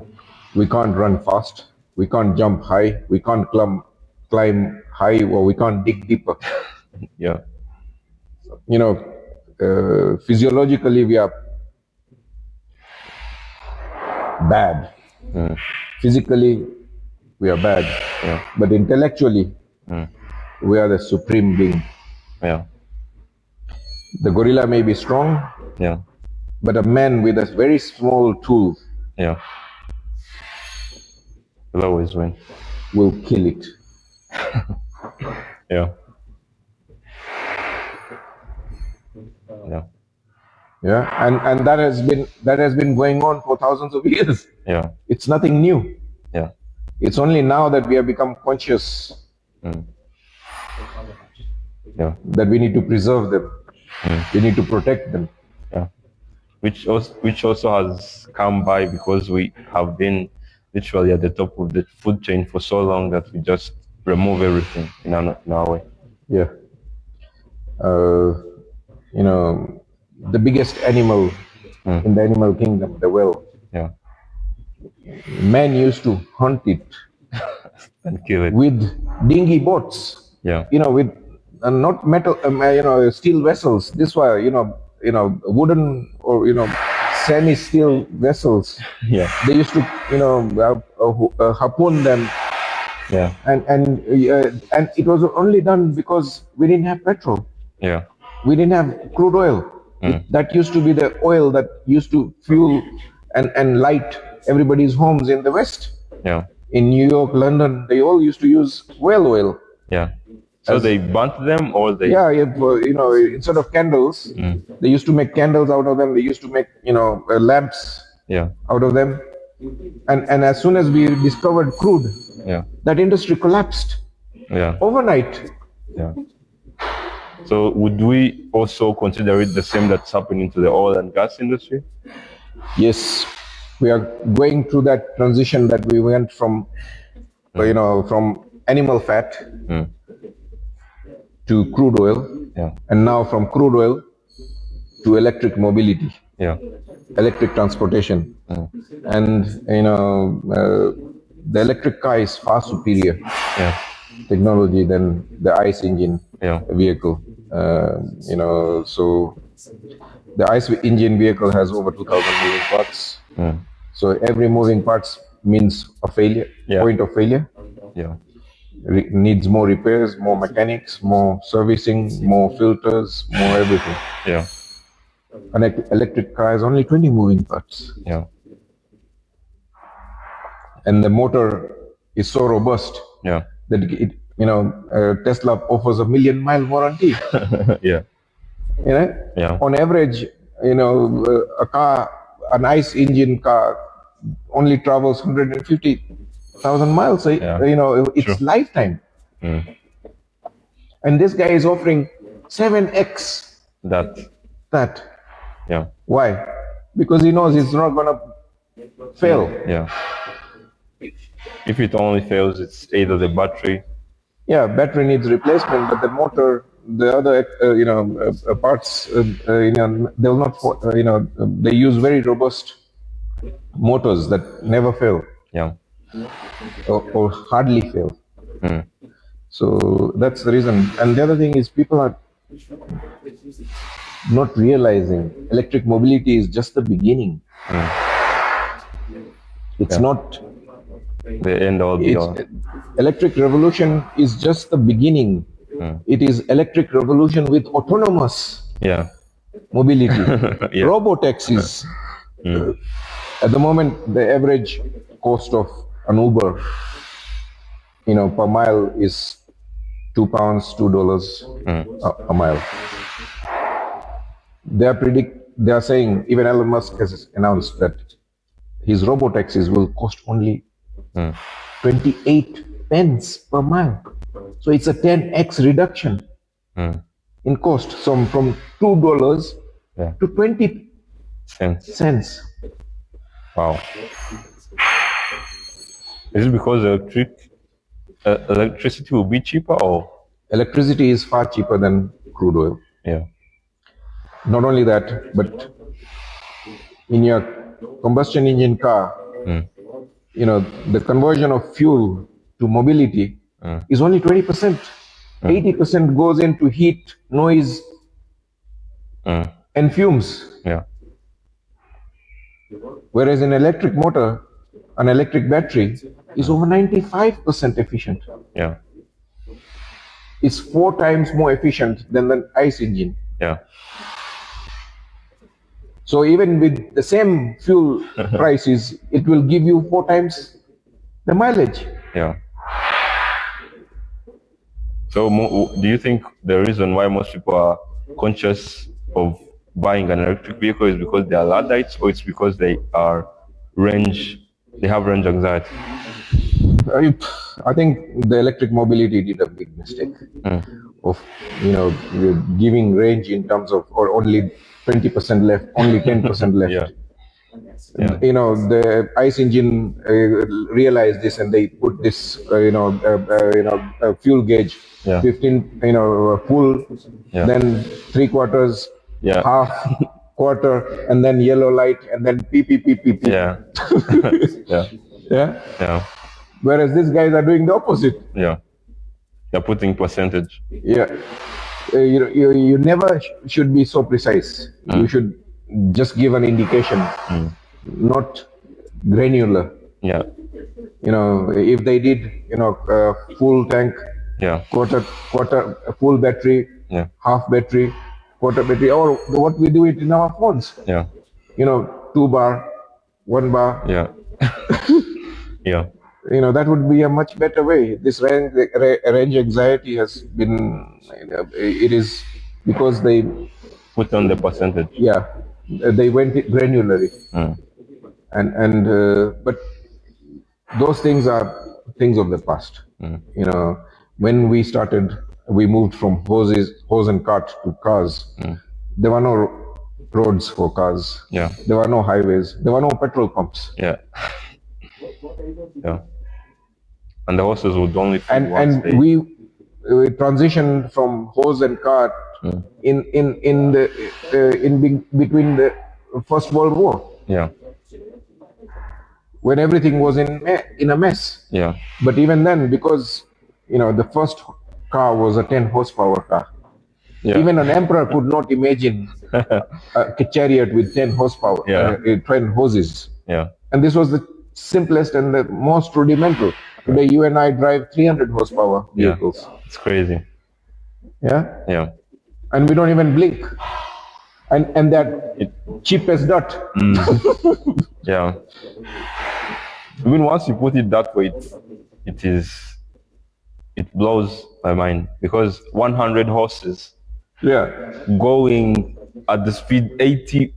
we can't run fast. We can't jump high. We can't climb high, or we can't dig deeper.
Yeah.
Physiologically, we are bad. Physically, we are bad.
Yeah.
But intellectually, we are the supreme being.
Yeah.
The gorilla may be strong.
Yeah.
But a man with a very small tool.
Yeah. Will always win.
Will kill it.
Yeah. Yeah.
Yeah, and that has been going on for thousands of years.
Yeah.
It's nothing new.
Yeah.
It's only now that we have become conscious that we need to preserve them. We need to protect them.
Yeah. Which also has come by because we have been literally at the top of the food chain for so long that we just remove everything in our way.
Yeah. The biggest animal in the animal kingdom, the whale.
Yeah.
Men used to hunt it
and kill it
with dinghy boats.
Yeah.
With not metal, steel vessels. This were, wooden or semi-steel vessels.
Yeah.
They used to, harpoon them.
Yeah.
And it was only done because we didn't have petrol.
Yeah.
We didn't have crude oil. That used to be the oil that used to fuel and light everybody's homes in the West.
Yeah.
In New York, London, they all used to use whale oil.
Yeah. So they burnt them, or they?
Yeah, instead of candles, they used to make candles out of them. They used to make, lamps out of them. And as soon as we discovered crude, that industry collapsed.
Yeah.
Overnight.
Yeah. So would we also consider it the same that's happening to the oil and gas industry?
Yes, we are going through that transition that we went from, from animal fat to crude oil, and now from crude oil to electric mobility, electric transportation, and the electric car is far superior technology than the ICE engine vehicle. So the ICE engine vehicle has over 2,000 moving parts. So every moving parts means a failure, point of failure.
Yeah.
Needs more repairs, more mechanics, more servicing, more filters, more everything.
Yeah.
An electric car has only 20 moving parts.
Yeah.
And the motor is so robust that it, Tesla offers a 1,000,000-mile warranty.
Yeah.
On average, a car, an ICE engine car only travels 150,000 miles. So, it's lifetime. And this guy is offering 7x that.
Yeah.
Why? Because he knows it's not gonna fail.
Yeah. If it only fails, it's either the battery.
Yeah, battery needs replacement, but the motor, the other, parts, they'll not, they use very robust motors that never fail.
Yeah.
Or hardly fail. So that's the reason. And the other thing is people are not realizing electric mobility is just the beginning. It's not
the end all be all.
Electric revolution is just the beginning. It is electric revolution with autonomous mobility. Robotaxis. At the moment, the average cost of an Uber, per mile is £2, $2 a mile. They are saying, even Elon Musk has announced that his robotaxis will cost only 28 pence per mile. So it's a 10x reduction in cost. So from $2 to 20 cents.
Wow. Is it because electricity will be cheaper, or?
Electricity is far cheaper than crude oil.
Yeah.
Not only that, but in your combustion engine car, the conversion of fuel to mobility is only 20%. 80% goes into heat, noise, and fumes.
Yeah.
Whereas in electric motor, an electric battery is over 95% efficient.
Yeah.
It's 4 times more efficient than the ICE engine.
Yeah.
So even with the same fuel prices, it will give you 4 times the mileage.
Yeah. So do you think the reason why most people are conscious of buying an electric vehicle is because they are Luddites, or it's because they have range anxiety?
I think the electric mobility did a big mistake of, giving range in terms of, or only 20% left, only 10% left.
Yeah.
The ICE engine realized this, and they put this, fuel gauge, 15, full, then 3/4, half, quarter, and then yellow light, and then beep.
Yeah.
Yeah. Whereas these guys are doing the opposite.
Yeah. They're putting percentage.
Yeah. You never should be so precise. You should just give an indication, not granular.
Yeah.
If they did, full tank, quarter, full battery, half battery, quarter battery, or what we do it in our phones.
Yeah.
2 bar, 1 bar.
Yeah. Yeah.
That would be a much better way. This range anxiety has been, it is because they
put on the percentage.
Yeah, they went granularly, but those things are things of the past. When we moved from hose and cart to cars. There were no roads for cars.
Yeah.
There were no highways. There were no petrol pumps.
Yeah. Yeah. And the horses would only feed
and we transitioned from hose and cart in between the First World War.
Yeah.
When everything was in a mess.
Yeah.
But even then, because the first car was a 10 horsepower car. Yeah. Even an emperor could not imagine a chariot with 10 horsepower, 10 hoses.
Yeah.
And this was the simplest and the most rudimental. Today, you and I drive 300 horsepower vehicles.
Yeah. It's crazy.
Yeah?
Yeah.
And we don't even blink. And that cheap as dirt.
Yeah. I mean, once you put it that way, it blows my mind, because 100 horses going at the speed 80,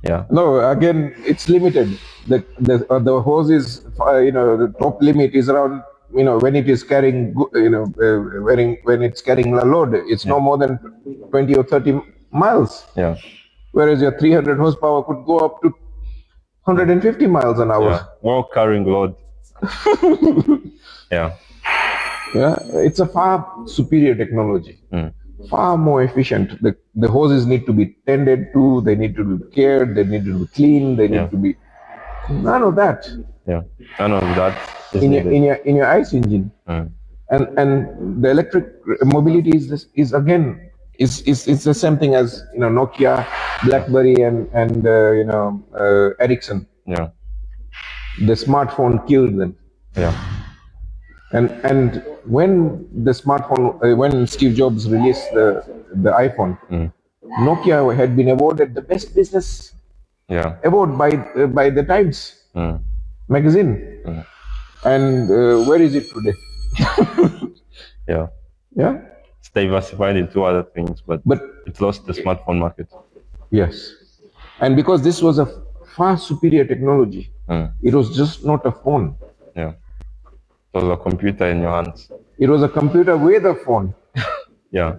Yeah.
No, again, it's limited. The hose is, the top limit is around, when it is carrying, when it's carrying a load, it's no more than 20 or 30 miles.
Yeah.
Whereas your 300 horsepower could go up to 150 miles an hour.
Yeah. While carrying load. Yeah.
Yeah, it's a far superior technology, far more efficient. The hoses need to be tended to, they need to be cared, they need to be cleaned, they need to be, none of that.
Yeah, none of that is
in your ICE engine. And the electric mobility is the same thing as Nokia, BlackBerry, and Ericsson.
Yeah.
The smartphone killed them.
Yeah.
And when the smartphone, when Steve Jobs released the iPhone, Nokia had been awarded the best business award by the Times magazine. And where is it today?
Yeah.
Yeah.
It's diversified into other things, but it lost the smartphone market.
Yes. And because this was a far superior technology, it was just not a phone.
Yeah. It was a computer in your hands.
It was a computer with a phone.
Yeah.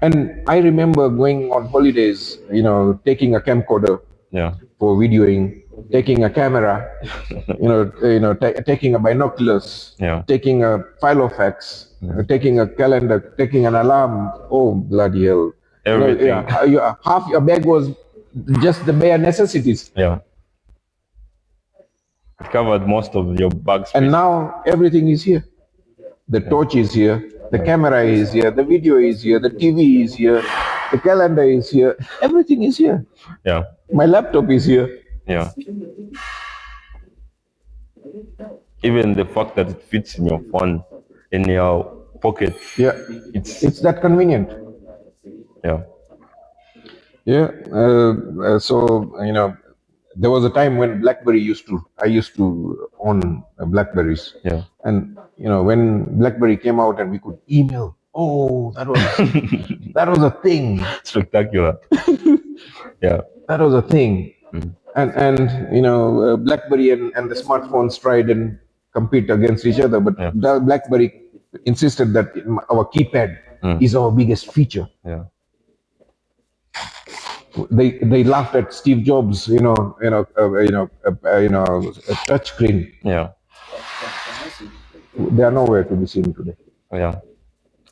And I remember going on holidays, taking a camcorder for videoing, taking a camera, taking a binoculars, taking a filofax, taking a calendar, taking an alarm. Oh, bloody hell.
Everything.
Half your bag was just the bare necessities.
Yeah. It covered most of your bags.
And now everything is here. The torch is here, the camera is here, the video is here, the TV is here, the calendar is here, everything is here.
Yeah.
My laptop is here.
Yeah. Even the fact that it fits in your phone, in your pocket.
Yeah. It's that convenient.
Yeah.
Yeah. So, there was a time when I used to own Blackberries.
Yeah.
And, when Blackberry came out and we could email, that was a thing.
Spectacular. Yeah.
That was a thing. And BlackBerry and the smartphones tried and compete against each other, but BlackBerry insisted that our keypad is our biggest feature.
Yeah.
They laughed at Steve Jobs, a touch screen.
Yeah.
They are nowhere to be seen today.
Yeah.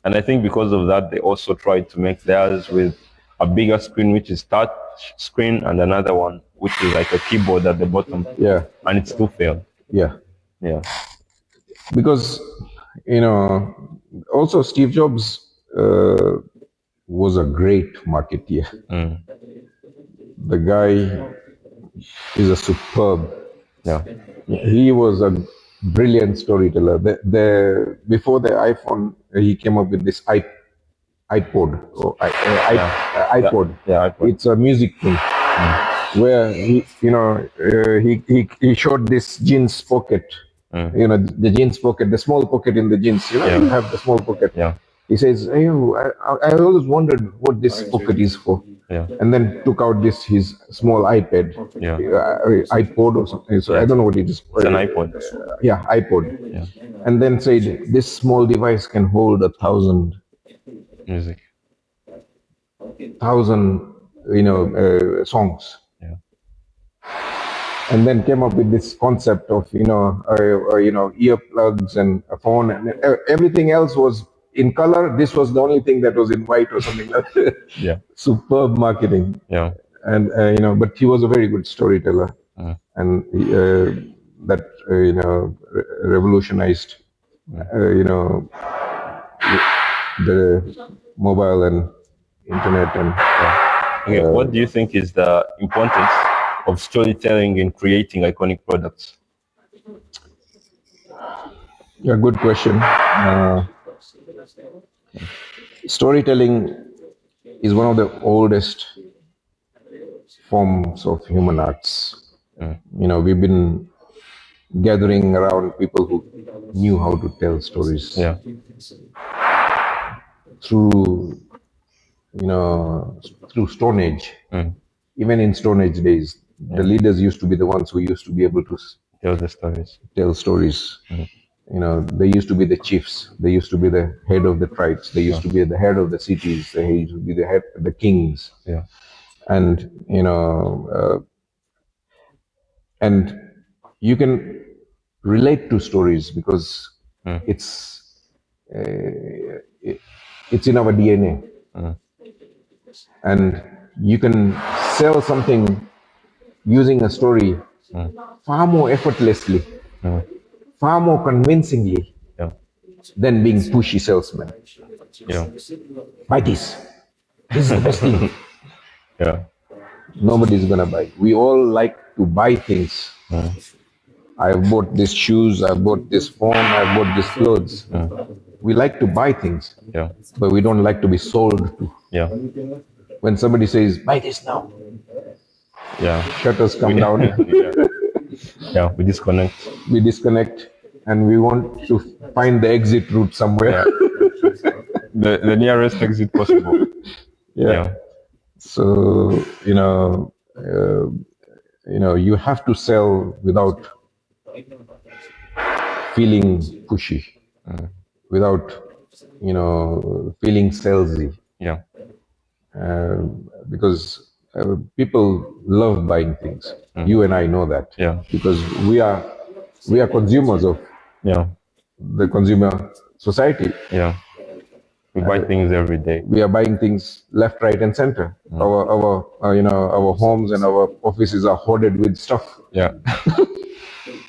And I think because of that, they also tried to make theirs with a bigger screen, which is touch screen, and another one, which is like a keyboard at the bottom.
Yeah.
And it still failed.
Yeah.
Yeah.
Because, also Steve Jobs was a great marketeer. The guy is a superb.
Yeah.
He was a brilliant storyteller. Before the iPhone, he came up with this iPod or iPod.
Yeah, iPod.
It's a music thing where he showed this jeans pocket. The jeans pocket, the small pocket in the jeans. You have the small pocket.
Yeah.
He says, I always wondered what this pocket is for.
Yeah.
And then took out his small iPad, iPod or something. So I don't know what it is.
It's an iPod.
iPod.
Yeah.
And then said, this small device can hold 1,000
music.
1,000, songs.
Yeah.
And then came up with this concept of, earplugs and a phone, and everything else was in color. This was the only thing that was in white or something like that.
Yeah.
Superb marketing.
Yeah.
And, but he was a very good storyteller. And that, revolutionized, the mobile and internet. And
okay, what do you think is the importance of storytelling in creating iconic products?
Yeah, good question. Storytelling is one of the oldest forms of human arts. We've been gathering around people who knew how to tell stories.
Yeah.
Through Stone Age. even in Stone Age days, the leaders used to be the ones who used to be able to
tell the stories.
Tell stories. You know, they used to be the chiefs. They used to be the head of the tribes. They used to be the head of the cities. They used to be the head, the kings.
Yeah.
And and you can relate to stories because it's in our DNA. And you can sell something using a story far more effortlessly, far more convincingly than being pushy salesman.
Yeah.
Buy this. This is the best thing.
Yeah.
Nobody's gonna buy. We all like to buy things. I bought these shoes, I bought this phone, I bought these clothes. We like to buy things, but we don't like to be sold to.
Yeah.
When somebody says, buy this now, shutters come down.
Yeah, we disconnect.
We disconnect and we want to find the exit route somewhere.
The nearest exit possible.
Yeah. So, you have to sell without feeling pushy, without, feeling salesy.
Yeah.
Because people love buying things. You and I know that.
Yeah.
Because we are consumers of the consumer society.
Yeah. We buy things every day.
We are buying things left, right, and center. Our homes and our offices are hoarded with stuff.
Yeah.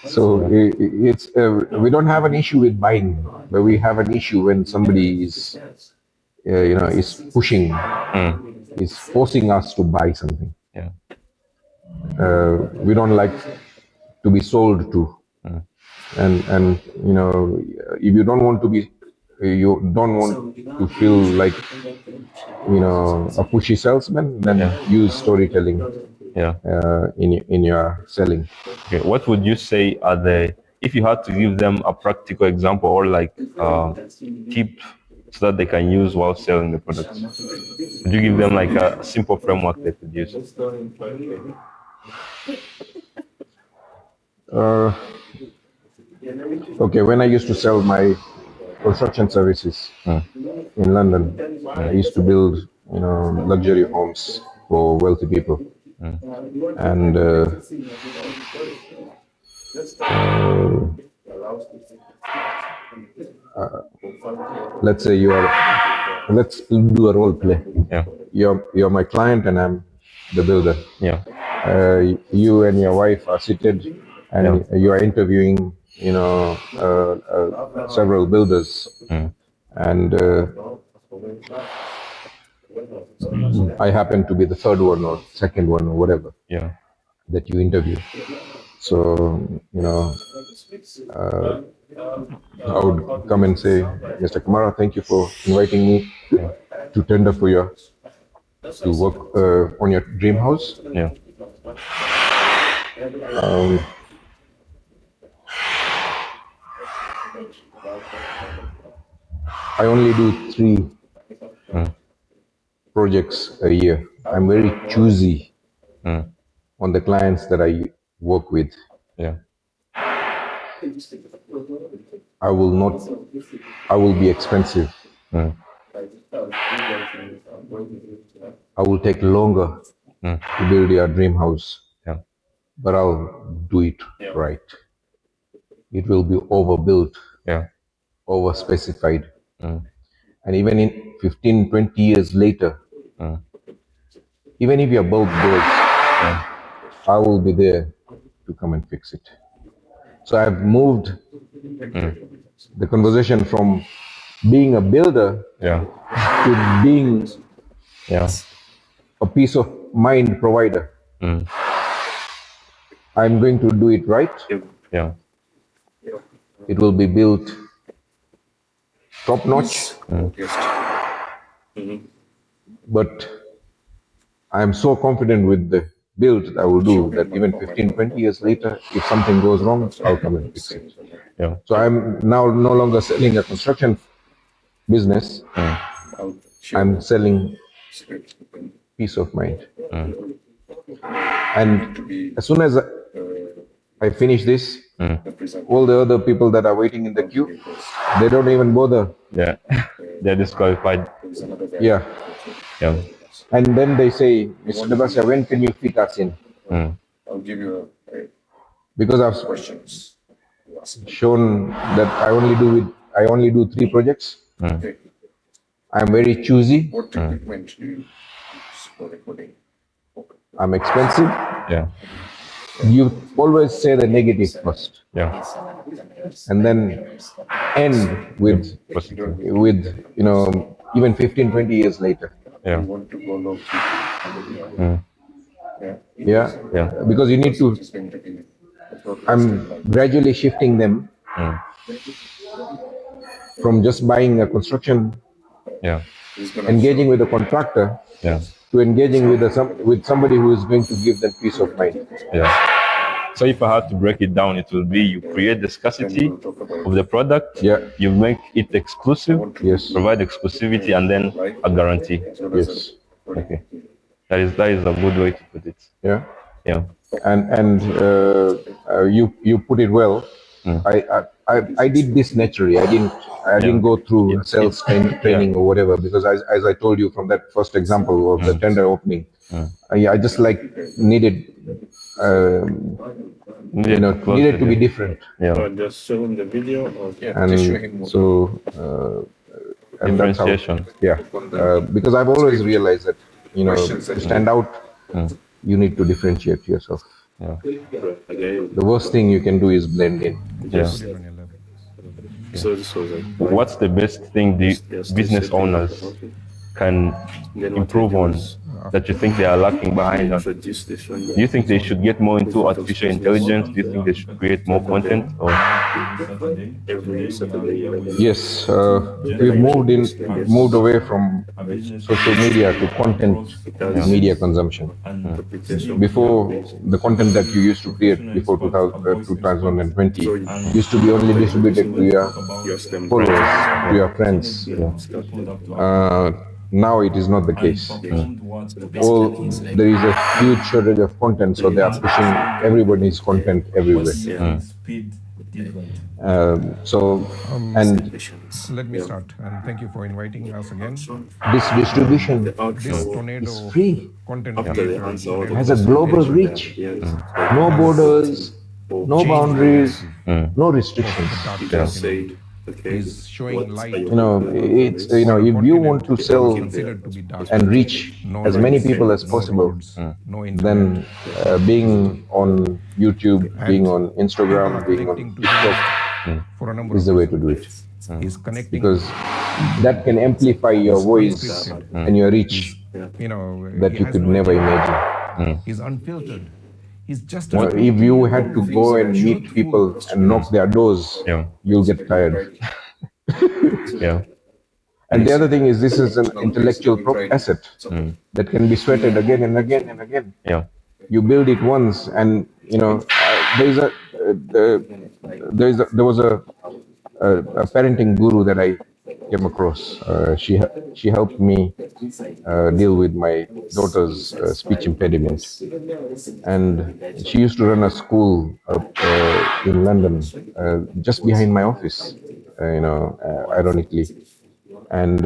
So it's we don't have an issue with buying, but we have an issue when somebody is pushing, is forcing us to buy something.
Yeah.
We don't like to be sold to, and if you don't want to be, you don't want to feel like a pushy salesman, then use storytelling. In your selling.
Okay, what would you say are if you had to give them a practical example or like tip so that they can use while selling the products? Would you give them like a simple framework they could use?
Okay, when I used to sell my construction services in London, I used to build, luxury homes for wealthy people. And let's say let's do a role play.
Yeah.
You're my client and I'm the builder.
Yeah.
You and your wife are seated and you are interviewing, several builders. And I happen to be the third one or second one or whatever that you interview. So, I would come and say, Mr. Kamara, thank you for inviting me to tender for to work on your dream house.
Yeah.
I only do 3 projects a year. I'm very choosy on the clients that I work with.
Yeah.
I will be expensive. I will take longer to build your dream house.
Yeah.
But I'll do it right. It will be overbuilt, over-specified. And even in 15, 20 years later, even if your bulb goes, I will be there to come and fix it. So I've moved the conversation from being a builder to being a peace of mind provider. I'm going to do it right.
Yeah.
It will be built top notch. But I'm so confident with the build that I will do that even 15, 20 years later, if something goes wrong, I'll come and fix it.
Yeah.
So I'm now no longer selling a construction business. I'm selling peace of mind. And as soon as I finish this, all the other people that are waiting in the queue, they don't even bother.
Yeah, they're disqualified.
Yeah.
Yeah.
And then they say, Mr. Dabasia, when can you fit us in?
I'll give you
Because I've
questions.
shown that I only do 3 projects.
Okay.
I'm very choosy.
What equipment do you use for recording?
I'm expensive.
Yeah.
You always say the negative first.
Yeah.
And then end with even 15, 20 years later.
Yeah.
You want to go low key.
Yeah. Because you need to, I'm gradually shifting them from just buying a construction, engaging with a contractor, to engaging with somebody who is going to give them peace of mind.
Yeah. So if I had to break it down, it will be you create the scarcity of the product, you make it exclusive, provide exclusivity, and then a guarantee.
Yes.
Okay. That is a good way to put it.
Yeah.
Yeah.
And you put it well. I did this naturally. I didn't go through sales training or whatever, because as I told you from that first example of the tender opening, I just needed to be different.
Yeah.
Just show him the video or
And so and that's how,
differentiation.
because I've always realized that to stand out, you need to differentiate yourself.
Yeah.
The worst thing you can do is blend in.
Yeah.
So this was
What's the best thing the business owners can improve on that you think they are lacking behind on? Do you think they should get more into artificial intelligence? Do you think they should create more content? Or?
Yes, we've moved away from social media to content media consumption. Before, the content that you used to create before 2020 used to be only distributed to your followers, to your friends. Now it is not the case. There is a huge shortage of content, so they are pushing everybody's content everywhere.
Let me start, and thank you for inviting us again.
This distribution is free. It has a global reach. No borders, no boundaries, no restrictions.
Is showing light.
If you want to sell and reach as many people as possible, then being on YouTube, being on Instagram, being on TikTok is the way to do it. Because that can amplify your voice and your reach that you could never imagine.
He's unfiltered. He's just
if you had to go and meet people and knock their doors, you'll get tired. And the other thing is, this is an intellectual asset that can be sweated again and again and again. You build it once, and there was a parenting guru that I came across. She helped me deal with my daughter's speech impediment, and she used to run a school in London, just behind my office. Ironically, and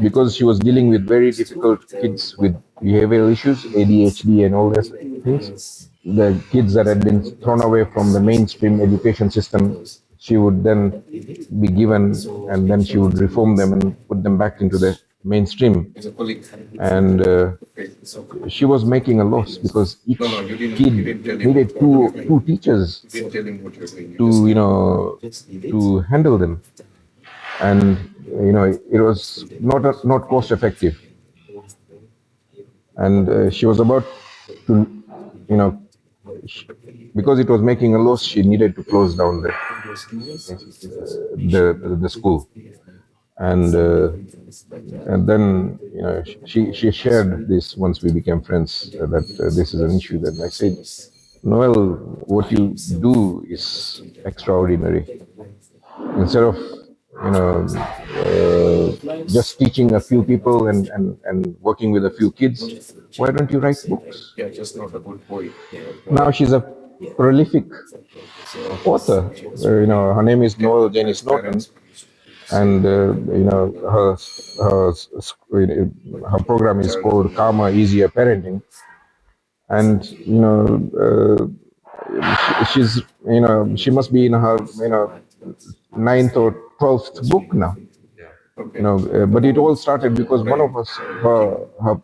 because she was dealing with very difficult kids with behavioral issues, ADHD and all those things, the kids that had been thrown away from the mainstream education system, she would then be given, and then she would reform them and put them back into the mainstream. And she was making a loss because each kid needed two teachers to handle them, and it was not cost effective. And she was about to, because it was making a loss, she needed to close down the school. And then she shared this once we became friends, that this is an issue. That I said, Noel, what you do is extraordinary. Instead of just teaching a few people and working with a few kids. Why don't you write books? Now she's a prolific author. Her name is Noel Janice Norton, and her program is called Calmer, Easier Parenting, and she's she must be in her ninth or 12th book now. But it all started because one of us, her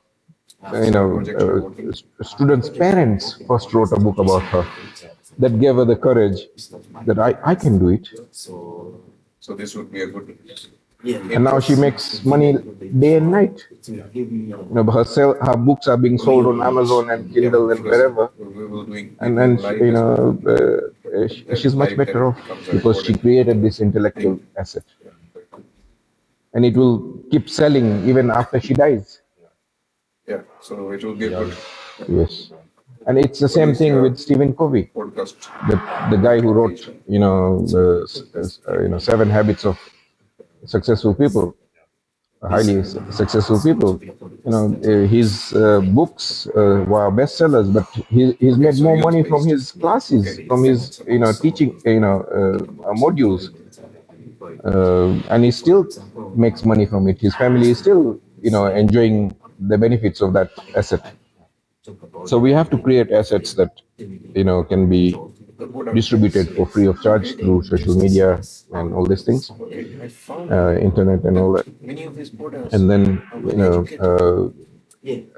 students' parents first wrote a book about her that gave her the courage that I can do it.
So this would be a good.
And now she makes money day and night. Her books are being sold on Amazon and Kindle and wherever. And then she's much better off because she created this intellectual asset. And it will keep selling even after she dies.
Yeah, so it will be good.
Yes. And it's the same thing with Stephen Covey, the guy who wrote, 7 Habits of Successful People, highly successful people. His books were bestsellers, but he's made more money from his classes, from his teaching modules, and he still makes money from it. His family is still enjoying the benefits of that asset. So we have to create assets that can be distributed for free of charge through social media and all these things, internet and all that. And then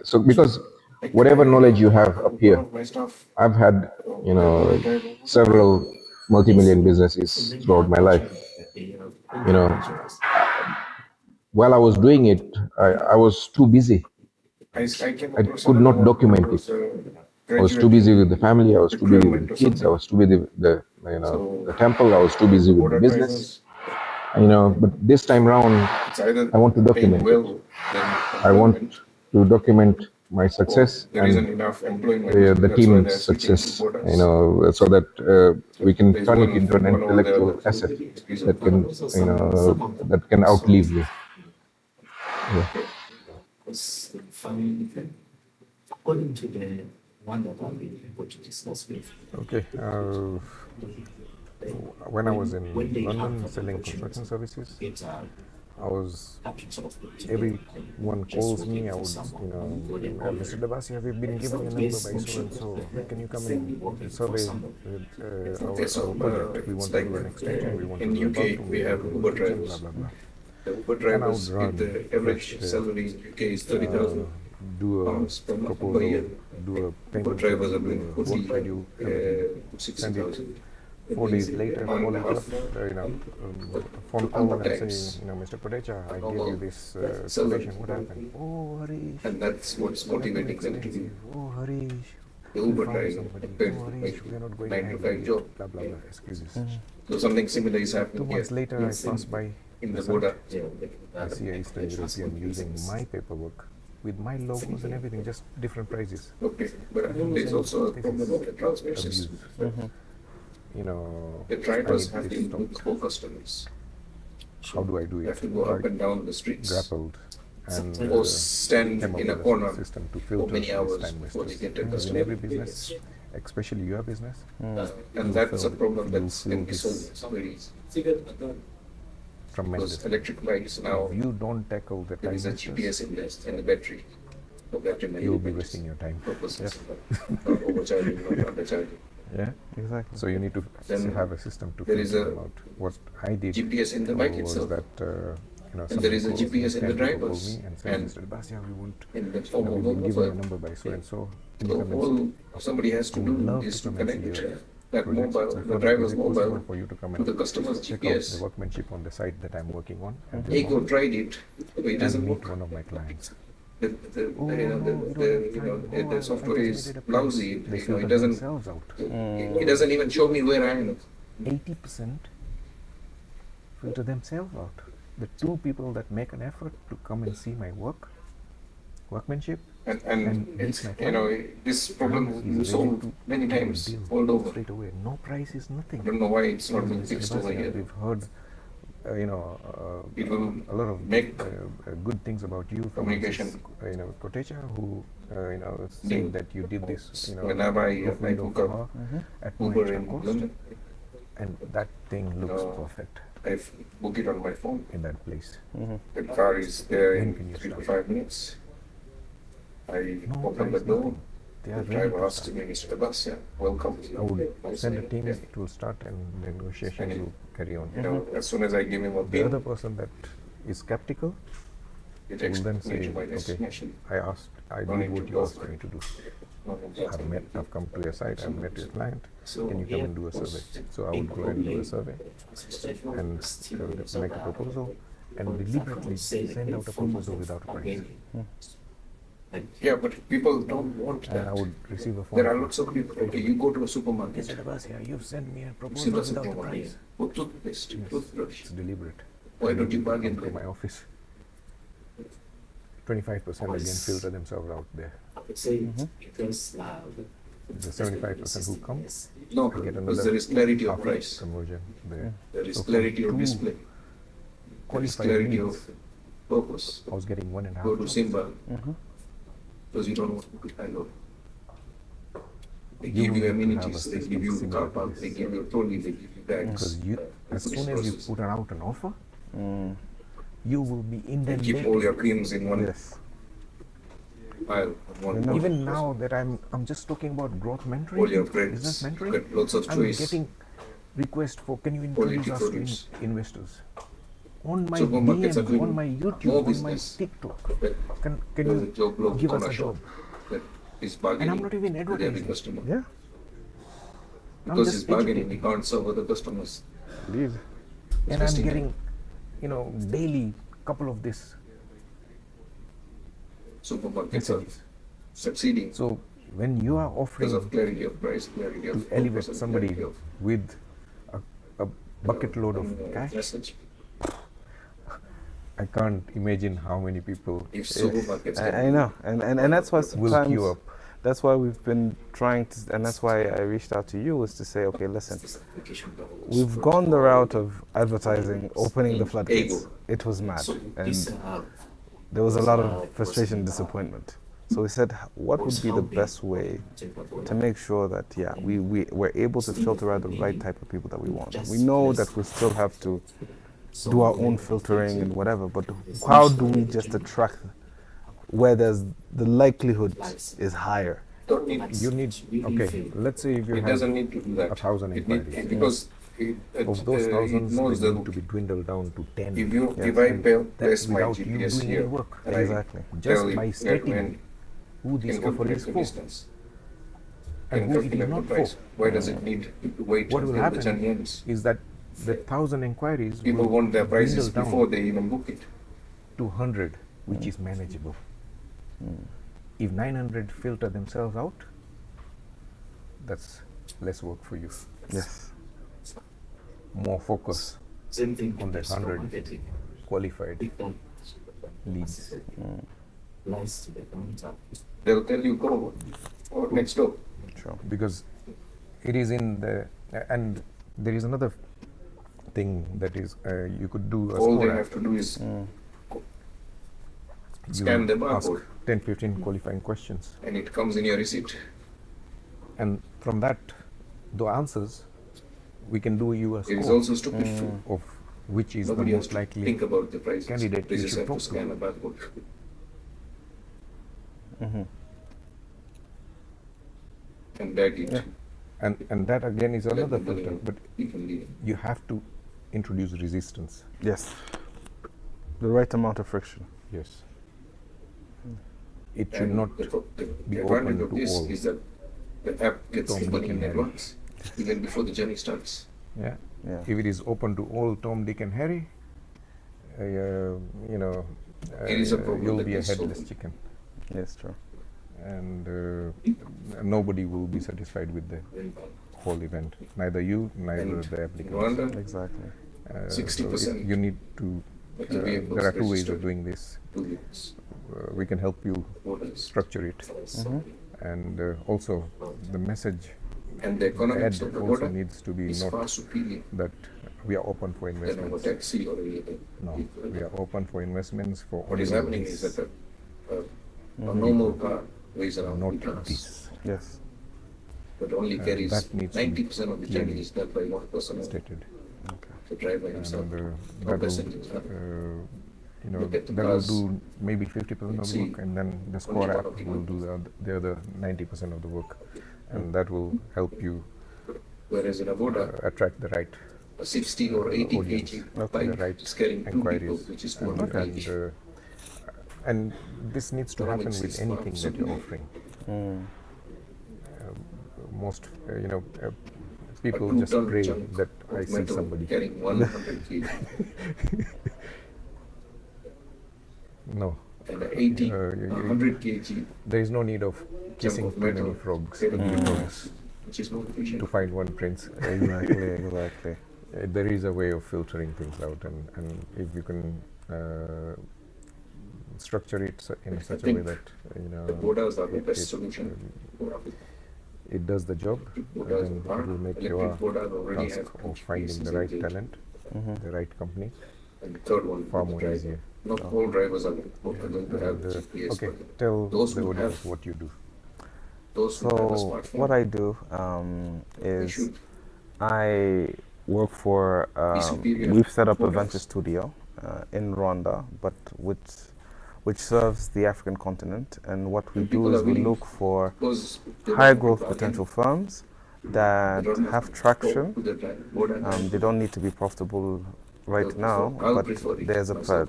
so because whatever knowledge you have up here, I've had several multi-million businesses throughout my life. While I was doing it, I was too busy. I could not document it. I was too busy with the family. I was too busy with the kids. I was too busy with the temple. I was too busy with the business. But this time round, I want to document it. I want to document my success and the team's success. So that we can turn it into an intellectual asset that can outlive me. Yeah.
According to the one that I've been able to discuss with.
Okay. When I was in London selling construction services, I was, everyone calls me, I would, Mr. Dabasia, have you been given a number by so and so? Can you come and survey our project? We want to do an extension, we want to do a bathroom,
we have Uber drivers.
blah, blah, blah.
The Uber drivers, if the average salary in UK is 30,000 pounds per year, Uber drivers are doing 60,000.
4 days later, call it up, phone call and say, Mr. Padecha, I gave you this quotation, what happened? Oh, Harish.
And that's what's motivating them to do.
Oh, Harish.
The Uber driver,
we are not going
9 to 5 job.
Blah, blah, blah, excuses.
So something similar is happening
2 months later, I pass by
in the border.
I see a Eastern European using my paperwork with my logos and everything, just different prices.
Okay, but there's also a problem of the transfer system. The drivers have to look for customers.
How do I do it?
You have to go up and down the streets.
Grappled. And
or stand in a corner
system to
for
filter
many hours
time
before they
wasters.
get a
In
customer.
every business, especially your business,
And that's a problem that can be solved very easily.
tremendous.
Because electric bikes now,
If you don't tackle the
there
time
is a
wasters,
GPS in the battery. For battery
you'll be
management
wasting your time.
purposes. Not overcharging, not undercharging.
Yeah, exactly. So you need to
Then
have a system to
there is
filter
a
them out. What I did
GPS in the bike
was
itself.
that
And there is a GPS in the drivers.
me and said,
And
Mr. Dabasia, we want
in the form of
we've been
a
given a
mobile.
number by so and so. Can
So
you come and see?
all somebody has to
I would
do
love
is to
come and see
connect
your
that
projects.
mobile,
I
the
thought it
driver's
would be possible
mobile
for you to come
to
and
the customer's
check out
GPS.
the workmanship on the site that I'm working on. And
Ego tried it, but it doesn't
meet
work.
one of my clients.
The software is lousy.
They
It
filter
doesn't.
themselves out.
It doesn't even show me where I am.
80% filter themselves out. The 2 people that make an effort to come and see my workmanship,
And
meet
it's,
my
you know,
client,
this problem
is
has
ready
been solved
to
many
have a
times
deal
all over.
straight away. No price is nothing.
I don't know why it's not been
Mr.
fixed over
Dabasia,
here.
we've heard
It will
a lot of
make
good things about you from
communication,
Mrs. Kotecha, who said that you did this,
whenever I
window
book
for
up
her at no
Uber
extra
in
cost,
London,
and that thing looks perfect
I book it on my phone.
in that place.
The car is there
When
in
can you
3 to
start?
5 minutes. I
No
open the
price,
door.
nothing. They are
The
ready
driver
to
asks
start.
me, Mr. Dabasia, welcome.
I would
I
send a
say,
team,
yeah.
it will start, and the negotiations will carry on.
As soon as I give him a
The
pin,
other person that is skeptical
it
will
takes
then
me
say,
to my
okay,
destination.
I
Don't
did
need
what
to
you
go
asked
for
me
it.
to do.
No,
I've come to your site, I've met your client,
So
can you come and do a survey? So I would go and do a survey and make a proposal and deliberately send out a proposal without a price.
Yeah, but people don't want that.
And I would receive a phone
There are
call.
lots of people. Okay, you go to a supermarket.
Mr. Dabasia, you've sent me a
You see
proposal
lots of
without a
people
price.
for toothpaste, toothbrush.
It's deliberate.
Why don't you
People
bargain
come to
then?
my office? 25% again filter themselves out there.
I would say because
The 75% who come,
No,
I get
because
another
there is clarity of
half
price.
conversion there.
There is
So from
clarity of
two
display. There is
qualified
clarity
leads,
of purpose.
I was getting 1.5
Go to
jobs.
Simba because you don't want to be high low. They
You
give you
need to have a
amenities, they
system
give you
similar
car
to
park,
this.
they give you trolley, they give you bags.
Because as
It's
soon as you
process.
put out an offer, you will be
They
inundated.
keep all your creams in one
Yes.
pile. One
Even now that I'm just talking about growth mentoring,
all your breads,
business mentoring,
get lots of
I'm
choice.
getting requests for, can you
Quality
introduce us
produce.
to investors? On my
Supermarkets are
DM,
doing
on my YouTube,
more
on my
business.
TikTok,
But
can
there's a
you
job local
give us
corner
a
shop
job?
that is
And
bargaining
I'm not even
with every
advertising.
customer.
Yeah. I'm
Because
just
he's bargaining, he
educating.
can't serve other customers.
Please.
It's
And I'm
wasting
getting, daily couple of this
Supermarkets
messages.
are succeeding
So when you are
because
offering
of clarity of price, clarity
to
of
elevate
purpose, and
somebody
clarity of
with a bucket load of cash,
message.
I can't imagine how many people
If supermarkets can
I know, and that's why
will
sometimes
queue up.
that's why we've been trying to, and that's why I reached out to you, was to say, okay, listen, we've gone the route of advertising, opening the floodgates. It was mad, and there was a lot of frustration, disappointment. So we said, what would be the best way to make sure that, we're able to filter out the right type of people that we want. We know that we still have to do our own filtering and whatever, but how do we just attract where there's the likelihood is higher?
Don't need,
You need, okay, let's say if you
it
have
doesn't need to do that.
1,000
It need,
inquiries.
because
Of those
it
thousands,
knows
they
the
need to be dwindled down to 10.
if I
And
place my
without you
GPS
doing
here,
any work.
and I
Exactly.
tell
Just
it
by
where to
stating
end,
who this
can
offer
calculate
is
the
for
distance.
and
Can
who it is
calculate the
not for.
price. Why does it need to wait
What will
until the journey
happen
ends?
is that the 1,000 inquiries
People
will
want their prices
dwindle down
before they even book it.
to 100, which is manageable. If 900 filter themselves out, that's less work for you.
Yes.
More focus
Same thing
on the
with
100
supermarket.
qualified
Big time.
leads.
Nice to get on top.
They'll tell you go or next door.
Sure. Because it is in the, and there is another thing that is, you could do a
All
score
they
app.
have to do is
You
scan the
ask
barcode
10, 15 qualifying questions.
and it comes in your receipt.
And from that, the answers, we can do you a score
It is also stupid too.
of which is
Nobody
the
has
most
to
likely
think about the prices.
candidate
They
you
just
should
have to
talk
scan a barcode. And tag it.
Yeah. And that again is
Let
another
them
filter, but
evenly.
you have to introduce resistance.
Yes. The right amount of friction.
Yes. It should
And
not
the
be
advantage
open
of
to
this
all.
is that the app gets
Tom,
the
Dick,
money
and
in
Harry.
advance, even before the journey starts.
Yeah.
Yeah.
If it is open to all Tom, Dick, and Harry,
It is a problem
you'll
that
be a
is
headless
solved.
chicken.
Yes, true.
And nobody will be satisfied with the whole event. Neither you, neither
And
the applicant.
Rwanda,
Exactly.
60%
you need to.
of the vehicles
There are two ways
registered
of doing this.
2 weeks.
We can help you structure it, and also the message
And the economics
ad
of the
also
border
needs to be
is
not
far superior.
that we are open for
then have a
investments.
taxi or anything.
No, we are open for investments for
What is
only
happening is
this.
that a normal car weighs around
Not
2 tons.
this.
Yes.
But only carries
that needs to be
90% of the
clearly
journey is done by one person.
stated.
The driver himself.
And
No
that will,
passengers.
you know,
Look at the
that will
cars.
do maybe 50% of the
See,
work, and then the
only
score
one
app
of the
will do the other 90% of the work, and that will help you
Whereas in a Voda,
attract the right
a 16 or 18
audience,
kg
the
bike
right
is carrying 2 people,
inquiries,
which is
and,
200 kg.
and this needs to happen
Economics
with
is
anything that you're
absolutely-
offering. Most, people
A
just
2-ton
pray
chunk
that
of
I see
metal
somebody.
carrying 100 kg.
No.
And 100 kg.
There is no need of kissing
of
too many
metal
frogs,
carrying
frogs
which is not efficient.
to find one prince.
Exactly.
There is a way of filtering things out, and if you can structure it in such a way
think
that
the Vodas are the best solution.
it does the job,
Vodas
then it
are
will make
electric
your
Vodas already
task
have
of finding the right talent, the right company,
And the third one,
far
the
more
driver.
easier.
Not all drivers are going to have GPS.
Okay,
but
tell
those
the
who
audience
have,
what you do.
those who have a
So
smartphone,
what I do is
should.
I work for,
superior
we've set up a
products.
venture studio in Rwanda, but which serves the African continent. And what we
And
do
people
is
are
we
willing
look for
because they
high
don't
growth
bargain.
potential firms that
They don't
have
go
traction.
to the Voda.
They don't need to be profitable right
I'll
now,
prefer- I'll
but
prefer it
there's a
myself.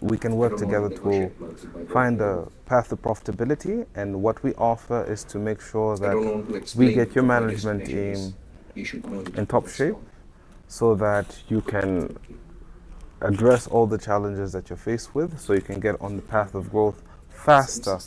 we can
I
work
don't want
together
to
to
negotiate multiple
find
drivers.
a path to profitability. And what we offer is to make sure
I
that
don't want to
we
explain
get your
what my
management
destination
team
is. You should know it
in top shape,
yourself.
so that you can address all the challenges that you're faced with, so you can get on the path of growth faster,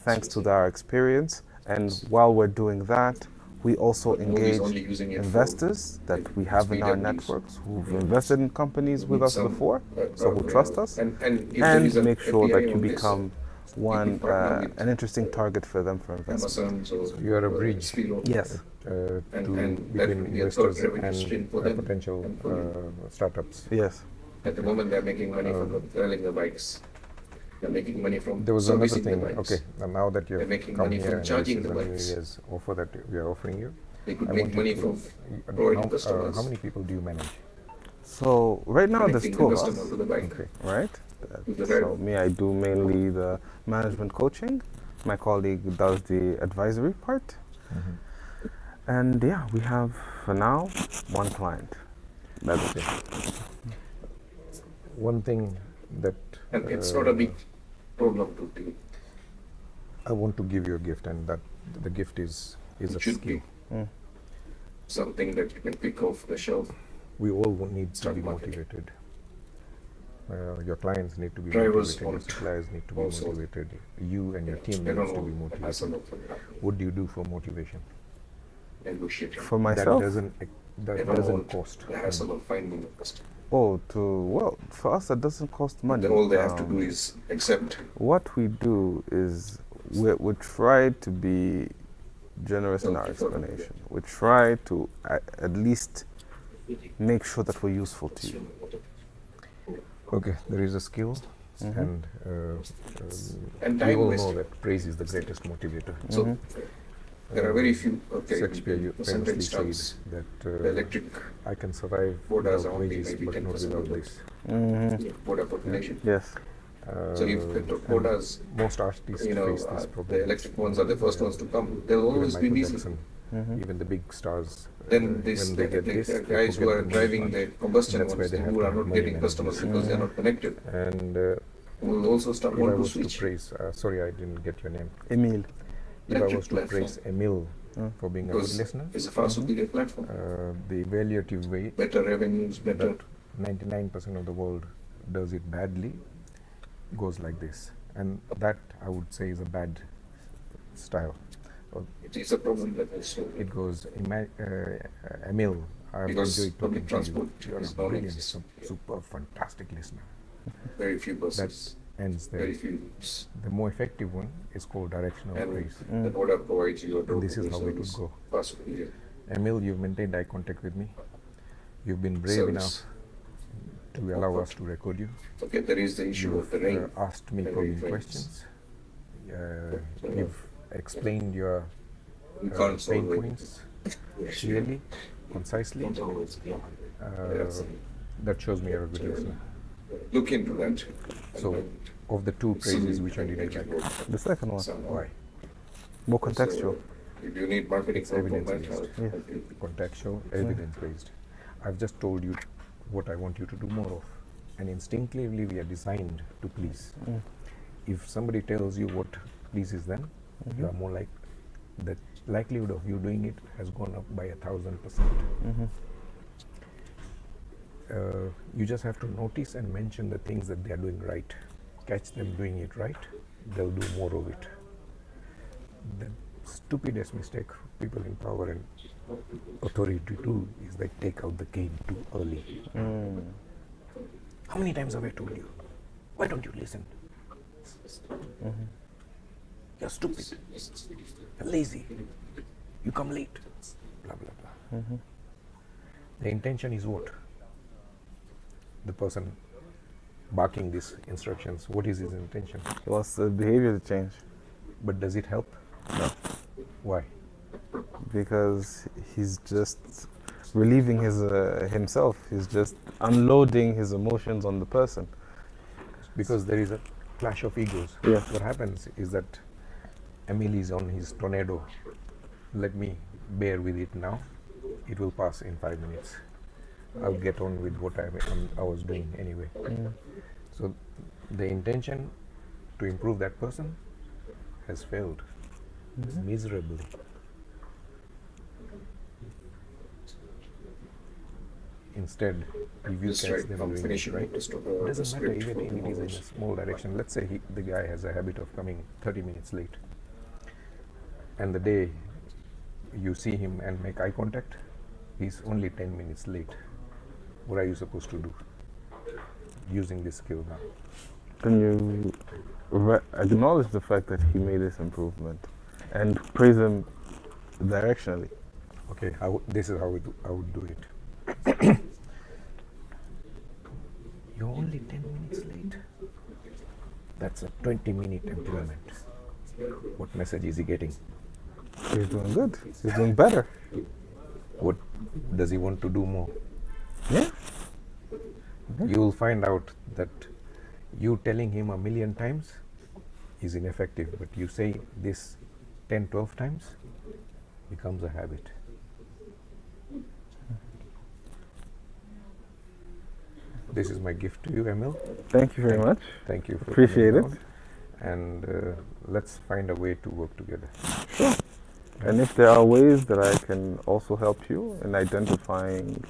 thanks to our experience. And while we're doing that, we also
But nobody's
engage
only using it for
investors that we have in our
SPWs.
networks who've invested in companies with us
Some,
before, so who trust us,
and if there is a
and make sure
API
that you
on this,
become one
partner with
an interesting target for them for investment.
Amazon, so
You are a bridge
Spiro.
Yes.
And that
between
will be a third
investors
revenue
and
stream for them.
potential
and for you.
startups.
Yes.
At the moment, they're making money from selling the bikes. They're making money from
There was another
servicing
thing.
the bikes.
Okay, and now that
They're
you've
making
come
money
here
from
and
charging
this is
the
a new
bikes.
year's offer that we are offering you,
They could
I
make
wanted
money
to-
from providing
how,
customers.
how many people do you manage?
So right now there's
Connecting
two
the
Oh,
of
customer
us,
to the bike.
okay, right?
To the
So
driver.
me, I do mainly the management coaching. My colleague does the advisory part. And yeah, we have for now one client. That's it.
One thing that
And it's not a big problem to do.
I want to give you a gift, and that the gift is
It
a
should
skill.
be something that you can pick off the shelf.
We all need to
Start
be
marketing.
motivated. Your clients need to be
Drivers
motivated. Your
want
suppliers need to be
also,
motivated. You and your team
they
needs
don't
to be
want to hassle
motivated.
of
What do you do for motivation?
negotiating.
For myself?
That doesn't
They don't
doesn't
want
cost.
the hassle of finding a customer.
Oh, well, for us that doesn't cost money.
Then all they have to do is accept.
What we do is we try to be generous in our explanation. We try to at least make sure that we're useful to you.
Okay, there is a skill, and
And
we
time
all know
wasted.
that praise is the greatest motivator.
So there are very few. Okay,
Shakespeare
the
famously
sentence
said
starts.
that
The electric
I can survive
Vodas
without
are only
wages,
maybe
but not
10%
without
of the
this.
Voda population.
Yes.
So if the Vodas,
most artists face this problem.
the electric ones are the first ones to come. They'll
Even
always be
Michael
busy.
Jackson, even the big stars.
Then this,
when they get this,
the
they
guys who
forget
are
the
driving
money
the
part.
combustion
That's why
ones
they have
who
to
are
have
not
money
getting customers
management.
because they are not connected.
And
Will also start
if I
want to
was to
switch.
praise, sorry, I didn't get your name.
Emil.
If I
Electric
was to
platform.
praise Emil for being a good
Because
listener,
it's a far superior platform.
the evaluative way
Better revenues, better.
that 99% of the world does it badly goes like this, and that I would say is a bad style.
It is a problem that is so.
It goes, Emil, I've
Because
enjoyed
public
talking to you.
transport
You're
is
a brilliant,
non-existent.
super fantastic listener.
Very few buses.
That ends there.
Very few routes.
The more effective one is called directional
And
praise.
the Voda provides you a
And this is
door-to-door
how it would
service.
go.
Far superior.
Emil, you've maintained eye contact with me. You've been brave enough to allow us to record you.
Okay, there is the issue of the rain.
Asked me probing questions. You've explained your pain points clearly, concisely. That shows me you're a good listener.
Look into that.
So, of the two praises, which one did you like?
The second one.
Why?
More contextual.
If you need marketing
It's
for
evidence-based.
Yeah.
Contextual, evidence-based. I've just told you what I want you to do more of. And instinctively, we are designed to please. If somebody tells you what pleases them, you are more like, the likelihood of you doing it has gone up by 1,000%. You just have to notice and mention the things that they are doing right. Catch them doing it right, they'll do more of it. The stupidest mistake people in power and authority do is they take out the cane too early. How many times have I told you? Why don't you listen? You're stupid. You're lazy. You come late. Blah, blah, blah. The intention is what? The person barking these instructions, what is his intention?
He wants the behavior to change.
But does it help?
No.
Why?
Because he's just relieving his himself. He's just unloading his emotions on the person.
Because there is a clash of egos.
Yeah.
What happens is that Emil is on his tornado. Let me bear with it now. It will pass in 5 minutes. I'll get on with what I was doing anyway. So the intention to improve that person has failed miserably. Instead, if you catch them doing it right, it doesn't matter even if it is in a small direction. Let's say the guy has a habit of coming 30 minutes late, and the day you see him and make eye contact, he's only 10 minutes late. What are you supposed to do using this skill now?
Then you acknowledge the fact that he made this improvement and praise him directionally.
Okay, this is how I would do it. You're only 10 minutes late. That's a 20-minute improvement. What message is he getting?
He's doing good. He's doing better.
What does he want to do more?
Yeah.
You will find out that you telling him 1,000,000 times is ineffective, but you say this 10, 12 times, becomes a habit. This is my gift to you, Emil.
Thank you very much.
Thank you for
appreciate it.
coming down. And let's find a way to work together.
Sure. And if there are ways that I can also help you in identifying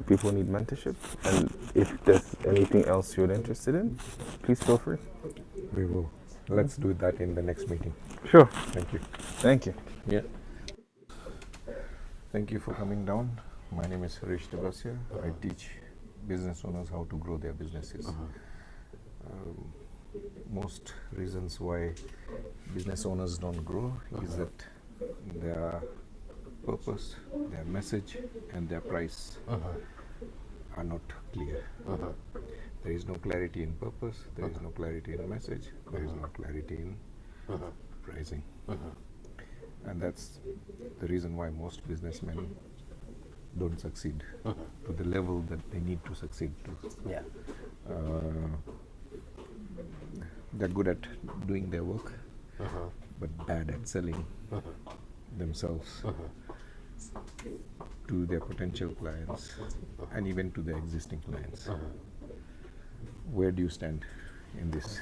people who need mentorship, and if there's anything else you're interested in, please feel free.
We will. Let's do that in the next meeting.
Sure.
Thank you.
Thank you.
Yeah. Thank you for coming down. My name is Harish Dabasia. I teach business owners how to grow their businesses. Most reasons why business owners don't grow is that their purpose, their message, and their price are not clear. There is no clarity in purpose, there is no clarity in message, there is no clarity in pricing. And that's the reason why most businessmen don't succeed to the level that they need to succeed to.
Yeah.
They're good at doing their work, but bad at selling themselves to their potential clients and even to their existing clients. Where do you stand in this?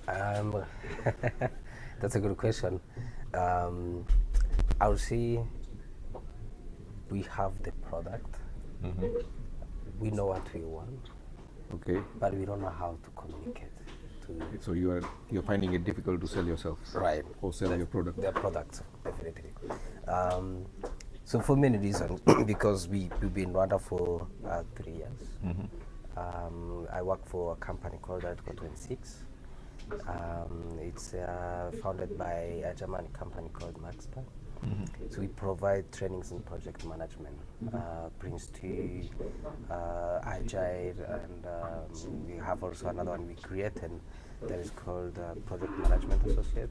That's a good question. I would say we have the product. We know what we want.
Okay.
But we don't know how to communicate.
So you're finding it difficult to sell yourself,
right?
Or sell your product.
Their products, definitely. So for many reasons, because we've been in Rwanda for 3 years. I work for a company called Article 26. It's founded by a German company called Maxter. So we provide trainings in project management, Prince 2, Agile, and we have also another one we created that is called Project Management Associate.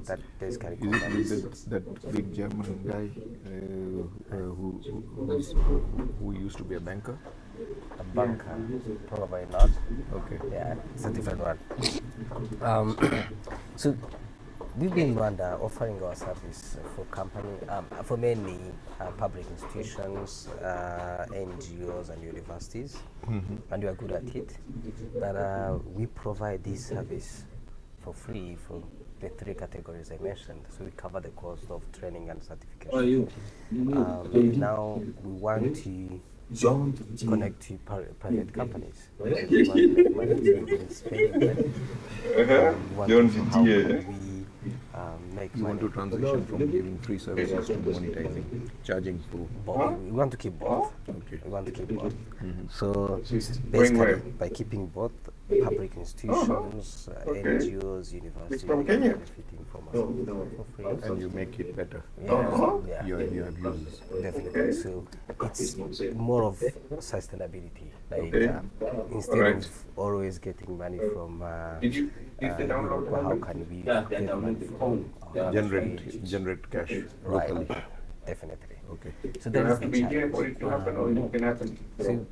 That basically
Is it that big German guy who used to be a banker?
A banker? Probably not.
Okay.
Yeah, it's a different one. So we've been in Rwanda offering our service for for mainly public institutions, NGOs, and universities, and we are good at it. But we provide this service for free for the 3 categories I mentioned. So we cover the cost of training and certification. Now we want to connect to private companies. We want to make money, so we've been spending money. We want to see how can we make
You
money.
want to transition from giving free services to monetizing, charging for
Both. We want to keep both.
Okay.
We want to keep both. So basically, by keeping both public institutions, NGOs, universities, benefiting from us for free.
and you make it better.
Yeah.
Your users.
Definitely. So it's more of sustainability. Like instead of always getting money from Europe, how can we get money from
generate cash
right.
locally?
Definitely.
Okay.
So that is the challenge. So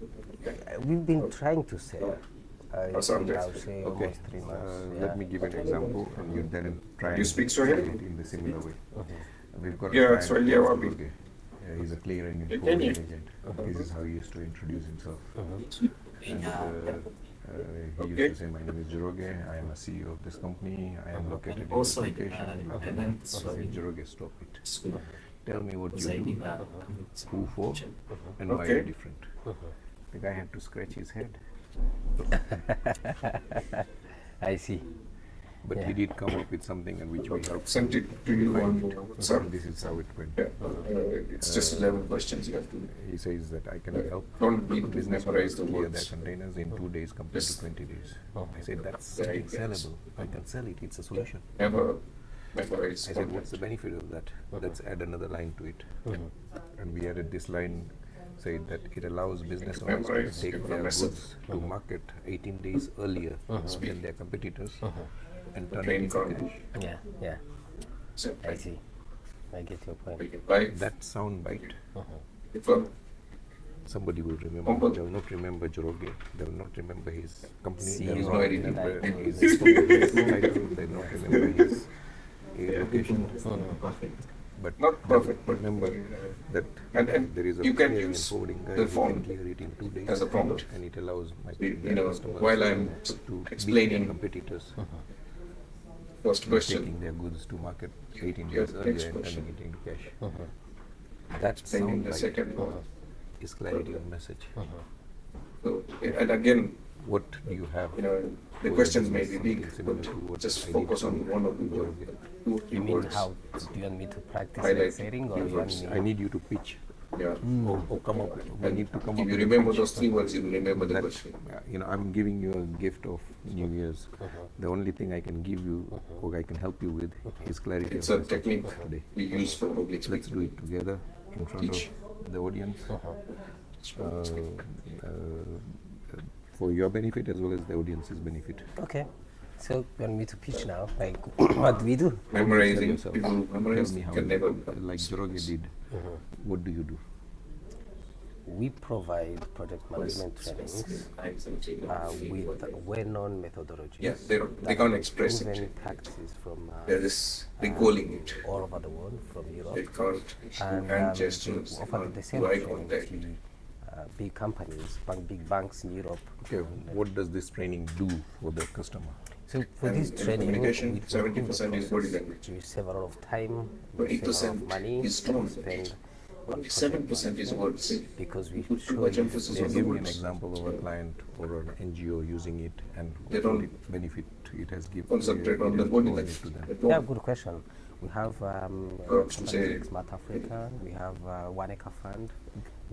we've been trying to sell. It's been, I would say, almost 3 months.
Let me give an example, and you then try and
speak
say
Swahili?
it in the similar way. We've got a
Yeah,
client
Swahili
who's
or Arabic.
Droge. He's a clearing and
Can
forwarding
you?
agent. This is how he used to introduce himself. And he used to say, "My name is Joroge. I am a CEO of this company. I am located in this location." I said, "Joroge, stop it. Tell me what you do, who for, and why you're different." The guy had to scratch his head.
I see.
But he did come up with something and which we helped
Sent it to you on WhatsApp.
and this is how it went.
It's just 11 questions you have to.
He says that I can help
Don't need to
business
memorize the
clear their
words.
containers in 2 days compared to 20 days. I said, that's something sellable. I can sell it. It's a solution.
Never memorize.
I said, what's the benefit of that? Let's add another line to it. And we added this line, said that it allows business owners to
Memorize,
take
give a
their
message.
goods to market 18 days earlier than their competitors and turn it
Training
into
card.
cash.
Yeah. I see. I get your point.
That sound bite.
If
Somebody will remember. They will not remember Joroge. They will not remember his company. They will not remember his title. They will not remember his location. But
not perfect, but
remember that
and
there is a
you can
clearing and
use
forwarding guy
the
who
phone
can clear it in 2 days
as a prompt.
and it allows my
You know,
customers
while I'm
to beat
explaining
their competitors.
first question,
Taking their goods to market 18
Your
days earlier
next
and
question.
turning it into cash. That
explaining
sound
the
bite
second one.
is clarity of message.
So, and again,
What do you have?
you know, the
for
questions
your
may be
business
big,
similar to what
but just
I did
focus
to
on one or two
Joroge?
two
You mean
words.
how? Do you want me to practice
Highlight
saying, or you want me?
I need you to pitch.
Yeah.
Or come up. We need to come
If
up
you
with a
remember
pitch.
those 3 words, you will remember the
That,
question.
you know, I'm giving you a gift of New Year's. The only thing I can give you, or I can help you with, is clarity.
It's
of
a
message
technique
today.
we use for public speaking.
Let's do it together in front
Teach.
of the audience. For your benefit as well as the audience's benefit.
Okay. So you want me to pitch now? Like, what do we do?
Memorizing.
Tell
People memorize
Tell me how,
can never.
like Joroge did. What do you do?
We provide project management trainings with well-known methodologies.
Yeah, they
that
can't
are
express
proven
it.
practices from
They're just recalling it.
all over the world, from Europe.
They can't do
And
hand
we
gestures,
offer
can't
the same
do eye
training
contact.
to big companies, big banks in Europe.
Okay, what does this training do for the customer?
So for
And
this
in
training,
communication,
we
70% is body language.
We save a lot of time, we save a lot
20%
of money,
is
we
tone.
spend
Only 7% is words.
because we
Put too
show
much
you
emphasis
So
on the
give me an
words.
example of a client or an NGO using it and
They
what
don't
benefit it has given.
concentrate on the body language.
to them.
Yeah, good question. We have
Perhaps to
companies
say-
like Smart Africa, we have One Acre Fund.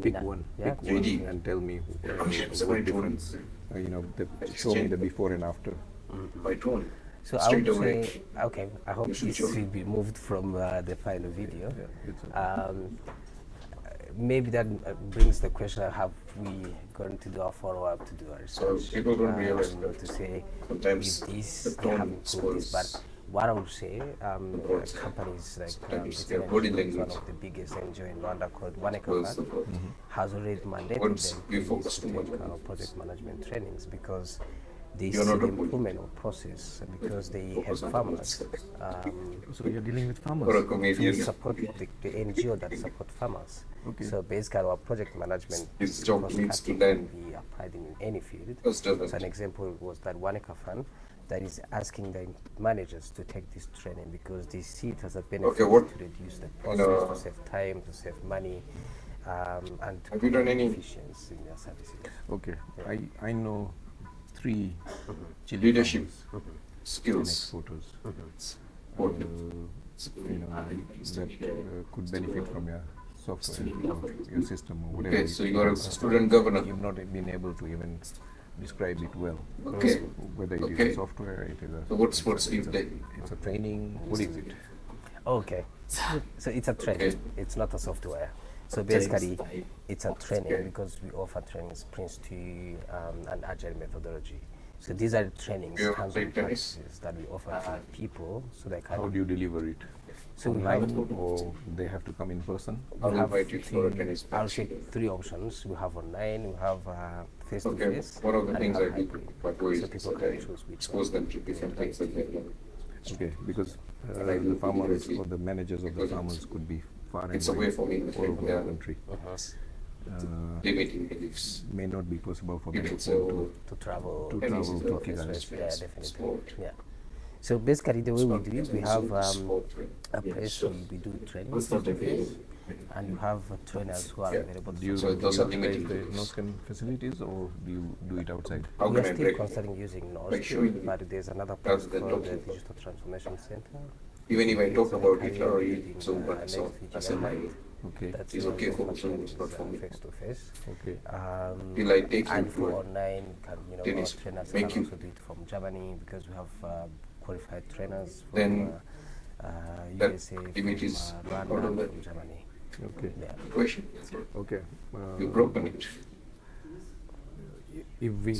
Pick
Mina-
one,
yeah,
pick one
JD.
and tell me
It's a
what
very
difference. You know, show me the before and after.
By tone.
So I would say, okay, I hope this will be moved from the final video. Maybe that brings the question, have we going to do a follow-up to do a research?
So people don't realize
to say,
sometimes
with this,
the
they haven't
tone
put this, but what I would say, companies like one of the biggest NGO in Rwanda called One Acre Fund has already mandated them to take project management trainings because they see the improvement of process, because they have farmers.
So you're dealing with farmers?
We support the NGO that support farmers.
Okay.
So basically our project management
His job needs to
can be applied in any field.
First
So an example was that One Acre Fund that is asking the managers to take this training because they see it as a benefit to reduce the process, to save time, to save money, and to
have
efficiency in their services.
Okay, yeah. I know 3
leadership
skills exporters you know, that could benefit from your software or your system or whatever.
Okay, so you are a student governor.
You've not been able to even describe it well.
Okay.
Whether it is a software, it is a...
So what's
it's a training, what is it?
Okay, so it's a training, it's not a software. So basically, it's a training because we offer trainings, Prince 2, and Agile methodology. So these are trainings, hands-on practices that we offer to people so they can...
How do you deliver it?
So
online, or they have to come in person?
We have I'll say 3 options. We have online, we have face-to-face,
one of the things I do,
so people can choose which
expose them to different things that they learn.
Okay, because the farmers or the managers of the farmers could be far and
away from
all over the country.
Limiting beliefs
may not be possible for them
to travel
to
Kigali. Yeah, definitely. Yeah. So basically, the way we do it, we have a place we do training, and you have trainers who are available.
Do you utilize the NOSCAN facilities, or do you do it outside?
We are still considering using NOSCAN, but there's another place called the Digital Transformation Center.
Even if I talk about it or Zoom, so as a mind.
Okay.
That's
okay for Zoom, not for me.
Face to face.
Okay.
Will I take
and
you
for
to
online, our trainers can also do it from Germany because we have qualified trainers from USA, from Rwanda, from Germany.
Okay.
Yeah. Question.
Okay.
You've broken it.
If we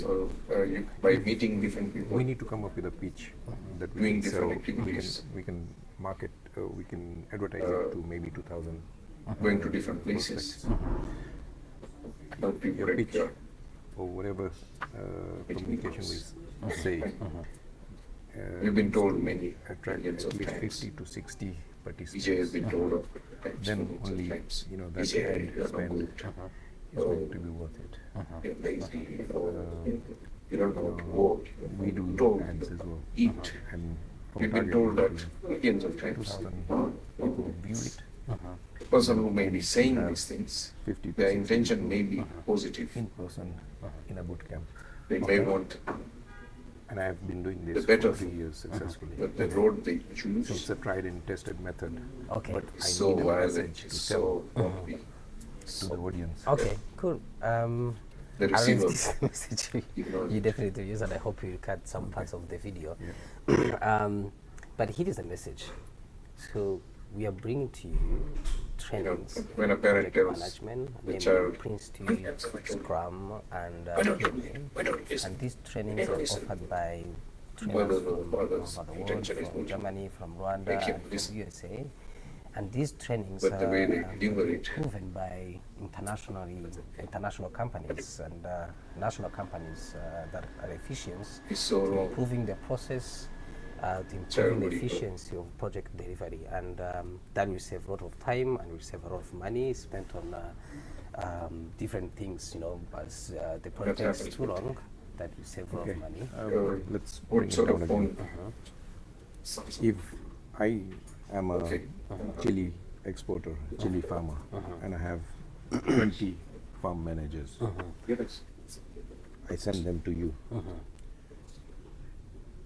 by meeting different people,
we need to come up with a pitch that we
doing
can
different
sell.
activities.
We can market. We can advertise it to maybe 2,000.
Going to different places. Help people
Your pitch or whatever communication we say.
We've been told many
attract at least 50 to 60 participants.
DJ has been told of
then only that ad spend is going to be worth it.
You don't know what to vote.
We do ads as well.
Eat.
And
we've been told that millions of times.
People view it.
The person who may be saying these things, their intention may be positive.
In person, in a boot camp.
They may want,
and I have been doing this
for
3 years successfully.
But the road they choose.
So it's a tried and tested method.
Okay.
But I
So
need a
violent,
message to
so
sell to the audience.
Okay, cool.
The
I
receiver.
this message you definitely use, and I hope you cut some parts of the video. But here is the message. So we are bringing to you trainings,
when a parent tells
management,
the child,
Prince 2, Scrum, and and these trainings are offered by trainers from all over the world, from Germany, from Rwanda, and from USA. And these trainings
But the way they
are
deliver it.
proven by international companies and national companies that are efficient,
so wrong.
improving the process, improving the efficiency of project delivery, and that will save a lot of time and will save a lot of money spent on different things. As the project takes too long, that will save a lot of money.
Let's bring it down again. If I am a chili exporter, chili farmer, and I have 20 farm managers, I send them to you.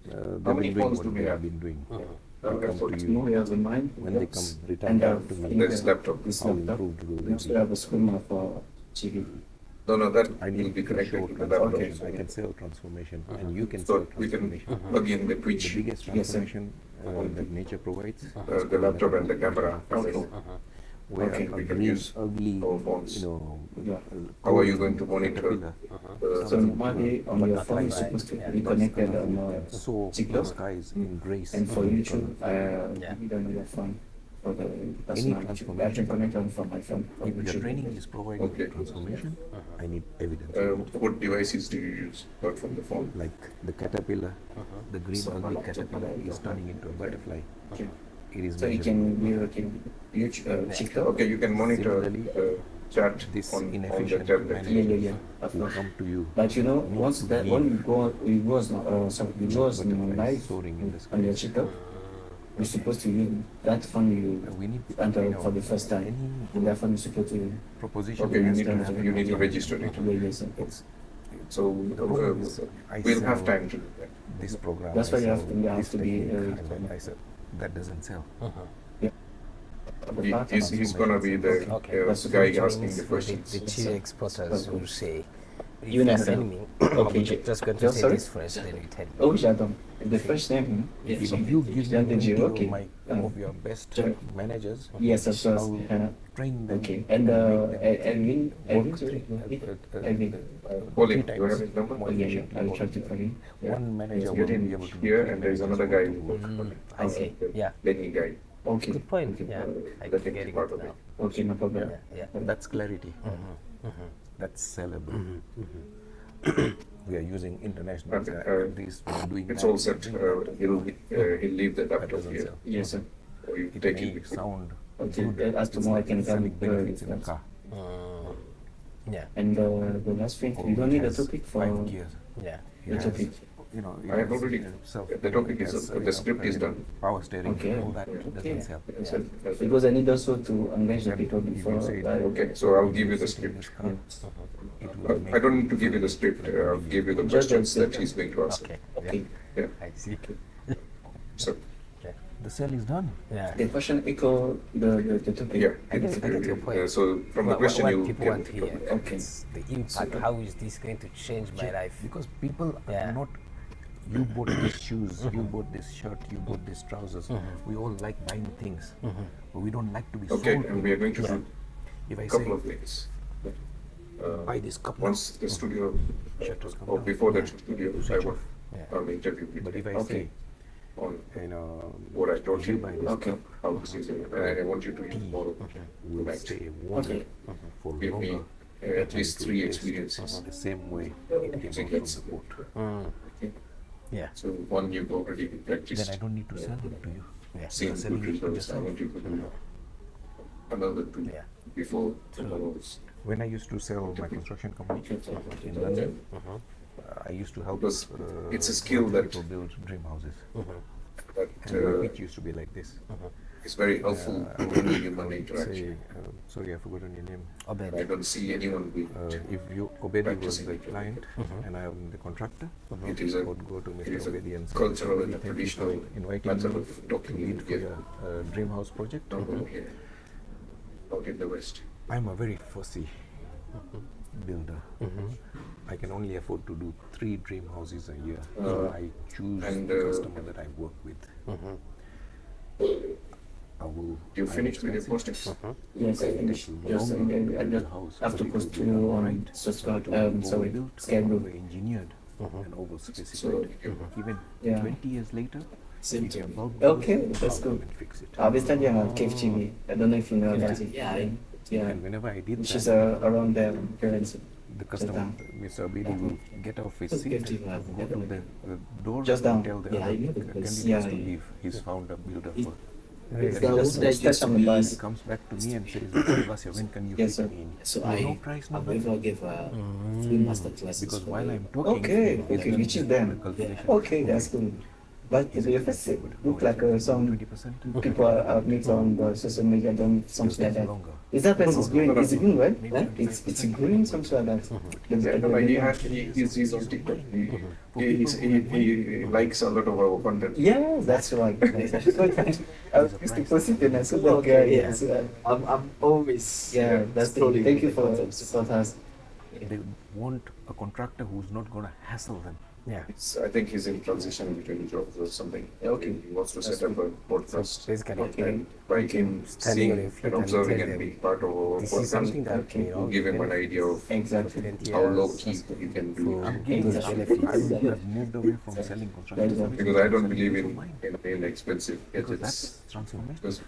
They've been doing what they have been doing. They come to you. When they come, return back to me.
This laptop.
How improved will they be?
have a schema for chili.
No, that
I
will
need
be
to
connected
show
to the laptop.
transformation. I can sell transformation, and you can
So
sell
we can
transformation.
plug in the Twitch.
The biggest
Yes, sir.
transformation that nature provides is
the
called
laptop and the camera.
metaphor. Where
Okay,
a
we can
green,
use
ugly,
our phones.
you know,
How are you going to monitor?
caterpillar,
So
normally on your phone is supposed to be connected on
so the
TikTok,
skies in grace.
and for YouTube,
Yeah.
you don't need a phone for the
Any
personal. I
transformation,
can connect on from my phone.
if the training is providing transformation, I need evidence.
What devices do you use apart from the phone?
Like the caterpillar, the green ugly caterpillar is turning into a butterfly.
Okay.
It is
So you
measurable.
can YouTube, TikTok.
Okay, you can monitor chat
This
on the
inefficient
tablet.
manager will come to you.
But you know, once that when you go, it was live
soaring in the sky.
on your TikTok, you're supposed to use that phone you enter for the first time, and that phone is supposed to
proposition.
Okay, you need to register it.
Yes,
So
I
we'll
sell
have time to do that.
This program.
That's
I
why you
sell
have
this
to be.
technique, and I said that doesn't sell.
He's gonna be the guy asking the questions.
The chief exporters will say, if
You
you're
know,
telling me,
okay,
I'm just going to
just
say
sorry?
this first, then we tell you.
Oh, Jadon. The first name.
If
Yes.
you give me
Then the
20
Giro,
of
okay.
my of your best managers,
Yes, of course.
I'll train them.
Okay, and Edwin,
Pauline, you have his number?
Oh, yeah, I'll try to call him.
One manager
Get
will be
in
able to
here, and there's another guy who works on
I see. Yeah.
Lenny guy.
Okay.
Good point. Yeah. I'm
That is
getting
part
it
of
now.
it.
Okay, no problem.
Yeah.
That's clarity. That's sellable. We are using international. These we are doing
It's
that.
all set. He'll leave the laptop
doesn't
here.
sell.
Yes, sir.
Or you
It
take
may
it with you.
sound
Okay,
good.
as
It's
tomorrow I
like
can
selling
come.
benefits in a car.
Yeah.
And the last thing, you don't need a topic for
5 gears.
Yeah.
the topic.
You know,
I have already. The topic is the script is done.
Power steering.
Okay.
All that doesn't sell.
Because I need also to engage the people before.
Okay, so I'll give you the script. I don't need to give you the script. I'll give you the questions that he's going to ask.
Okay.
Yeah.
I see.
So.
The sale is done.
Yeah.
The question echo the topic.
Yeah.
I get your point.
So from the question
what
you
people
can
want to hear.
Okay.
It's the impact. How is this going to change my life?
Because people are not. You bought these shoes, you bought this shirt, you bought these trousers. We all like buying things, but we don't like to be sold.
Okay, and we are going to do
If I
a couple
say,
of things.
buy this couple,
Once the studio,
shutters come
or
down.
before the studio, I
Switch
will
off.
on the interview with
But if I
you
say,
on
you know,
what I told
you
you,
buy this
okay,
cup,
how it's using it, and I want you to use tomorrow
we'll
tonight.
stay warm
Okay.
for
Give me
longer.
at least
and
3
it will taste
experiences.
The same way it came out from the boat.
Okay.
Yeah.
So one you've already practiced.
Then I don't need to sell it to you.
Yeah.
Seen
You're selling
good
it to
results. I
yourself.
want you to do another 2 before tomorrow's.
When I used to sell my construction company in London, I used to help.
Because it's a skill that
people build dream houses.
that
And my pitch used to be like this.
is very helpful in human interaction.
Sorry, I've forgotten your name.
I don't see anyone with
If you Obedi was
practicing
the
it.
client and I am the contractor,
It is
I
a
would go to
it
Mr.
is a
Obedi and say,
cultural and a
"Thank you for
traditional
inviting
method
me
of
to
talking
lead for
here.
your dream house project."
Here, out in the West.
I'm a very fussy builder. I can only afford to do 3 dream houses a year. So I choose the customer that I work with. I will.
You finished with your postings?
Yes, I finished. Just I just have to post to on subscribe. Sorry, schedule.
Engineered and over specified. Even 20 years later,
Same
you can bulk
Okay,
those
that's
problem
good.
and fix it.
I'll be studying on Cave TV. I don't know if you know about it. Yeah.
And whenever I did
Which
that,
is around there, parents.
the customer, Mr. Abedi, will get off his seat, go to the door,
Just
and
down.
tell the
Yeah,
other
I know the place.
candidates to
Yeah.
leave. He's found a builder for.
It's
And
just on the bus.
he comes back to me and says, "Dabasia, when can you
Yes,
fit
sir.
me in?"
So
There's
I
no price, no
I've
nothing.
ever give free master classes.
Because
for
while
the-
I'm talking,
Okay,
he's
okay,
doing
which is
the
them.
calculation.
Okay, that's good. But the first look like some people I've met on the social media done something like that. Is that person green? Is it green, right? It's green, something like that.
No, he's on TikTok. He likes a lot of our content.
Yeah, that's right. I was used to post it and I saw that guy.
I'm always
Yeah, that's the
scrolling
thank you
the
for
content.
support us.
they want a contractor who's not going to hassle them.
Yeah.
I think he's in transition between jobs or something. Okay. He wants to set up a podcast.
So basically,
and by him
standing on your
seeing
feet
and
and
observing
tell
and
them,
being part of our
this is something that,
podcast,
you know,
give him an idea of how low key you can do.
I'm giving the benefits. I would have moved away from selling construction services.
Because I don't believe in expensive
Because
gadgets.
that's transformation.
Because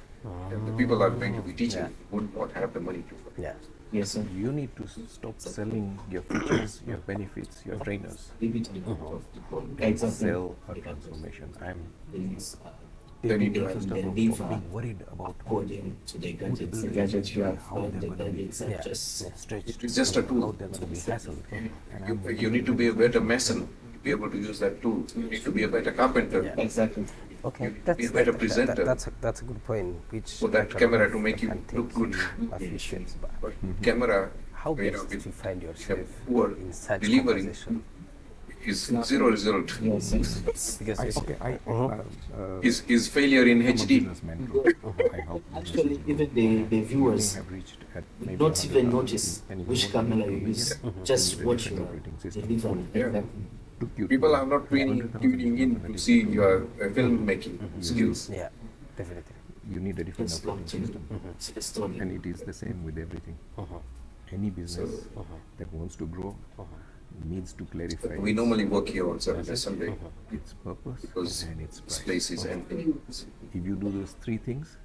the people are going to be teaching would not have the money to.
Yeah.
Yes, sir. You need to stop selling your features, your benefits, your trainers. And sell a transformation. I'm
Then you
first of all being worried about
according to the gadgets,
how they're going to be stretched,
It's just a tool.
how they're going to be hassled. And
You need to be a better mason to be able to use that tool. You need to be a better carpenter.
Exactly.
Okay,
Be a better presenter.
that's a good point. Which
For that
actually
camera to make you
can take
look good.
a few steps back.
But camera,
How
you
best
know,
to find
with
yourself
poor
in such
delivering
conversation?
is zero result.
Because
Is failure in HD.
Actually, even the viewers not even notice which camera you use, just watch your delivery.
People are not tuning in to see your filmmaking skills.
Yeah, definitely.
You need a different operating system. And it is the same with everything. Any business that wants to grow needs to clarify.
We normally work here on Saturday, Sunday.
Its purpose
because
and its
this
price.
place is empty.
If you do those three things,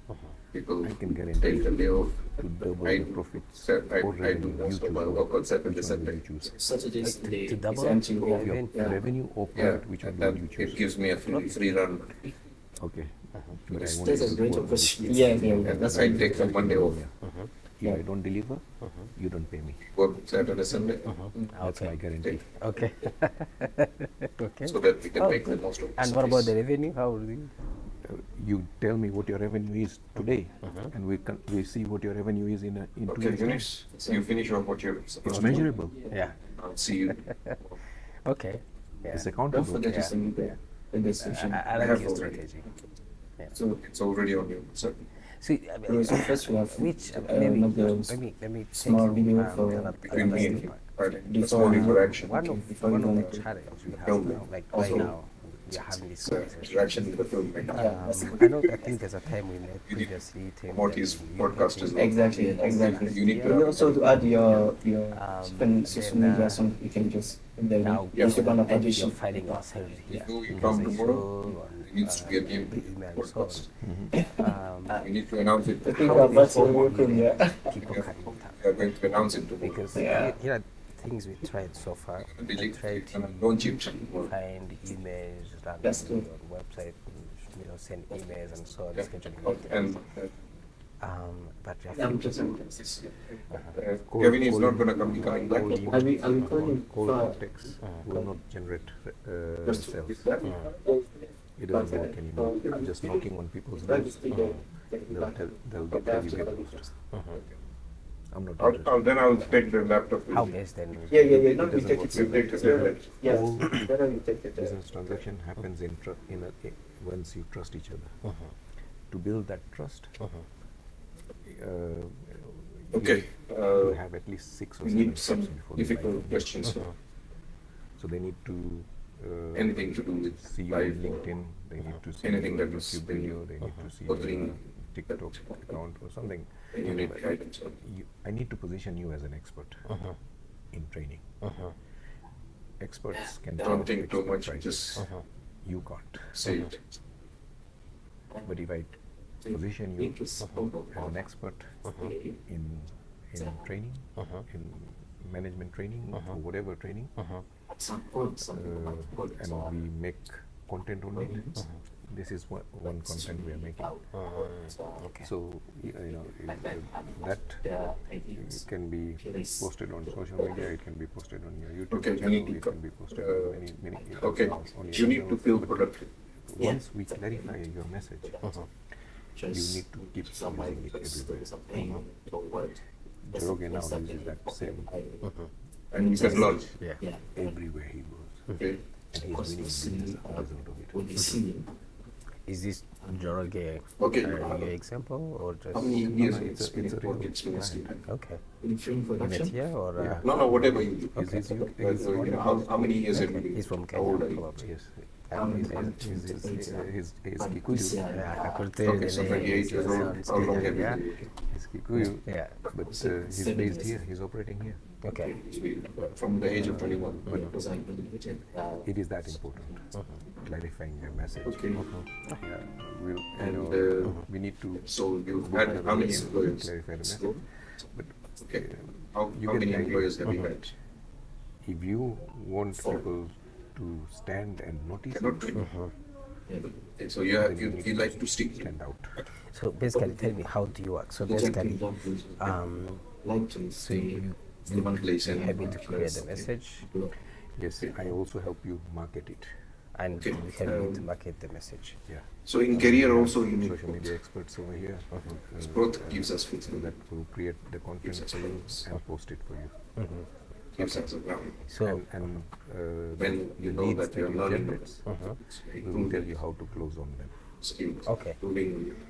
People
I can guarantee
take a day off.
to double
I
the profits
I
or
do
revenue
most
you
of my
choose.
work on Saturday,
Which one
Sunday.
will you choose?
Saturdays
To
is
double
empty.
Your
Yeah.
revenue or
Yeah,
profit, which one
and
will
then
you choose?
it gives me a free run.
Okay. But I
That's
want
That's
you
a
to
great
work on this.
opportunity. Yeah.
That's why I take the Monday off.
If I don't deliver, you don't pay me.
Work Saturday, Sunday.
That's my guarantee.
Okay. Okay.
So that we can make the most of
And what about the revenue? How do you?
You tell me what your revenue is today, and we see what your revenue is in 2
Okay,
years.
finish. You finish off what you're supposed
It's
to.
measurable.
Yeah.
I'll see you.
Okay. Yeah.
It's
Don't
accountable.
forget to
Yeah.
send the description.
I
I
like
have
your
already.
strategy. Yeah.
So it's already on you. So
See,
So first we have
which
maybe
let me take
small
you,
video for
between
another
me and
step
you.
back.
That's all interaction.
One of
Before we go
the
into
challenges we have
filming.
now, like
Also,
right now, we are having this conversation.
Interaction with the film.
I know. I think there's a time we met previously.
Promote his podcast as well.
Exactly.
You need
You
to.
also to add your social media, so you can just
Now,
Instagram
you're
addition.
finding ourselves here.
Before we come tomorrow, it needs to be a new podcast. We need to announce it.
I think that's what we're working, yeah.
People can
We are going to announce it tomorrow.
because here are things we tried so far. I tried to
Launch it.
find emails, run
That's good.
on website, send emails and so on, scheduling meetings.
And
But we have
I'm
to-
just
Kevin is not going to come coming back.
Are we calling
Cold
for
text will not generate
Just
sales.
that.
It doesn't work anymore. Just knocking on people's doors, they'll get you get lost. I'm not interested.
Then I'll take the laptop with
how
me.
best then?
Yeah. No,
It
we
doesn't
take
work
it.
You take the tablet.
Yeah.
All
Then we take it.
business transaction happens once you trust each other. To build that trust,
Okay.
you have at least 6 or
We
7
need
steps
some
before they buy
difficult
from you.
questions.
So they need to
Anything to do with
see you
life
on LinkedIn, they need to see
anything
your
that is
YouTube video, they need to see your
bothering
TikTok account or something.
you need guidance on.
I need to position you as an expert in training. Experts can
Don't
charge
think too
expert
much,
prices.
just
You can't.
say it.
But if I position you as an expert in training, in management training, or whatever training, and we make content on it, this is one content we are making.
Okay.
So that can be posted on social media. It can be posted on your YouTube
Okay, you
channel.
need to
It can be posted on many.
Okay,
on your
you need to
channels.
feel
But
productive.
once we clarify your message, you need to keep using it everywhere. Joroge now uses that same
And you can learn.
everywhere he goes.
Okay.
And he's winning business as a result of it.
Is this Joroge
Okay.
your example or just?
How many years
it's a real
work experience do you have?
Okay.
In film production?
Is it here or?
Yeah. No, whatever you do.
Okay.
How many years have you been?
He's from
How
Kenya,
old are you?
probably. Yes.
He's
Kikuyu. Yeah, I could tell
Okay,
the
so
name.
28 years old. How long have you
Yeah.
been?
He's Kikuyu,
Yeah.
but he's based here. He's operating here.
Okay.
From the age of 21.
It is that important. Clarifying your message.
Okay.
Yeah, we'll,
And
we need to.
so you had how many employees?
Clarify the message. But
Okay. How
you
many
get the
employees
idea.
have you had?
If you want people to stand and notice,
Cannot do it. Yeah, so you like to stick
stand out.
So basically, tell me, how do you work? So basically, so you
one place and
help to create the message,
Yes, I also help you market it.
and we help you to market the message.
Yeah.
So in career also you need
Social media experts over here.
growth gives us fit.
So that will create the content for you and post it for you.
Gives us a ground.
So
And
when you know
leads
that you're
it
learning,
generates, we will tell you how to close on them.
skills.
Okay.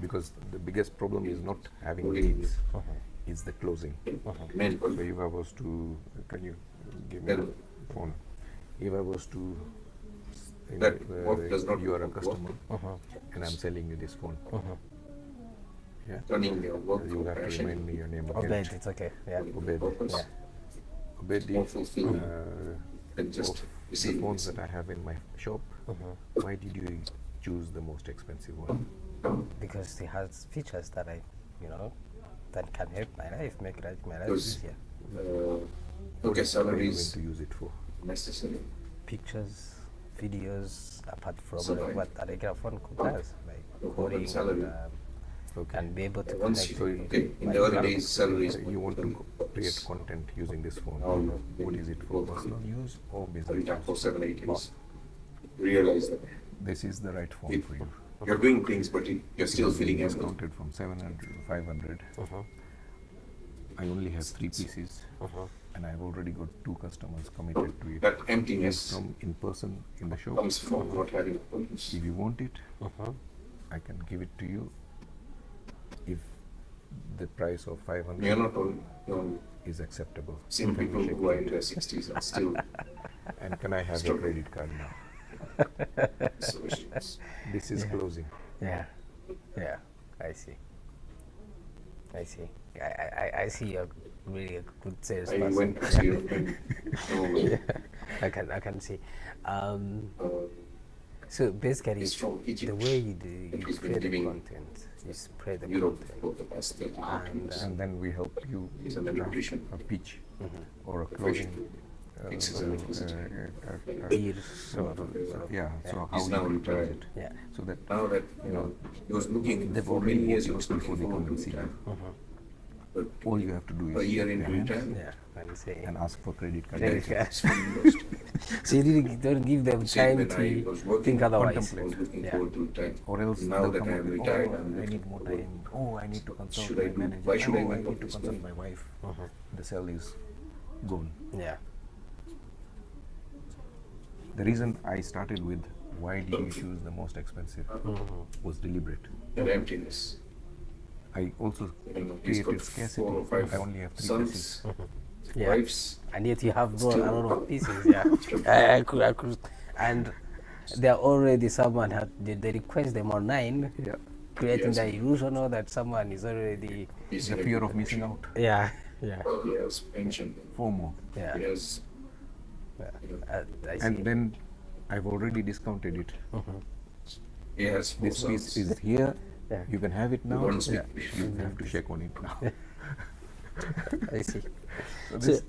Because the biggest problem is not having leads, it's the closing.
Men.
So if I was to, can you give me the phone? If I was to,
That work does not
you are a
work.
customer and I'm selling you this phone. Yeah.
Turning your work
You have to
passion.
remind me your name
Obed,
again.
it's okay. Yeah.
Obed.
Yeah.
Obed,
More fulfilling than
of
just
the
receiving
phones
it.
that I have in my shop, why did you choose the most expensive one?
Because it has features that that can help my life, make my life
Because,
easier.
Okay,
What are you
salaries
going to use it for?
necessary.
Pictures, videos, apart from
So,
like what a regular phone does, like
No
coding,
salary.
and be able to
Once
connect.
you, okay, in
my
the early
family.
days, salaries.
You want to create content using this phone. What is it for? Personal use or business
Return for
use?
7-8 years. Realize that
This is the right phone for you.
you're doing things, but you're still feeling empty.
Discounted from 700 to 500. I only have 3 pieces, and I've already got 2 customers committed to it.
That emptiness
From in person in the shop.
comes from not having a purpose.
If you want it, I can give it to you. If the price of 500
You're not only
is acceptable.
seen
Can we
people
shake
who are in
hands?
their 60s and still
And can I have a
struggling.
credit card now?
solutions.
This is
Yeah.
closing.
Yeah, yeah, I see. I see. I see you're really a good salesperson.
I went to Europe and
Yeah, I can see. So basically,
It's from Egypt.
the way you do, you
He's been
create the
giving
content, you spread the
Europe
content,
for the past 30 years.
And then we help you
He's an
draft
electrician.
a pitch or a
Profession.
closing.
Fixes electricity.
Deal,
Yeah, so how
He's
you
now
can close
retired.
it.
Yeah.
So that
Now that he was looking
they've
for
already
many years, he
worked
was
before
looking
they come
forward
and
to
see
retire.
you.
But
All you have to do is
a year
shake
into
their hands
retirement,
yeah, and say,
and ask for credit card.
Credit
details.
card. So you really don't give them
Said
time
when I
to
was working,
think otherwise.
I was looking
Yeah.
forward to retire.
Or else
Now
they'll
that
come
I
up
am
with,
retired,
I need more time. Oh, I need to consult
Should
my
I do?
manager.
Why should I
oh, I
make
need
up
to
this
consult
money?
my wife. The cell is gone.
Yeah.
The reason I started with why did you choose the most expensive was deliberate.
That emptiness.
I also
He's
created
got
scarcity.
4 or 5
I only have 3
sons,
pieces.
Yeah.
wives.
And yet you have got
Still-
a lot of pieces. Yeah. I could, and they're already someone had they request them online.
Yeah.
Creating
Yes.
the illusion that someone is already.
The fear of missing out.
Yeah. Yeah.
He has pension.
FOMO.
Yeah.
He has
I see.
And then I've already discounted it.
He has 4
This piece
sons.
is here.
Yeah.
You can have it now.
don't speak.
You have to shake on it now.
I see.
So
So,
this,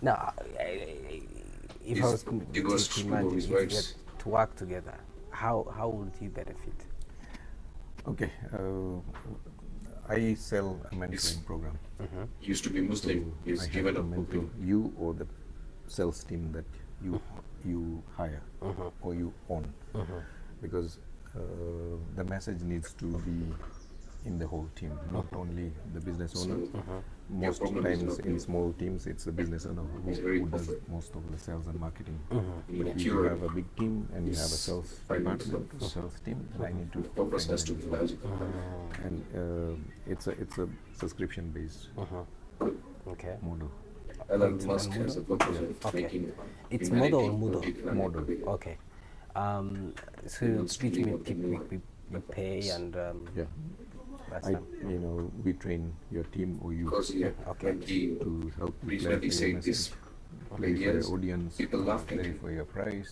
now, if I was to
He goes
to
to
imagine
his
if we
wives.
had to work together, how would you benefit?
okay. I sell a mentoring program.
He used to be Muslim. He's
I have
given
to
up
mentor
cooking.
you or the sales team that you hire or you own, because the message needs to be
in the whole team, not only the business owner. Most times in small teams, it's the business owner who does most of the sales and marketing. But if you have a big team and you have a sales department, sales team, then I need to and it's a subscription based model.
Elon Musk has a proposal making
It's model or Moodle?
Model.
Okay. So which means we pay and
yeah. We train your team or you to help you clarify your message, clarify your audience, clarify your price,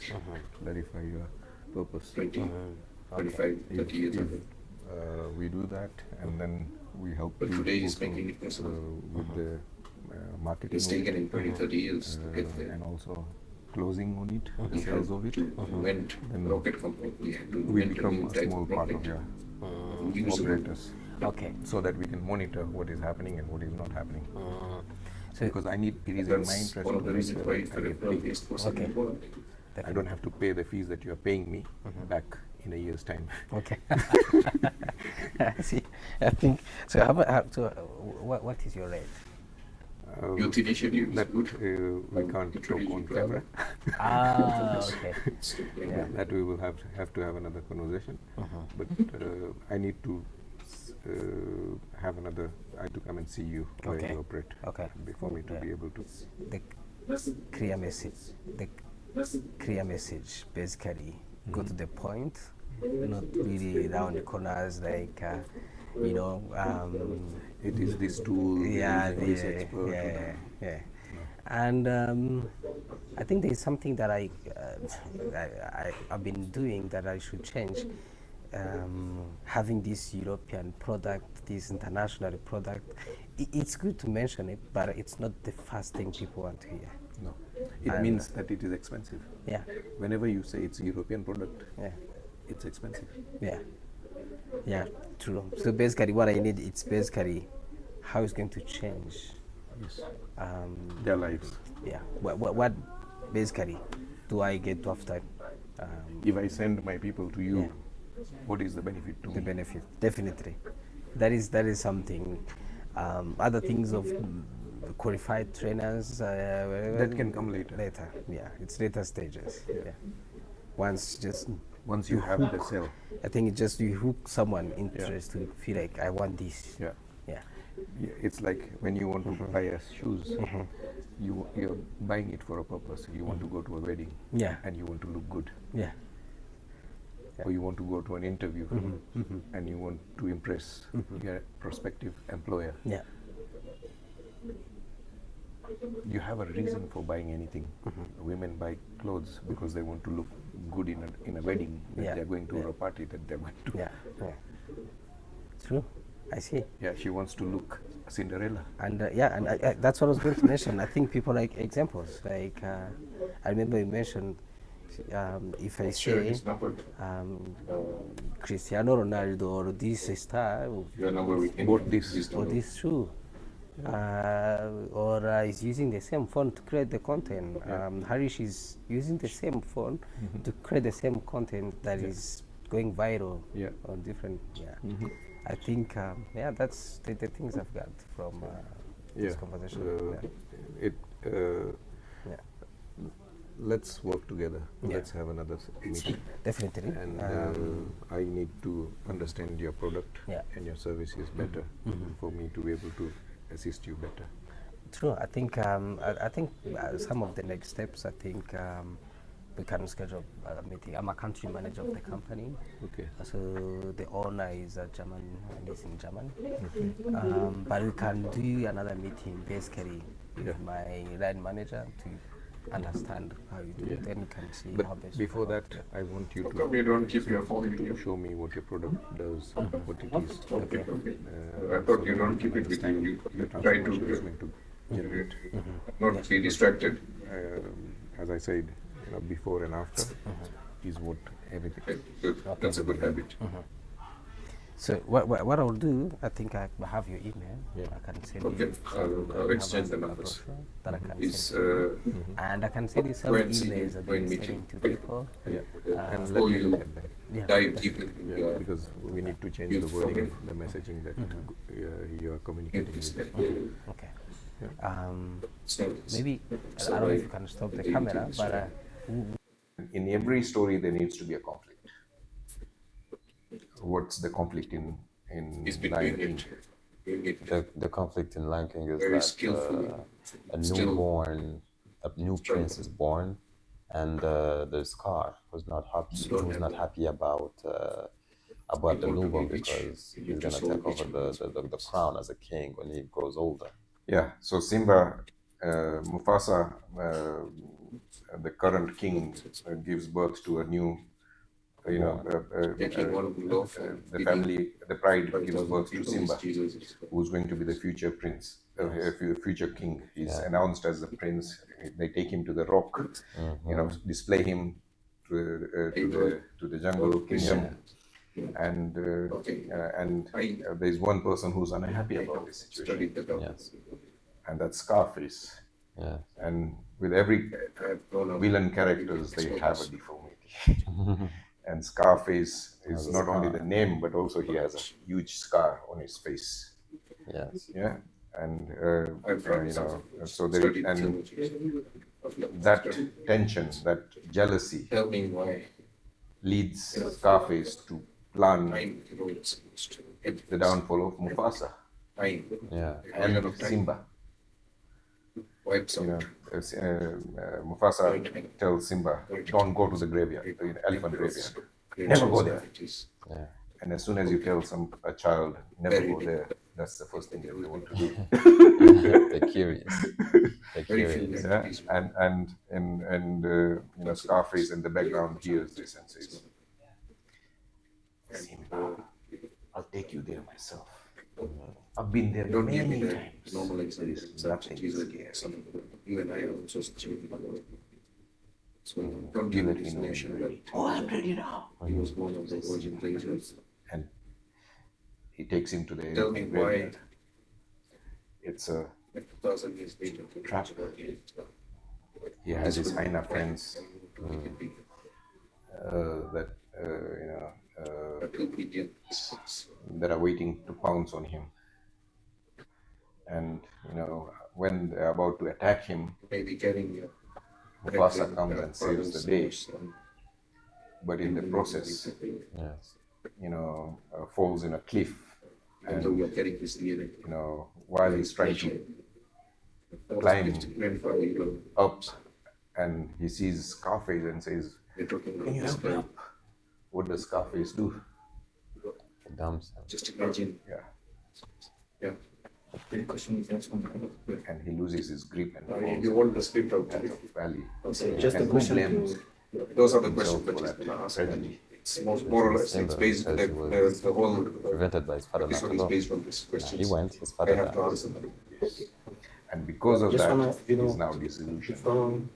clarify your purpose.
25, 30 years ago.
We do that, and then we help
But
you
today is
also,
making it possible.
with the marketing.
It's taken in 20, 30 years to get there.
And also closing on it, the sales of it.
Went
Then
rocket company. We had to
we
invent
become
new
a
type
small
of
part of
rocket.
your
Use
operators.
Okay.
So that we can monitor what is happening and what is not happening.
So
because it is in my
That's
interest
one of the
to make
reasons
sure
why
that
it's
I
a
get
referral-based
paid.
person involved.
I don't have to pay the fees that you are paying me back in a year's time.
Okay. I see. I think so. What is your rate?
Youth initiative
that we can't talk on camera.
Okay.
Yeah. That we will have to have another conversation. But I need to have another. I have to come and see you where you operate.
Okay.
Before me to be able to.
The clear message. The clear message basically go to the point, not really round corners like
it is this tool. This expert.
Yeah. And I think there is something that I've been doing that I should change. Having this European product, this international product, it's good to mention it, but it's not the first thing people want to hear.
No, it means that it is expensive.
Yeah.
Whenever you say it's a European product,
it's
expensive.
Yeah, true. So basically what I need, it's basically how it's going to change
their lives.
Yeah. What basically do I get after?
If I send my people to you, what is the benefit to me?
The benefit, definitely. That is something. Other things of qualified trainers
that can come later.
It's later stages. Once
you have the sale,
I think it's just you hook someone interested to feel like I want this.
It's like when you want to buy shoes, you're buying it for a purpose. You want to go to a wedding, and you want to look good. Or you want to go to an interview, and you want to impress your prospective employer. You have a reason for buying anything. Women buy clothes because they want to look good in a wedding. That they're going to or a party that they're going to.
True. I see.
Yeah, she wants to look Cinderella.
And that's what I was going to mention. I think people like examples. Like I remember you mentioned. If I say Cristiano Ronaldo or this star
bought this
or this shoe, or is using the same phone to create the content. Harish is using the same phone to create the same content that is going viral on different. I think that's the things I've got from this conversation.
Let's work together. Let's have another meeting.
Definitely.
And I need to understand your product and your services better for me to be able to assist you better.
True. I think some of the next steps. I think we can schedule a meeting. I'm a country manager of the company.
Okay.
So the owner is a German and is in Germany. But we can do another meeting basically with my line manager to understand how you do it, then you can see how best.
Before that, I want you to show me what your product does, what it is.
Okay. I thought you don't keep it with you. You try to generate, not be distracted.
As I said, before and after is what everything.
That's a good habit.
So what I'll do, I think I have your email. I can send you.
I'll exchange the numbers.
That I can send. And I can send you some emails that I'm sending to people.
And let me look at them.
dive deep into your
because we need to change the wording, the messaging that you are communicating with.
Okay. Maybe, I don't know if you can stop the camera, but
in every story there needs to be a conflict. What's the conflict in Lion King?
The conflict in Lion King is that a new prince is born, and the Scar was not happy about the newborn because he's gonna take over the crown as a king when he grows older.
Yeah, so Simba, Mufasa, the current king, gives birth to a new, the family, the pride gives birth to Simba, who's going to be the future prince, future king. He's announced as the prince. They take him to the rock, display him to the jungle kingdom. And there's one person who's unhappy about this situation, and that's Scarface. And with every villain characters, they have a deformity. And Scarface is not only the name, but also he has a huge scar on his face. Yeah, and so there, and that tension, that jealousy, leads Scarface to plan the downfall of Mufasa and Simba. Mufasa tells Simba, "Don't go to the graveyard, the elephant graveyard. Never go there." And as soon as you tell a child, "Never go there," that's the first thing that they want to do.
They're curious.
And Scarface in the background hears this and says, "Simba, I'll take you there myself. I've been there many times. There is nothing scary. So you let me know when you're ready." "Oh, I'm ready now."
He was one of the virgin places.
And he takes him to the
Tell me why.
It's a
2,000 years later.
trap. He has his hyena friends that are waiting to pounce on him. And when they're about to attack him, Mufasa comes and saves the day. But in the process, falls in a cliff. And while he's trying to climb up, and he sees Scarface and says, "Can you help me up?" What does Scarface do?
Just imagine. Yeah.
And he loses his grip and falls.
You want the script out there.
Valley.
Just
and
the question.
those are the
questions
that he's gonna ask.
It's more or less, it's based on the whole
prevented by his father not to
episode is
go.
based on this question.
He went, his
I
father
have to
died.
answer them.
And because of
Just
that,
wanna,
he's now disillusioned.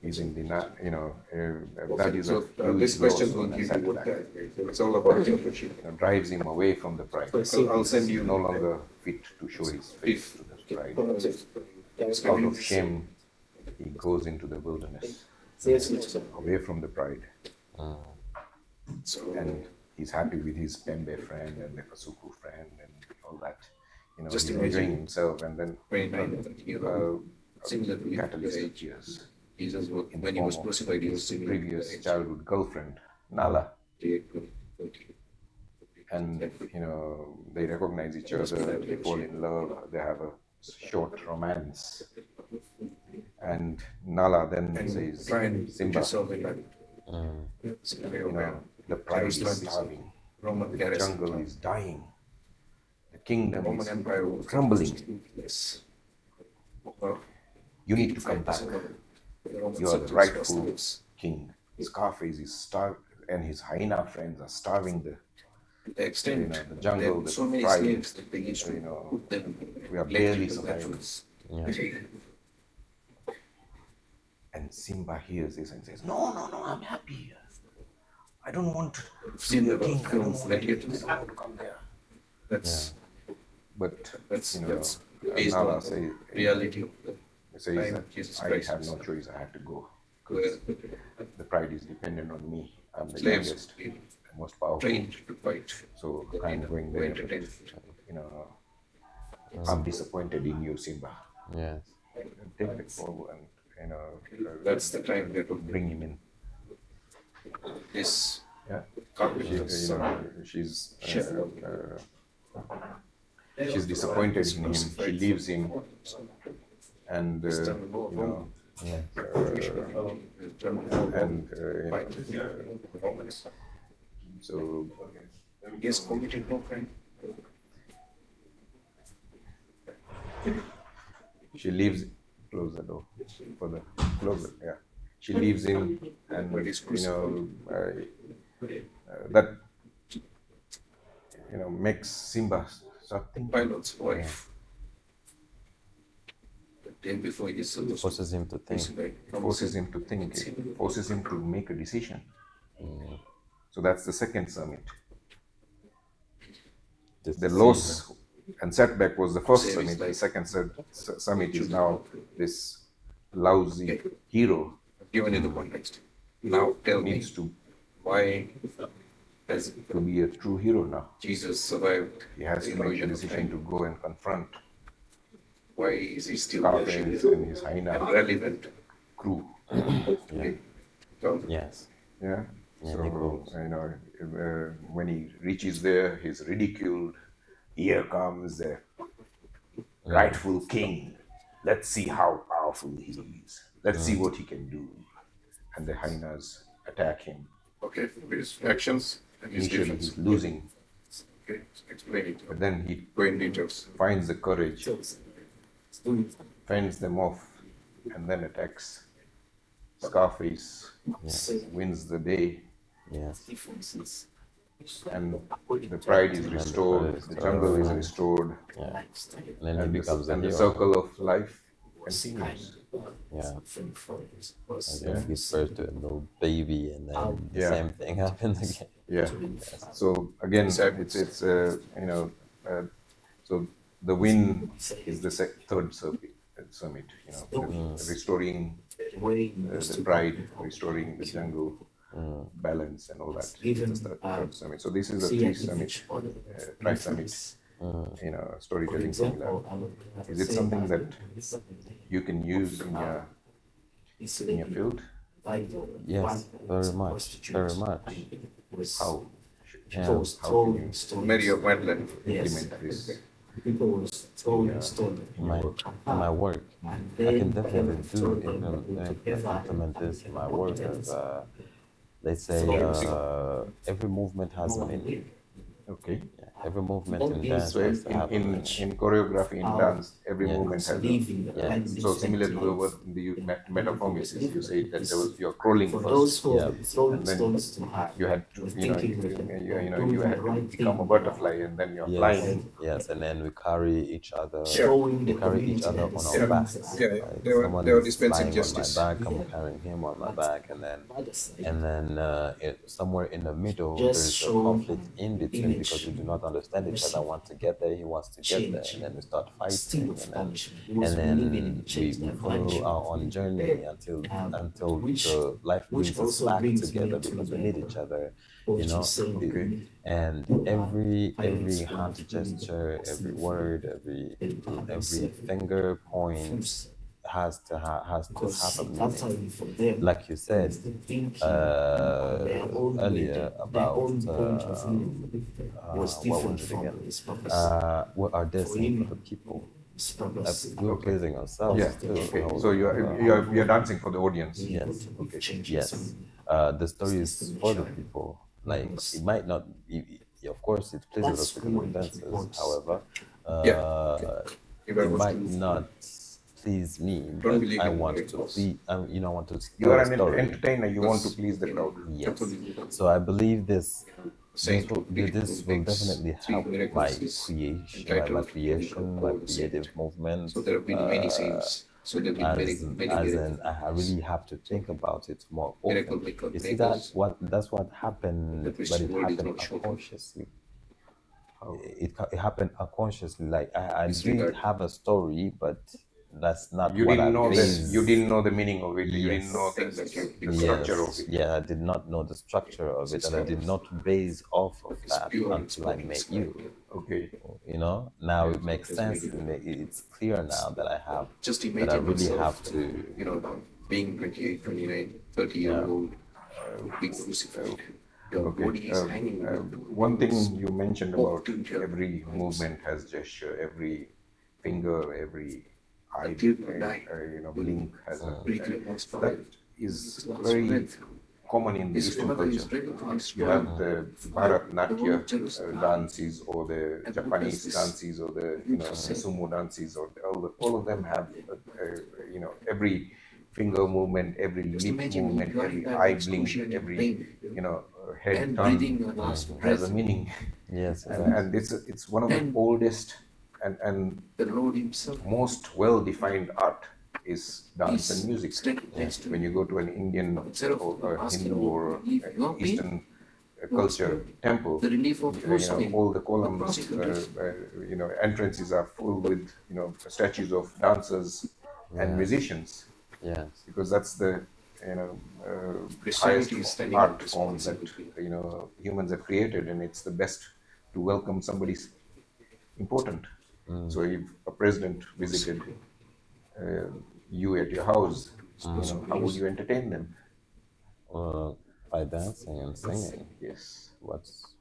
He's in denial, that is
this question will give you what it's all about.
Drives him away from the pride.
I'll send you
no longer fit to show his face to the pride. Out of shame, he goes into the wilderness, away from the pride. And he's happy with his Pembe friend and the Kasuku friend and all that.
Just
he's
imagine
enjoying himself, and then
similar to
catalyst appears.
Jesus, when he was crucified, he was similar
previous childhood girlfriend, Nala. And they recognize each other, they fall in love, they have a short romance. And Nala then says, "Simba, the pride is starving, the jungle is dying, the kingdom is crumbling. You need to come back. You are the rightful king. Scarface is starving, and his hyena friends are starving the jungle, the
so many
pride.
slaves that they used to put them
We are barely surviving." And Simba hears this and says, "No, I'm happy here. I don't want to see the king. I don't want to come there."
That's
Nala
based on reality of the
says
time
that
of Jesus
I
Christ.
have no choice. I have to go. because the pride is dependent on me. I'm the youngest, the most powerful. So I'm going there. You know, I'm disappointed in you, Simba.
Yes.
Take the call and, you know, that's the time they could bring him in. Yes. Yeah. She's disappointed in him. She leaves him, and you know, so yes, committed no crime. She leaves. Close the door. Close it. Yeah. She leaves him, and you know that makes Simba start thinking. Pilot's wife. The day before he
forces him to think.
Forces him to think. It forces him to make a decision. So that's the second summit. The loss and setback was the first summit. The second summit is now this lousy hero. Given in the context. Now tell me why has to be a true hero now. Jesus survived. He has to make a decision to go and confront. Why is he still Scarface and his hyena relevant crew?
Yes.
Yeah. So you know, when he reaches there, he's ridiculed. Here comes the rightful king. Let's see how powerful he is. Let's see what he can do. And the hyenas attack him. Okay, his actions and his defense. He's losing. Okay, explain it. But then he finds the courage, fends them off, and then attacks Scarface. Wins the day.
Yes.
And the pride is restored, the jungle is restored,
and then he becomes
the circle of life continues.
Yeah. And then he gives birth to a little baby, and then the same thing happens again.
Yeah. So again, it's you know, so the win is the third summit. You know, restoring the pride, restoring the jungle. Balance and all that. It's the third summit. So this is a tri-summit, you know, storytelling formula. Is it something that you can use in your field?
Yes, very much, very much.
How?
Yeah.
How can you, Mary of Madeline, implement this?
In my work, I can definitely implement this in my work as let's say every movement has meaning.
Okay.
Yeah, every movement in dance.
So in choreography, in dance, every movement has a So similar to what the metaphormesis, you say that you're crawling first, and then you had to, you had to become a butterfly, and then you're flying.
Yes, and then we carry each other. We carry each other on our backs.
They were dispensing
justice. On my back, I'm carrying him on my back, and then somewhere in the middle there's a conflict in between because we do not understand each other. I want to get there, he wants to get there, and then we start fighting, and then we follow our own journey until the life brings us back together because we need each other, you know. And every hand gesture, every word, every finger point has to have a meaning. Like you said earlier about what was it again? What are they saying for the people? We're praising ourselves too.
Okay. So you're dancing for the audience.
Yes. Okay. Yes. The story is for the people. Like it might not. Of course, it pleases us because we're dancers. However, it might not please me, but I want to please. I want to.
You are an entertainer. You want to please the crowd.
Yes. So I believe this will definitely help my creation, my creative movement.
So there have been many scenes. So there have been many.
I really have to think about it more often. You see that's what happened, but it happened unconsciously. It happened unconsciously. Like I did have a story, but that's not
You
what
didn't
I
know
based.
that. You didn't know the meaning of it. You
Yes.
didn't know the structure of it.
Yeah, I did not know the structure of it, and I did not base off of that until I met you.
Okay.
You know, now it makes sense. It's clear now that I have, that I really have to,
being 28, 29, 30-year-old, being crucified. Your body is hanging.
One thing you mentioned about every movement has gesture, every finger, every eye, blink has a. That is very common in the Eastern culture. You have the Bharatnatyam dances, or the Japanese dances, or the sumo dances, or all of them have every finger movement, every lip movement, every eye blink, every head turn has a meaning.
Yes,
and it's one of the oldest and most well-defined art is dance and music. When you go to an Indian or a Hindu or Eastern culture temple, all the columns, entrances are full with statues of dancers and musicians.
Yes,
because that's the highest art form that humans have created, and it's the best to welcome somebody important. So if a president visited you at your house, how would you entertain them?
By dancing and singing.
Yes.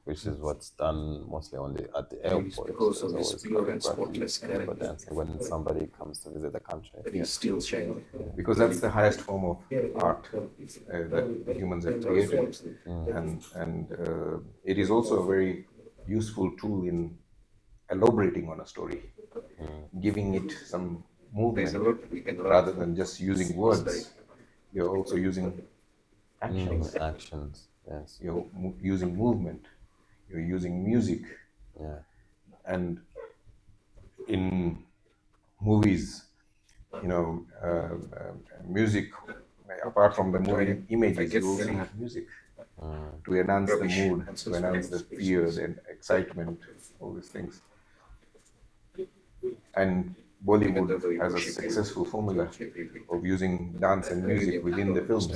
Which is what's done mostly at the airport. There's always choreography for dancing when somebody comes to visit the country.
Still shining.
Because that's the highest form of art that humans have created, and it is also a very useful tool in elaborating on a story, giving it some movement rather than just using words. You're also using actions.
Actions, yes.
You're using movement. You're using music.
Yeah.
And in movies, music, apart from the movie images, you also have music to enhance the mood, to enhance the fear, the excitement, all these things. And Bollywood has a successful formula of using dance and music within the films.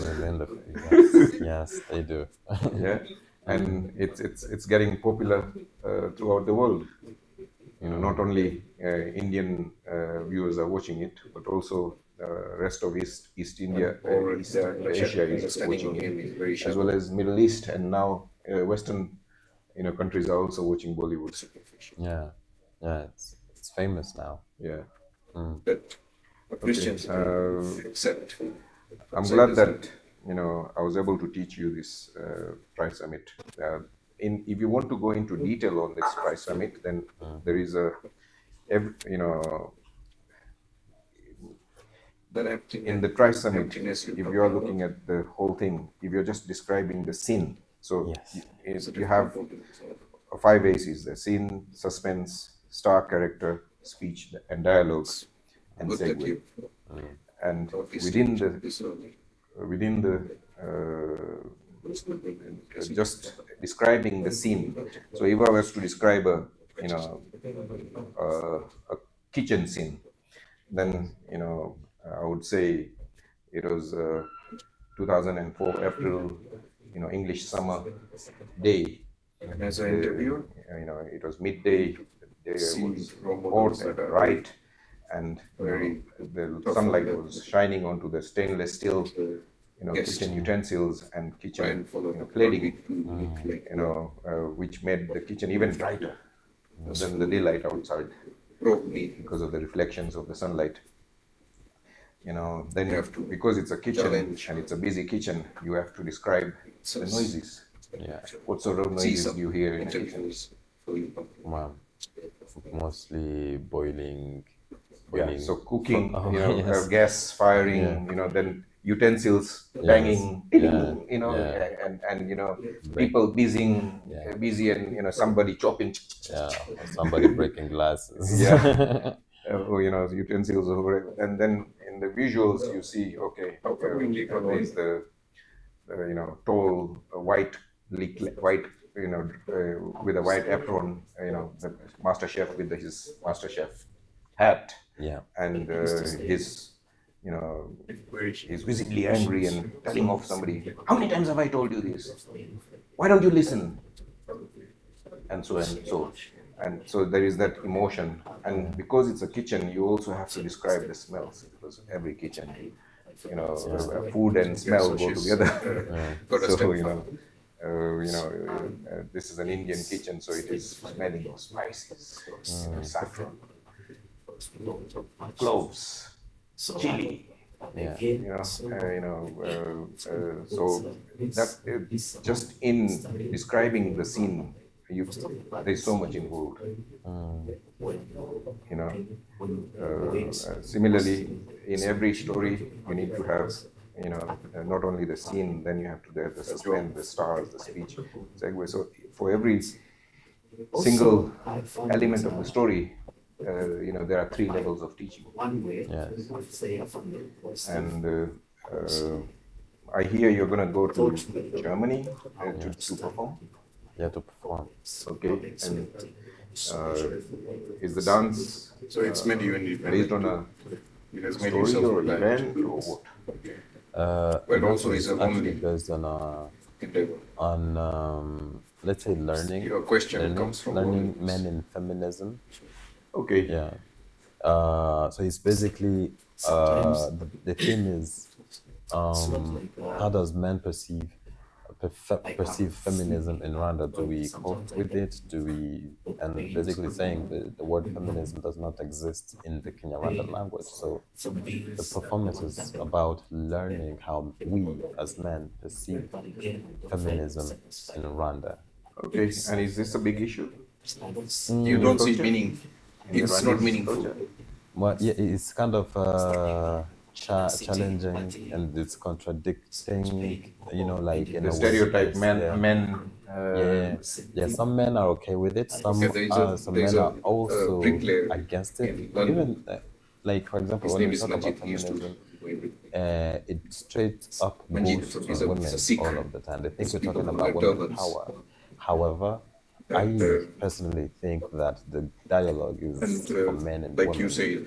Yes, they do.
Yeah, and it's getting popular throughout the world. Not only Indian viewers are watching it, but also rest of East India or East Asia is watching it, as well as Middle East, and now Western countries are also watching Bollywood.
Yeah, it's famous now.
Yeah.
Christians accept.
I'm glad that I was able to teach you this Tri Summit. If you want to go into detail on this Tri Summit, then there is in the Tri Summit, if you are looking at the whole thing, if you're just describing the scene, so you have 5 A's: the scene, suspense, star character, speech and dialogue, and segue. And within the just describing the scene. So if I was to describe a kitchen scene, then I would say it was 2004 April, English summer day.
As an interviewer,
it was midday. The day was hot and bright, and the sunlight was shining onto the stainless steel, kitchen utensils and kitchen plating, which made the kitchen even brighter than the daylight outside because of the reflections of the sunlight. Then you have to, because it's a kitchen and it's a busy kitchen, you have to describe the noises.
Yeah.
What sort of noises do you hear in a kitchen?
Well, mostly boiling.
Yeah, so cooking, gas firing, then utensils banging, and people busy, and somebody chopping.
Yeah, somebody breaking glasses.
Yeah. Utensils over, and then in the visuals you see, there's the tall white, with a white apron, the master chef with his master chef hat,
Yeah.
And he's visibly angry and telling off somebody. How many times have I told you this? Why don't you listen? And so and so. And so there is that emotion. And because it's a kitchen, you also have to describe the smells, because every kitchen, food and smell go together. So, this is an Indian kitchen, so it is smelling of spices, saffron, cloves, chili. So that just in describing the scene, there's so much involved. Similarly, in every story, you need to have, not only the scene, then you have to have the suspense, the stars, the speech, segue. So for every single element of the story, there are 3 levels of teaching. And I hear you're going to go to Germany to perform.
Yeah, to perform.
Okay. And is the dance
it's made you
based on a story or event or what?
But also
it's
is
actually based on let's say learning.
Your question comes from
learning men in feminism.
Okay.
Yeah. So it's basically the theme is how does men perceive feminism in Rwanda? Do we cope with it? And basically saying the word feminism does not exist in the Kinyarwanda language. So the performance is about learning how we as men perceive feminism in Rwanda.
Okay, and is this a big issue?
You don't see meaning. It's not meaningful.
Well, yeah, it's kind of challenging, and it's contradicting, like in
the
a
stereotype
way.
men.
Yeah, some men are okay with it. Some men are also against it. Even like, for example, when we talk about feminism, it straight up goes to women all of the time. They think we're talking about women power. However, I personally think that the dialogue is for men and
like
women.
You say,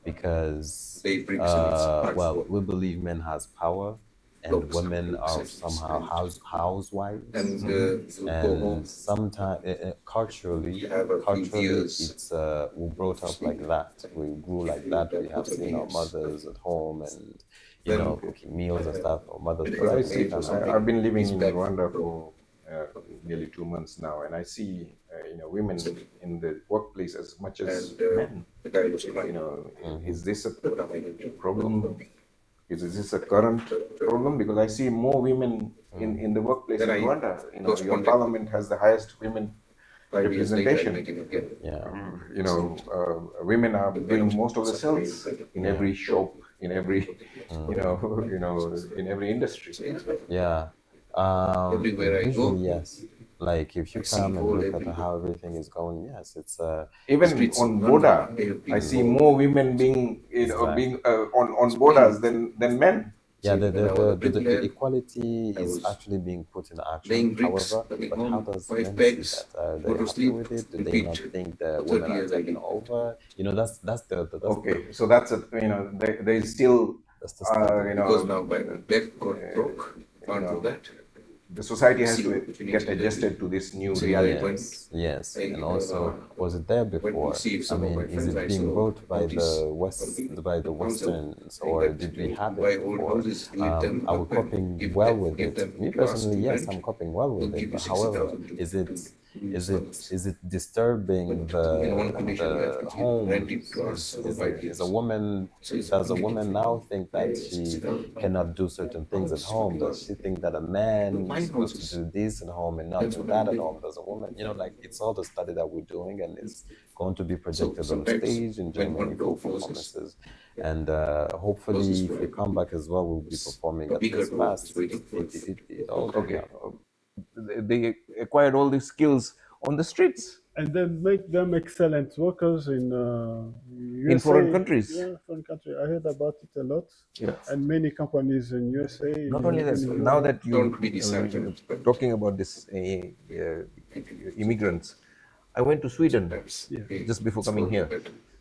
because we believe men has power and women are somehow housewives, and sometimes culturally it's we brought up like that, we grew like that, we have seen our mothers at home and cooking meals and stuff. Our mothers.
I've been living in Rwanda for nearly 2 months now, and I see women in the workplace as much as men. Is this a problem? Is this a current problem? Because I see more women in the workplace in Rwanda. Your parliament has the highest women representation. Women are doing most of the sales in every shop, in every in every industry.
Yeah.
Everywhere I go,
yes. Like if you come and look at how everything is going, yes, it's
even on border. I see more women being on borders than men.
Yeah, the equality is actually being put in action. However, but how does men see that? Are they happy with it? Do they not think the women are taking over? That's
okay. So that's there is still
because now by the debt got broke onto that.
The society has to get adjusted to this new reality.
Yes. And also, was it there before? I mean, is it being brought by the Westerns, or did we have it before? Are we coping well with it? Me personally, yes, I'm coping well with it. But however, is it disturbing the home? Does a woman now think that she cannot do certain things at home? Does she think that a man is supposed to do this at home and not do that at home? Does a woman, it's all the study that we're doing, and it's going to be projected on stage in Germany for performances. And hopefully, if we come back as well, we'll be performing at this fast.
Okay. They acquired all these skills on the streets.
And then make them excellent workers in USA.
In foreign countries.
Yeah, foreign country. I heard about it a lot.
Yeah.
And many companies in USA.
Not only that, now that you're talking about this immigrants, I went to Sweden just before coming here.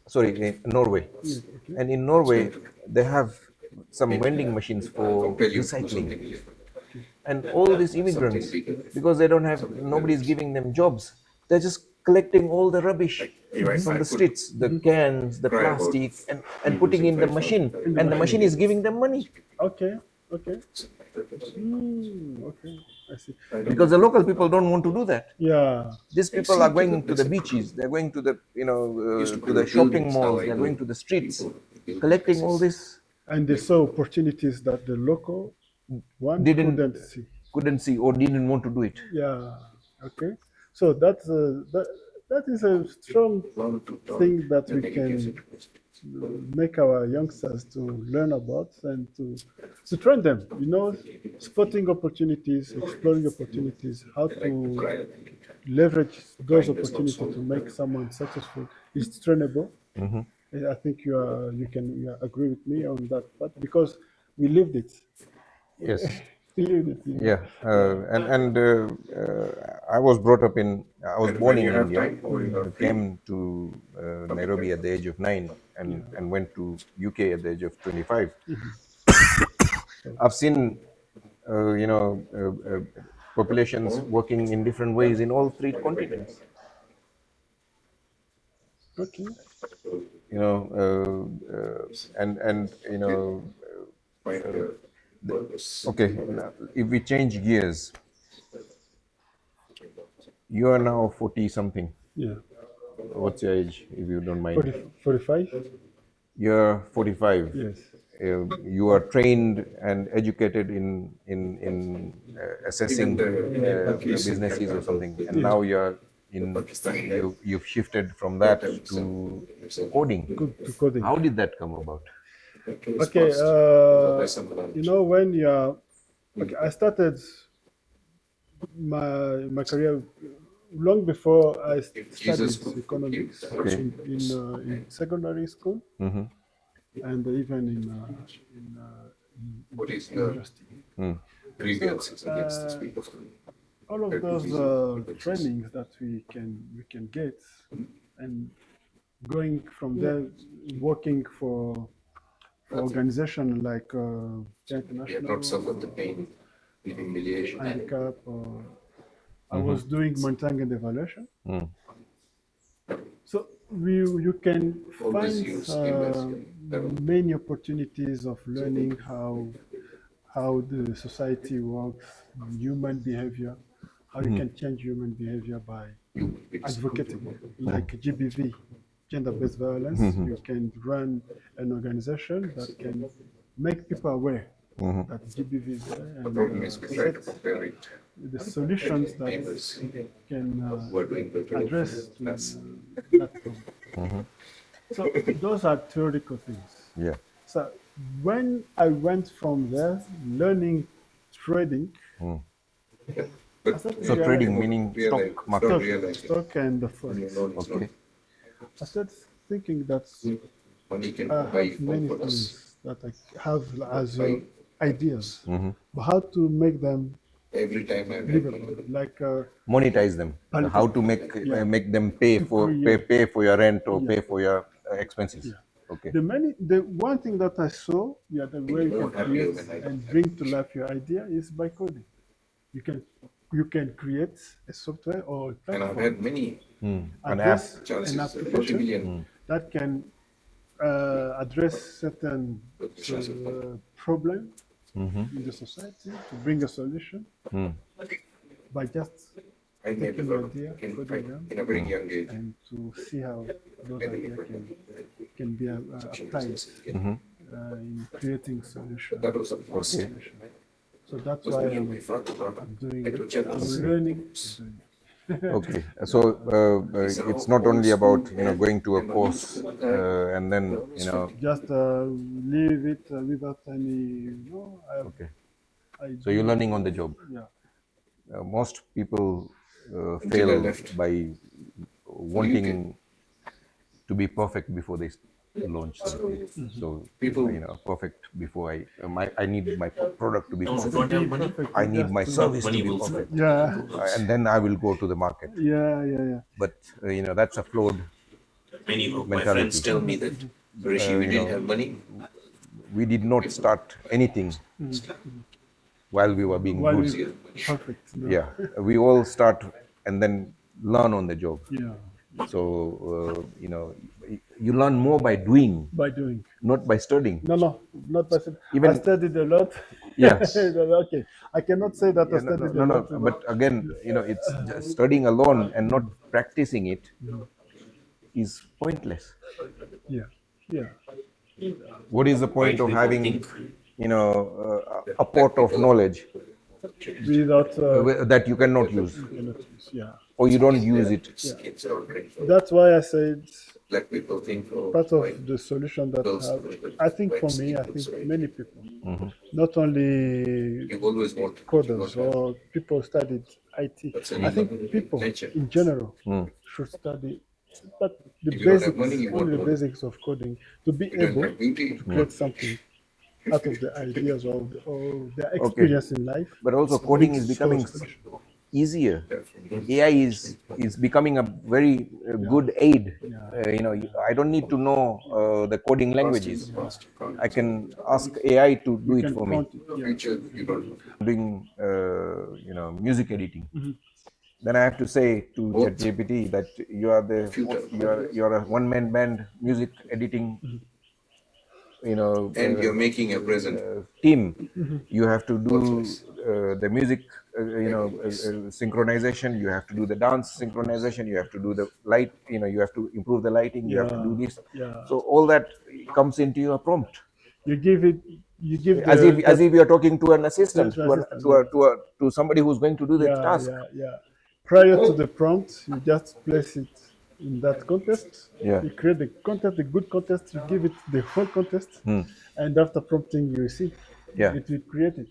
sorry, in Norway.
Yeah, okay.
And in Norway, they have some vending machines for recycling. And all these immigrants, because they don't have, nobody's giving them jobs, they're just collecting all the rubbish from the streets, the cans, the plastic, and putting in the machine. And the machine is giving them money.
Okay, okay. Okay, I see.
Because the local people don't want to do that.
Yeah.
These people are going to the beaches, they're going to the, to the shopping malls, they're going to the streets, collecting all this.
And they saw opportunities that the local one couldn't see
or didn't want to do it.
Yeah. Okay. So that's that is a strong thing that we can make our youngsters to learn about and to train them. Spotting opportunities, exploring opportunities, how to leverage those opportunities to make someone successful is trainable. I think you can agree with me on that part because we lived it.
Yes.
We lived it.
Yeah, and I was brought up in. I was born in India. Came to Nairobi at the age of 9, and went to UK at the age of 25. I've seen, populations working in different ways in all 3 continents.
Okay.
Okay, now, if we change gears, you are now 40 something.
Yeah.
What's your age, if you don't mind?
45.
You're 45.
Yes.
You are trained and educated in assessing businesses or something, and now you're you've shifted from that to coding.
To coding.
How did that come about?
Okay, when you're I started my career long before I studied economics in secondary school, and even in university. All of those trainings that we can get, and going from there, working for organization like International Handicap, I was doing monitoring and evaluation. So you can find many opportunities of learning how the society works, human behavior, how you can change human behavior by advocating, like GBV, gender-based violence. You can run an organization that can make people aware that GBV is there and set the solutions that can address that problem. So those are theoretical things.
Yeah.
So when I went from there, learning trading.
So trading meaning stock market?
Stock and the forex.
Okay.
I started thinking that I have many things that I have as ideas, but how to make them livable, like
monetize them, how to make them pay for your rent or pay for your expenses. Okay.
The one thing that I saw, the way you can create and bring to life your idea is by coding. You can create a software or a platform,
and I've had many
an application that can address certain problems in the society to bring a solution by just taking an idea, coding them,
in a very young age,
and to see how those ideas can be applied in creating solutions.
That was the first
solution. So that's why I'm doing it. I'm learning.
Okay, so it's not only about going to a course and then
just leave it without any
okay. So you're learning on the job.
Yeah.
Most people fail by wanting to be perfect before they launch something. So people, perfect before I need my product to be perfect. I need my service to be perfect.
Yeah.
And then I will go to the market.
Yeah.
But that's a flawed
Many of my
mentality.
friends tell me that, Harish, we didn't have money.
We did not start anything while we were being
While
good.
we- perfect, no.
Yeah, we all start and then learn on the job.
Yeah.
So you learn more by doing.
By doing.
Not by studying.
No, not by studying.
Even
I studied a lot.
Yes.
Okay, I cannot say that I
Yeah,
studied
no,
a
no,
lot.
but again, it's just studying alone and not practicing it is pointless.
Yeah, yeah.
What is the point of having, a pot of knowledge
without
that you cannot use,
yeah,
or you don't use it?
Yeah. That's why I said
Black people think
part of the solution that I think for me, I think many people, not only coders or people studied IT. I think people in general should study, but the basics, only the basics of coding, to be able to create something out of the ideas or their experience in life.
But also coding is becoming easier. AI is becoming a very good aid. I don't need to know the coding languages. I can ask AI to do it for me. Doing music editing. Then I have to say to ChatGPT that you're a one-man band music editing.
And you're making a present
team. You have to do the music, synchronization. You have to do the dance synchronization. You have to do the light. You have to improve the lighting. You have to do this.
Yeah.
So all that comes into your prompt.
You give it. You give
as if you are talking to an assistant, to somebody who's going to do the task.
Yeah. Prior to the prompt, you just place it in that context.
Yeah.
You create the context, the good context. You give it the whole context, and after prompting, you see.
Yeah.
It will create it.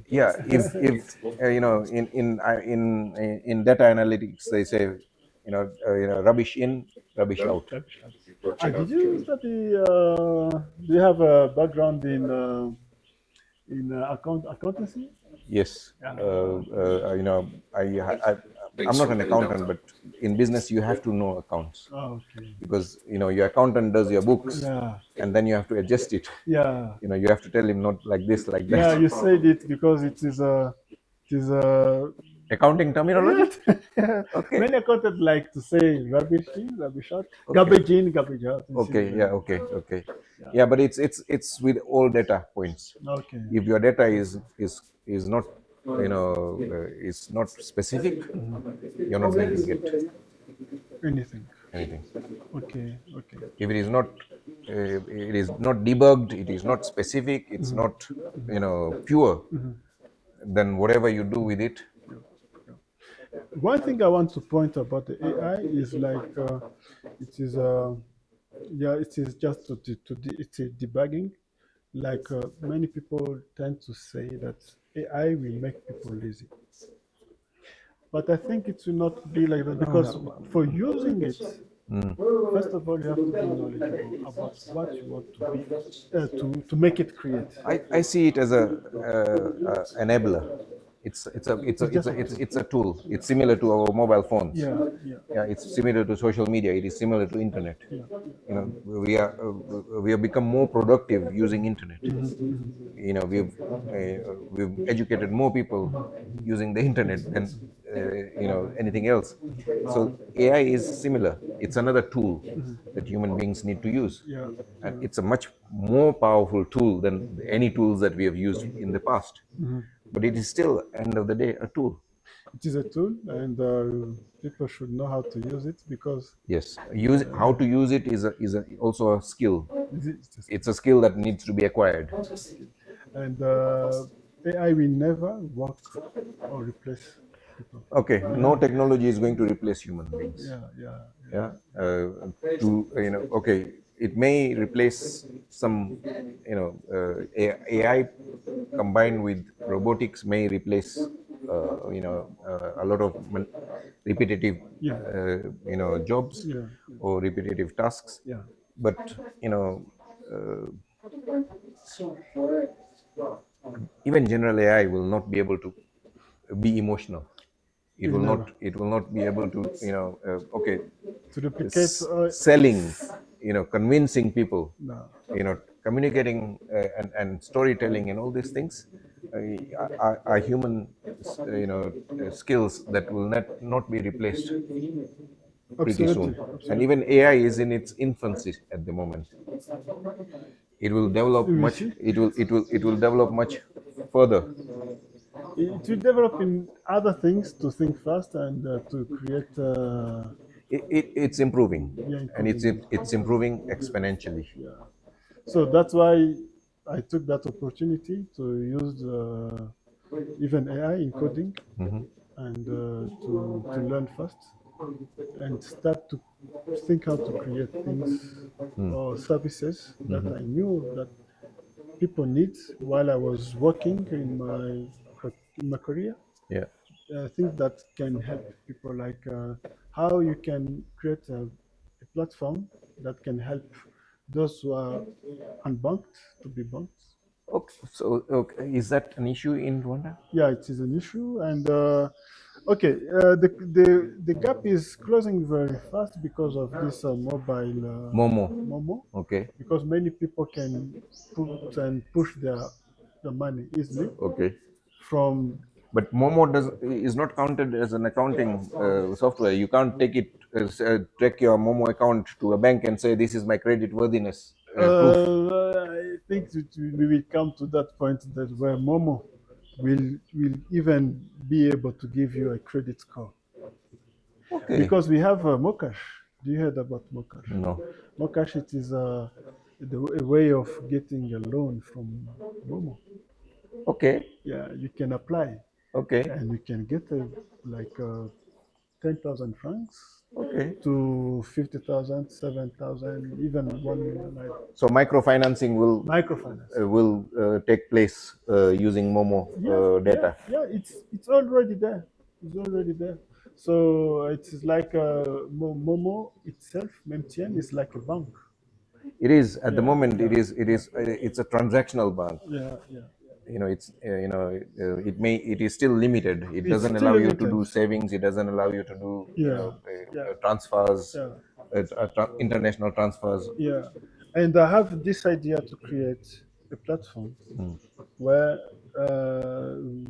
Yeah. If in data analytics they say, rubbish in, rubbish out.
Did you study? Do you have a background in accountancy?
Yes. I'm not an accountant, but in business you have to know accounts.
Oh, okay.
Because your accountant does your books, and then you have to adjust it.
Yeah.
You have to tell him not like this, like that.
Yeah, you said it because it is a
accounting terminology.
Okay. Many accountants like to say rubbish in, rubbish out, garbage in, garbage out.
Okay. Yeah. Okay. Yeah, but it's with all data points.
Okay.
If your data is not is not specific, you're not going to get
anything. Okay.
If it is not debugged, it is not specific, it's not pure, then whatever you do with it.
One thing I want to point about the AI is like it is it is just it's a debugging. Like many people tend to say that AI will make people lazy. But I think it will not be like that, because for using it, first of all, you have to be knowledgeable about what you want to be to make it create.
I see it as a enabler. It's a tool. It's similar to our mobile phones.
Yeah.
It's similar to social media. It is similar to internet. We have become more productive using internet. We've educated more people using the internet than anything else. So AI is similar. It's another tool that human beings need to use, and it's a much more powerful tool than any tools that we have used in the past. But it is still, end of the day, a tool.
It is a tool, and people should know how to use it, because
how to use it is also a skill. It's a skill that needs to be acquired.
And AI will never work or replace people.
Okay, no technology is going to replace human beings. Okay, it may replace some, AI combined with robotics may replace, a lot of repetitive, jobs or repetitive tasks. But even general AI will not be able to be emotional.
It will not. It will not be able to, okay,
to replicate
selling, convincing people,
no.
Communicating and storytelling and all these things are human, skills that will not be replaced pretty soon.
Absolutely.
And even AI is in its infancy at the moment. It will develop much. It will develop much further.
It will develop in other things to think fast and to create.
It's improving, and
improving.
it's improving exponentially.
Yeah. So that's why I took that opportunity to use even AI in coding and to learn fast and start to think how to create things or services that I knew that people need while I was working in my career.
Yeah.
Things that can help people, like how you can create a platform that can help those who are unbanked to be banked.
Okay, so is that an issue in Rwanda?
Yeah, it is an issue, and okay, the gap is closing very fast because of this mobile Momo.
Okay.
Because many people can put and push the money easily.
Okay.
From
But Momo is not counted as an accounting software. You can't take your Momo account to a bank and say this is my credit worthiness proof.
I think we will come to that point that where Momo will even be able to give you a credit score.
Okay.
Because we have Mokash. Do you heard about Mokash?
No.
Mokash, it is a way of getting a loan from Momo.
Okay.
Yeah, you can apply.
Okay.
And you can get 10,000 francs.
Okay.
To 50,000, 7,000, even 1 million.
So microfinancing will take place using Momo data.
Yeah, it's already there. It's already there. So it is like Momo itself, Memtien, is like a bank.
It is at the moment. It's a transactional bank.
Yeah.
It is still limited. It doesn't allow you to do savings. It doesn't allow you to do transfers, international transfers.
Yeah, and I have this idea to create a platform where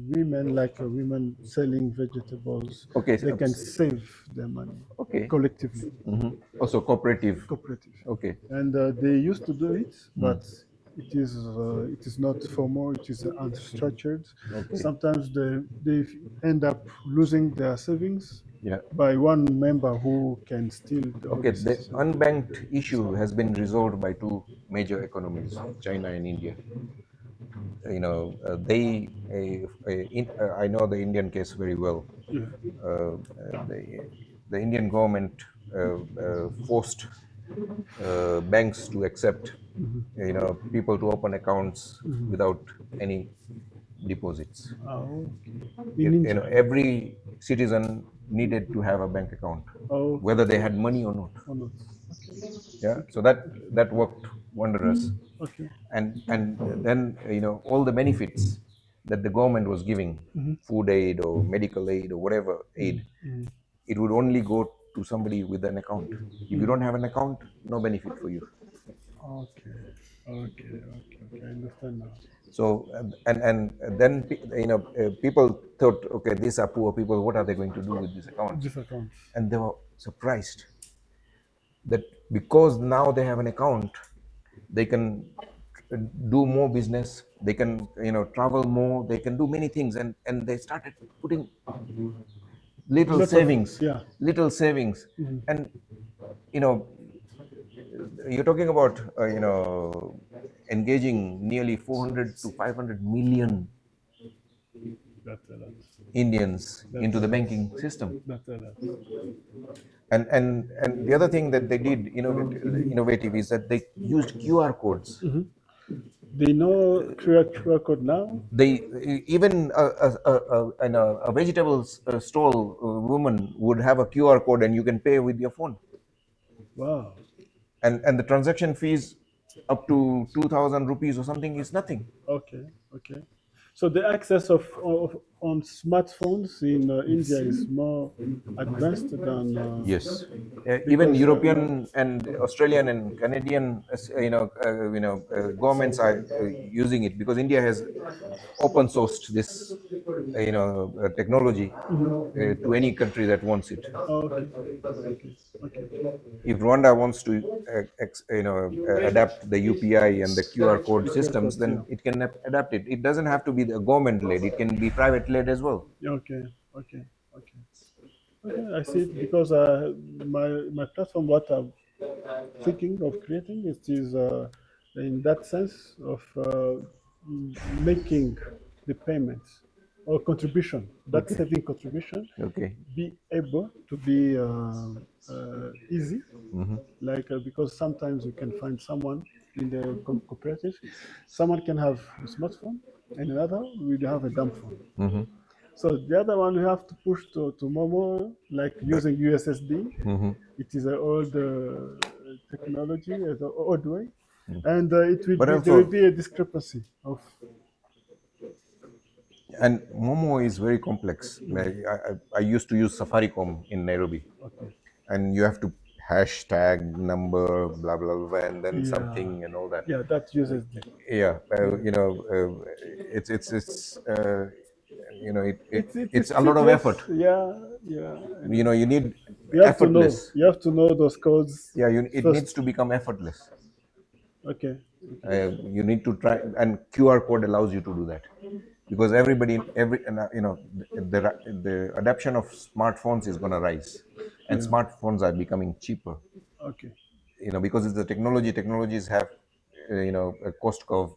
women selling vegetables, they can save their money collectively.
Also cooperative. Okay.
And they used to do it, but it is not formal. It is unstructured.
Okay.
Sometimes they end up losing their savings.
Yeah.
By one member who can steal the
Okay, the unbanked issue has been resolved by two major economies, China and India. I know the Indian case very well.
Yeah.
The Indian government forced banks to accept, people to open accounts without any deposits.
Oh, okay.
Every citizen needed to have a bank account, whether they had money or not.
Okay.
Yeah, so that worked wondrous.
Okay.
And then all the benefits that the government was giving, food aid or medical aid or whatever aid, it would only go to somebody with an account. If you don't have an account, no benefit for you.
Okay. I understand now.
So and then people thought, okay, these are poor people. What are they going to do with this account? And they were surprised that because now they have an account, they can do more business. They can travel more. They can do many things, and they started putting little savings, and you're talking about engaging nearly 400 to 500 million Indians into the banking system. And the other thing that they did innovative is that they used QR codes.
They know QR code now.
They even a vegetables stall woman would have a QR code, and you can pay with your phone.
Wow.
And the transaction fees up to 2,000 rupees or something is nothing.
Okay. So the access of on smartphones in India is more advanced than
Yes, even
because
European and Australian and Canadian, governments are using it because India has open sourced this, technology to any country that wants it.
Okay.
If Rwanda wants to, adapt the UPI and the QR code systems, then it can adapt it. It doesn't have to be the government led; it can be private led as well.
Okay. I see it because my platform, what I'm thinking of creating, it is in that sense of making the payments or contribution, that
Okay.
saving contribution,
Okay.
be able to be easy.
Mhm.
Like because sometimes you can find someone in the cooperative, someone can have a smartphone and another will have a dumb phone.
Mhm.
So the other one we have to push to Momo, like using USSD.
Mhm.
It is an old technology, the old way, and it will
But
be there will
also,
be a discrepancy of.
and Momo is very complex. Like I used to use Safaricom in Nairobi,
Okay.
and you have to hashtag number blah blah blah and then something and all that.
Yeah, that uses the.
Yeah, it's a lot of
secret.
effort.
Yeah.
You need
You have to know.
effortless.
You have to know those codes.
Yeah, it
first.
needs to become effortless.
Okay.
You need to try, and QR code allows you to do that, because the adoption of smartphones is going to rise, and
Yeah.
smartphones are becoming cheaper.
Okay.
Because it's the technologies have a cost curve,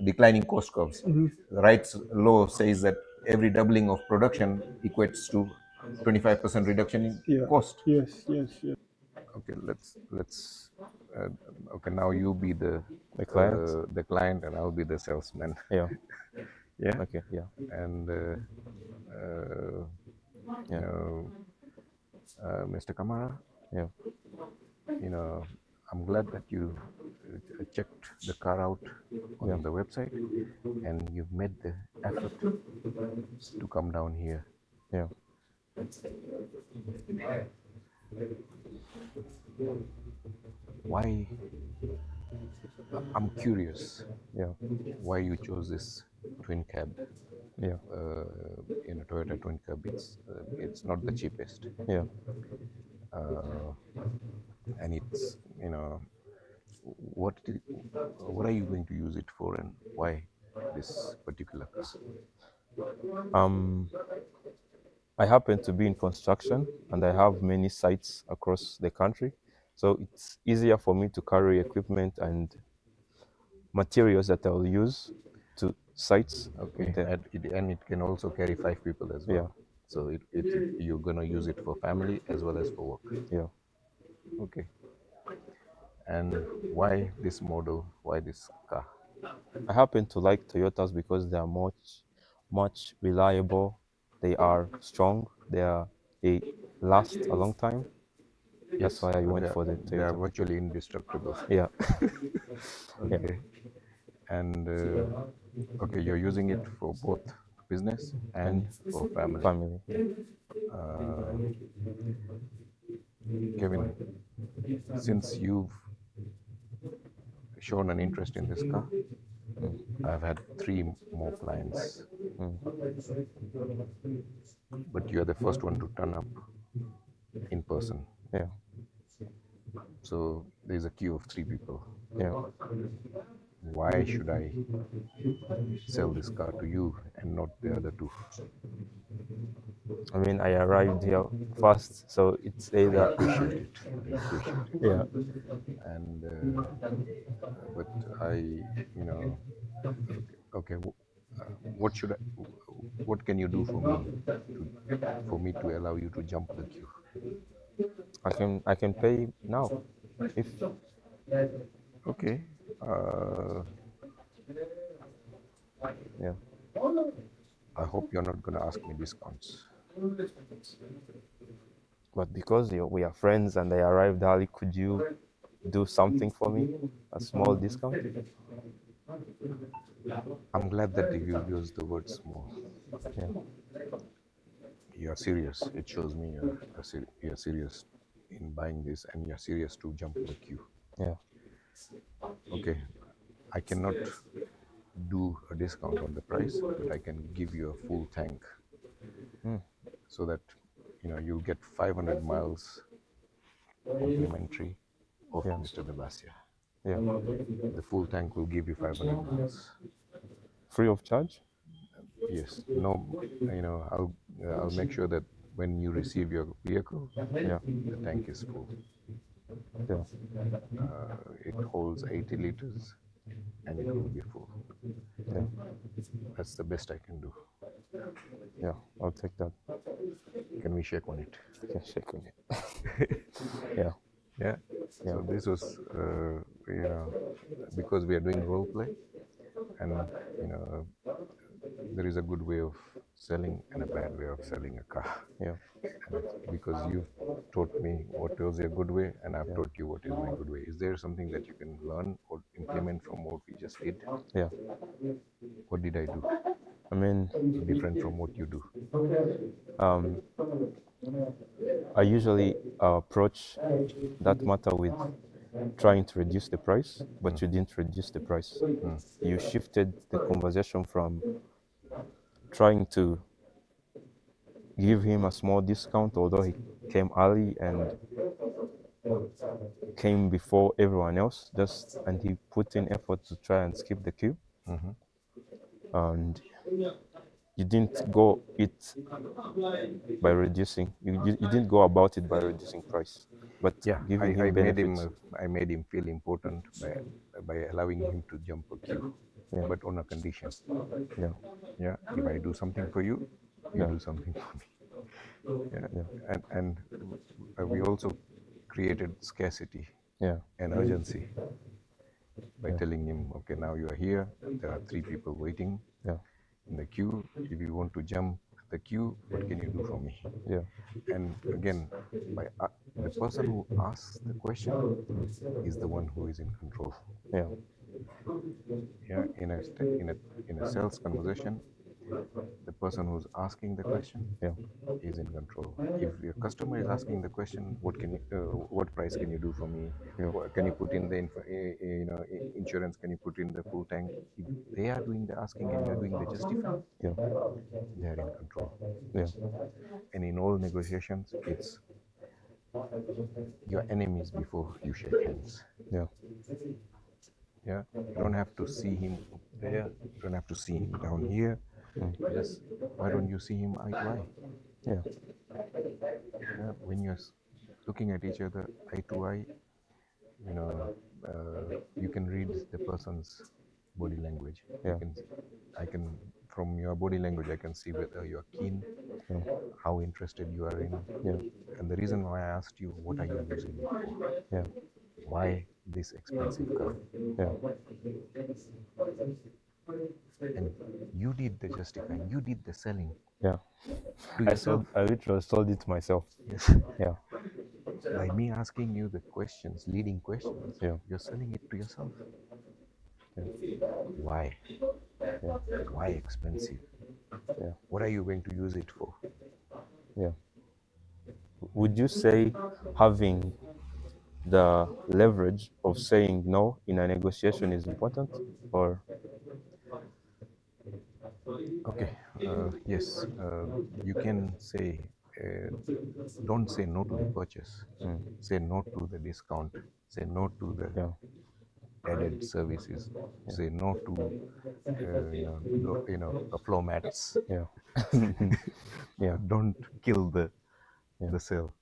declining cost curves.
Mhm.
Wright's law says that every doubling of production equates to 25% reduction in
Yeah.
cost.
Yes.
Okay, let's okay, now you be the
client.
The client, and I'll be the salesman.
Yeah.
Yeah.
Okay. Yeah.
And Mr. Kamara.
Yeah.
I'm glad that you checked the car out on the website, and you've made the effort to come down here.
Yeah.
Why? I'm curious.
Yeah.
Why you chose this twin cab?
Yeah.
Toyota twin cab. It's not the cheapest.
Yeah.
And it's what are you going to use it for, and why this particular car?
I happen to be in construction, and I have many sites across the country, so it's easier for me to carry equipment and materials that I'll use to sites.
Okay, and it can also carry 5 people as well.
Yeah.
So you're gonna use it for family as well as for work.
Yeah.
Okay. And why this model? Why this car?
I happen to like Toyotas because they are much reliable. They are strong. They last a long time.
Yes,
that's why I went for the Toyota.
They are virtually indestructible.
Yeah.
Okay. And okay, you're using it for both business and for family.
Family.
Kevin, since you've shown an interest in this car, I've had 3 more clients. But you're the first one to turn up in person.
Yeah.
So there's a queue of 3 people.
Yeah.
Why should I sell this car to you and not the other 2?
I mean, I arrived here first, so it's either.
I appreciate it.
Yeah.
And but okay. What can you do for me to allow you to jump the queue?
I can pay now, if.
Okay.
Yeah.
I hope you're not gonna ask me discounts.
But because we are friends and I arrived early, could you do something for me? A small discount?
I'm glad that you used the word small.
Yeah.
You're serious. It shows me you're serious in buying this, and you're serious to jump the queue.
Yeah.
Okay, I cannot do a discount on the price, but I can give you a full tank, so that you'll get 500 miles complimentary of Mr. Dabasia.
Yeah.
The full tank will give you 500 miles.
Free of charge?
Yes. No, I'll make sure that when you receive your vehicle, the tank is full.
Yeah.
It holds 80 liters, and it will be full.
Yeah.
That's the best I can do.
Yeah, I'll take that.
Can we shake on it?
Yeah, shake on it. Yeah.
Yeah. So this was, because we are doing role play, and there is a good way of selling and a bad way of selling a car.
Yeah.
And because you've taught me what was your good way, and I've taught you what is my good way. Is there something that you can learn or implement from what we just did?
Yeah.
What did I do?
I mean,
different from what you do.
I usually approach that matter with trying to reduce the price, but you didn't reduce the price. You shifted the conversation from trying to give him a small discount, although he came early and came before everyone else, and he put in effort to try and skip the queue. And you didn't go it by reducing. You didn't go about it by reducing price, but giving him benefits.
I made him feel important by allowing him to jump a queue, but on a condition.
Yeah.
Yeah. If I do something for you, you do something for me. Yeah. And we also created scarcity and urgency by telling him, okay, now you are here. There are 3 people waiting in the queue. If you want to jump the queue, what can you do for me?
Yeah.
And again, the person who asks the question is the one who is in control.
Yeah.
Yeah. In a sales conversation, the person who's asking the question is in control. If your customer is asking the question, what price can you do for me? Can you put in the insurance? Can you put in the full tank? If they are doing the asking and you're doing the justifying, they are in control.
Yeah.
And in all negotiations, it's your enemies before you shake hands.
Yeah.
Yeah. You don't have to see him up there. You don't have to see him down here. Just why don't you see him eye to eye?
Yeah.
When you're looking at each other eye to eye, you can read the person's body language.
Yeah.
From your body language, I can see whether you're keen, how interested you are in.
Yeah.
And the reason why I asked you, what are you using it for? Why this expensive car? And you did the justifying, you did the selling.
Yeah.
To yourself.
I literally sold it myself.
Yes.
Yeah.
By me asking you the questions, leading questions, you're selling it to yourself. Why? Why expensive? What are you going to use it for?
Yeah. Would you say having the leverage of saying no in a negotiation is important, or?
Okay. Yes. You can say, don't say no to the purchase. Say no to the discount. Say no to the added services. Say no to floor mats. Don't kill the sale.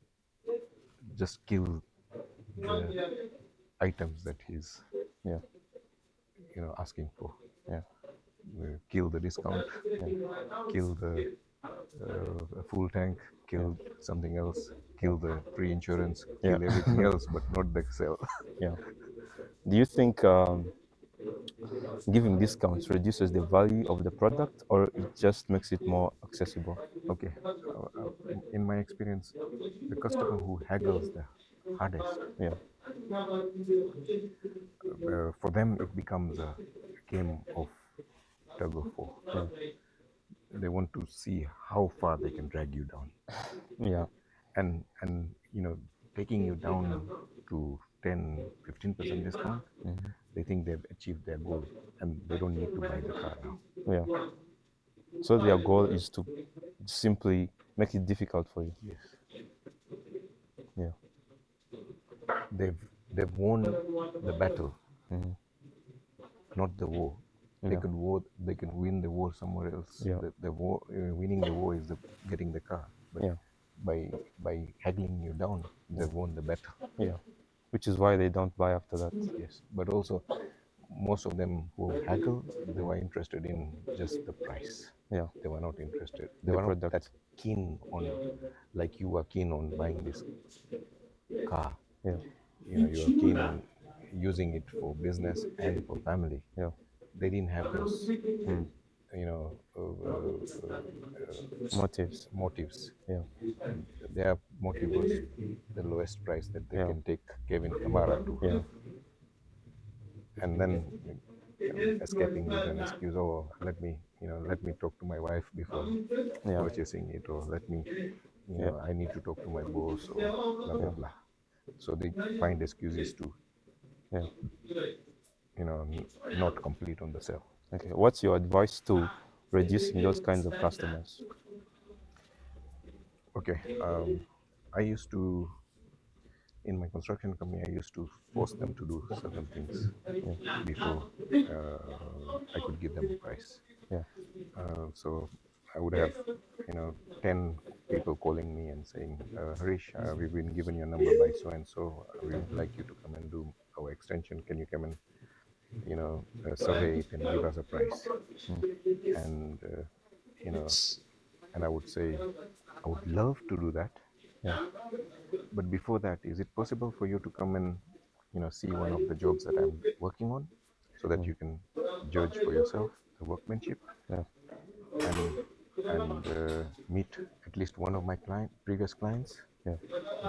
Just kill the items that he's asking for. Kill the discount. Kill the full tank. Kill something else. Kill the free insurance. Kill everything else, but not the sale.
Yeah. Do you think giving discounts reduces the value of the product, or it just makes it more accessible?
Okay. In my experience, the customer who haggles the hardest, for them it becomes a game of tug of war. they want to see how far they can drag you down.
Yeah.
And taking you down to 10-15% discount, they think they've achieved their goal and they don't need to buy the car now.
Yeah. So their goal is to simply make it difficult for you.
Yes.
Yeah.
They've won the battle, not the war.
Yeah.
They can win the war somewhere else.
Yeah.
The war, winning the war is getting the car. But
Yeah.
by haggling you down, they've won the battle.
Yeah. Which is why they don't buy after that.
Yes. But also, most of them who haggle, they were interested in just the price.
Yeah.
They were not interested. They
The
were not
product.
that keen on, like you were keen on buying this car.
Yeah.
You are keen on using it for business and for family.
Yeah.
They didn't have those,
motives. Yeah.
Their motive was the lowest price that they can take Kevin Kamara to.
Yeah.
And then escaping with an excuse, oh, let me talk to my wife before purchasing it, or let me, I need to talk to my boss, or blah blah blah. So they find excuses to, not complete on the sale.
Okay. What's your advice to reducing those kinds of customers?
Okay. I used to, in my construction company, I used to force them to do certain things before I could give them a price.
Yeah.
So I would have, 10 people calling me and saying, Harish, we've been given your number by so and so. We would like you to come and do our extension. Can you come and, survey it and give us a price? And and I would say, I would love to do that.
Yeah.
But before that, is it possible for you to come and, see one of the jobs that I'm working on, so that you can judge for yourself the workmanship, and meet at least one of my previous clients,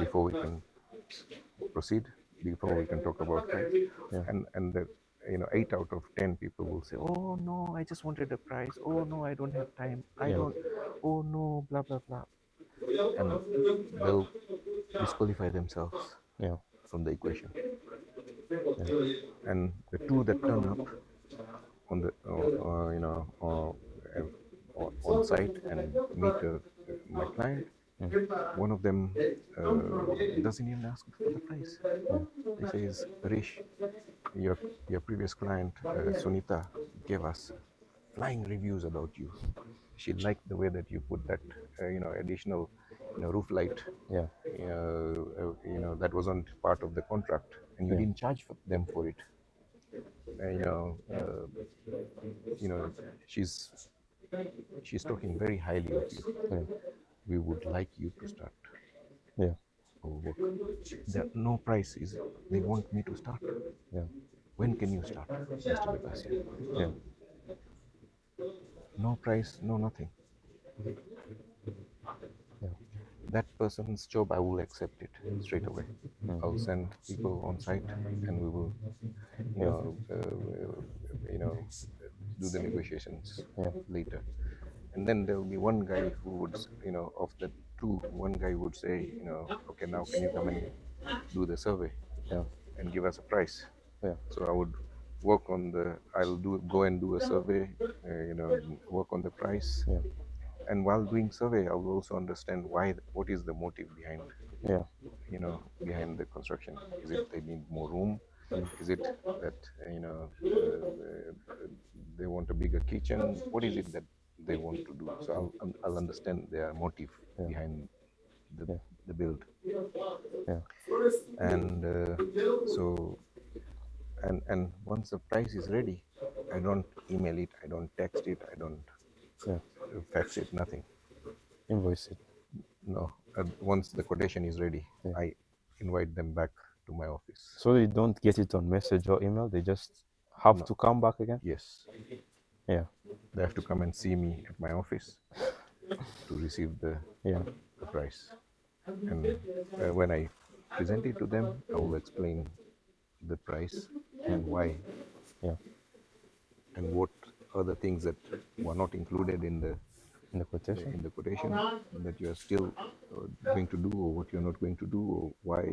before we can proceed, before we can talk about price. And the 8 out of 10 people will say, oh no, I just wanted a price. Oh no, I don't have time. I don't. Oh no, blah blah blah. And they'll disqualify themselves from the equation. And the two that turn up on the on site and meet my client, one of them doesn't even ask for the price. He says, Harish, your previous client Sunita gave us flying reviews about you. She liked the way that you put that additional roof light, that wasn't part of the contract, and you didn't charge them for it. She's talking very highly of you. We would like you to start our work. No price is, they want me to start. When can you start, Mr. Dabasia? No price, no nothing. That person's job, I will accept it straight away. I'll send people on site, and we will, do the negotiations later. And then there will be one guy who would, of the two, one guy would say, okay, now can you come and do the survey, and give us a price? So I would work on go and do a survey, work on the price. And while doing survey, I will also understand what is the motive behind, behind the construction. Is it they need more room? Is it that, they want a bigger kitchen? What is it that they want to do? So I'll understand their motive behind the build. And and once the price is ready, I don't email it, I don't text it, I don't fax it, nothing.
Invoice it.
No. Once the quotation is ready, I invite them back to my office.
So they don't get it on message or email, they just have to come back again?
Yes.
Yeah.
They have to come and see me at my office to receive the price. And when I present it to them, I will explain the price and why, and what are the things that were not included in the
In the quotation?
In the quotation that you are still going to do, or what you're not going to do, or why,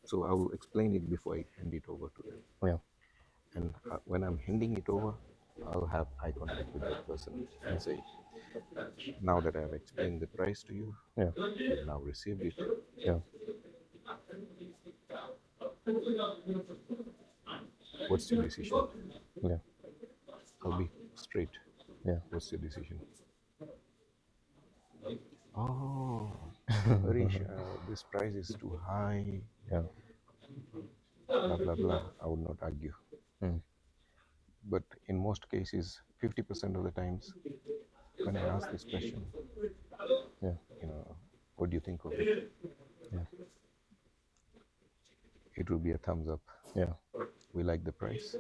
So I will explain it before I hand it over to them.
Yeah.
And when I'm handing it over, I'll have eye contact with that person and say, now that I have explained the price to you,
yeah,
you've now received it.
Yeah.
What's your decision?
Yeah.
I'll be straight.
Yeah.
What's your decision? Oh, Harish, this price is too high.
Yeah.
Blah, blah, blah. I would not argue. But in most cases, 50% of the times, when I ask this question,
yeah,
what do you think of it?
Yeah.
It will be a thumbs up.
Yeah.
We like the price.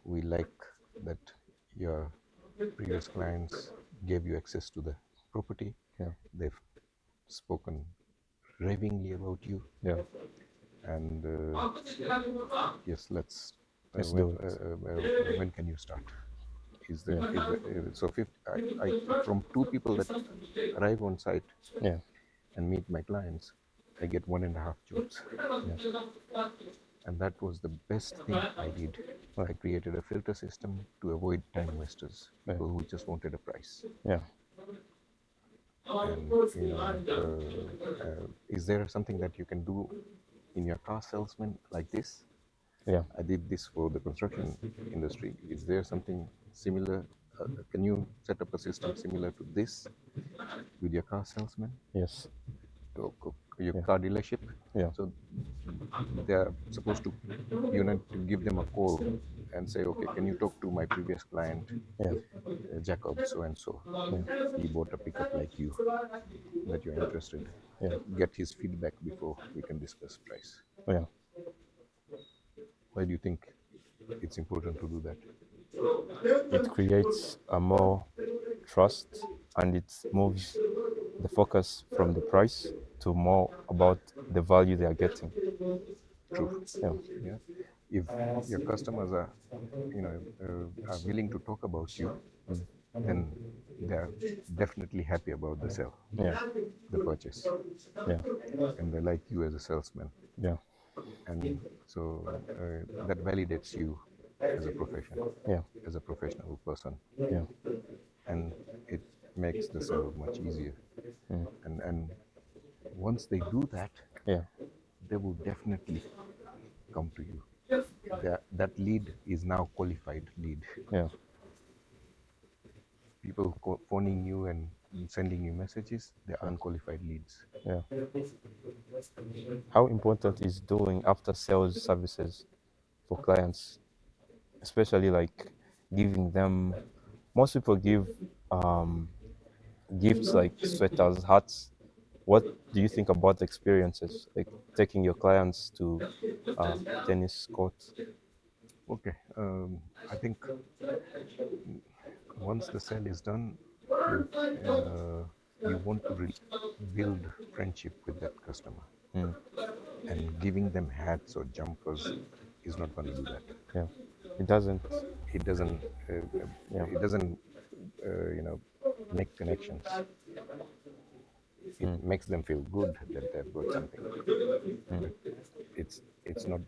We like that your previous clients gave you access to the property.
Yeah.
They've spoken ravingly about you.
Yeah.
And yes, let's
do it.
When can you start? So from 2 people that arrive on site and meet my clients, I get 1.5 jobs.
Yeah.
And that was the best thing I did. I created a filter system to avoid time wasters, people who just wanted a price.
Yeah.
And is there something that you can do in your car salesman like this?
Yeah.
I did this for the construction industry. Is there something similar? Can you set up a system similar to this with your car salesman?
Yes.
Your car dealership?
Yeah.
So they're supposed to, to give them a call and say, okay, can you talk to my previous client, Jacob, so and so. He bought a pickup like you, that you're interested.
Yeah.
Get his feedback before we can discuss price.
Yeah.
Why do you think it's important to do that?
It creates a more trust, and it moves the focus from the price to more about the value they are getting.
True.
Yeah.
If your customers are, are willing to talk about you, then they are definitely happy about the sale, the purchase, and they like you as a salesman.
Yeah.
And so that validates you as a professional, as a professional person.
Yeah.
And it makes the sale much easier. And once they do that, they will definitely come to you. That lead is now qualified lead.
Yeah.
People phoning you and sending you messages, they're unqualified leads.
Yeah. How important is doing after sales services for clients, especially like giving them? Most people give gifts like sweaters, hats. What do you think about experiences like taking your clients to tennis courts?
Okay, I think once the sale is done, you want to build friendship with that customer. And giving them hats or jumpers is not going to do that.
Yeah, it doesn't.
It doesn't. It doesn't. Make connections. It makes them feel good that they've got something. It's not.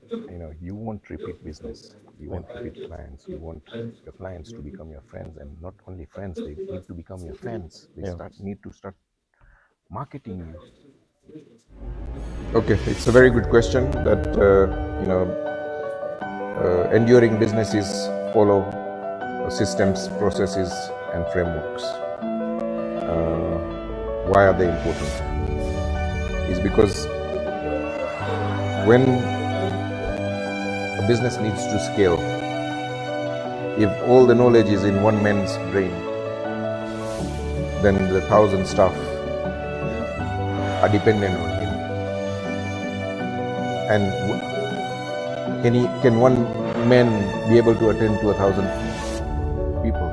You want repeat business. You want repeat clients. You want your clients to become your friends, and not only friends. They need to become your fans. They need to start marketing you. Okay, it's a very good question. That enduring businesses follow systems, processes, and frameworks. Why are they important? Is because when a business needs to scale, if all the knowledge is in one man's brain, then the 1,000 staff are dependent on him. And can one man be able to attend to 1,000 people?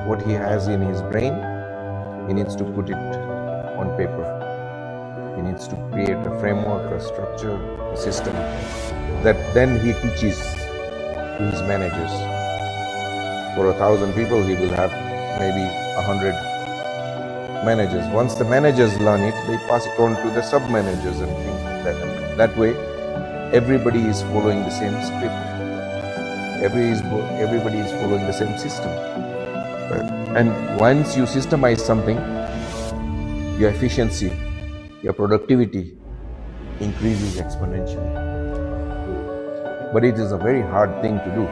What he has in his brain, he needs to put it on paper. He needs to create a framework, a structure, a system that then he teaches to his managers.
for 1,000 people, he will have maybe 100 managers. Once the managers learn it, they pass it on to the sub-managers and things like that. And that way, everybody is following the same script. Everybody is following the same system. And once you systemize something, your efficiency, your productivity increases exponentially. But it is a very hard thing to do.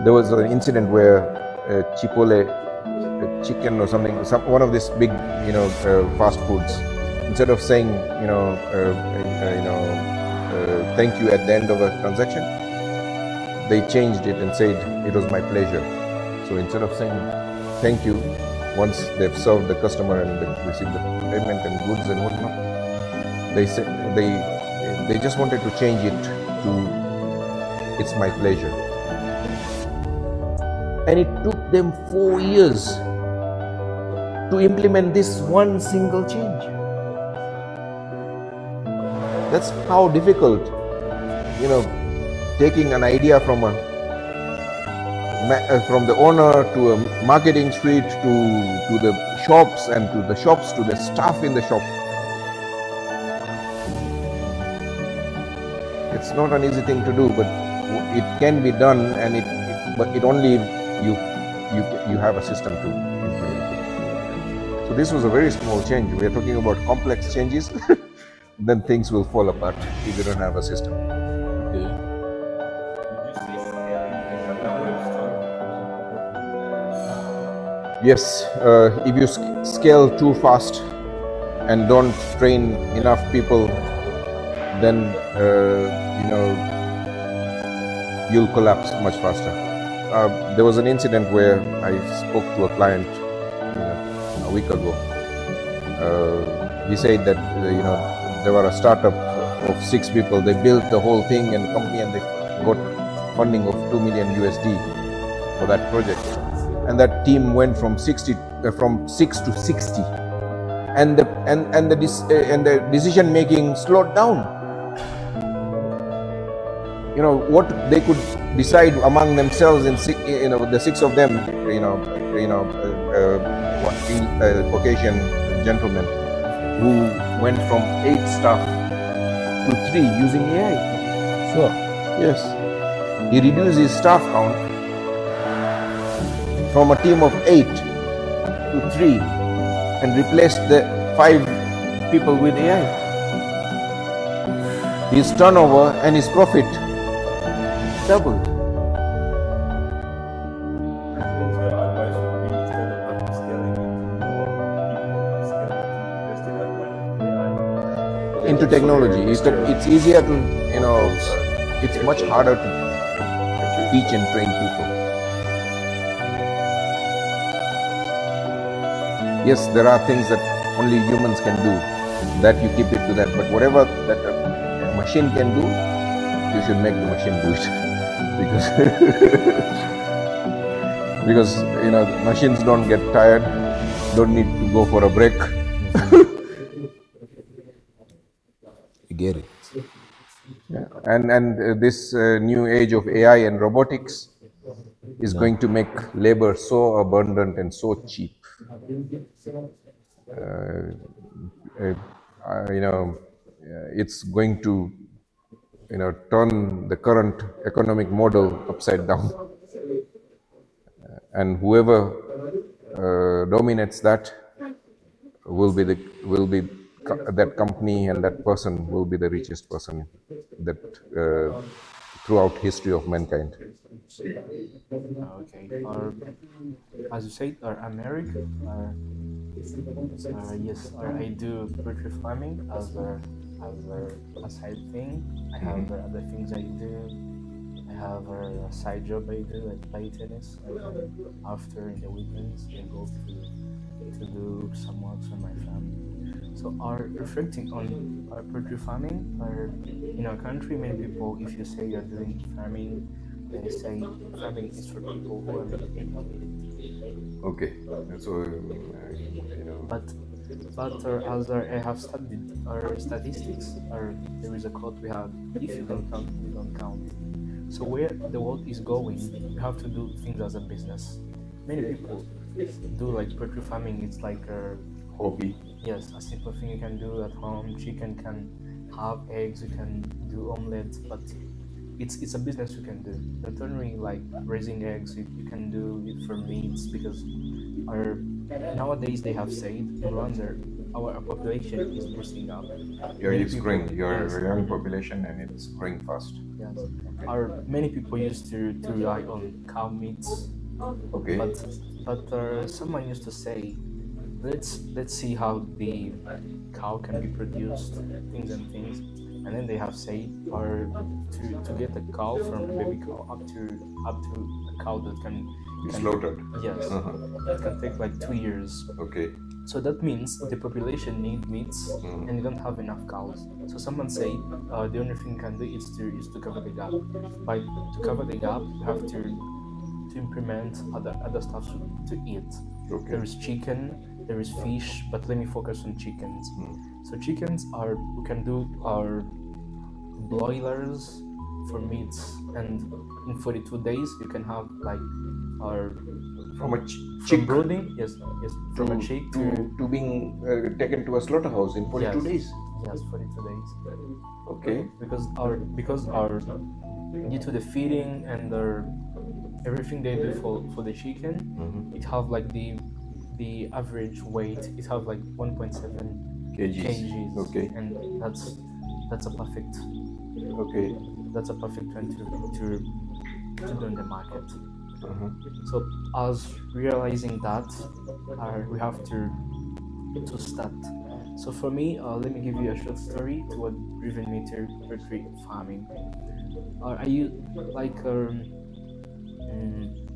There was an incident where Chipotle chicken or something, one of these big, fast foods, instead of saying, thank you at the end of a transaction, they changed it and said, it was my pleasure. So instead of saying thank you, once they've served the customer and they received the payment and goods and whatnot, they just wanted to change it to it's my pleasure. And it took them 4 years to implement this one single change. That's how difficult, taking an idea from the owner to a marketing suite to the shops and to the shops to the staff in the shop. It's not an easy thing to do, but it can be done, and it only you have a system to implement it. So this was a very small change. We are talking about complex changes. Then things will fall apart if you don't have a system. Yes, if you scale too fast and don't train enough people, then you'll collapse much faster. There was an incident where I spoke to a client a week ago. He said that there were a startup of 6 people. They built the whole thing and company, and they got funding of $2 million USD for that project. And that team went from 6 to 60, and the decision making slowed down. What they could decide among themselves, in the 6 of them, Caucasian gentlemen who went from 8 staff to 3 using AI.
Sure.
Yes, he reduced his staff count from a team of 8 to 3 and replaced the 5 people with AI. His turnover and his profit doubled. Into technology. It's easier to, it's much harder to teach and train people. Yes, there are things that only humans can do, that you keep it to that, but whatever that a machine can do, you should make the machine do it. because machines don't get tired, don't need to go for a break. You get it. Yeah. And this new age of AI and robotics is going to make labor so abundant and so cheap. It's going to turn the current economic model upside down, and whoever dominates that will be that company, and that person will be the richest person that throughout history of mankind.
Okay. Or as you said, or America, or yes, or I do poultry farming as a side thing. I have other things I do. I have a side job I do, like play tennis. After in the weekends, I go to do some works with my family. So, are reflecting on our poultry farming, or in our country, many people, if you say you're doing farming, they say farming is for people who are not educated.
Okay, so
But as I have studied our statistics, or there is a quote we have: if you don't count, you don't count. So where the world is going, you have to do things as a business. Many people do like poultry farming. It's like a
hobby.
Yes, a simple thing you can do at home. Chicken can have eggs. You can do omelets, but it's a business you can do. Not only like raising eggs, you can do it for meats because nowadays they have said in Rwanda our population is boosting up.
Yeah,
Many
it's
people-
growing. You're
yes.
a young population and it's growing fast.
Yes. Many people used to rely on cow meats.
Okay.
But someone used to say, let's see how the cow can be produced, things, and then they have said, or to get a cow from a baby cow up to a cow that can
Slaughtered.
Yes, that can take like 2 years.
Okay.
So that means the population need meats and you don't have enough cows. So someone say the only thing you can do is to cover the gap. To cover the gap, you have to implement other stuff to eat.
Okay.
There is chicken, there is fish, but let me focus on chickens. So chickens we can do our broilers for meats, and in 42 days you can have like our
From a
from
chick
brooding, yes, from a chick
to being taken to a slaughterhouse in 42
yes,
days.
Yes, 42 days.
Okay.
Because our due to the feeding and everything they do for the chicken, it have like the average weight. It have like 1.7 kgs.
Okay.
And that's a perfect.
Okay.
That's a perfect one to do in the market. So as realizing that, we have to start. So for me, let me give you a short story to what driven me to poultry farming. I used like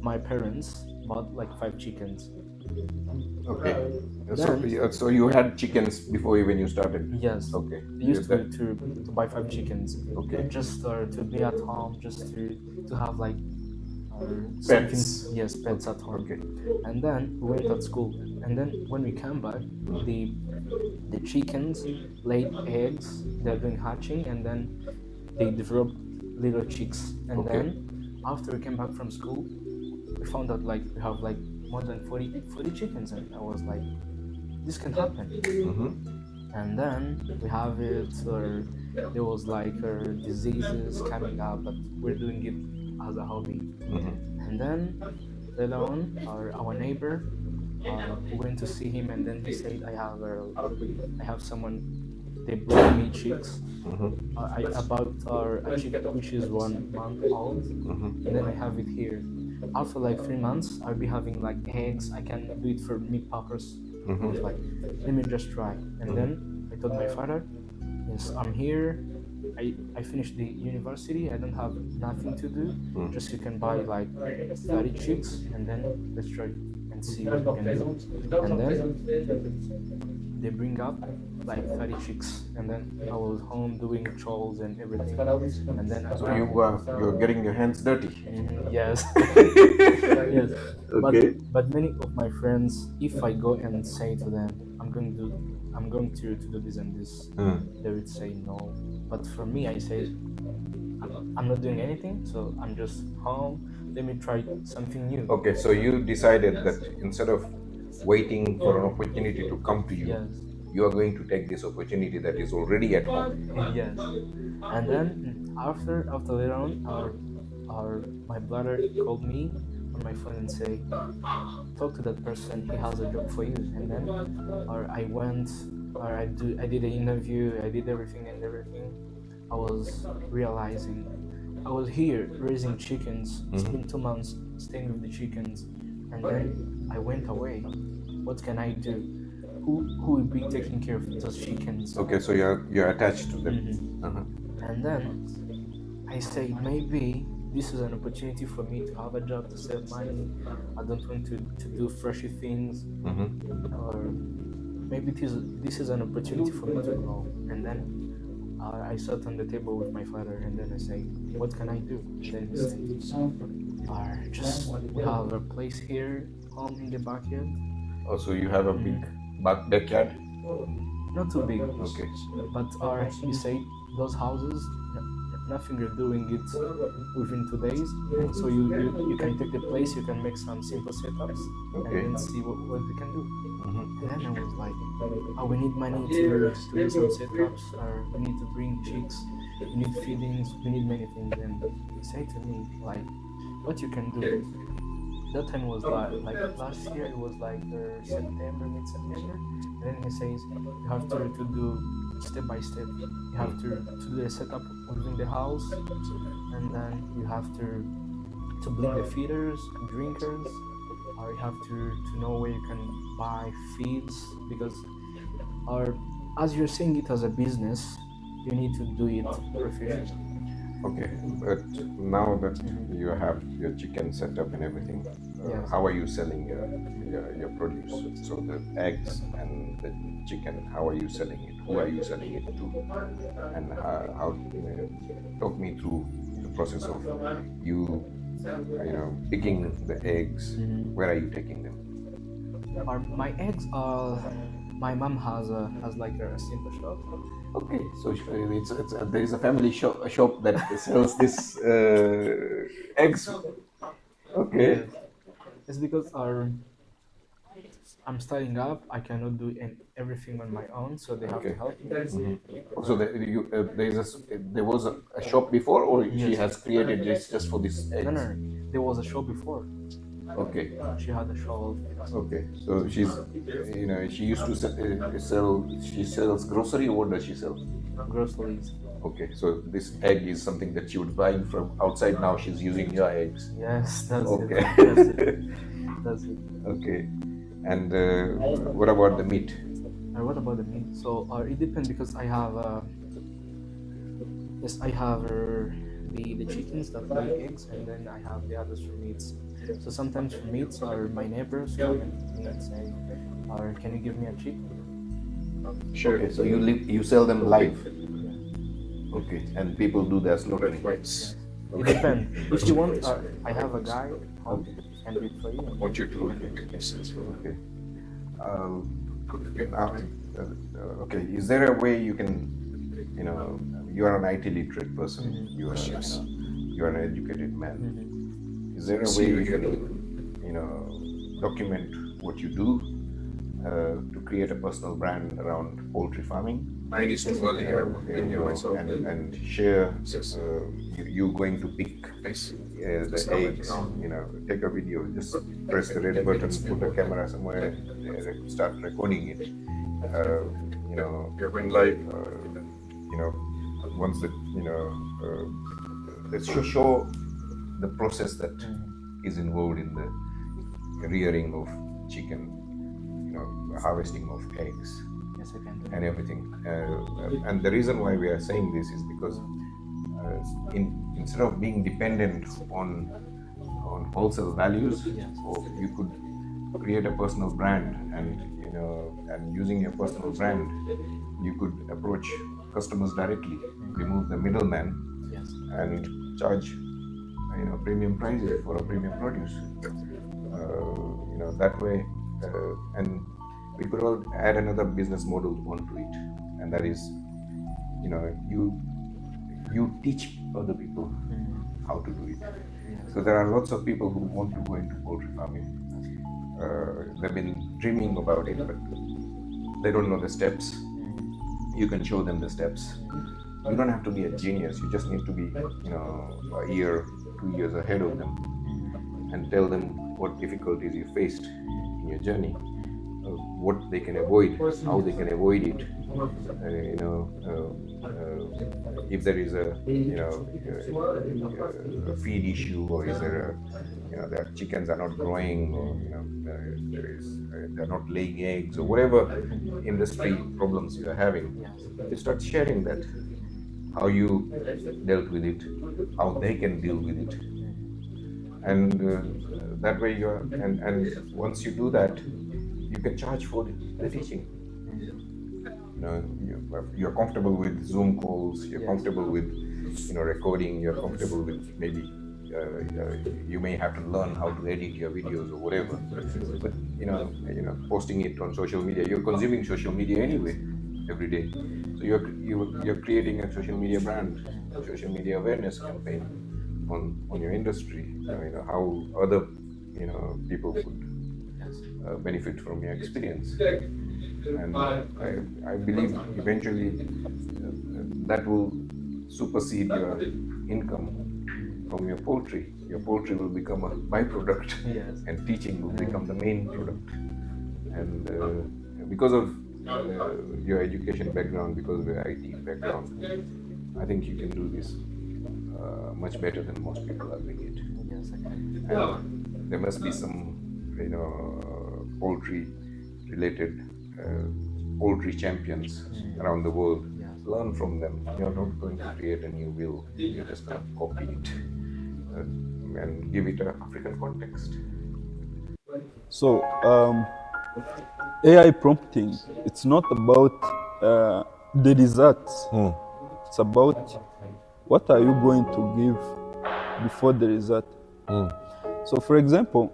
my parents bought like 5 chickens.
Okay.
Then-
So you had chickens before when you started?
Yes.
Okay.
I used to buy 5 chickens.
Okay.
Just to be at home, just to have like
Pets.
something. Yes, pets at home.
Okay.
And then we went at school. And then when we came back, the chickens laid eggs. They're doing hatching, and then they developed little chicks. And
Okay.
then after we came back from school, we found out like we have like more than 40 chickens, and I was like, this can happen. And then we have it, or there was like diseases coming up, but we're doing it as a hobby. And then later on, our neighbor, we went to see him, and then he said, I have someone. They brought me chicks. I bought a chick which is 1 month old, and then I have it here. After like 3 months, I'll be having like eggs. I can do it for meat purpose. I was like, let me just try. And then I told my father, yes, I'm here. I finished the university. I don't have nothing to do. Just you can buy like 30 chicks, and then let's try and see what we can do. And then they bring up like 30 chicks, and then I was home doing chores and everything. And then
So you're getting your hands dirty.
Yes. Yes.
Okay.
But many of my friends, if I go and say to them, I'm going to do this and this, they would say no. But for me, I say, I'm not doing anything, so I'm just home. Let me try something new.
Okay, so you decided that instead of waiting for an opportunity to come to you,
Yes.
you are going to take this opportunity that is already at home.
Yes. And then after later on, my brother called me on my phone and say, talk to that person. He has a job for you. And then, I went, I did the interview. I did everything. I was realizing I was here raising chickens. It's been 2 months staying with the chickens, and then I went away. What can I do? Who will be taking care of those chickens?
Okay, so you're attached to them.
And then I say, maybe this is an opportunity for me to have a job to save money. I don't want to do flashy things, or maybe this is an opportunity for me to grow. And then I sat on the table with my father, and then I say, what can I do? Then he said, just we have a place here, home in the backyard.
Oh, so you have a big backyard?
Not too big.
Okay.
But he said those houses, nothing you're doing it within 2 days. So you can take the place, you can make some simple setups,
Okay.
and then see what we can do. And then I was like, oh, we need money to do some setups, or we need to bring chicks, we need feedings, we need many things. And he said to me, like, what you can do. That time was like last year, it was like September, mid-September. And then he says, you have to do step by step. You have to do the setup within the house, and then you have to bring the feeders, drinkers, or you have to know where you can buy feeds, because as you're saying it as a business, you need to do it professionally.
Okay, but now that you have your chicken set up and everything,
Yes.
how are you selling your produce? So the eggs and the chicken, how are you selling it? Who are you selling it to? And how talk me through the process of you picking the eggs. Where are you taking them?
My eggs are. My mom has like a simple shop.
Okay, so there is a family shop that sells this eggs. Okay.
Yes. It's because I'm starting up. I cannot do everything on my own, so they have to help me.
So there was a shop before, or she
Yes.
has created this just for this eggs?
No, there was a shop before.
Okay.
She had a shop.
Okay, so she used to sell. She sells grocery, or what does she sell?
Groceries.
Okay, so this egg is something that she would buy from outside. Now she's using your eggs.
Yes, that's
okay.
it. That's it.
Okay, and what about the meat?
What about the meat? So it depends, because I have the chickens that lay eggs, and then I have the others for meats. So sometimes for meats, are my neighbors come to me and say, or can you give me a chicken?
Sure. Okay, so you sell them live. Okay, and people do their slaughtering.
It depends. If you want, I have a guy who can do it for you.
What you do? Okay. Okay. Is there a way you can, you are an IT literate person. You are an educated man. Is there a way you can, document what you do to create a personal brand around poultry farming?
Mine is too early here.
And share you going to pick the eggs. Take a video, just press the red button, put the camera somewhere, start recording it.
You're going live.
Once the let's show the process that is involved in the rearing of chicken, harvesting of eggs.
Yes, I can do.
And everything. And the reason why we are saying this is because instead of being dependent on wholesale values, you could create a personal brand, and using your personal brand, you could approach customers directly, remove the middleman, and charge premium prices for a premium produce. That way, and we could all add another business model onto it, and that is, you teach other people how to do it. So there are lots of people who want to go into poultry farming. They've been dreaming about it, but they don't know the steps. You can show them the steps. You don't have to be a genius. You just need to be, a year, 2 years ahead of them, and tell them what difficulties you faced in your journey, what they can avoid, how they can avoid it. If there is a feed issue, or is there their chickens are not growing, or they're not laying eggs, or whatever industry problems you are having, you start sharing that, how you dealt with it, how they can deal with it, and that way and once you do that, you can charge for the teaching. You're comfortable with Zoom calls, you're comfortable with recording, you're comfortable with maybe you may have to learn how to edit your videos or whatever, but posting it on social media, you're consuming social media anyway, every day. So you're creating a social media brand, a social media awareness campaign on your industry. How other people could benefit from your experience, and I believe eventually that will supersede your income from your poultry. Your poultry will become a byproduct, and teaching will become the main product. And because of your education background, because of your IT background, I think you can do this much better than most people are doing it. And there must be some, poultry-related poultry champions around the world. Learn from them. You're not going to create a new wheel. You're just going to copy it and give it an African context.
So AI prompting, it's not about the results. It's about what are you going to give before the result. So for example,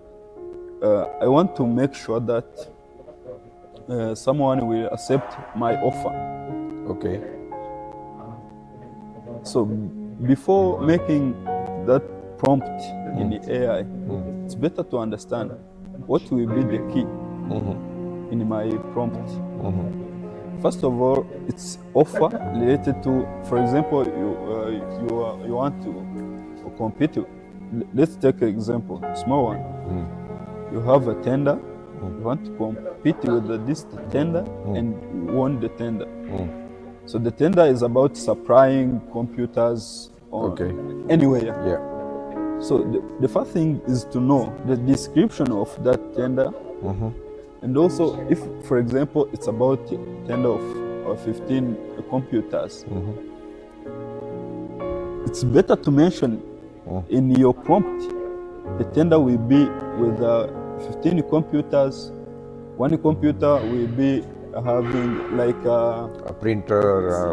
I want to make sure that someone will accept my offer.
Okay.
So before making that prompt in the AI, it's better to understand what will be the key in my prompt. First of all, it's offer related to, for example, you want to compete. Let's take an example, small one. You have a tender. You want to compete with this tender and won the tender. So the tender is about supplying computers anywhere. So the first thing is to know the description of that tender. And also, if, for example, it's about a tender of 15 computers, it's better to mention in your prompt, the tender will be with 15 computers. One computer will be having like
a printer,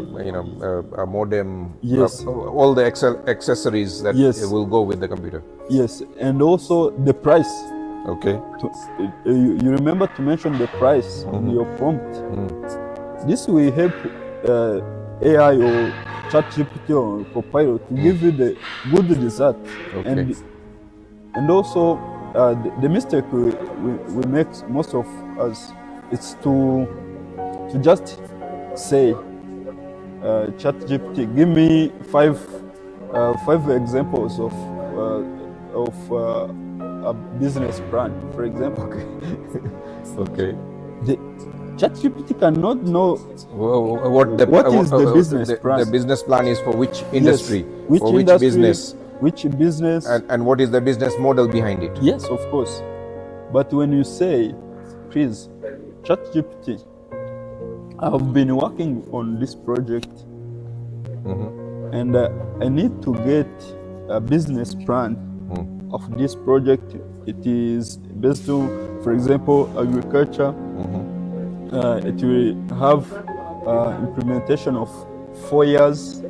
a modem,
yes,
all the accessories that will go with the computer.
Yes, and also the price.
Okay.
You remember to mention the price in your prompt. This will help AI or ChatGPT or Copilot to give you the good result. And also the mistake we make, most of us, it's to just say, ChatGPT, give me five examples of a business plan, for example.
Okay.
The ChatGPT cannot know
what
is the business plan.
The business plan is for which industry,
yes.
for which business,
and
what is the business model behind it.
Yes, of course. But when you say, please, ChatGPT, I have been working on this project, and I need to get a business plan of this project. It is based on, for example, agriculture. It will have implementation of 4 years.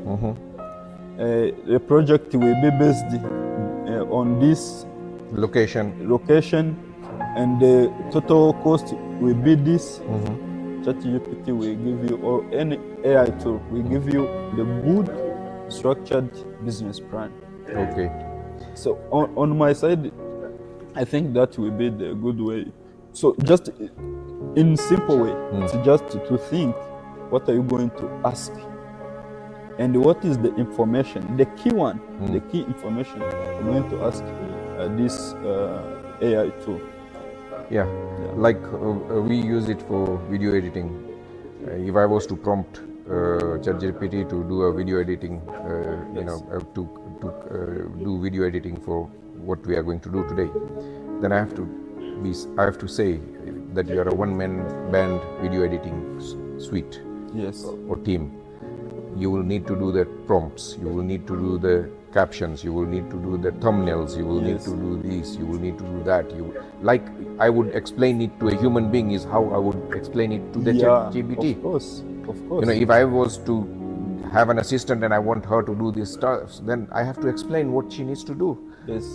The project will be based on this
location,
and the total cost will be this. ChatGPT will give you, or any AI tool will give you the good structured business plan.
Okay.
So on my side, I think that will be the good way. So just in simple way, it's just to think, what are you going to ask? And what is the information, the key one, the key information I'm going to ask this AI tool.
Yeah. Like we use it for video editing. If I was to prompt ChatGPT to do a video editing, to do video editing for what we are going to do today, then I have to say that you are a one-man band video editing suite, or team. You will need to do the prompts, you will need to do the captions, you will need to do the thumbnails, you will need to do this, you will need to do that. Like I would explain it to a human being is how I would explain it to the ChatGPT.
Of course.
If I was to have an assistant and I want her to do this stuff, then I have to explain what she needs to do.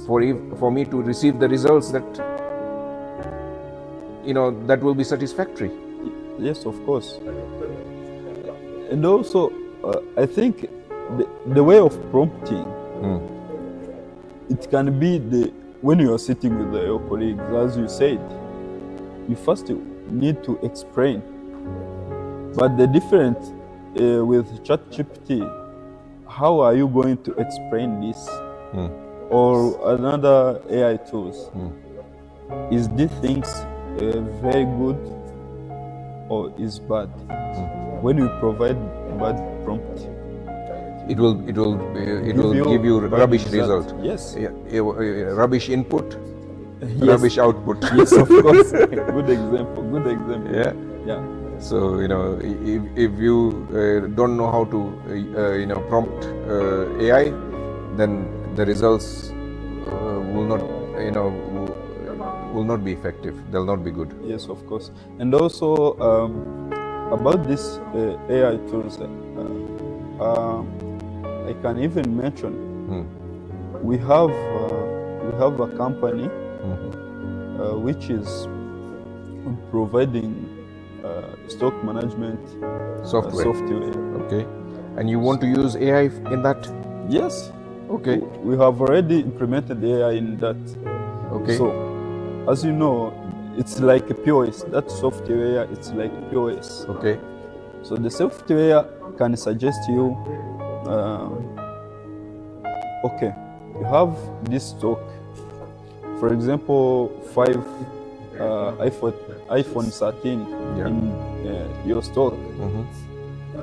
For me to receive the results that that will be satisfactory.
Yes, of course. And also, I think the way of prompting, it can be when you are sitting with your colleagues, as you said, you first need to explain. But the difference with ChatGPT, how are you going to explain this? Or another AI tools? Is these things very good or is bad? When you provide bad prompt,
it will give you rubbish result.
Yes.
Rubbish input,
Yes.
rubbish output.
Yes, of course. Good example. Good example.
Yeah.
Yeah.
So if you don't know how to prompt AI, then the results will not will not be effective. They'll not be good.
Yes, of course. And also about this AI tools, I can even mention we have a company which is providing stock management
software.
Okay.
And you want to use AI in that?
Yes.
Okay.
We have already implemented AI in that.
Okay.
So, as you know, it's like a POS. That software, it's like POS.
Okay.
So the software can suggest you, okay, you have this stock. For example, 5 iPhone 13 in your stock,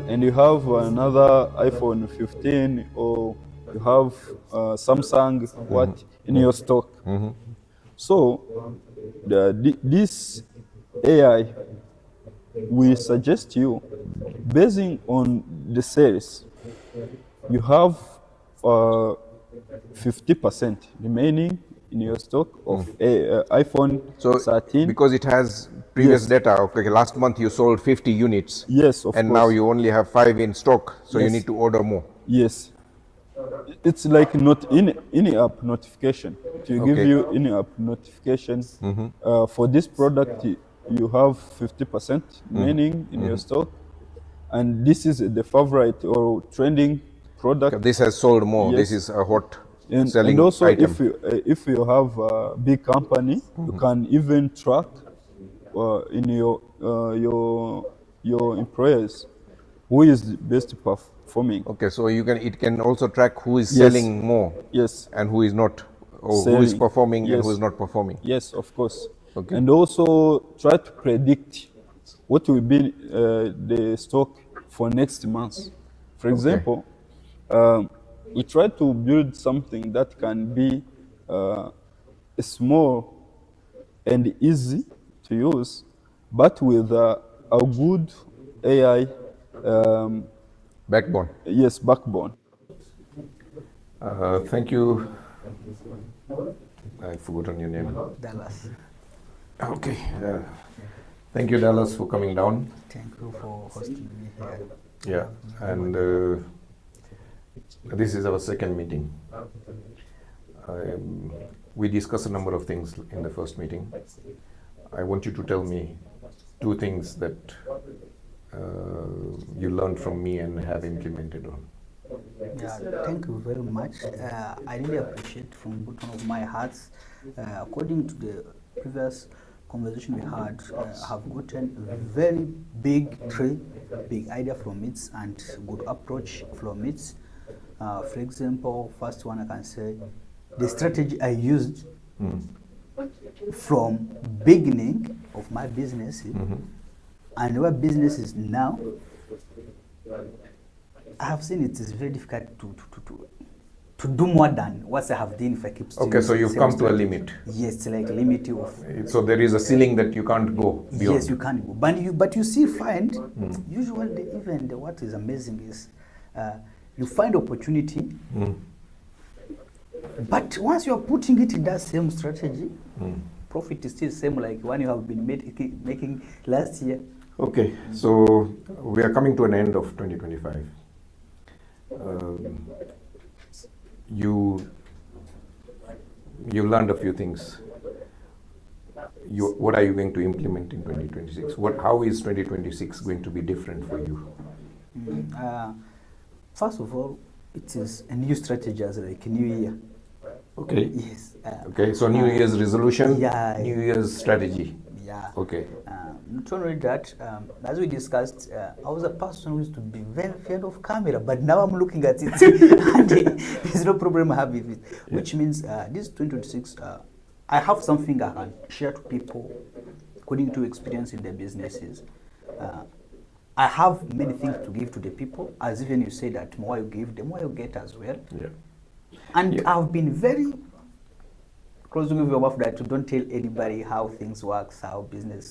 and you have another iPhone 15, or you have Samsung in your stock. So this AI will suggest you, basing on the sales, you have 50% remaining in your stock of iPhone 13.
Because it has previous data, okay, last month you sold 50 units.
Yes, of
and
course.
now you only have 5 in stock, so you
Yes.
need to order more.
Yes. It's like not in-app notification. To give
Okay.
you in-app notification for this product, you have 50% remaining in your stock, and this is the favorite or trending product.
This has sold more. This is a hot selling
and also
item.
if you have a big company, you can even track in your employees who is the best performing.
Okay, so it can also track who is
Yes.
selling more,
Yes,
and who is not, or who is
selling.
performing and who
Yes.
is not performing.
Yes, of course.
Okay.
And also try to predict what will be the stock for next month. For example, we try to build something that can be small and easy to use, but with a good AI
backbone.
Yes, backbone.
Thank you. I've forgotten your name.
Dallas.
Okay. Thank you, Dallas, for coming down.
Thank you for hosting me here.
Yeah, and this is our second meeting. We discussed a number of things in the first meeting. I want you to tell me 2 things that you learned from me and have implemented on.
Yeah, thank you very much. I really appreciate from the bottom of my heart. According to the previous conversation we had, I have gotten a very big idea from it and good approach from it. For example, first one I can say, the strategy I used from beginning of my business and where business is now, I have seen it is very difficult to do more than what I have done if I keep still.
Okay, so you've come to a limit.
Yes, like a limit of.
So there is a ceiling that you can't go beyond.
Yes, you can't go. But you see, find usually even what is amazing is you find opportunity. But once you are putting it in that same strategy, profit is still same like one you have been making last year.
Okay, so we are coming to an end of 2025. You learned a few things. What are you going to implement in 2026? How is 2026 going to be different for you?
First of all, it is a new strategy as like New Year.
Okay.
Yes.
Okay, so New Year's resolution,
yeah,
New Year's strategy.
Yeah.
Okay.
Not only that, as we discussed, I was a person who used to be very fan of camera, but now I'm looking at it and there's no problem I have with it. Yeah. Which means this 2026, I have something I can share to people according to experience in their businesses. I have many things to give to the people, as even you say that more you give, the more you get as well.
Yeah.
And I've been very close to your wife that don't tell anybody how things works, how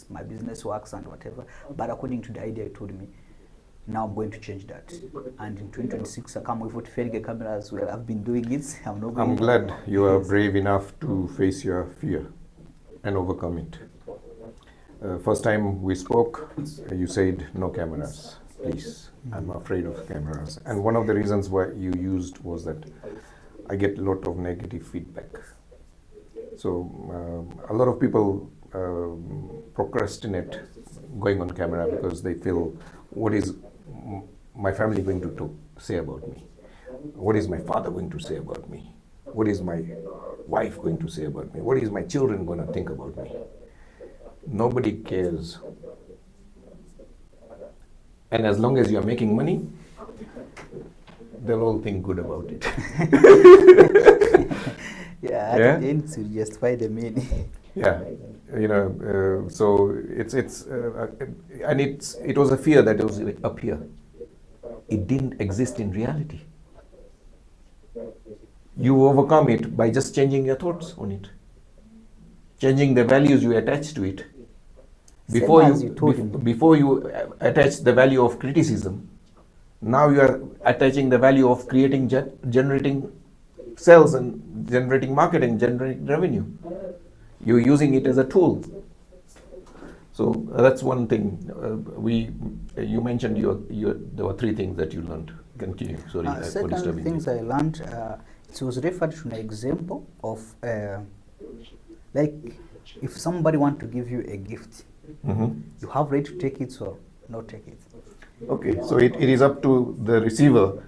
my business works and whatever. But according to the idea you told me, now I'm going to change that. And in 2026, I come with what Ferge camera as well. I've been doing it.
I'm glad you are brave enough to face your fear and overcome it. First time we spoke, you said no cameras, please. I'm afraid of cameras. And one of the reasons why you used was that I get a lot of negative feedback. So a lot of people procrastinate going on camera because they feel, what is my family going to say about me? What is my father going to say about me? What is my wife going to say about me? What is my children going to think about me? Nobody cares. And as long as you're making money, they'll all think good about it.
Yeah, at the end to justify the meaning.
Yeah, so it was a fear that was up here. It didn't exist in reality. You overcome it by just changing your thoughts on it, changing the values you attach to it. Before you attach the value of criticism, now you are attaching the value of creating, generating sales and generating marketing, generating revenue. You're using it as a tool. So that's one thing. You mentioned there were 3 things that you learned. Continue. Sorry, for disturbing.
Things I learned. It was referred to an example of like if somebody want to give you a gift, you have right to take it or not take it.
Okay, so it is up to the receiver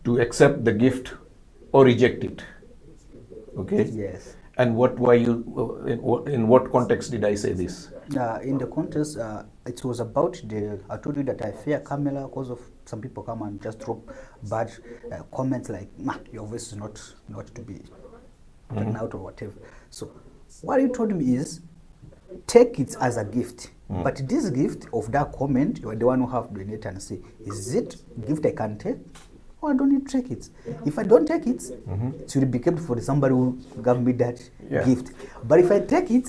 to accept the gift or reject it. Okay.
Yes.
And what were you? In what context did I say this?
In the context, it was about I told you that I fear camera because of some people come and just drop bad comments like, your voice is not to be taken out or whatever. So what you told me is, take it as a gift. But this gift of that comment, you are the one who have to donate and say, is it gift I can take? Or I don't need to take it. If I don't take it, it will be kept for somebody who gave me that gift. But if I take it,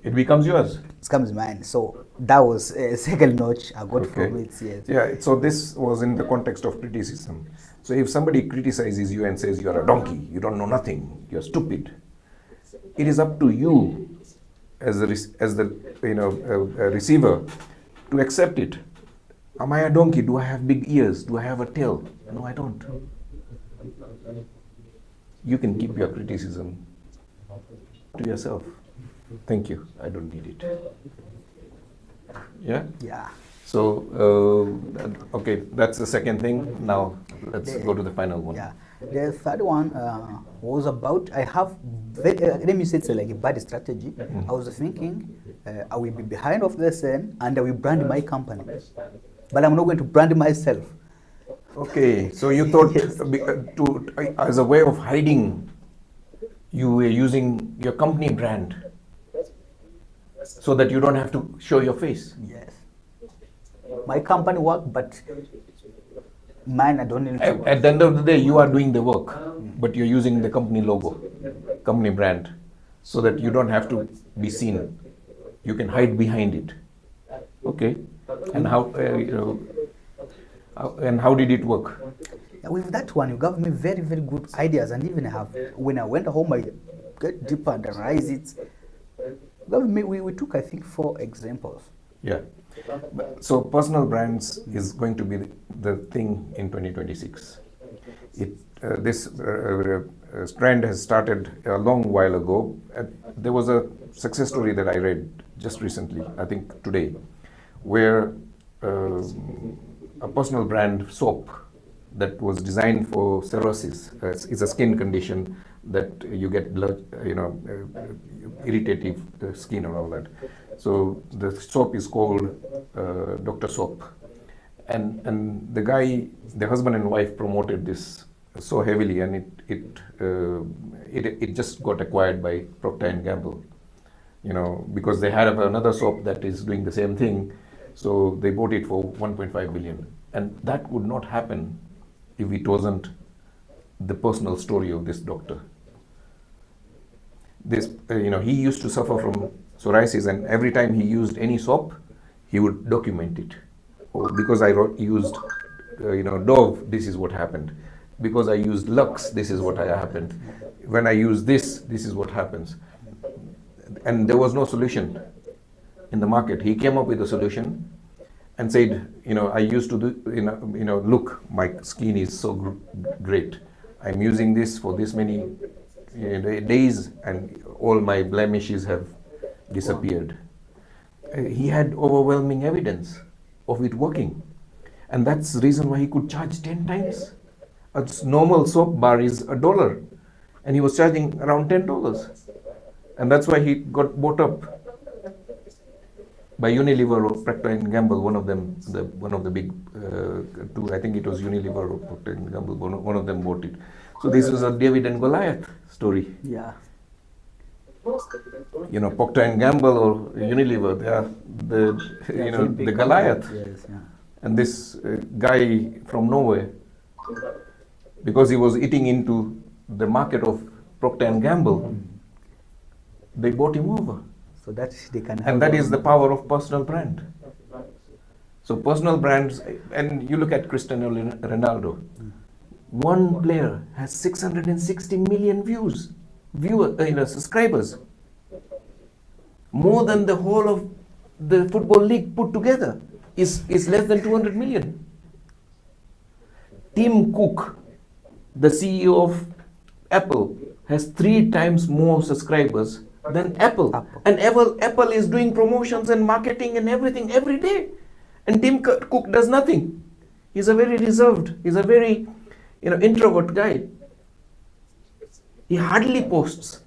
it becomes yours.
It becomes mine. So that was a second notch I got from it. Yes.
Yeah. So this was in the context of criticism. So if somebody criticizes you and says you are a donkey, you don't know nothing, you are stupid, it is up to you as the receiver to accept it. Am I a donkey? Do I have big ears? Do I have a tail? No, I don't. You can keep your criticism to yourself. Thank you. I don't need it. Yeah?
Yeah.
So, okay, that's the second thing. Now, let's go to the final one.
Yeah. The third one was about, I have, let me say it's like a bad strategy. I was thinking I will be behind of the scene and I will brand my company. But I'm not going to brand myself.
Okay, so you thought as a way of hiding, you were using your company brand so that you don't have to show your face.
Yes. My company work, but mine I don't need to.
At the end of the day, you are doing the work, but you're using the company logo, company brand, so that you don't have to be seen. You can hide behind it. Okay. And how did it work?
With that one, you gave me very, very good ideas, and even when I went home, I get deeper and analyze it. We took, I think, 4 examples.
Yeah. So personal brands is going to be the thing in 2026. This trend has started a long while ago. There was a success story that I read just recently, I think today, where
a personal brand soap that was designed for cirrhosis. It's a skin condition that you get blood, irritative skin and all that. So the soap is called Dr. Soap, and the husband and wife promoted this so heavily, and it just got acquired by Procter and Gamble, because they have another soap that is doing the same thing, so they bought it for 1.5 billion, and that would not happen if it wasn't the personal story of this doctor. This, he used to suffer from psoriasis, and every time he used any soap, he would document it. Oh, because I used, Dove, this is what happened. Because I used Lux, this is what happened. When I use this is what happens. And there was no solution in the market. He came up with a solution and said, I used to do, look, my skin is so great. I'm using this for this many days, and all my blemishes have disappeared. He had overwhelming evidence of it working. And that's the reason why he could charge 10 times. A normal soap bar is $1, and he was charging around $10. And that's why he got bought up by Unilever or Procter and Gamble, one of the big two. I think it was Unilever or Procter and Gamble. One of them bought it. So this was a David and Goliath story.
Yeah.
Procter and Gamble or Unilever, they are the Goliath.
Yes, yeah.
And this guy from nowhere, because he was eating into the market of Procter and Gamble, they bought him over.
So that they can.
And that is the power of personal brand. So personal brands, and you look at Cristiano Ronaldo. One player has 660 million subscribers. More than the whole of the football league put together is less than 200 million. Tim Cook, the CEO of Apple, has 3 times more subscribers than Apple. And Apple is doing promotions and marketing and everything every day. And Tim Cook does nothing. He's a very reserved, he's a very introvert guy. He hardly posts.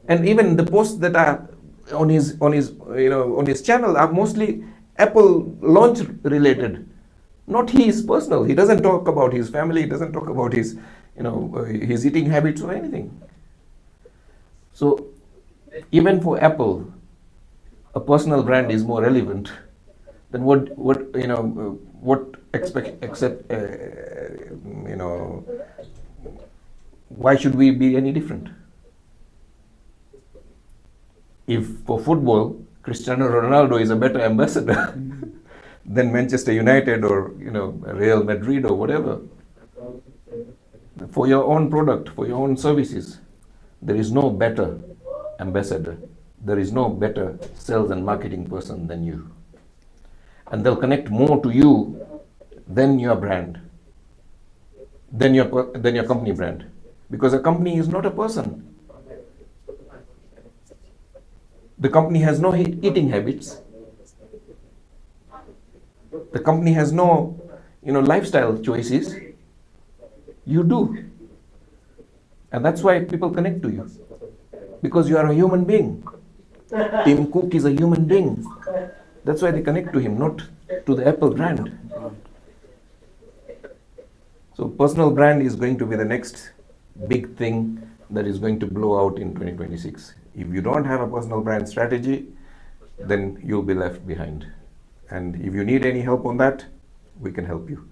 And even the posts that are on his channel are mostly Apple launch related, not his personal. He doesn't talk about his family, he doesn't talk about his his eating habits or anything. So even for Apple, a personal brand is more relevant than why should we be any different? If for football, Cristiano Ronaldo is a better ambassador than Manchester United or Real Madrid or whatever, for your own product, for your own services, there is no better ambassador. There is no better sales and marketing person than you. And they'll connect more to you than your brand, than your company brand. Because a company is not a person. The company has no eating habits. The company has no lifestyle choices. You do. And that's why people connect to you. Because you are a human being. Tim Cook is a human being. That's why they connect to him, not to the Apple brand. So personal brand is going to be the next big thing that is going to blow out in 2026. If you don't have a personal brand strategy, then you'll be left behind. And if you need any help on that, we can help you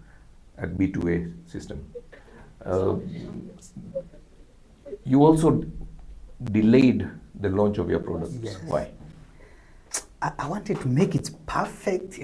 at B2A system. You also delayed the launch of your products.
Yes.
Why?
I wanted to make it perfect,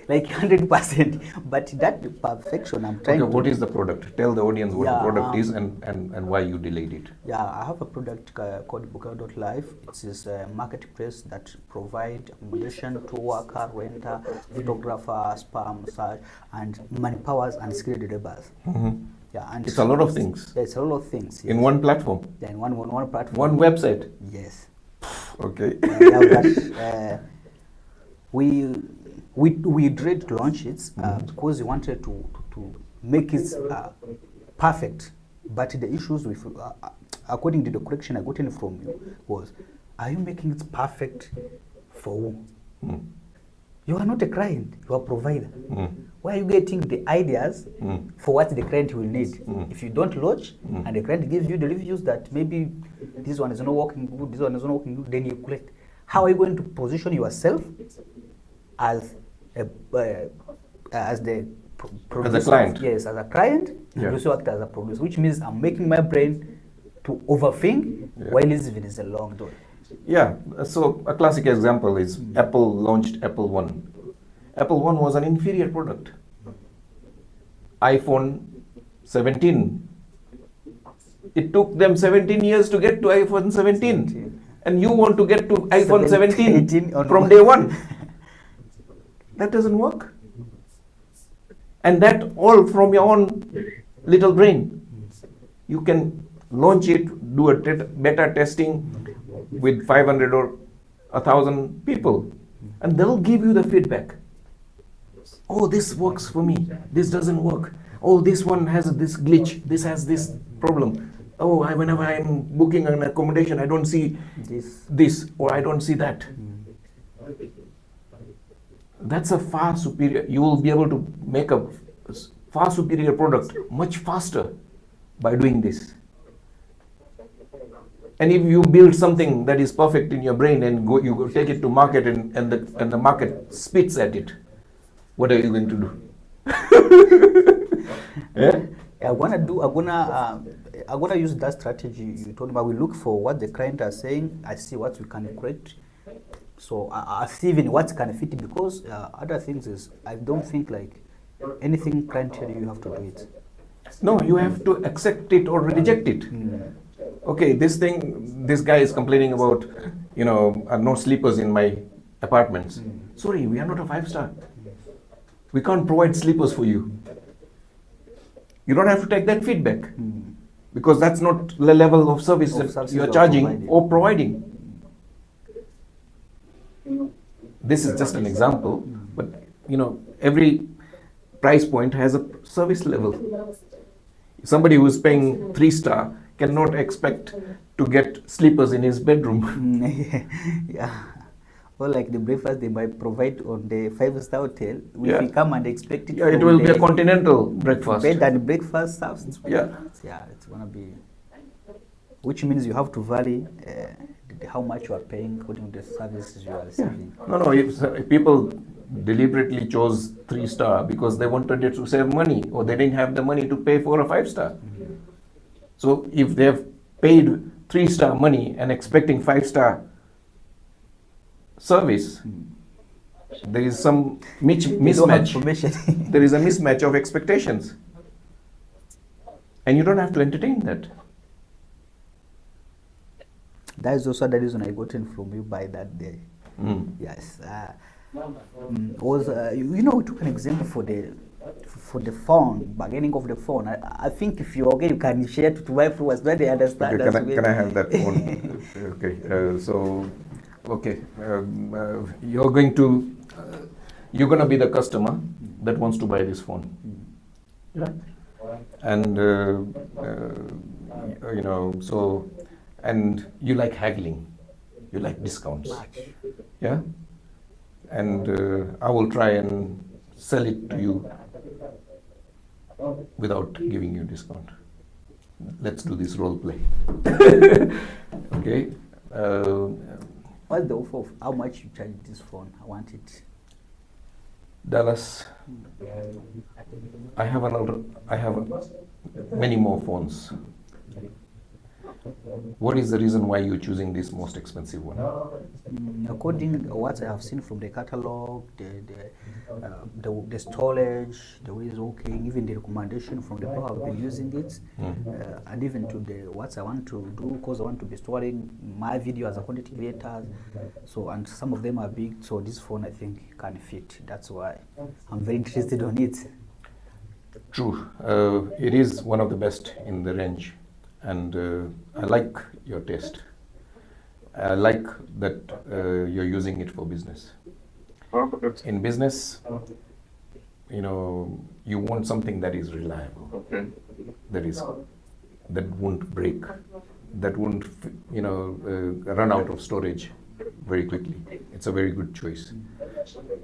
like 100%. But that perfection, I'm trying to...
What is the product? Tell the audience what the product is and why you delayed it.
Yeah, I have a product called Booker.life. It is a marketplace that provides accommodation, tour worker, renter, photographer, spa, massage, and manpowers and skilled laborers.
Mm-hmm.
Yeah, and
it's a lot of things.
Yeah, it's a lot of things. Yes.
In one platform?
Yeah, in one platform.
One website?
Yes.
Okay.
We we dread to launch it because we wanted to make it perfect. But the issues with, according to the correction I got in from you, was, are you making it perfect for who? You are not a client, you are a provider. Where are you getting the ideas for what the client will need? If you don't launch and the client gives you the reviews that maybe this one is not working good, this one is not working good, then you collect. How are you going to position yourself as the producer?
As a client.
Yes, as a client,
Yeah.
and also act as a producer, which means I'm making my brain to overthink while living is a long door.
Yeah, so a classic example is Apple launched Apple One. Apple One was an inferior product. iPhone 17. It took them 17 years to get to iPhone 17. And you want to get to iPhone 17 from day one. That doesn't work. And that all from your own little brain. You can launch it, do a beta testing with 500 or 1,000 people, and they'll give you the feedback. Oh, this works for me. This doesn't work. Oh, this one has this glitch. This has this problem. Oh, whenever I'm booking an accommodation, I don't see this or I don't see that. That's a far superior. You will be able to make a far superior product much faster by doing this. And if you build something that is perfect in your brain and you go take it to market and the market spits at it, what are you going to do? Yeah?
I'm gonna use that strategy you told me. I will look for what the client are saying. I see what we can create. So I see even what can fit, because other things is, I don't think like anything client tell you have to do it.
No, you have to accept it or reject it. Okay, this guy is complaining about, no sleepers in my apartments. Sorry, we are not a 5-star. We can't provide sleepers for you. You don't have to take that feedback, because that's not the level of service that you are charging or providing. This is just an example, but every price point has a service level. Somebody who is paying 3-star cannot expect to get sleepers in his bedroom.
Yeah. Or like the breakfast they might provide on the 5-star hotel. If we come and expect it,
it will be a continental breakfast.
Bed and breakfast service.
Yeah.
Yeah, it's gonna be. Which means you have to vary how much you are paying according to the services you are receiving.
No. If people deliberately chose 3-star because they wanted it to save money, or they didn't have the money to pay for a 5-star. So if they have paid 3-star money and expecting 5-star service, there is some mismatch. There is a mismatch of expectations, and you don't have to entertain that.
That is also the reason I got in from you by that day. Yes. We took an example for the phone, bargaining of the phone. I think if you're okay, you can share it to my viewers so they understand.
Okay, can I have that phone? Okay. You're going to be the customer that wants to buy this phone. Yeah. And and you like haggling, you like discounts. Yeah. And I will try and sell it to you without giving you discount. Let's do this role play. Okay.
What's the offer of how much you charge this phone? I want it.
Dallas, I have many more phones. What is the reason why you're choosing this most expensive one?
According to what I have seen from the catalog, the storage, the way it's working, even the recommendation from the people who have been using it, and even to what I want to do, because I want to be storing my video as a content creator. So, and some of them are big, so this phone I think can fit. That's why I'm very interested on it.
True, it is one of the best in the range. And I like your taste. I like that you're using it for business.
In business, you want something that is reliable, that won't break, that won't, run out of storage very quickly. It's a very good choice.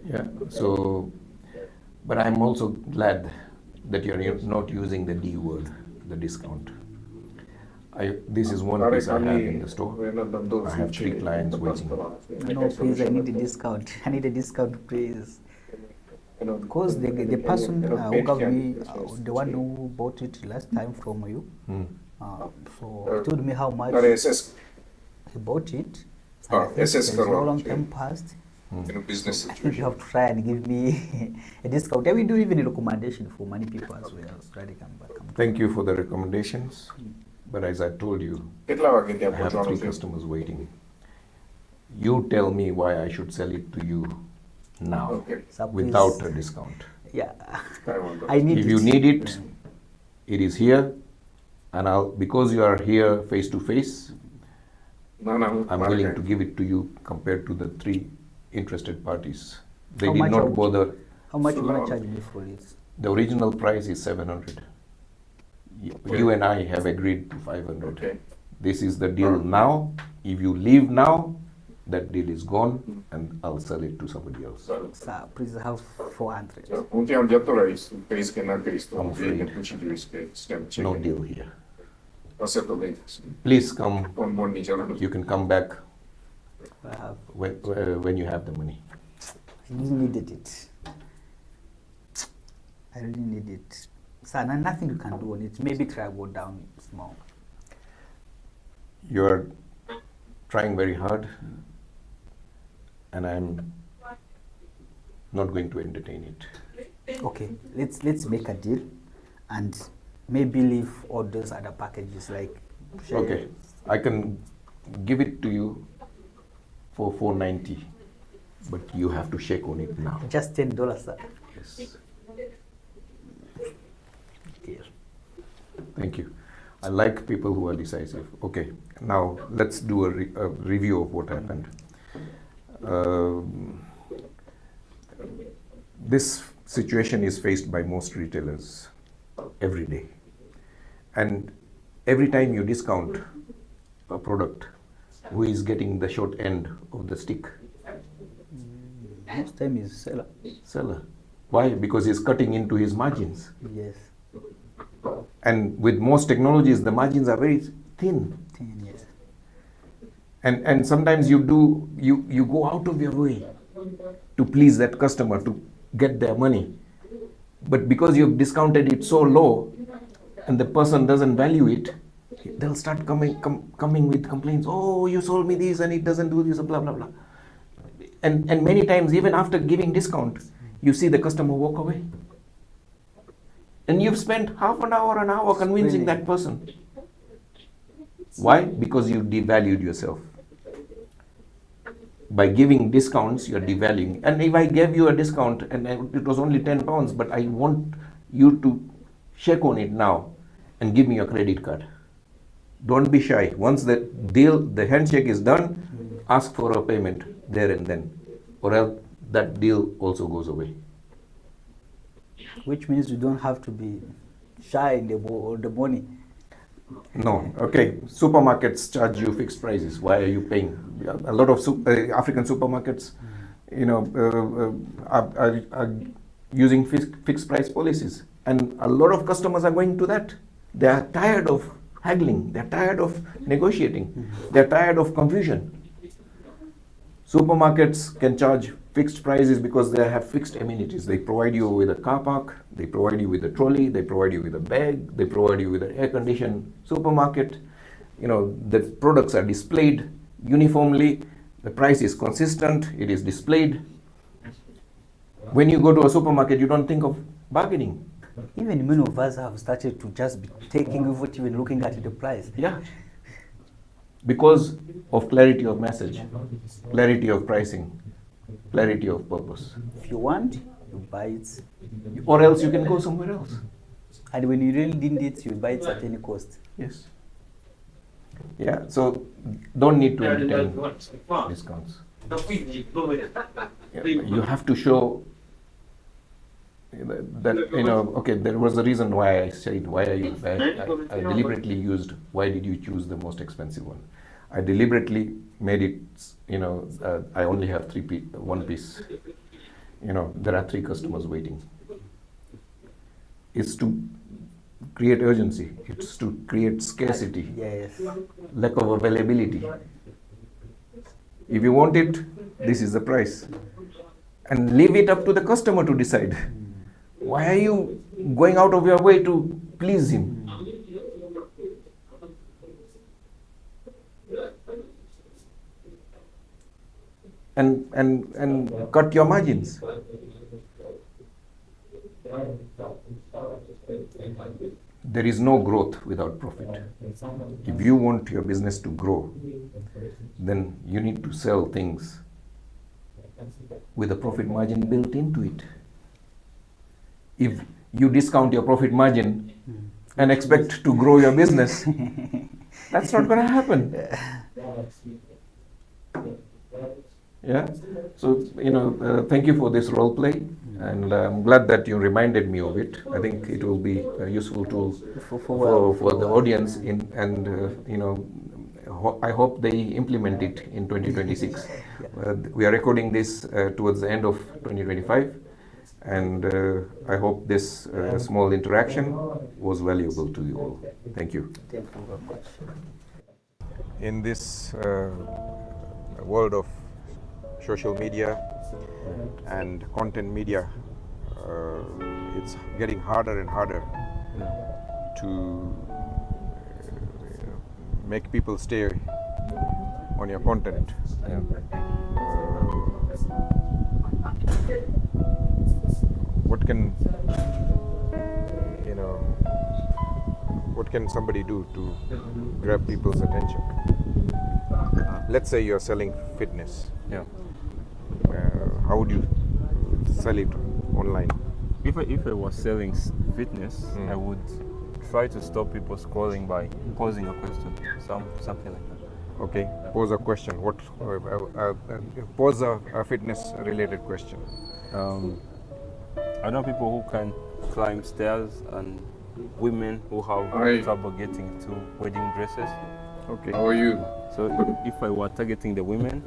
Yeah. So, but I'm also glad that you're not using the D word, the discount. This is one piece I have in the store. I have 3 clients waiting.
No, please, I need a discount. I need a discount, please. Because the person who gave me, the one who bought it last time from you, so he told me how much he bought it. And I think there's no long time passed. I think you have to try and give me a discount. And we do even a recommendation for many people as well. So they come back.
Thank you for the recommendations. But as I told you, I have 3 customers waiting. You tell me why I should sell it to you now without a discount.
Yeah, I need it.
If you need it, it is here, and because you are here face to face, I'm willing to give it to you compared to the 3 interested parties. They did not bother.
How much you want to charge me for it?
The original price is 700. You and I have agreed to 500. Okay. This is the deal now. If you leave now, that deal is gone, and I'll sell it to somebody else.
So please have 400.
I'm afraid no deal here. Please come. You can come back when you have the money.
I really needed it. I really need it. So nothing you can do on it. Maybe try go down small.
You're trying very hard, and I'm not going to entertain it.
Okay, let's make a deal, and maybe leave all those other packages like.
Okay, I can give it to you for $490, but you have to shake on it now.
Just $10, sir.
Yes. Thank you. I like people who are decisive. Okay, now let's do a review of what happened. This situation is faced by most retailers every day. And every time you discount a product, who is getting the short end of the stick?
Most time is seller.
Seller. Why? Because he's cutting into his margins.
Yes.
And with most technologies, the margins are very thin.
Thin, yes.
And sometimes you go out of your way to please that customer, to get their money. But because you've discounted it so low, and the person doesn't value it, they'll start coming with complaints. Oh, you sold me this and it doesn't do this, blah, blah, blah. And many times, even after giving discount, you see the customer walk away. And you've spent half an hour convincing that person. Why? Because you devalued yourself. By giving discounts, you're devaluing. And if I gave you a discount and it was only £10, but I want you to shake on it now and give me your credit card. Don't be shy. Once the deal, the handshake is done, ask for a payment there and then, or else that deal also goes away.
Which means you don't have to be shy in the money.
No. Okay. Supermarkets charge you fixed prices. Why are you paying? A lot of African supermarkets, are using fixed price policies, and a lot of customers are going to that. They are tired of haggling. They are tired of negotiating. They are tired of confusion. Supermarkets can charge fixed prices because they have fixed amenities. They provide you with a car park, they provide you with a trolley, they provide you with a bag, they provide you with an air-conditioned supermarket. The products are displayed uniformly, the price is consistent, it is displayed. When you go to a supermarket, you don't think of bargaining.
Even many of us have started to just be taking over even looking at the price.
Yeah. Because of clarity of message, clarity of pricing, clarity of purpose.
If you want, you buy it.
Or else you can go somewhere else.
And when you really need it, you buy it at any cost.
Yes. Yeah, so don't need to entertain discounts. you have to show that, okay, there was a reason why I said, why are you, I deliberately used, why did you choose the most expensive one? I deliberately made it, I only have one piece. There are 3 customers waiting. It's to create urgency. It's to create scarcity,
Yes.
lack of availability. If you want it, this is the price. And leave it up to the customer to decide. Why are you going out of your way to please him? And cut your margins. There is no growth without profit. If you want your business to grow, then you need to sell things with a profit margin built into it. If you discount your profit margin and expect to grow your business, that's not going to happen. Yeah. So, thank you for this role play, and I'm glad that you reminded me of it. I think it will be a useful tool for the audience, I hope they implement it in 2026. We are recording this towards the end of 2025, and I hope this small interaction was valuable to you all. Thank you.
Thank you very much.
In this world of social media and content media, it's getting harder and harder to make people stay on your content. What can somebody do to grab people's attention? Let's say you're selling fitness.
Yeah.
How would you sell it online?
If I was selling fitness, I would try to stop people scrolling by posing a question, something like that.
Okay, pose a question. Pose a fitness-related question.
I know people who can climb stairs and women who have trouble getting to wedding dresses.
Okay. How are you?
So if I were targeting the women,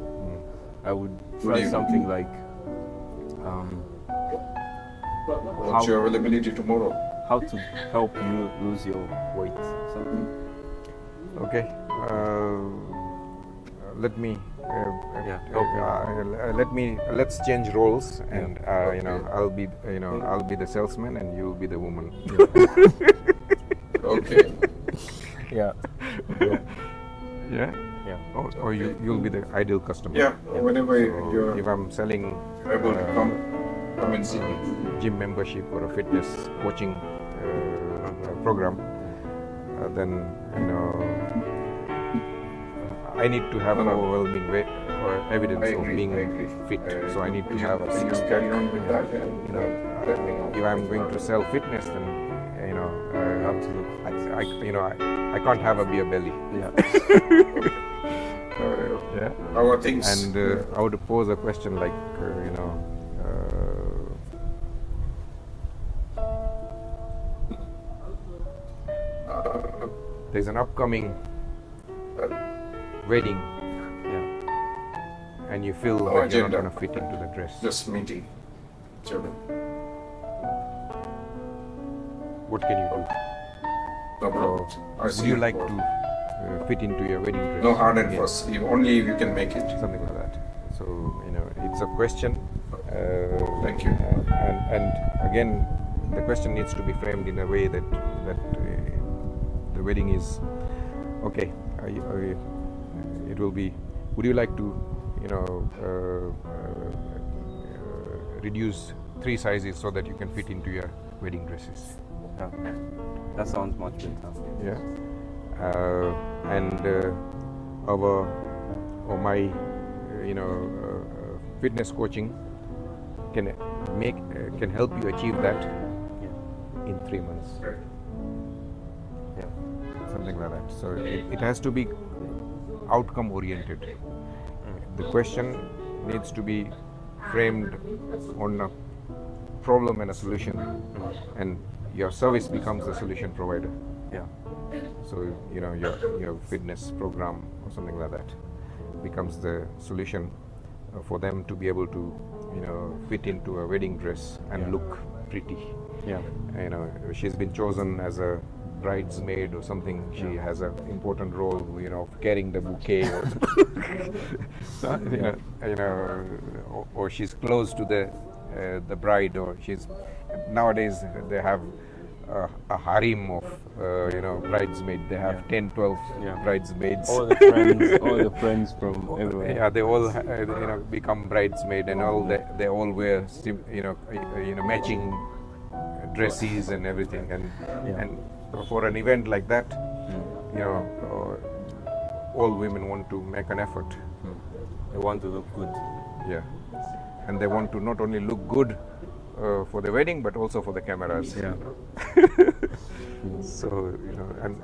I would try something like
what's your availability tomorrow?
How to help you lose your weight, something.
Okay. Let's change roles, and I'll be the salesman and you'll be the woman. Okay.
Yeah.
Yeah.
Yeah.
Or you'll be the ideal customer.
Yeah. Whenever you're
if I'm selling
able to come and see me.
Gym membership or a fitness coaching program, then I need to have overwhelming evidence of being fit. So I need to have a six pack. If I'm going to sell fitness, then I can't have a beer belly.
Yeah.
Yeah.
How are things?
And I would pose a question like, there's an upcoming wedding, and you feel that you're not going to fit into the dress.
Just meeting. Chairman.
What can you do?
No problem.
Would you like to fit into your wedding dress?
No hard and fast. Only if you can make it.
Something like that. So it's a question.
Thank you.
And again, the question needs to be framed in a way that the wedding is okay. It will be. Would you like to, reduce 3 sizes so that you can fit into your wedding dresses?
Yeah. That sounds much better.
Yeah. My fitness coaching can help you achieve that in 3 months.
Yeah.
Something like that. So it has to be outcome oriented. The question needs to be framed on a problem and a solution, and your service becomes the solution provider.
Yeah.
So your fitness program or something like that becomes the solution for them to be able to fit into a wedding dress and look pretty.
Yeah.
She's been chosen as a bridesmaid or something. She has an important role, of carrying the bouquet, or she's close to the bride, or she's nowadays they have a harem of bridesmaids. They have 10, 12 bridesmaids.
All the friends from everywhere.
Yeah, they all become bridesmaid, and they all wear matching dresses and everything, and for an event like that, all women want to make an effort.
They want to look good.
Yeah, and they want to not only look good for the wedding, but also for the cameras.
Yeah.
So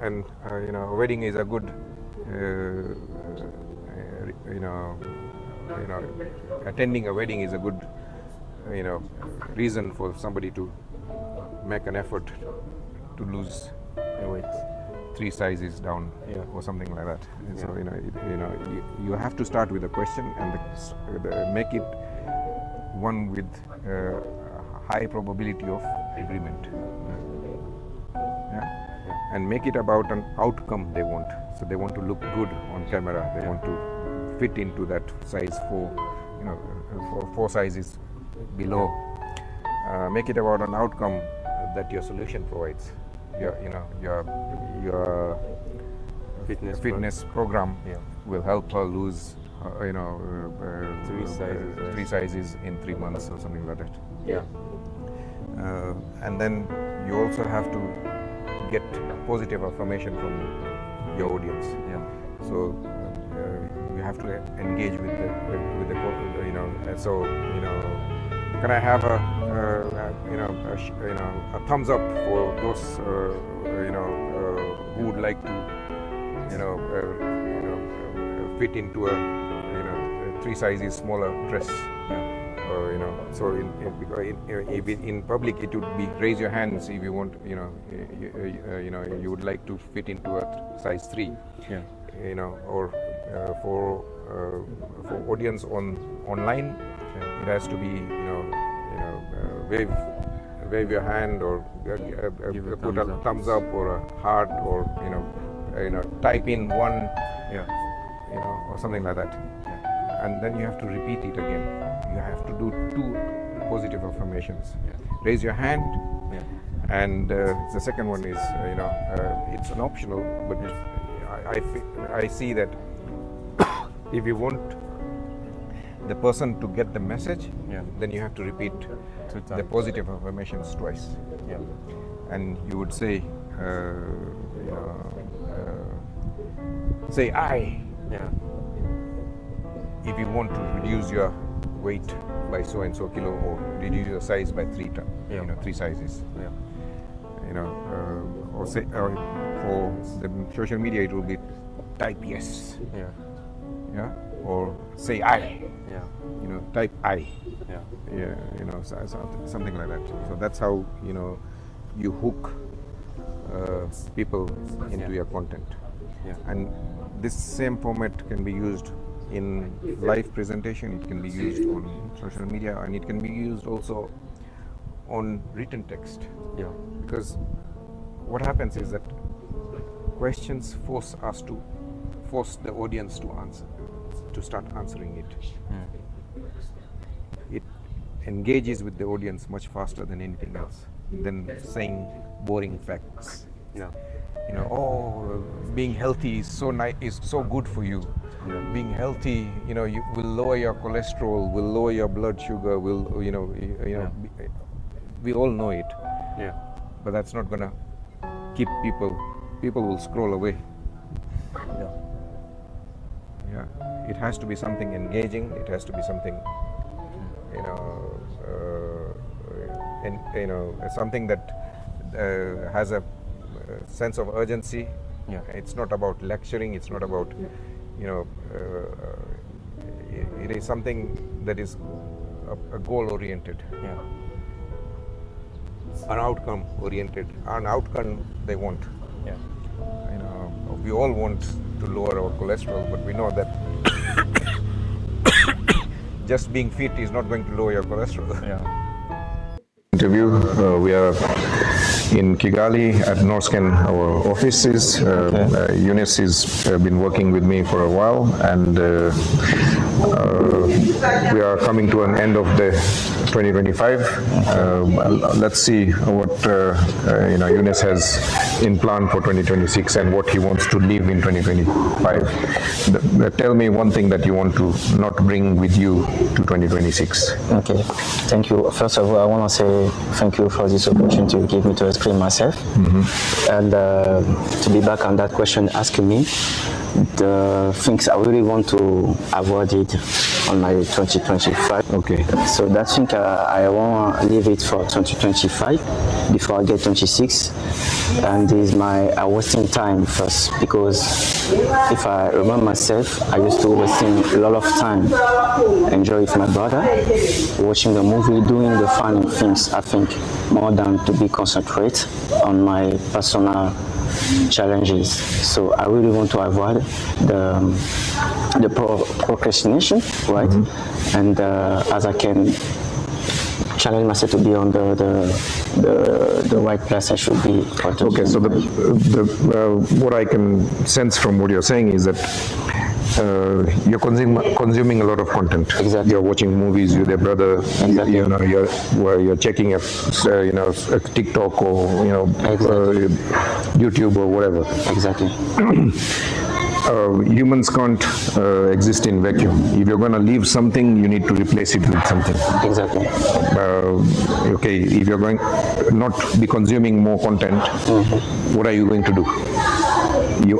a wedding is a good, attending a wedding is a good, reason for somebody to make an effort to lose weight 3 sizes down, or something like that. Yeah. So you have to start with a question and make it one with high probability of agreement. Yeah? And make it about an outcome they want. So they want to look good on camera. They want to fit into that size 4, 4 sizes below. Make it about an outcome that your solution provides. Your fitness program will help her lose 3 sizes in 3 months or something like that.
Yeah.
And then you also have to get positive affirmation from your audience.
Yeah.
So you have to engage with the so can I have a thumbs up for those who would like to fit into a 3 sizes smaller dress. So in public it would be raise your hands if you want, you would like to fit into a size 3.
Yeah.
Or for audience online, it has to be wave your hand, or put a thumbs up or a heart, or type in 1, or something like that. And then you have to repeat it again. You have to do 2 positive affirmations. Raise your hand, and the second one is it's an optional, but I see that if you want the person to get the message, then you have to repeat the positive affirmations twice.
Yeah.
And you would say, say I.
Yeah.
If you want to reduce your weight by so and so kilo, or reduce your size by 3 sizes.
Yeah.
Or say for the social media it will be type yes.
Yeah.
Yeah. Or say I.
Yeah.
Type I.
Yeah.
Yeah. Something like that. So that's how you hook people into your content.
Yeah.
And this same format can be used in live presentation, it can be used on social media, and it can be used also on written text.
Yeah.
Because what happens is that questions force the audience to start answering it. It engages with the audience much faster than anything else, than saying boring facts.
Yeah.
Being healthy is so good for you.
Yeah.
Being healthy, you will lower your cholesterol, will lower your blood sugar, we all know it.
Yeah.
But that's not gonna keep people will scroll away.
Yeah.
Yeah. It has to be something engaging, it has to be something something that has a sense of urgency.
Yeah.
It's not about lecturing, it's not about it is something that is
a goal-oriented.
Yeah.
An outcome-oriented. An outcome they want.
Yeah.
You know, we all want to lower our cholesterol, but we know that just being fit is not going to lower your cholesterol.
Yeah.
Interview. We are in Kigali at Norscan, our offices. Eunice has been working with me for a while, and we are coming to an end of the 2025. Let's see what Eunice has in plan for 2026 and what he wants to live in 2025. Tell me one thing that you want to not bring with you to 2026.
Okay, thank you. First of all, I want to say thank you for this opportunity you gave me to explain myself. And to be back on that question asking me, the things I really want to avoid it on my 2025.
Okay.
So that thing I want to leave it for 2025 before I get 26. And is my wasting time first, because if I remember myself, I used to wasting a lot of time enjoy with my brother, watching the movie, doing the fun things, I think, more than to be concentrate on my personal challenges. So I really want to avoid the procrastination, right? And as I can challenge myself to be on the right place I should be.
Okay, so what I can sense from what you're saying is that you're consuming a lot of content.
Exactly.
You're watching movies with your brother.
Exactly.
You know, you're checking a TikTok or YouTube or whatever.
Exactly.
Humans can't exist in vacuum. If you're going to leave something, you need to replace it with something.
Exactly.
Okay, if you're going not be consuming more content, what are you going to do?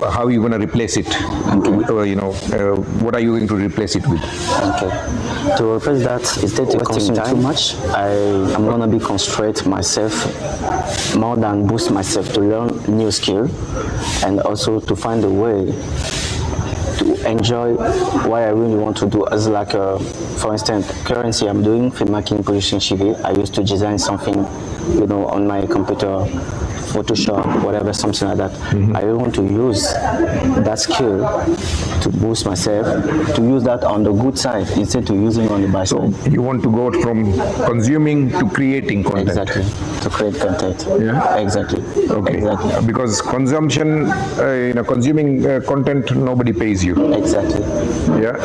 How are you going to replace it? What are you going to replace it with?
Okay. To replace that, instead of wasting time too much, I'm going to be concentrate myself more than boost myself to learn new skill, and also to find a way to enjoy what I really want to do. As like, for instance, currently I'm doing filmmaking, production civil. I used to design something, on my computer, Photoshop, whatever, something like that. I really want to use that skill to boost myself, to use that on the good side instead of using on the bad side.
So you want to go from consuming to creating content.
Exactly, to create content.
Yeah.
Exactly.
Okay.
Exactly.
Because consumption, consuming content, nobody pays you.
Exactly.
Yeah.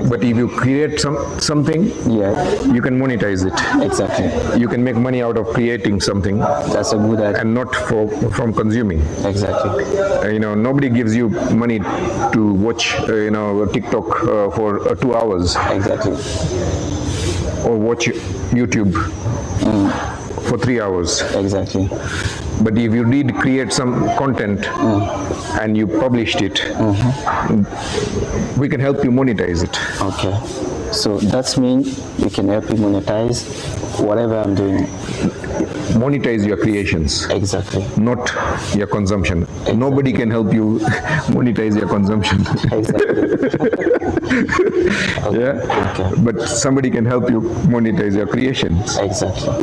But if you create something, you can monetize it.
Exactly.
You can make money out of creating something.
That's a good idea.
And not from consuming.
Exactly.
Nobody gives you money to watch, TikTok for 2 hours.
Exactly.
Or watch YouTube for 3 hours.
Exactly.
But if you did create some content and you published it, we can help you monetize it.
Okay. So that means we can help you monetize whatever I'm doing.
Monetize your creations.
Exactly.
Not your consumption. Exactly. Nobody can help you monetize your consumption.
Exactly.
Okay. Yeah. Okay. But somebody can help you monetize your creations.
Exactly.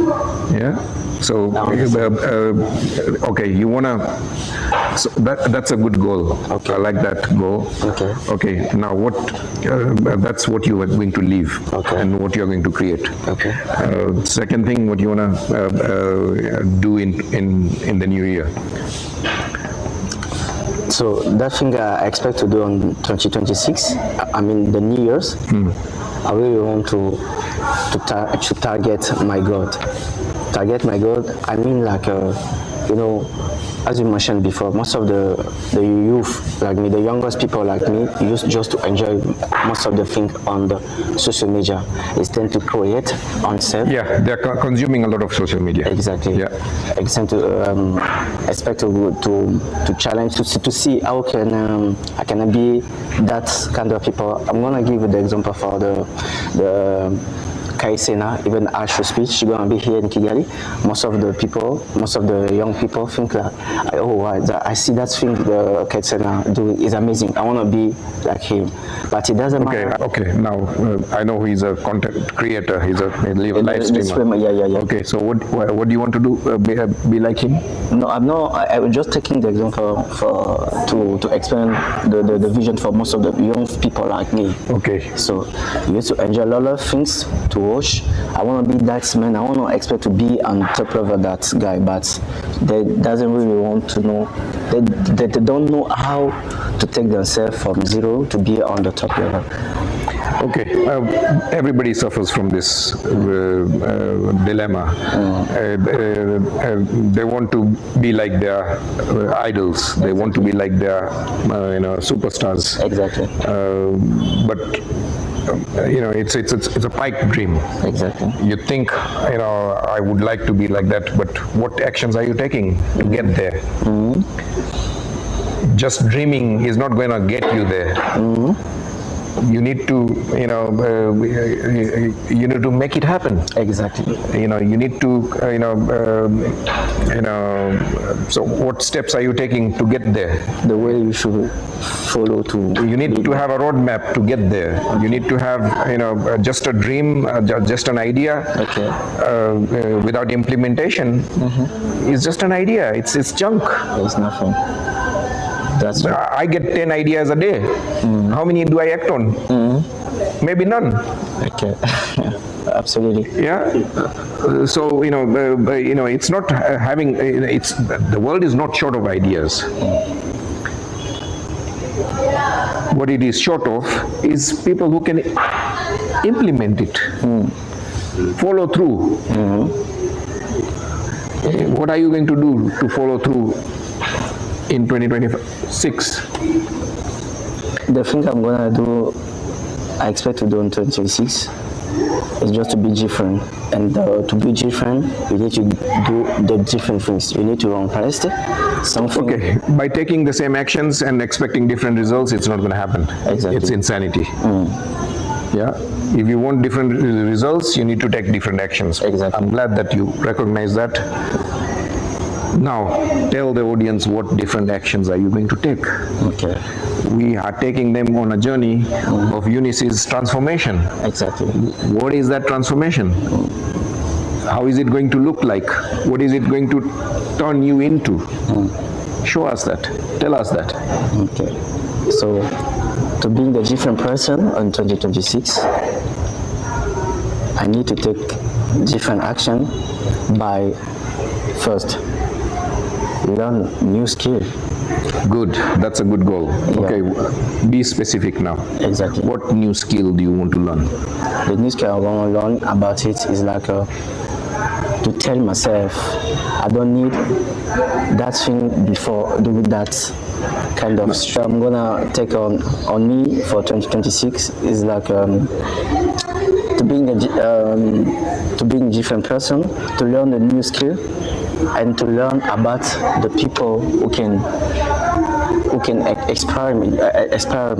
Yeah. So, okay, you wanna. So that's a good goal. Okay. I like that goal.
Okay.
Okay. Now, that's what you are going to leave.
Okay.
And what you are going to create.
Okay.
Second thing, what you wanna do in the new year.
So that thing I expect to do on 2026, I mean the New Year's, I really want to target my God. Target my God, I mean like, as you mentioned before, most of the youth like me, the youngest people like me, used just to enjoy most of the things on the social media. It's tend to create on self.
Yeah, they're consuming a lot of social media.
Exactly.
Yeah.
I tend to expect to challenge to see how can I can be that kind of people. I'm gonna give you the example for the Kaisena, even as we speak, she's gonna be here in Kigali. Most of the young people think like, oh, wow, I see that thing the Kaisena doing is amazing. I wanna be like him, but it doesn't matter.
Okay. Now I know he's a content creator. He's a live streamer.
Yeah.
Okay, so what do you want to do? Be like him?
No, I'm not. I was just taking the example to explain the vision for most of the young people like me.
Okay.
So you have to enjoy a lot of things to watch. I want to be that man. I want to expect to be on top level that guy, but they doesn't really want to know. They don't know how to take themselves from zero to be on the top level.
Okay, everybody suffers from this dilemma. They want to be like their idols. They want to be like their superstars.
Exactly.
But it's a pipe dream.
Exactly.
You think, I would like to be like that, but what actions are you taking to get there? Just dreaming is not going to get you there. You need to, you need to make it happen.
Exactly.
You need to, so what steps are you taking to get there?
The way you should follow to.
You need to have a roadmap to get there. You need to have, just a dream, just an idea.
Okay.
Without implementation, it's just an idea. It's junk.
There's nothing. That's right.
I get 10 ideas a day. How many do I act on? Maybe none.
Okay. Absolutely.
Yeah. So it's not having. The world is not short of ideas. What it is short of is people who can implement it, follow through. What are you going to do to follow through in 2026?
The thing I'm gonna do, I expect to do in 2026, is just to be different. And to be different, you need to do the different things. You need to run fast. Something.
Okay, by taking the same actions and expecting different results, it's not going to happen.
Exactly.
It's insanity. Yeah. If you want different results, you need to take different actions.
Exactly.
I'm glad that you recognize that. Now, tell the audience what different actions are you going to take.
Okay.
We are taking them on a journey of Eunice's transformation.
Exactly.
What is that transformation? How is it going to look like? What is it going to turn you into? Show us that. Tell us that.
Okay. So, to being a different person in 2026, I need to take different action by first learn new skill.
Good, that's a good goal.
Yeah.
Okay, be specific now.
Exactly.
What new skill do you want to learn?
The new skill I want to learn about it is like to tell myself I don't need that thing before doing that kind of stuff. I'm gonna take on me for 2026 is like to being a different person, to learn a new skill, and to learn about the people who can inspire me,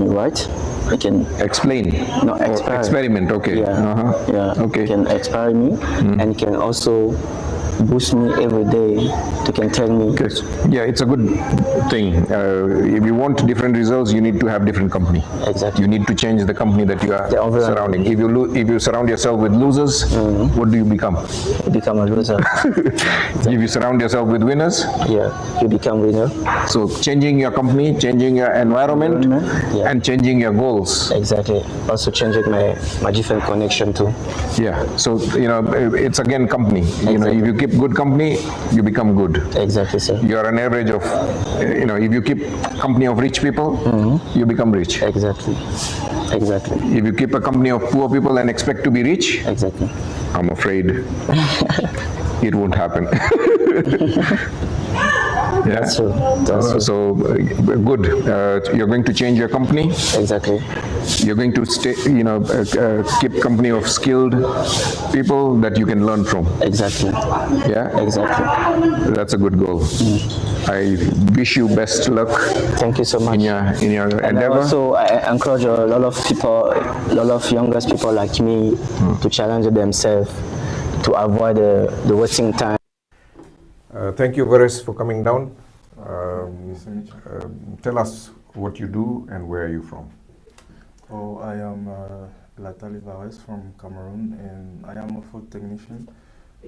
right? I can
explain.
No,
experiment. Okay.
Yeah. Yeah.
Okay.
Can inspire me and can also boost me every day. To can tell me.
Okay. Yeah, it's a good thing. If you want different results, you need to have different company.
Exactly.
You need to change the company that you are surrounding. If you surround yourself with losers, what do you become?
You become a loser.
If you surround yourself with winners,
you become winner.
So changing your company, changing your environment, and changing your goals.
Exactly. Also changing my different connection too.
Yeah. So it's again company. Exactly. If you keep good company, you become good.
Exactly, sir.
You are an average of, if you keep company of rich people, you become rich.
Exactly. Exactly.
If you keep a company of poor people and expect to be rich,
exactly.
I'm afraid it won't happen. Yeah.
That's true. That's true.
So good. You're going to change your company.
Exactly.
You're going to stay, keep company of skilled people that you can learn from.
Exactly.
Yeah.
Exactly.
That's a good goal. I wish you best luck.
Thank you so much.
In your
and
endeavor.
Also, I encourage a lot of people, a lot of younger people like me, to challenge themselves, to avoid the wasting time.
Thank you, Harish, for coming down. Tell us what you do and where are you from?
Oh, I am Latali Vares from Cameroon, and I am a food technician.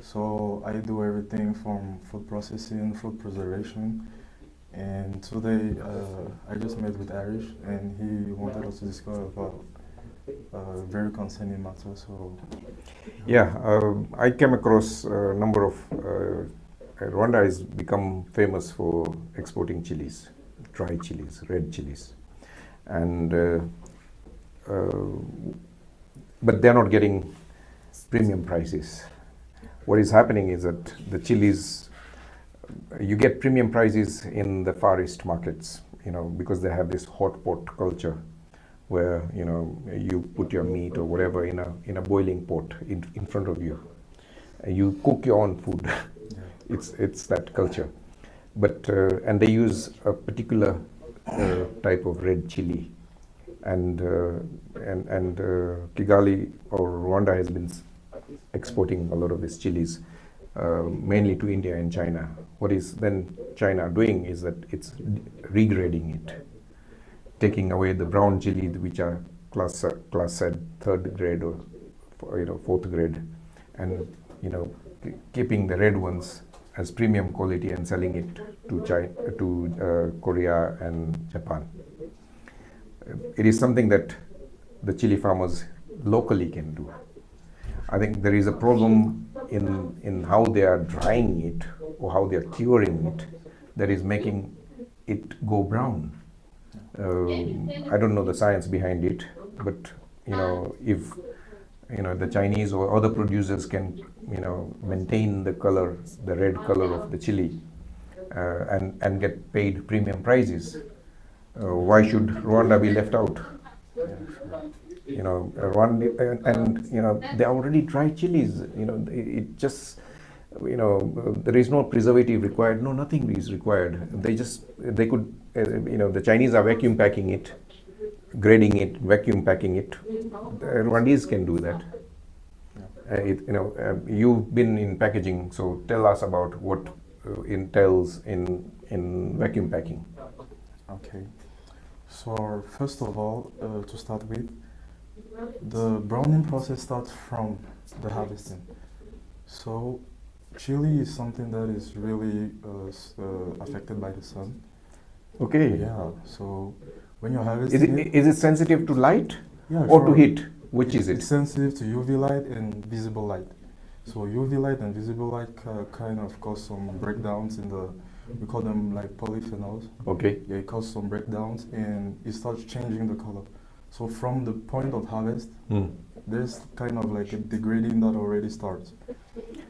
So I do everything from food processing, food preservation. And today I just met with Harish, and he wanted us to discuss about a very concerning matter. So
yeah, I came across a number of Rwanda has become famous for exporting chilies, dry chilies, red chilies, and but they're not getting premium prices. What is happening is that the chilies, you get premium prices in the Far East markets, because they have this hot pot culture, where you put your meat or whatever in a boiling pot in front of you. You cook your own food. It's that culture, but and they use a particular type of red chili, and Kigali or Rwanda has been exporting a lot of these chilies, mainly to India and China. What is then China doing is that it's regrading it, taking away the brown chili, which are classed third grade or fourth grade, and keeping the red ones as premium quality and selling it to China, to Korea and Japan. It is something that the chili farmers locally can do. I think there is a problem in how they are drying it or how they are curing it that is making it go brown. I don't know the science behind it, but if the Chinese or other producers can maintain the color, the red color of the chili, and get paid premium prices, why should Rwanda be left out? Rwanda, and they already dry chilies. It just there is no preservative required. No, nothing is required. They could the Chinese are vacuum packing it, grading it, vacuum packing it. The Rwandese can do that. You've been in packaging, so tell us about what entails in vacuum packing.
Okay. So first of all, to start with, the browning process starts from the harvesting. So chili is something that is really affected by the sun.
Okay.
Yeah. So when you're harvesting,
is it sensitive to light?
Yeah,
or
sure.
to heat? Which is it?
It's sensitive to UV light and visible light. So UV light and visible light kind of cause some breakdowns in the, we call them like polyphenols.
Okay.
Yeah, it causes some breakdowns and it starts changing the color. So from the point of harvest, there's kind of like a degrading that already starts.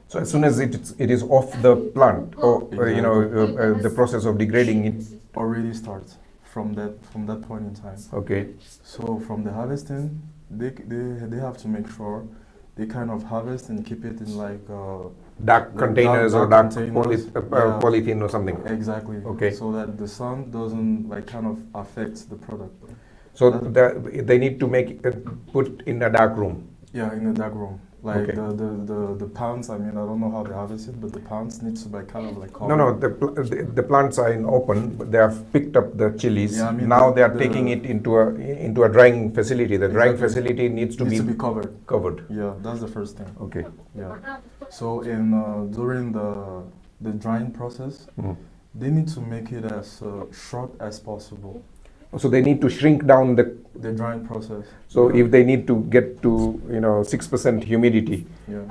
So as soon as it is off the plant, or exactly. The process of degrading it
already starts from that point in time.
Okay.
So from the harvesting, they have to make sure they kind of harvest and keep it in like
dark containers or dark polythene or something.
Exactly.
Okay.
So that the sun doesn't like kind of affect the product.
So they need to make it put in a dark room.
Yeah, in a dark room. Like
okay.
the plants, I mean, I don't know how they harvest it, but the plants need to be kind of like covered.
No, the plants are in open, but they have picked up the chilies. Yeah, I mean now they are taking it into a drying facility. The drying facility needs to be
covered.
Covered.
Yeah, that's the first thing.
Okay.
Yeah. So during the drying process, they need to make it as short as possible.
So they need to shrink down the
drying process.
So if they need to get to 6% humidity,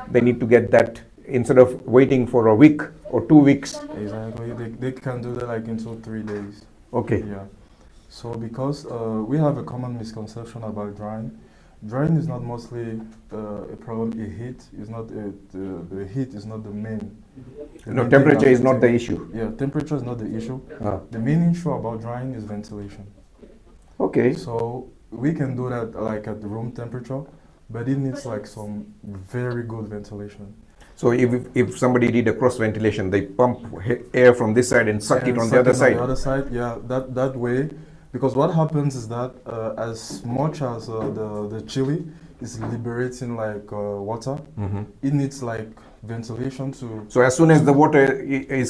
they need to get that instead of waiting for a week or 2 weeks.
Exactly, they can do that like in 2-3 days.
Okay.
Yeah. So because we have a common misconception about drying,
Drying is not mostly a problem. A heat is not the heat is not the main.
No, temperature is not the issue.
Yeah, temperature is not the issue.
Ah.
The main issue about drying is ventilation.
Okay.
So we can do that like at the room temperature, but it needs like some very good ventilation.
So if somebody did a cross ventilation, they pump air from this side and suck it on the other side.
On the other side, yeah, that way. Because what happens is that as much as the chili is liberating like water, it needs like ventilation to.
So as soon as the water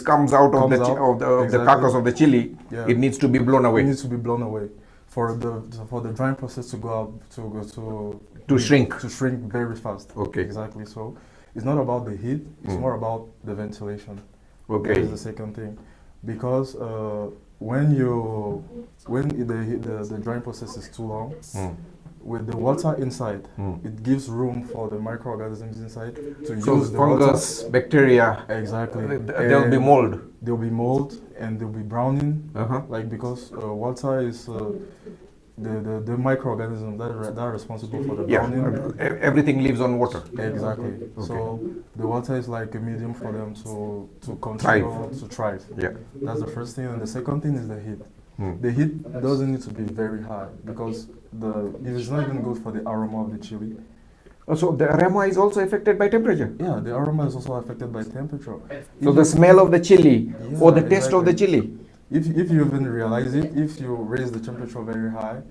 comes out of the carcass of the chili, it needs to be blown away.
It needs to be blown away for the drying process to go out
to shrink
very fast.
Okay.
Exactly. So it's not about the heat; it's more about the ventilation.
Okay.
That is the second thing, because when the drying process is too long, with the water inside, it gives room for the microorganisms inside to use the
fungus,
water.
Bacteria.
Exactly.
There'll be mold.
There'll be mold and there'll be browning. Like because water is the microorganisms that are responsible for the browning.
Everything lives on water.
Exactly.
Okay.
So the water is like a medium for them to continue to thrive.
Yeah.
That's the first thing, and the second thing is the heat. The heat doesn't need to be very high because it is not even good for the aroma of the chili.
So the aroma is also affected by temperature?
Yeah, the aroma is also affected by temperature.
So the smell of the chili or the taste of the chili?
If you even realize it, if you raise the temperature very high,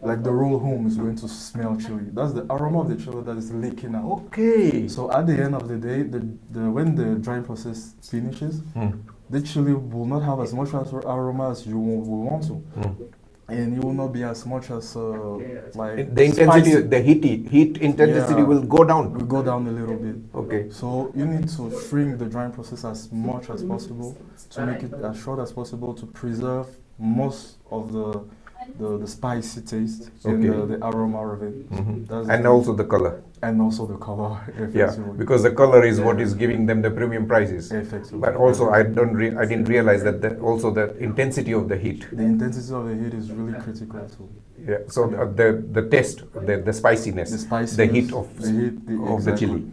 like the whole home is going to smell chili. That's the aroma of the chili that is leaking out.
Okay.
So at the end of the day, when the drying process finishes, the chili will not have as much aroma as you will want to. And it will not be as much as like
the intensity,
spicy.
the heat intensity will go down.
Will go down a little bit.
Okay.
So you need to shrink the drying process as much as possible to make it as short as possible to preserve most of the spicy taste and the aroma of it.
And also the color.
And also the color.
Yeah, because the color is what is giving them the premium prices. But also, I didn't realize that also the intensity of the heat.
The intensity of the heat is really critical too.
Yeah. So the taste, the spiciness, the heat of the chili,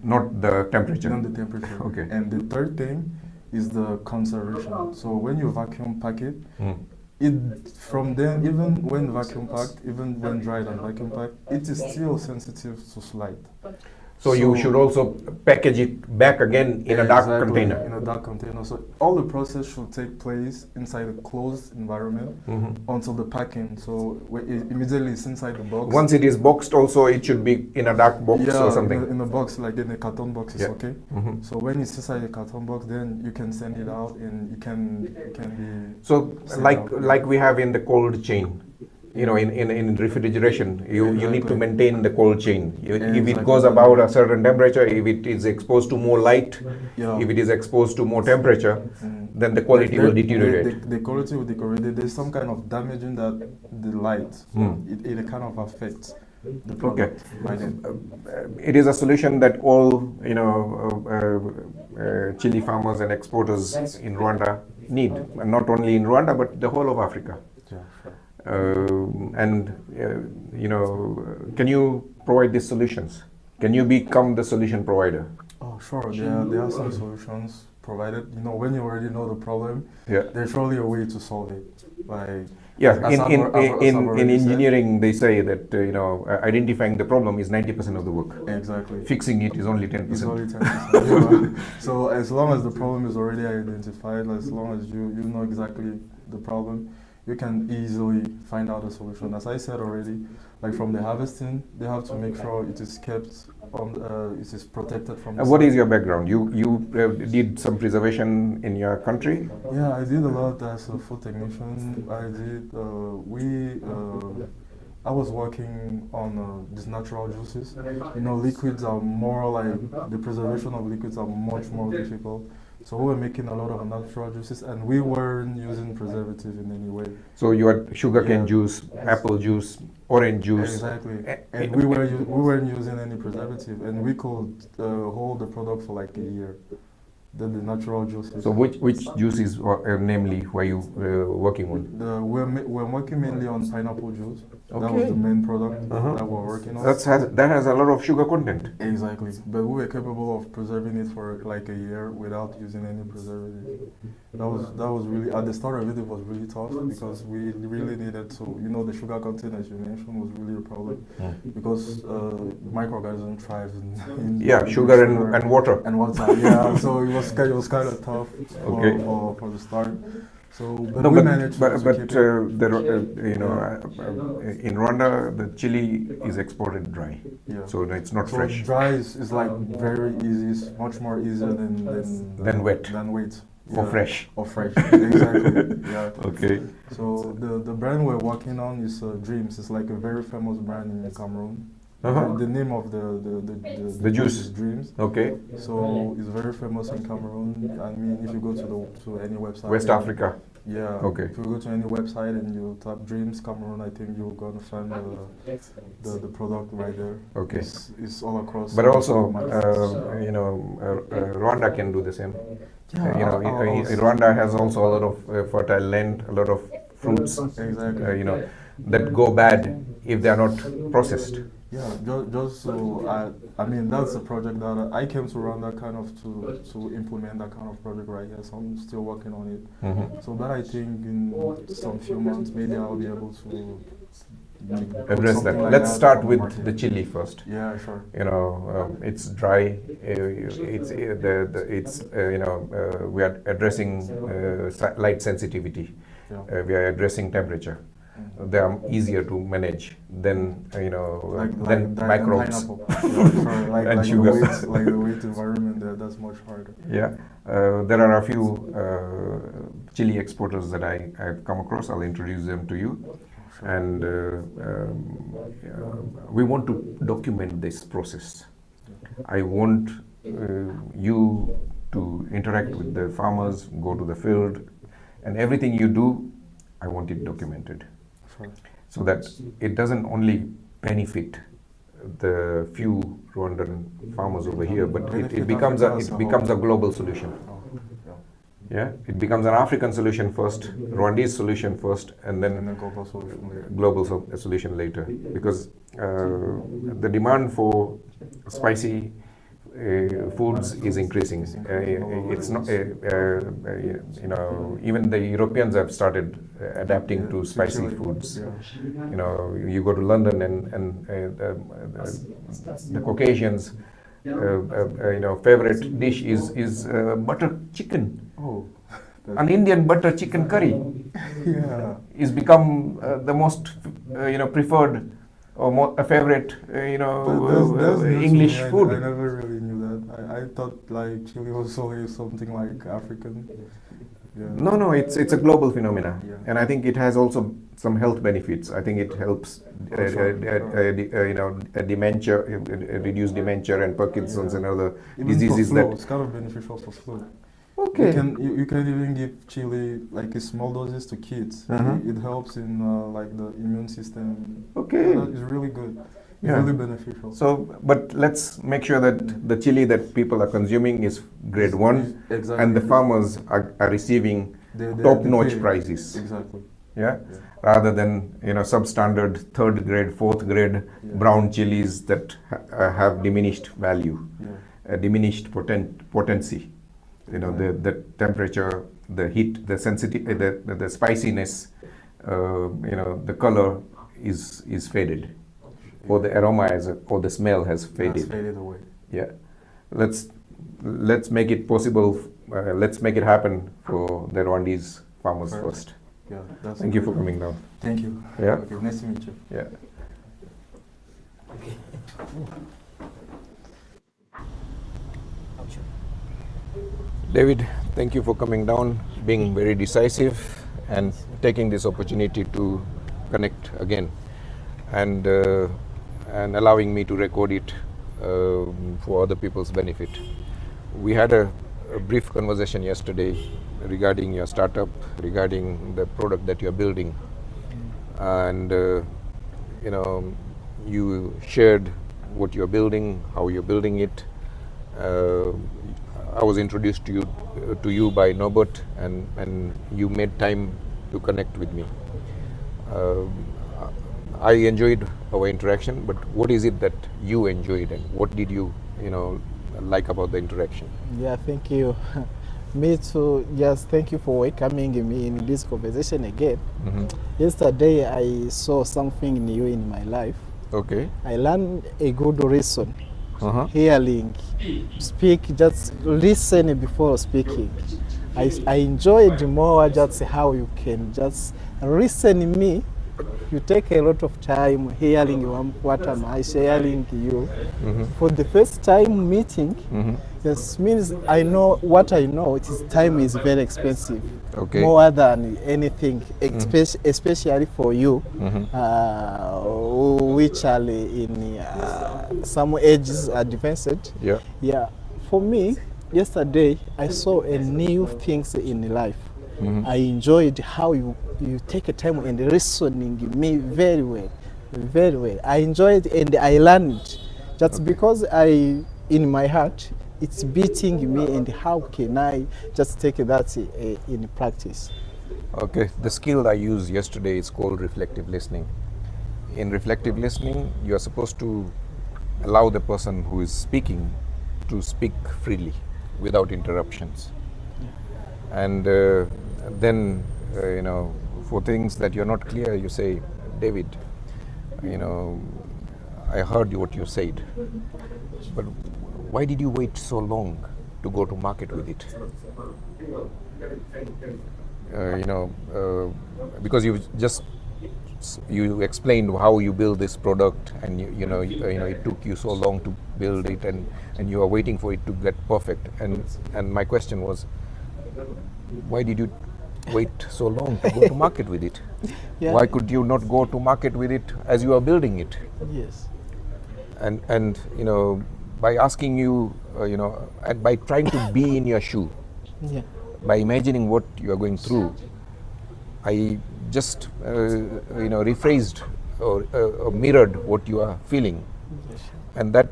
not the temperature.
Not the temperature.
Okay.
And the third thing is the conservation. So when you vacuum pack it. From then, even when vacuum packed, even when dried and vacuum packed, it is still sensitive to light.
So you should also package it back again in a dark container.
In a dark container. So all the process should take place inside a closed environment until the packing. So immediately it's inside the box.
Once it is boxed, also it should be in a dark box or something.
In a box, like in a carton box, is okay. So when it's inside a carton box, then you can send it out and it can be.
So like we have in the cold chain. You know, in refrigeration, you need to maintain the cold chain. If it goes about a certain temperature, if it is exposed to more light, if it is exposed to more temperature, then the quality will deteriorate.
The quality will deteriorate. There's some kind of damage in that the light. It kind of affects the product.
It is a solution that all chili farmers and exporters in Rwanda need, and not only in Rwanda but the whole of Africa. Can you provide these solutions? Can you become the solution provider?
Oh, sure. There are some solutions provided. When you already know the problem, there's surely a way to solve it.
In engineering, they say that identifying the problem is 90% of the work.
Exactly.
Fixing it is only 10%.
It's only 10%. So as long as the problem is already identified, as long as you know exactly the problem, you can easily find out a solution. As I said already, like from the harvesting, they have to make sure it is kept on, it is protected from the
What
sun.
is your background? You did some preservation in your country?
Yeah, I did a lot as a food technician. I was working on these natural juices. Liquids are more like, the preservation of liquids are much more difficult. So we were making a lot of natural juices, and we weren't using preservative in any way.
So you had sugarcane juice, apple juice, orange juice.
Exactly. And we weren't using any preservative, and we could hold the product for like a year. than the natural juices.
So which juices, namely, were you working on?
We're working mainly on pineapple juice. Okay. That was the main product that we're working on.
That has a lot of sugar content.
Exactly, but we were capable of preserving it for like a year without using any preservative. That was really, at the start of it was really tough because we really needed to, the sugar content, as you mentioned, was really a problem because microorganisms thrive in
sugar and water.
And water, yeah. So it was kind of tough for the start. So, but we managed to keep it.
In Rwanda, the chili is exported dry, so it's not fresh.
Dry is like very easy. It's much more easier
than wet.
Than wet.
Or fresh.
Or fresh, exactly. Yeah.
Okay.
So the brand we're working on is Dreams. It's like a very famous brand in Cameroon. The name of the juice is Dreams.
Okay.
So it's very famous in Cameroon. I mean, if you go to any website.
West Africa.
Yeah.
Okay.
If you go to any website and you type Dreams Cameroon, I think you're gonna find the product right there.
Okay.
It's all across.
But also, Rwanda can do the same.
Yeah.
Rwanda has also a lot of fertile land, a lot of fruits.
Exactly.
That go bad if they are not processed.
Yeah, just so I mean that's a project that I came to Rwanda kind of to implement that kind of project right here. So I'm still working on it. So but I think in some few months maybe I'll be able to
address that. Let's start with the chili first.
Yeah, sure.
It's dry. We are addressing light sensitivity.
Yeah.
We are addressing temperature. They are easier to manage than than microbes
and
sugar.
Like the wheat environment there, that's much harder.
Yeah, there are a few chili exporters that I've come across. I'll introduce them to you. And we want to document this process. I want you to interact with the farmers, go to the field, and everything you do, I want it documented. So that it doesn't only benefit the few Rwandan farmers over here, but it becomes a global solution. Yeah, it becomes an African solution first, Rwandese solution first, and then
a
global solution later. Because the demand for spicy foods is increasing. It's not, even the Europeans have started adapting to spicy foods. You go to London and the Caucasians, favorite dish is butter chicken.
Oh,
an Indian butter chicken curry is become the most preferred or a favorite
that's
English food.
I never really knew that. I thought like chili was always something like African. Yeah.
No, it's a global phenomena, and I think it has also some health benefits. I think it helps dementia, reduce dementia and Parkinson's and other diseases.
It's kind of beneficial for flu.
Okay.
You can even give chili like in small doses to kids. It helps in like the immune system.
Okay.
It's really good. It's really beneficial.
So, but let's make sure that the chili that people are consuming is grade 1, and the farmers are receiving top-notch prices.
Exactly.
Yeah? Rather than substandard 3rd grade, 4th grade brown chilies that have diminished value, diminished potency. The temperature, the heat, the sensitivity, the spiciness, the color is faded, or the aroma or the smell has faded.
It's faded away.
Yeah, let's make it possible. Let's make it happen for the Rwandese farmers first.
Yeah,
thank you for coming down.
Thank you.
Yeah.
Okay, nice to meet you.
Yeah. David, thank you for coming down, being very decisive, and taking this opportunity to connect again, and allowing me to record it for other people's benefit. We had a brief conversation yesterday regarding your startup, regarding the product that you're building, and you shared what you're building, how you're building it. I was introduced to you by Norbert, and you made time to connect with me. I enjoyed our interaction, but what is it that you enjoyed, and what did you like about the interaction?
Yeah, thank you. Me too. Just thank you for welcoming me in this conversation again. Yesterday I saw something new in my life.
Okay.
I learned a good lesson. Hearing, speak, just listen before speaking. I enjoyed more just how you can just listen me. You take a lot of time hearing what am I sharing you. For the first time meeting, this means I know what I know. Time is very expensive, more than anything, especially for you, which are in some ages advanced. Yeah. For me, yesterday I saw a new things in life. I enjoyed how you take a time and listening me very well, very well. I enjoyed and I learned just because in my heart it's beating me, and how can I just take that in practice?
Okay, the skill I used yesterday is called reflective listening. In reflective listening, you are supposed to allow the person who is speaking to speak freely without interruptions. And then, for things that you're not clear, you say, David, I heard what you said, but why did you wait so long to go to market with it? Because you explained how you build this product, and it took you so long to build it, and you are waiting for it to get perfect. And my question was, why did you wait so long to go to market with it?
Yeah.
Why could you not go to market with it as you are building it?
Yes.
And by asking you, and by trying to be in your shoe, by imagining what you are going through, I just rephrased or mirrored what you are feeling, and that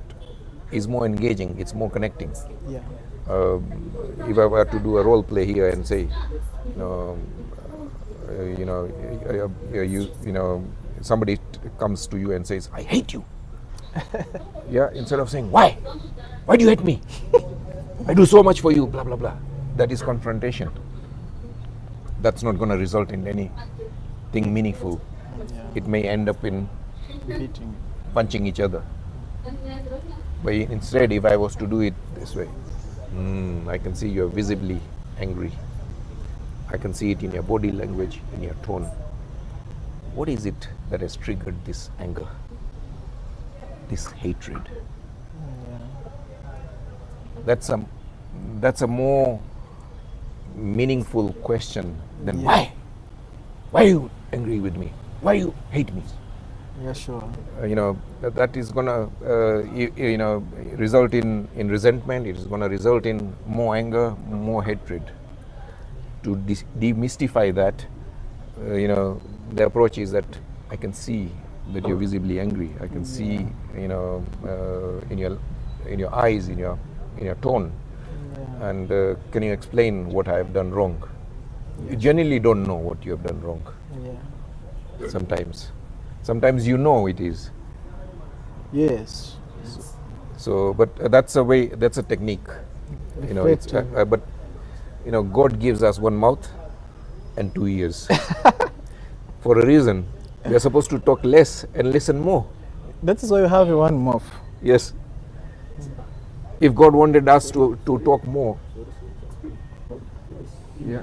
is more engaging. It's more connecting.
Yeah.
If I were to do a role play here and say, somebody comes to you and says, I hate you. Yeah, instead of saying, why do you hate me? I do so much for you, blah, blah, blah. That is confrontation. That's not going to result in anything meaningful. It may end up in punching each other. But instead, if I was to do it this way, I can see you're visibly angry. I can see it in your body language, in your tone. What is it that has triggered this anger, this hatred? That's a more meaningful question than why? Why are you angry with me? Why you hate me?
Yeah, sure.
That is gonna result in resentment. It is gonna result in more anger, more hatred. To demystify that, the approach is that I can see that you're visibly angry. I can see, in your eyes, in your tone. And can you explain what I have done wrong? You generally don't know what you have done wrong. Sometimes you know it is.
Yes.
So, but that's a way. That's a technique. But God gives us one mouth and 2 ears for a reason. We are supposed to talk less and listen more.
That is why you have one mouth.
Yes. If God wanted us to talk more. Yeah.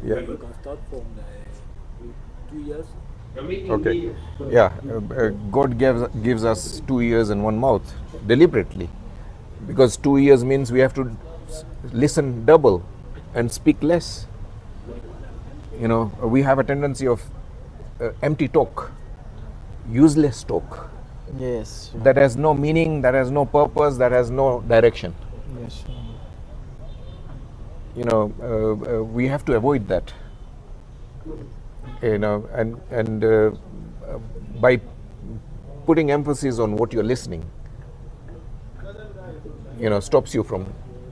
Yeah.
You can start from the 2 years.
Okay. Yeah. God gives us 2 ears and one mouth deliberately, because 2 ears means we have to listen double and speak less. We have a tendency of empty talk, useless talk.
Yes.
That has no meaning, that has no purpose, that has no direction.
Yes.
We have to avoid that. And by putting emphasis on what you're listening,
stops you from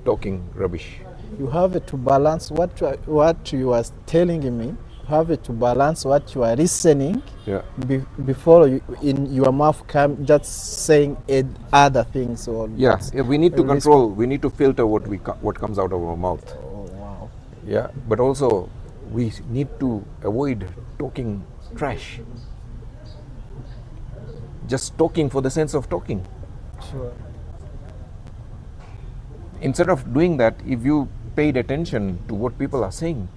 talking rubbish.
You have to balance what you are telling me. You have to balance what you are listening.
Yeah.
Before in your mouth come just saying other things or.
Yeah, we need to control. We need to filter what comes out of our mouth.
Oh wow.
Yeah, but also we need to avoid talking trash. Just talking for the sense of talking.
Sure.
Instead of doing that, if you paid attention to what people are saying,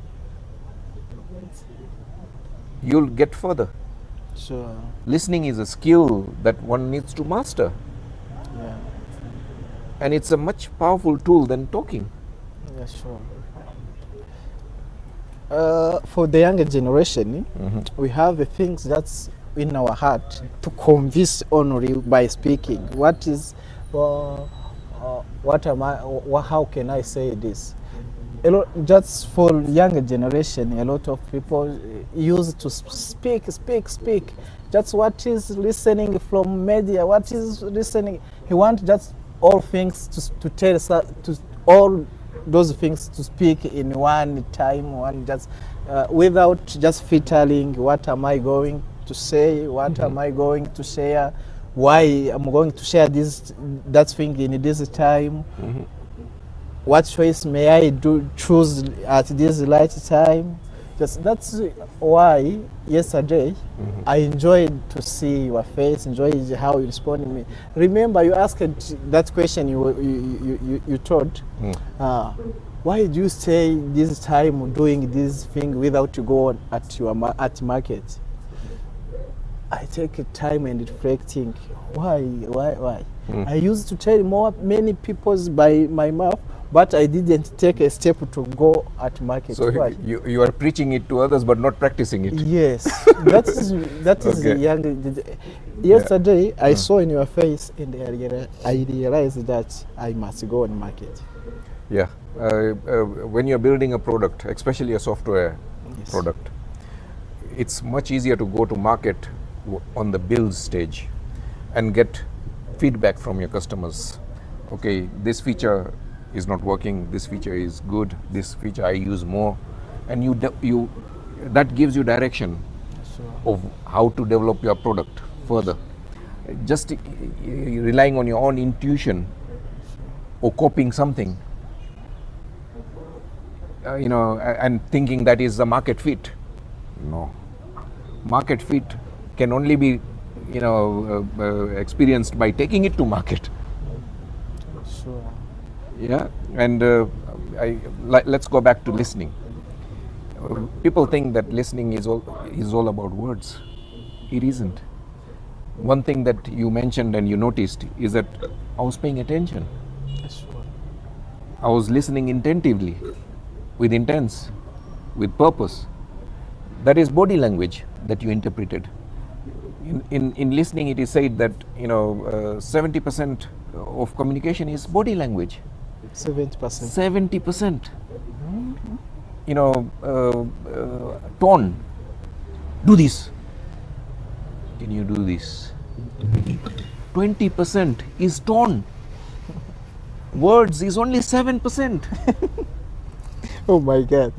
you'll get further.
Sure.
Listening is a skill that one needs to master.
Yeah.
And it's a much powerful tool than talking.
Yeah, sure. For the younger generation, we have the things that's in our heart to convince only by speaking. What is, what am I? How can I say this? Just for younger generation, a lot of people use to speak. That's what is listening from media. What is listening? He wants just all things to tell to all those things to speak in one time, without just filtering. What am I going to say? What am I going to share? Why I'm going to share that thing in this time? What choice may I choose at this right time? That's why yesterday I enjoyed to see your face, enjoyed how you responded to me. Remember, you asked that question you told. Why do you stay this time doing this thing without you go at market? I take time and reflecting. Why? I used to tell many people by my mouth, but I didn't take a step to go at market.
So you are preaching it to others but not practicing it.
Yes, that is okay. Young. Yesterday I saw in your face and I realized that I must go on market.
Yeah, when you're building a product, especially a software product, it's much easier to go to market on the build stage and get feedback from your customers. Okay, this feature is not working, this feature is good, this feature I use more, and that gives you direction of how to develop your product further. Just relying on your own intuition or copying something, and thinking that is the market fit. No, market fit can only be experienced by taking it to market.
Sure.
Yeah, and let's go back to listening. People think that listening is all about words. It isn't. One thing that you mentioned and you noticed is that I was paying attention.
Sure.
I was listening intentively, with intents, with purpose. That is body language that you interpreted. In listening, it is said that 70% of communication is body language.
70%.
70%. Tone. Do this. Can you do this? 20% is tone. Words is only 7%.
Oh my God.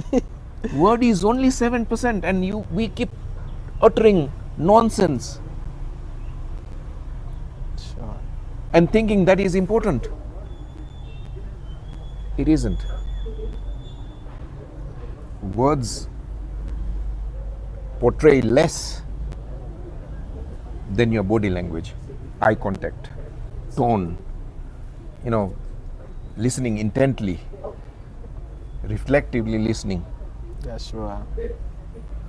Word is only 7%, and we keep uttering nonsense.
Sure.
And thinking that is important. It isn't. Words portray less than your body language, eye contact, tone, listening intently, reflectively listening.
Yeah, sure.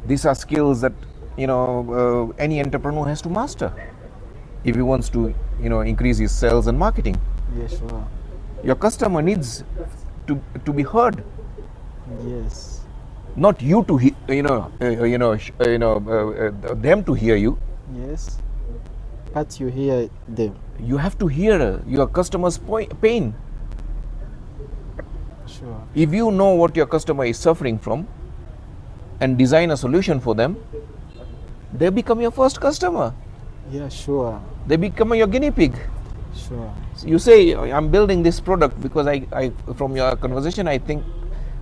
These are skills that any entrepreneur has to master if he wants to increase his sales and marketing.
Yeah, sure.
Your customer needs to be heard.
Yes.
Not you to them to hear you.
Yes. But you hear them.
You have to hear your customer's pain.
Sure.
If you know what your customer is suffering from and design a solution for them, they become your first customer.
Yeah, sure.
They become your guinea pig.
Sure.
So you say, I'm building this product because I from your conversation, I think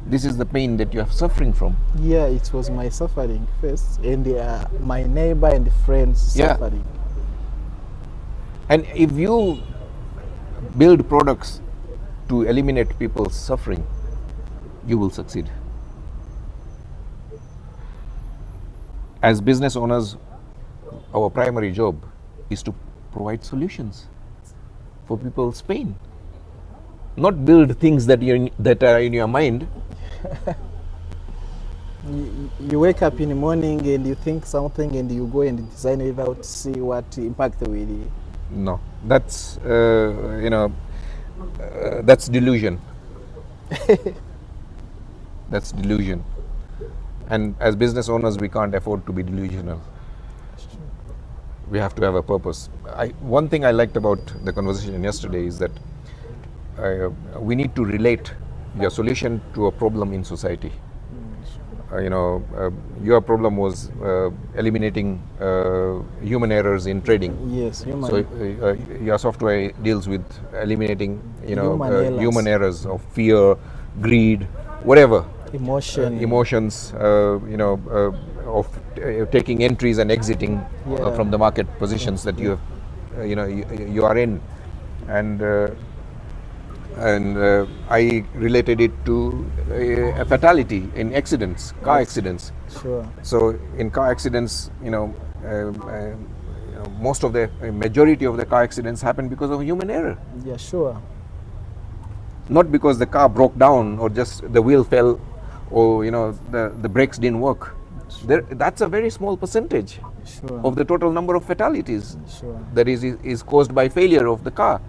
this is the pain that you are suffering from.
Yeah, it was my suffering first, and my neighbor and friends suffering.
And if you build products to eliminate people's suffering, you will succeed. As business owners, our primary job is to provide solutions for people's pain, not build things that are in your mind.
You wake up in the morning and you think something and you go and design it without see what impact will.
No, that's that's delusion. That's delusion. And as business owners, we can't afford to be delusional. We have to have a purpose. One thing I liked about the conversation yesterday is that we need to relate your solution to a problem in society. Your problem was eliminating human errors in trading.
Yes, human.
So your software deals with eliminating, human errors of fear, greed, whatever. Emotions, of taking entries and exiting from the market positions that you have, you are in, and I related it to a fatality in accidents, car accidents.
Sure.
So in car accidents, most of the majority of the car accidents happen because of human error.
Yeah, sure.
Not because the car broke down or just the wheel fell, or the brakes didn't work. That's a very small percentage of the total number of fatalities that is caused by failure of the car.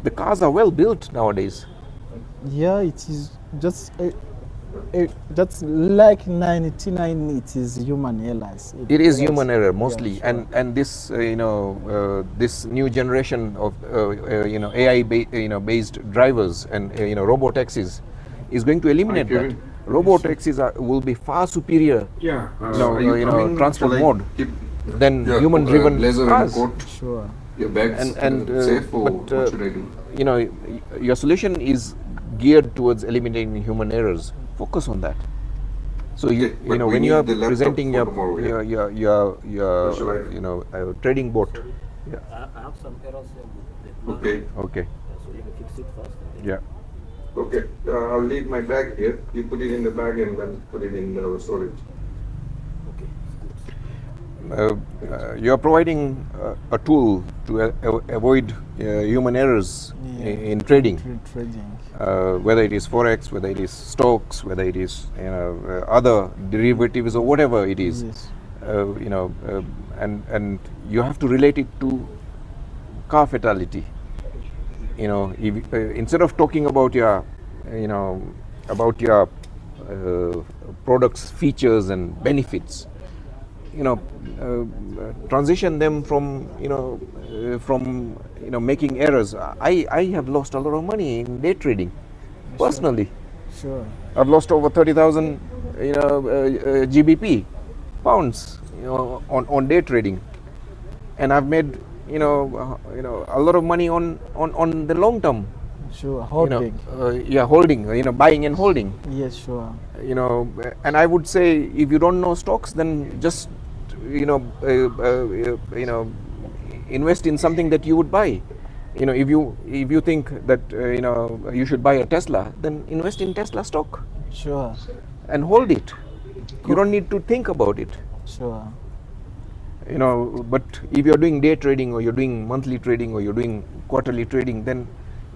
The cars are well built nowadays.
Yeah, it is just that's like 99. It is human errors.
It is human error mostly, and this this new generation of AI based drivers and robot taxis is going to eliminate that. Robot taxis will be far superior, transport mode than human driven cars.
Sure.
Your bags safe, or what should I do?
Your solution is geared towards eliminating human errors. Focus on that. So when you are presenting your trading bot.
Yeah. I have some errors with the
Okay. Okay.
So you can fix it first.
Yeah.
Okay, I'll leave my bag here. You put it in the bag and then put it in the storage.
You are providing a tool to avoid human errors in trading. Whether it is forex, whether it is stocks, whether it is other derivatives or whatever it is,
Yes.
And you have to relate it to car fatality. If, instead of talking about your products, features and benefits, transition them from making errors. I have lost a lot of money in day trading, personally.
Sure.
I've lost over 30,000 GBP pounds on day trading, and I've made a lot of money on the long term.
Sure, holding.
Holding, buying and holding.
Yes, sure.
And I would say, if you don't know stocks, then just invest in something that you would buy. If you think that you should buy a Tesla, then invest in Tesla stock.
Sure.
And hold it. You don't need to think about it.
Sure.
But if you're doing day trading, or you're doing monthly trading, or you're doing quarterly trading, then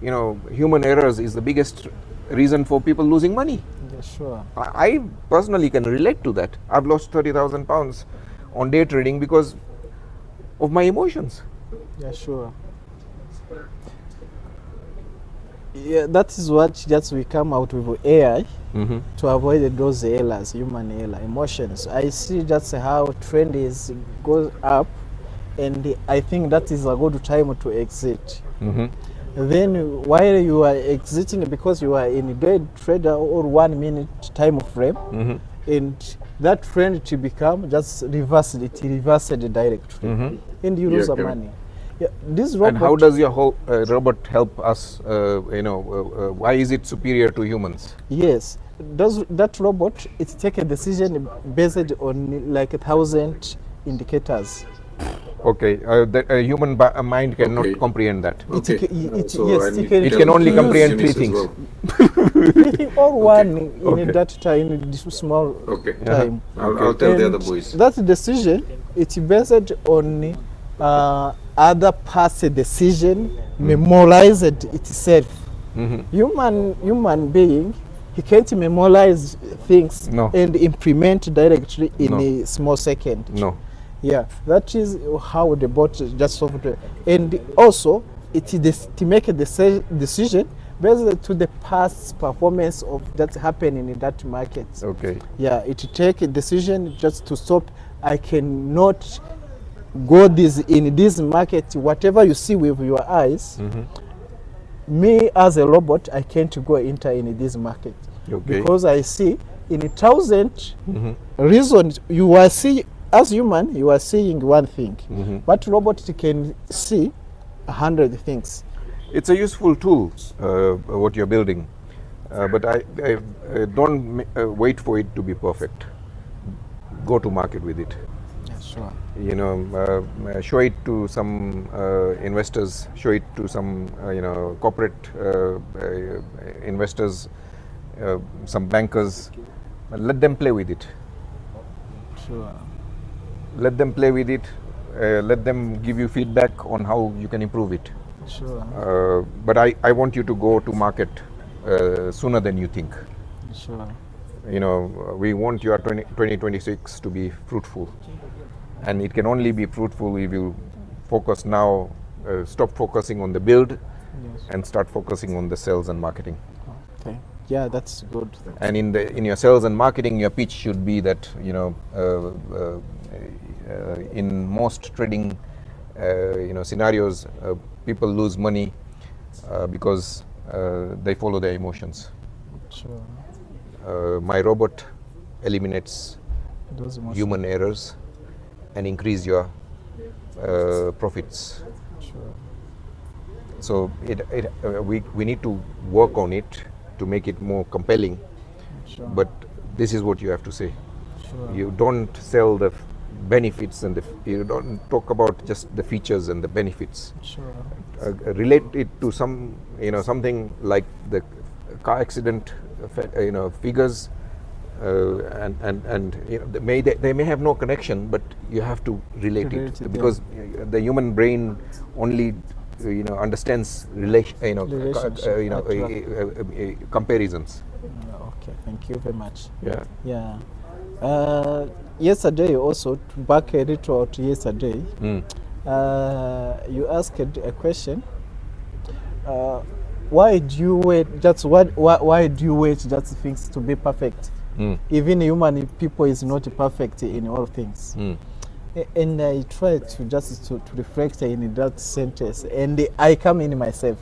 human errors is the biggest reason for people losing money.
Yeah, sure.
I personally can relate to that. I've lost 30,000 pounds on day trading because of my emotions.
Yeah, sure. Yeah, that is what just we come out with AI to avoid those errors, human error, emotions. I see just how trend goes up, and I think that is a good time to exit. Then while you are exiting, because you are in day trader or 1 minute time frame, and that trend to become just reversed directly, and you lose the money. Yeah, this robot.
And how does your whole robot help us? Why is it superior to humans?
Yes, that robot, it takes a decision based on like 1,000 indicators.
Okay, the human mind cannot comprehend that.
It
can only comprehend three things.
Or one in that time, in this small time.
I'll tell the other boys.
That decision, it's based on other parts decision, memorized itself. Human being, he can't memorize things and implement directly in a small second.
No.
Yeah, that is how the bot just software. And also, it is to make a decision based to the past performance of that's happening in that market.
Okay.
Yeah, it take a decision just to stop. I cannot go in this market. Whatever you see with your eyes, me as a robot, I can't go enter in this market because I see in 1,000 reasons you are see. As human, you are seeing one thing, but robot can see 100 things.
It's a useful tool, what you're building, but I don't wait for it to be perfect. Go to market with it.
Yeah, sure.
Show it to some investors, show it to some corporate investors, some bankers. Let them play with it.
Sure.
Let them play with it. Let them give you feedback on how you can improve it.
Sure.
But I want you to go to market sooner than you think.
Sure.
We want your 2026 to be fruitful, and it can only be fruitful if you focus now. Stop focusing on the build, and start focusing on the sales and marketing.
Okay. Yeah, that's good.
And in your sales and marketing, your pitch should be that in most trading scenarios, people lose money because they follow their emotions.
Sure.
My robot eliminates
Those emotions.
human errors and increase your profits.
Sure.
So we need to work on it to make it more compelling.
Sure.
But this is what you have to say.
Sure.
You don't sell the benefits and you don't talk about just the features and the benefits.
Sure.
Relate it to something like the car accident figures, and they may have no connection, but you have to relate it because the human brain only understands comparisons.
Okay, thank you very much.
Yeah.
Yeah. Yesterday also, back a little to yesterday, you asked a question. Why do you wait? Why do you wait just things to be perfect? Even human people is not perfect in all things. And I try to just to reflect in that sentence, and I come in myself.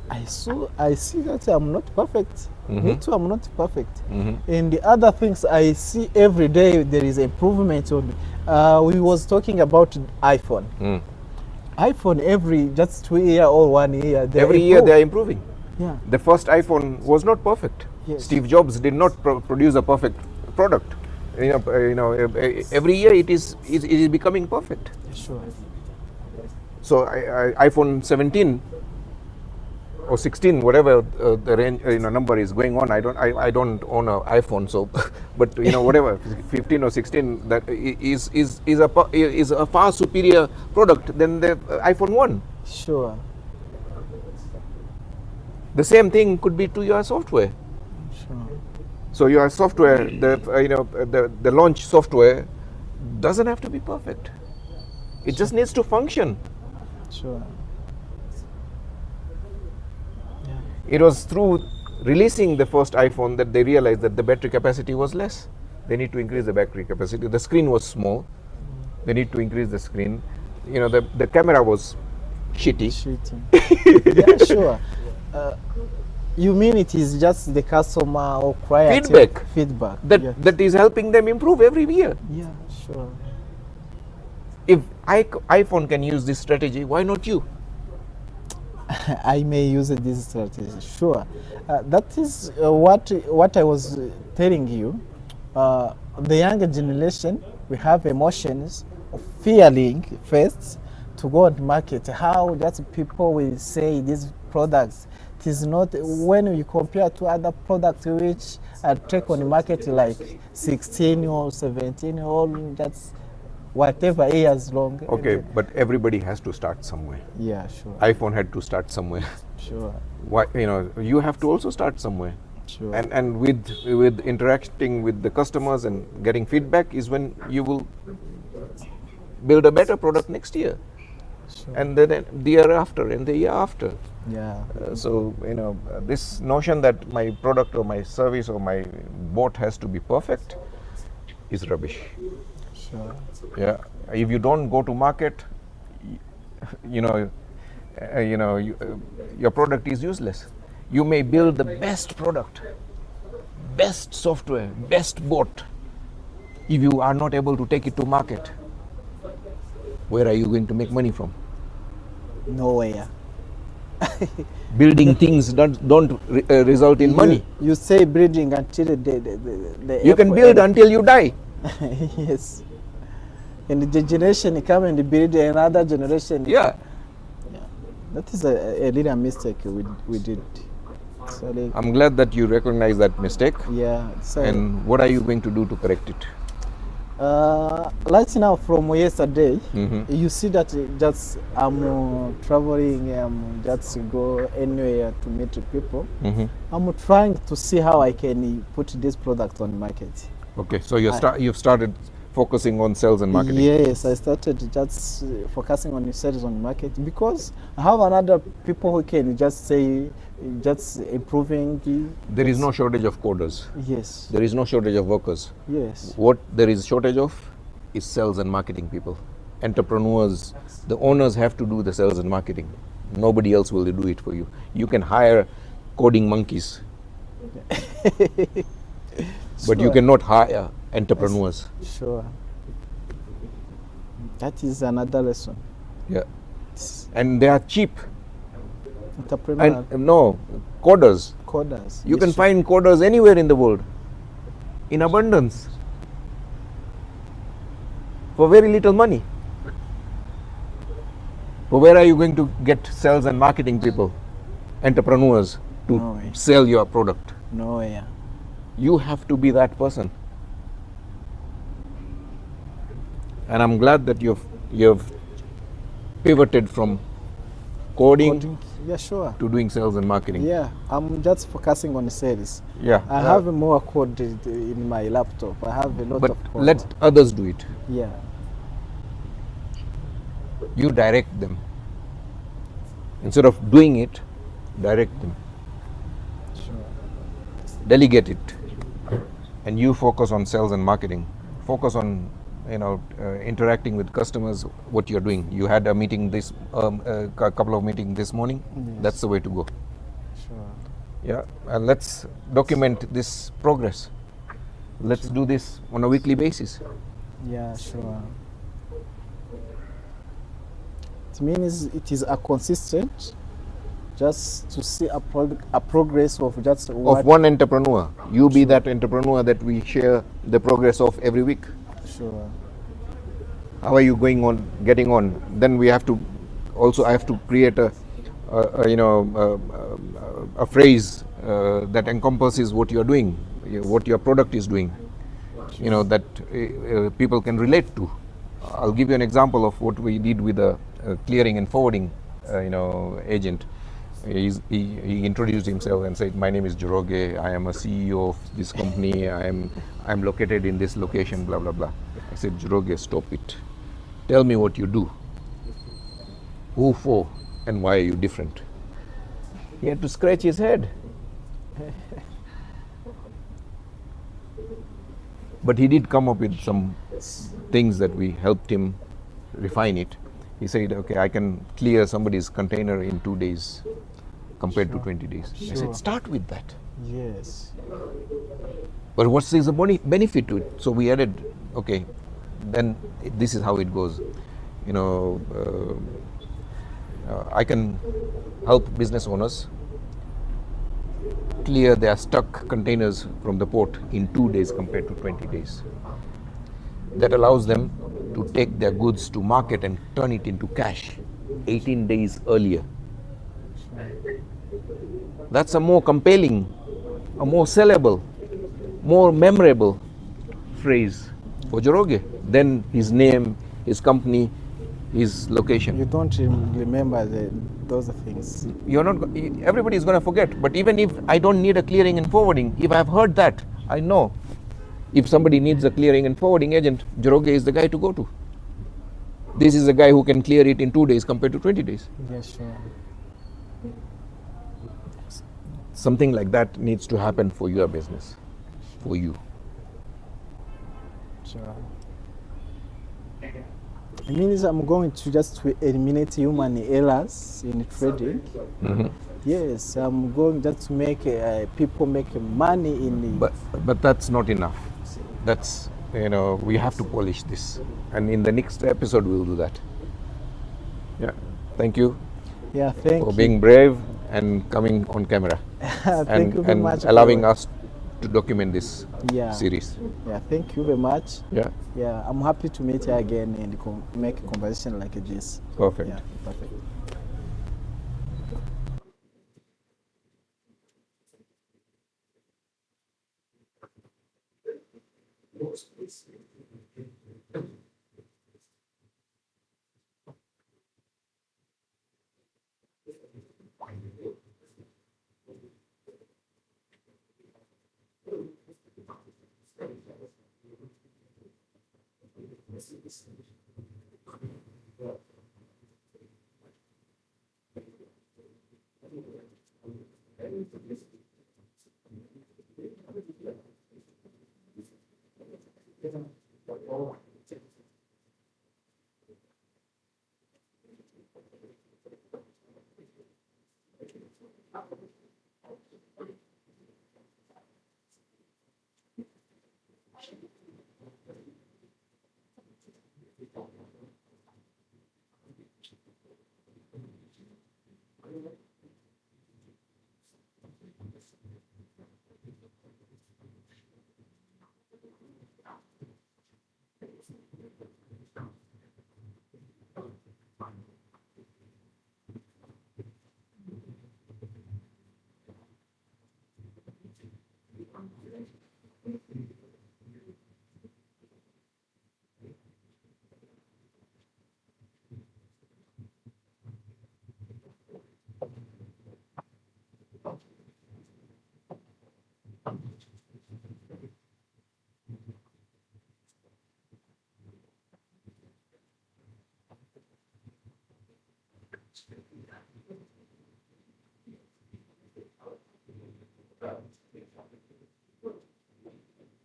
I see that I'm not perfect. Me too, I'm not perfect. And the other things I see every day, there is improvement on. We was talking about iPhone. iPhone every just 2 years or 1 year.
Every year they are improving.
Yeah.
The first iPhone was not perfect.
Yes.
Steve Jobs did not produce a perfect product. Every year it is becoming perfect.
Sure.
So iPhone 17 or 16, whatever the range number is going on. I don't own an iPhone, so but whatever 15 or 16, that is a far superior product than the iPhone 1.
Sure.
The same thing could be to your software.
Sure.
So your software, the launch software, doesn't have to be perfect. It just needs to function.
Sure.
It was through releasing the first iPhone that they realized that the battery capacity was less. They need to increase the battery capacity. The screen was small. They need to increase the screen. The camera was shitty.
Yeah, sure. You mean it is just the customer or client
feedback
that
is helping them improve every year.
Yeah, sure.
If iPhone can use this strategy, why not you?
I may use this strategy, sure. That is what I was telling you. The younger generation, we have emotions of fearing first to go on market. How that people will say these products. It is not when you compare to other products which are take on the market like 16 or 17 or that's whatever years long.
Okay, but everybody has to start somewhere.
Yeah, sure.
iPhone had to start somewhere.
Sure.
Why, you have to also start somewhere.
Sure.
And with interacting with the customers and getting feedback is when you will build a better product next year.
Sure.
And then the year after and the year after.
Yeah.
So this notion that my product or my service or my boat has to be perfect is rubbish.
Sure.
Yeah. If you don't go to market, your product is useless. You may build the best product, best software, best boat. If you are not able to take it to market, where are you going to make money from?
Nowhere.
Building things don't result in money.
You say building until the
you can build until you die.
Yes. And the generation come and build another generation.
Yeah.
That is a little mistake we did. Sorry.
I'm glad that you recognize that mistake.
Yeah.
And what are you going to do to correct it?
Right now, from yesterday, you see that just I'm traveling, just go anywhere to meet people. I'm trying to see how I can put this product on the market.
Okay, so you've started focusing on sales and marketing.
Yes, I started just focusing on the sales on the market because I have another people who can just say, just improving
There is no shortage of coders.
Yes.
There is no shortage of workers.
Yes.
What there is shortage of is sales and marketing people. Entrepreneurs, the owners have to do the sales and marketing. Nobody else will do it for you. You can hire coding monkeys. But you cannot hire entrepreneurs.
Sure. That is another lesson.
Yeah. And they are cheap.
Entrepreneur.
And no, coders.
Coders.
You can find coders anywhere in the world, in abundance, for very little money. But where are you going to get sales and marketing people, entrepreneurs, to sell your product?
Nowhere.
You have to be that person. And I'm glad that you've pivoted from coding
yeah, sure.
to doing sales and marketing.
Yeah, I'm just focusing on sales.
Yeah.
I have more code in my laptop. I have a lot of code.
But let others do it.
Yeah.
You direct them. Instead of doing it, direct them.
Sure.
Delegate it. And you focus on sales and marketing. Focus on interacting with customers, what you're doing. You had a meeting a couple of meetings this morning.
Yes.
That's the way to go.
Sure.
Yeah, and let's document this progress. Let's do this on a weekly basis.
Yeah, sure. It means it is a consistent, just to see a progress of just
of one entrepreneur. You be that entrepreneur that we share the progress of every week.
Sure.
How are you getting on? Then we have to also, I have to create a phrase that encompasses what you are doing, what your product is doing, that people can relate to. I'll give you an example of what we did with a clearing and forwarding, agent. He introduced himself and said, "My name is Joroge. I am a CEO of this company. I'm located in this location. Blah blah blah." I said, "Joroge, stop it. Tell me what you do. Who for, and why are you different?" He had to scratch his head. But he did come up with some things that we helped him refine it. He said, "Okay, I can clear somebody's container in 2 days compared to 20 days. I said, "Start with that."
Yes.
But what is the benefit to it? So we added, okay, then this is how it goes. I can help business owners clear their stuck containers from the port in 2 days compared to 20 days. That allows them to take their goods to market and turn it into cash 18 days earlier. That's a more compelling, a more sellable, more memorable phrase for Joroge than his name, his company, his location.
You don't remember those things.
You're not. Everybody is going to forget. But even if I don't need a clearing and forwarding, if I've heard that, I know. If somebody needs a clearing and forwarding agent, Joroge is the guy to go to. This is a guy who can clear it in 2 days compared to 20 days.
Yes, sure.
Something like that needs to happen for your business, for you.
Sure. It means I'm going to just eliminate human errors in trading.
Mm-hmm.
Yes, I'm going just to make people make money in.
But that's not enough. That's, we have to polish this, and in the next episode we'll do that. Yeah. Thank you.
Yeah, thank you
for being brave and coming on camera.
Thank you very much.
Allowing us to document this series.
Yeah, thank you very much.
Yeah.
Yeah, I'm happy to meet you again and make a conversation like this.
Perfect.
Yeah, perfect.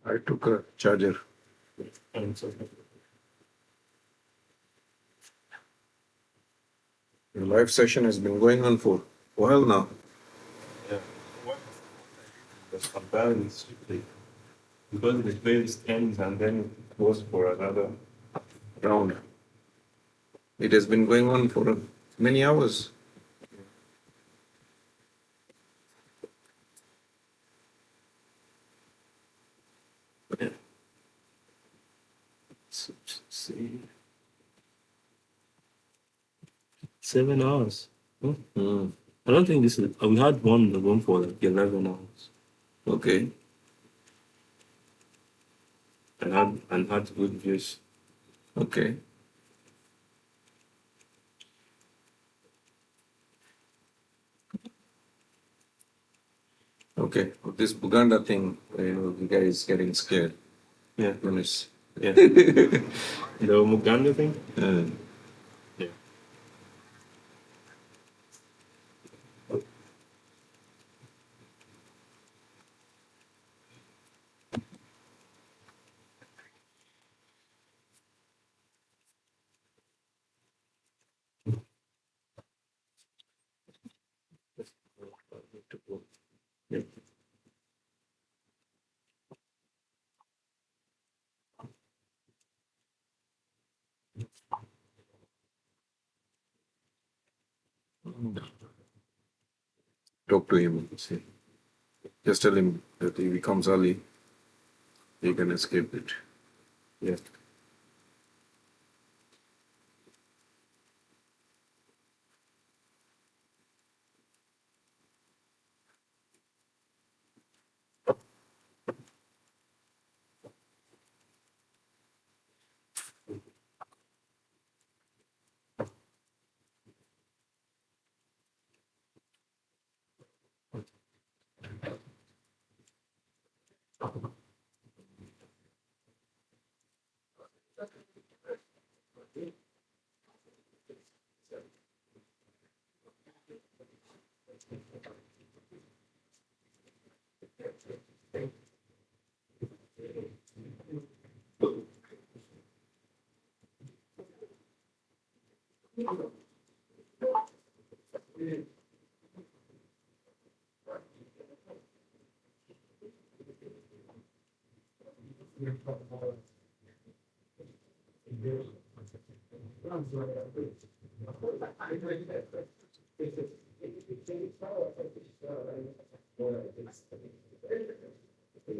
I took a charger. The live session has been going on for a while now.
Yeah. There's comparison strictly. Because the phase ends and then it goes for another
round. It has been going on for many hours.
Yeah. See. 7 hours. Huh? I don't think this is. We had one for like 11 hours.
Okay.
And had good views.
Okay. Okay. This Buganda thing, the guy is getting scared.
Yeah.
Honest.
Yeah. The Muganda thing?
Yeah.
Yeah.
talk to him. See, just tell him that if he comes early, he can escape it. Yeah.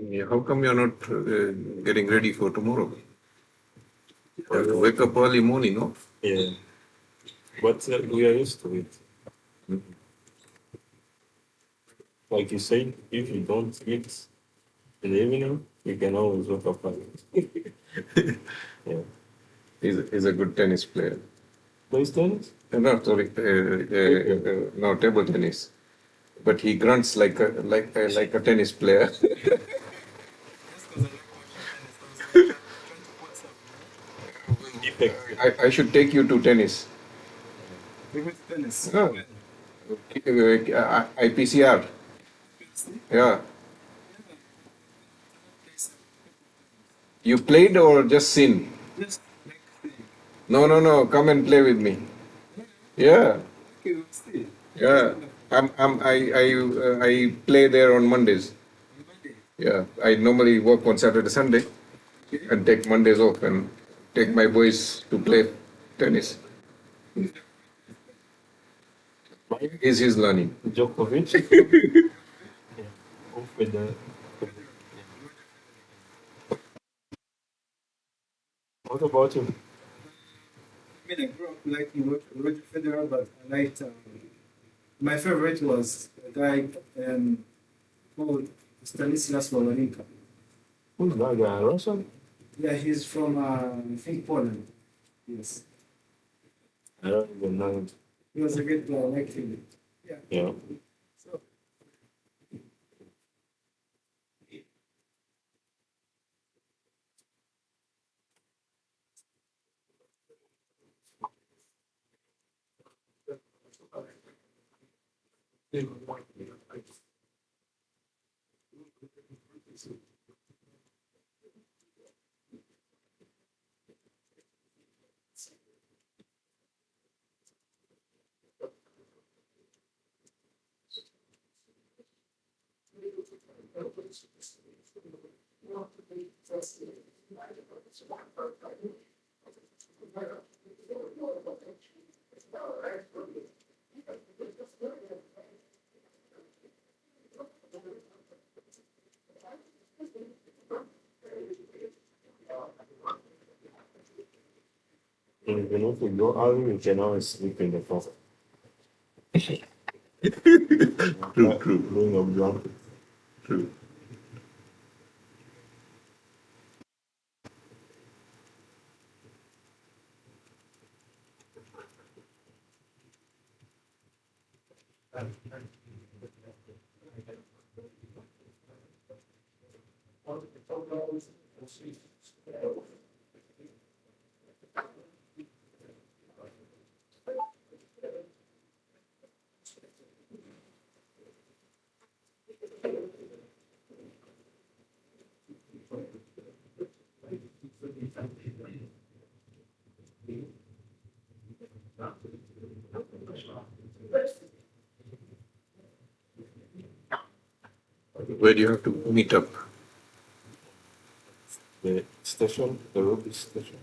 Yeah, how come you're not getting ready for tomorrow? You have to wake up early morning, no?
Yeah, but we are used to it. Like you said, if you don't eat in the evening, you can always wake up early. Yeah.
He's a good tennis player.
Plays tennis?
No, sorry, no, table tennis. But he grunts like a tennis player. I should take you to tennis.
Tennis.
No. IPCR. Yeah. You played or just seen? No. Come and play with me. Yeah. Yeah. I play there on Mondays. Yeah. I normally work on Saturday, Sunday, and take Mondays off and take my boys to play tennis. He's learning.
Djokovic. Yeah. Off with the. What about you?
I mean, I grew up liking Roger Federer, but I liked. My favorite was a guy called Stanislas Wawrinka.
Who's that guy? Russian?
Yeah, he's from I think Poland. Yes,
I don't even know him.
he was a great player. I liked him. Yeah.
Yeah.
So,
Even if we go early, we can always sleep in the car.
True.
Doing a jump.
True. Where do you have to meet up?
The station, the road station.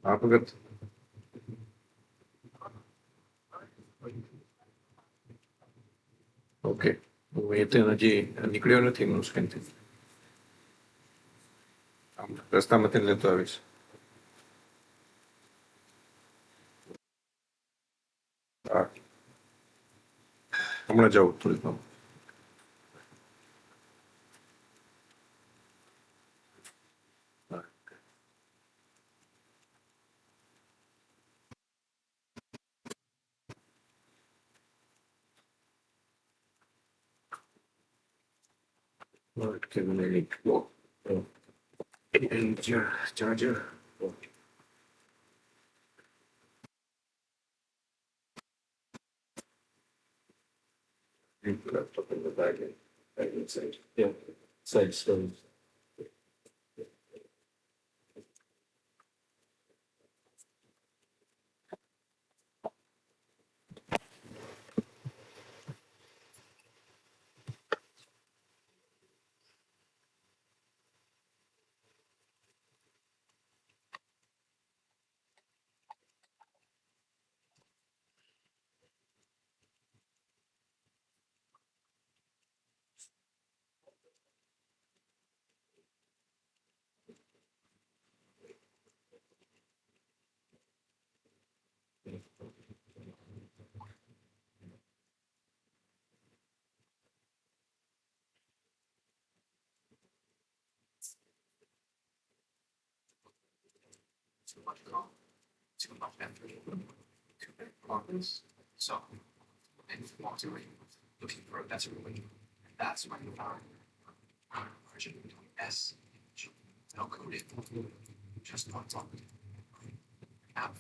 Apagat. Okay. Uite energie, nicleo nu tin nos kente. Am resta matin le to avis. Ah. Amna jau tulis no. What can I make? And charger. Laptop in the back inside. Yeah, side storage.
So, and walked away looking for a better way. And that's when you found version S, no coded, just one top. App,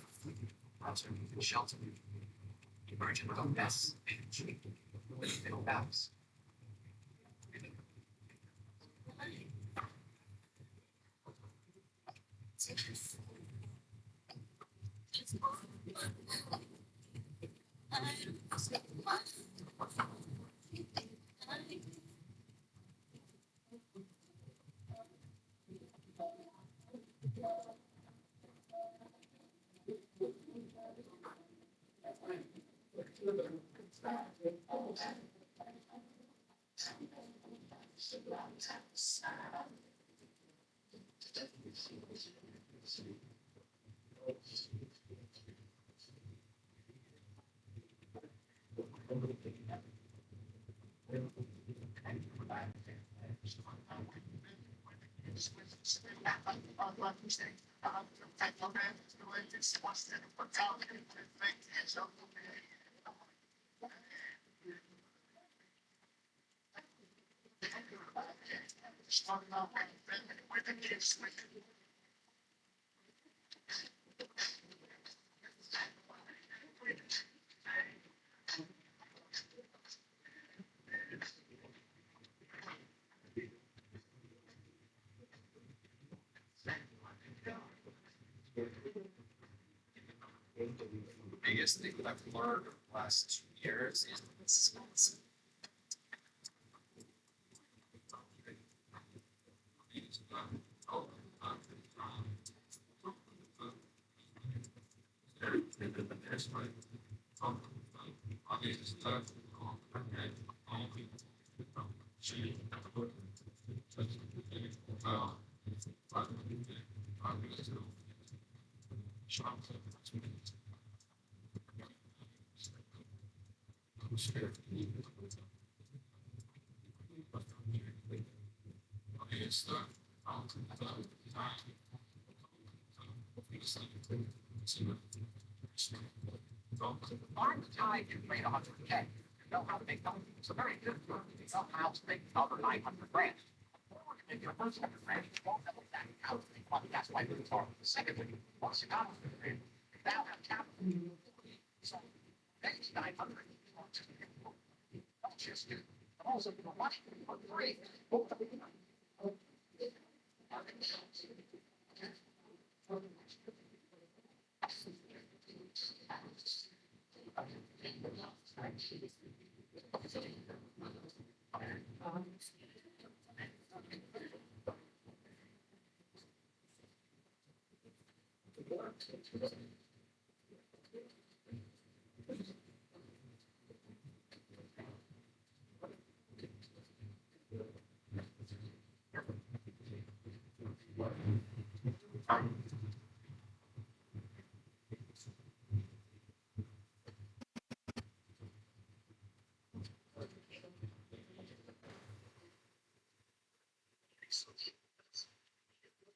browser, shelter, version S, with no apps. Biggest thing that I've learned over the last 2 years is Mark Tide can trade 100K. You know how to make money. It's a very good firm. You know how to make another 900 grand. Or you make your first 100 grand, you won't double that out to make money. That's why we talk. Secondly, once you got 100 grand, you now have capital. So, next 900, you want to not just do, but also for money for free.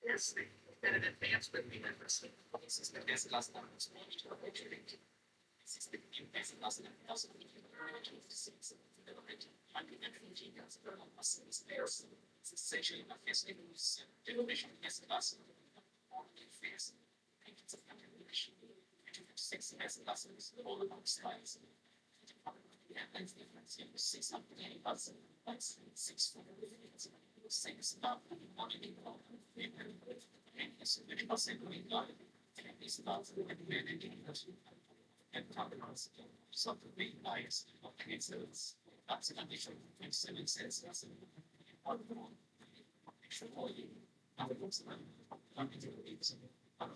Yes, and an advancement in this system is less than this this is the new basic lesson and also the disease it's essentially a physical definition is lesson on the face it's a definition 6 lessons all about styles and length difference in 600 lesson that's 6 things about money and it's very possibly not and it's not managing and tolerance something being nice okay so it's that's an additional 27 cents that's one more extra volume other books it's I'm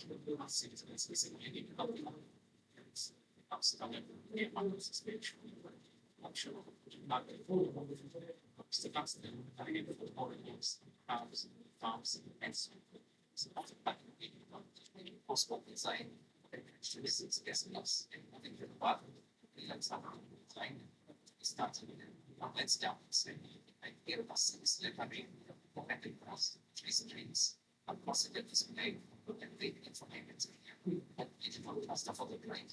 sure not it's the constant farms and so possible design is guessing us and nothing to the bottom. Let's have a time starting let's down saying I hear us is living and the cross trees and dreams. I'm crossing it this way and leaving it for payments and digital stuff of the brain.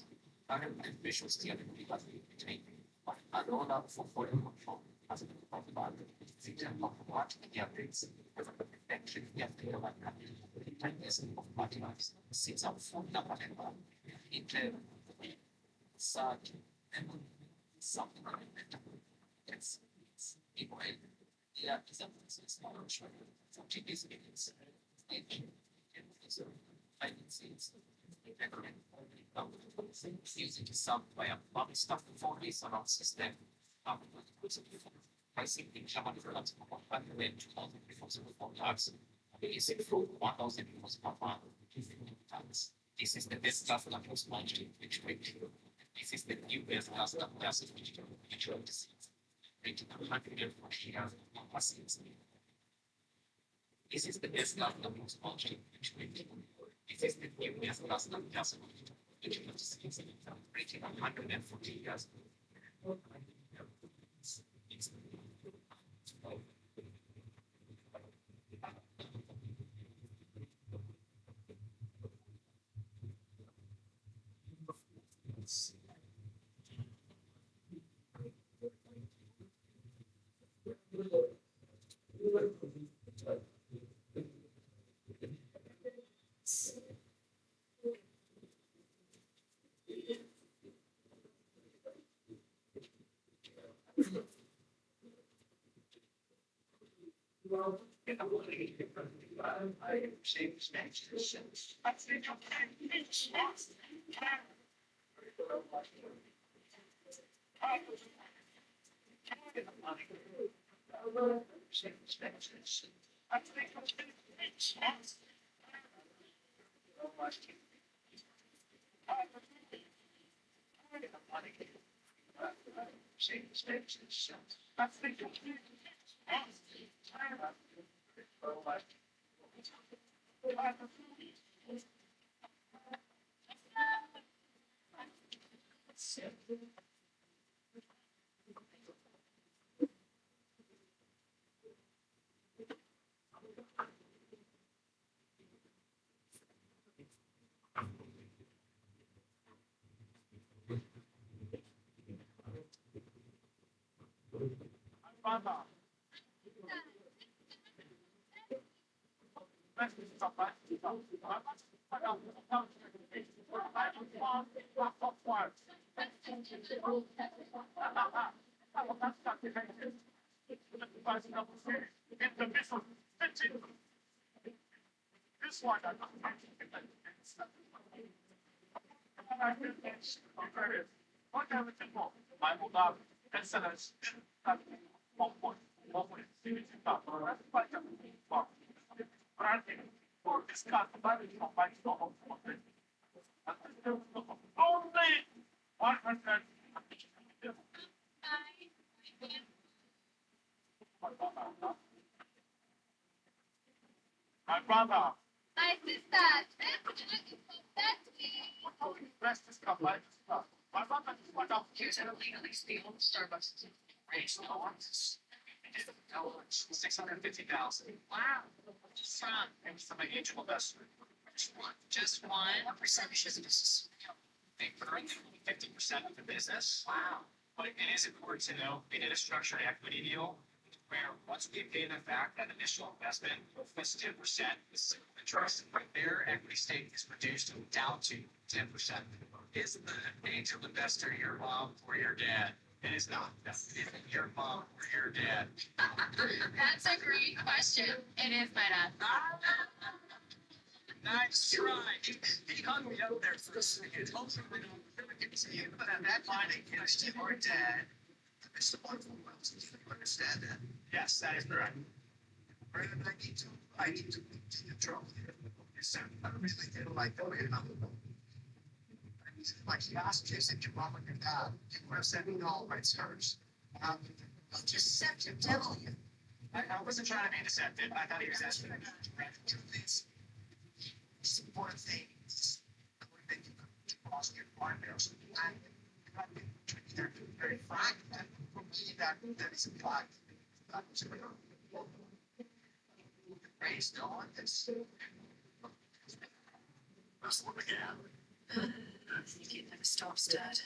It never stops, Dad.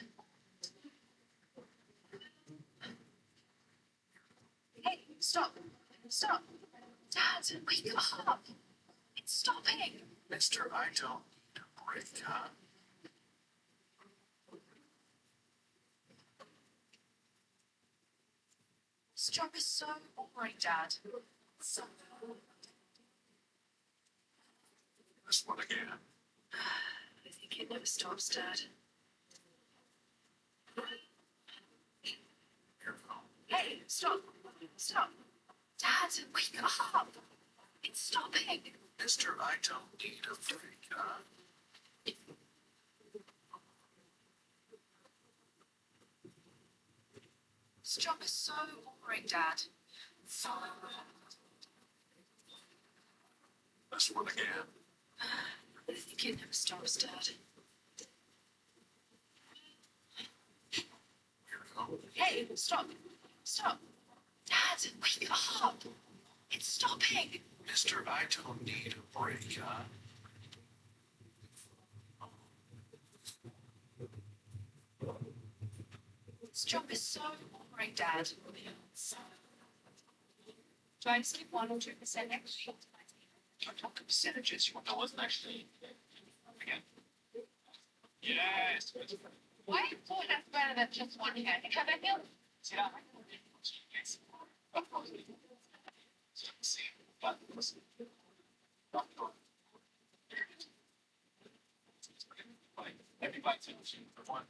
Hey, stop. Stop. Dad, wake up. It's stopping.
Mister, I don't need a break, huh?
This job is so boring, Dad. So
This one again.
I think it never stops, Dad. Hey, stop. Stop. Dad, wake up. It's stopping.
Mister, I don't need a break, huh?
This job is so boring, Dad. So
This one again.
I think it never stops, Dad. Hey, stop. Stop. Dad, wake up. It's stopping.
Mister, I don't need a break, huh?
This job is so boring, Dad. Do I skip 1 or 2% extra?
Don't talk to percentages. You want to listen actually. Again. Yes.
Why is it that's better than just one hand? Because I feel
Yeah. Of course. See, but listen. Everybody's in for one.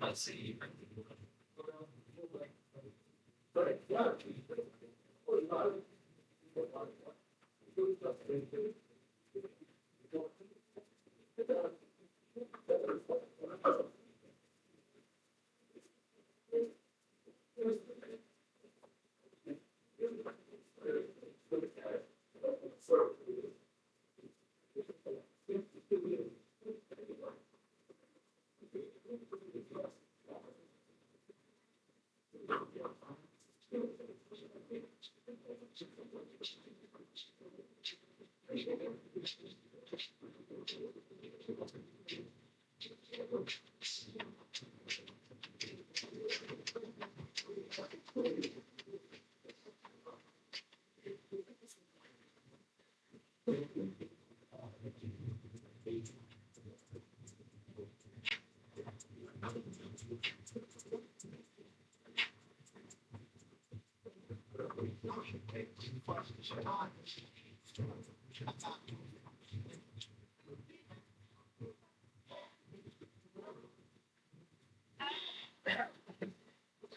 Let's see.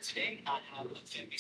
Today I have a very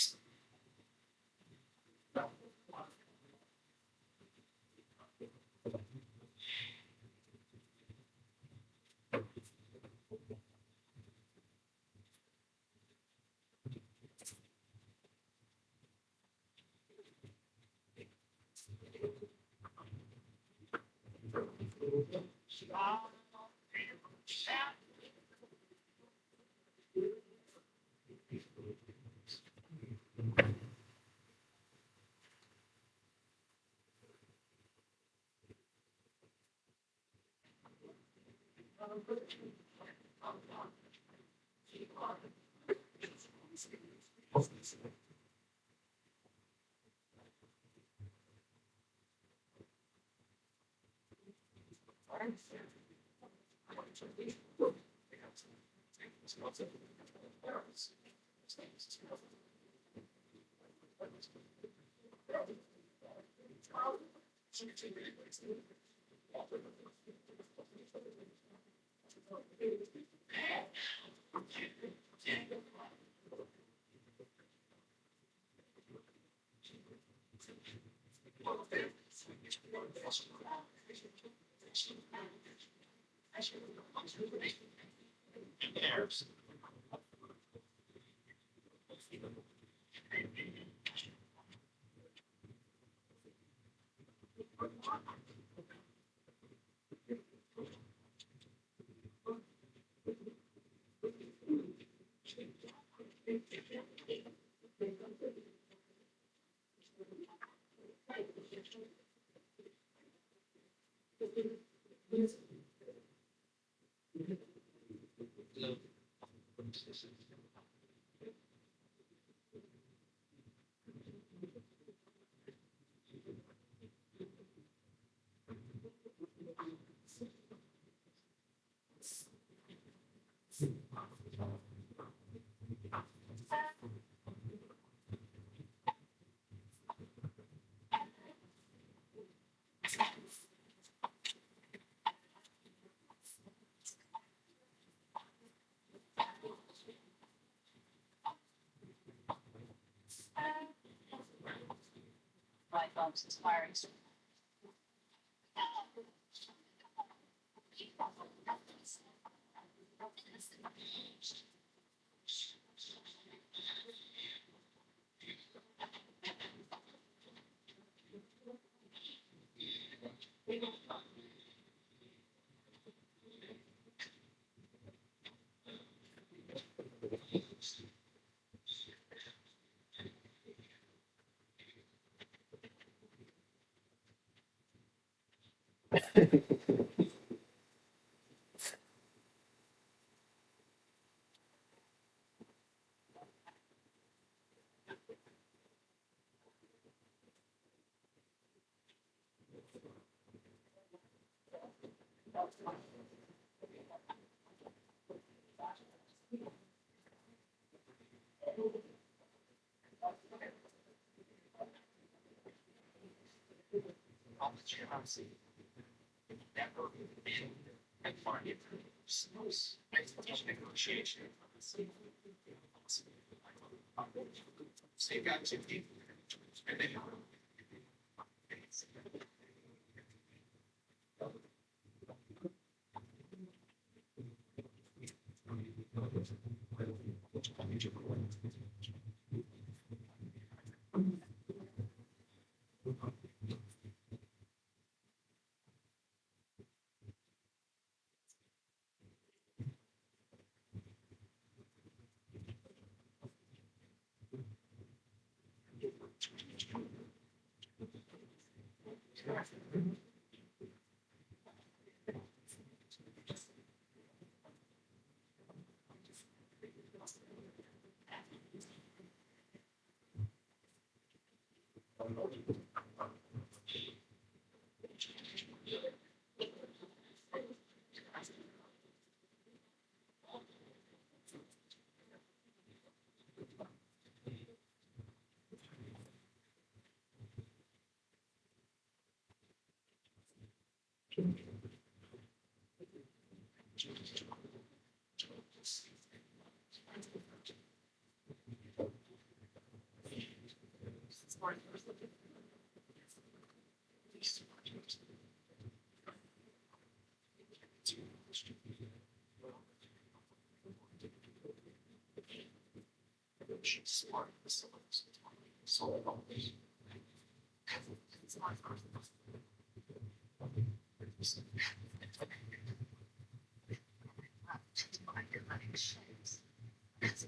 Light bulbs inspiring. Negotiation. Save activity. And then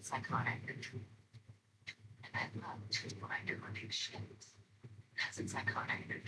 it's iconic. And I love to find your shapes. Because it's iconic.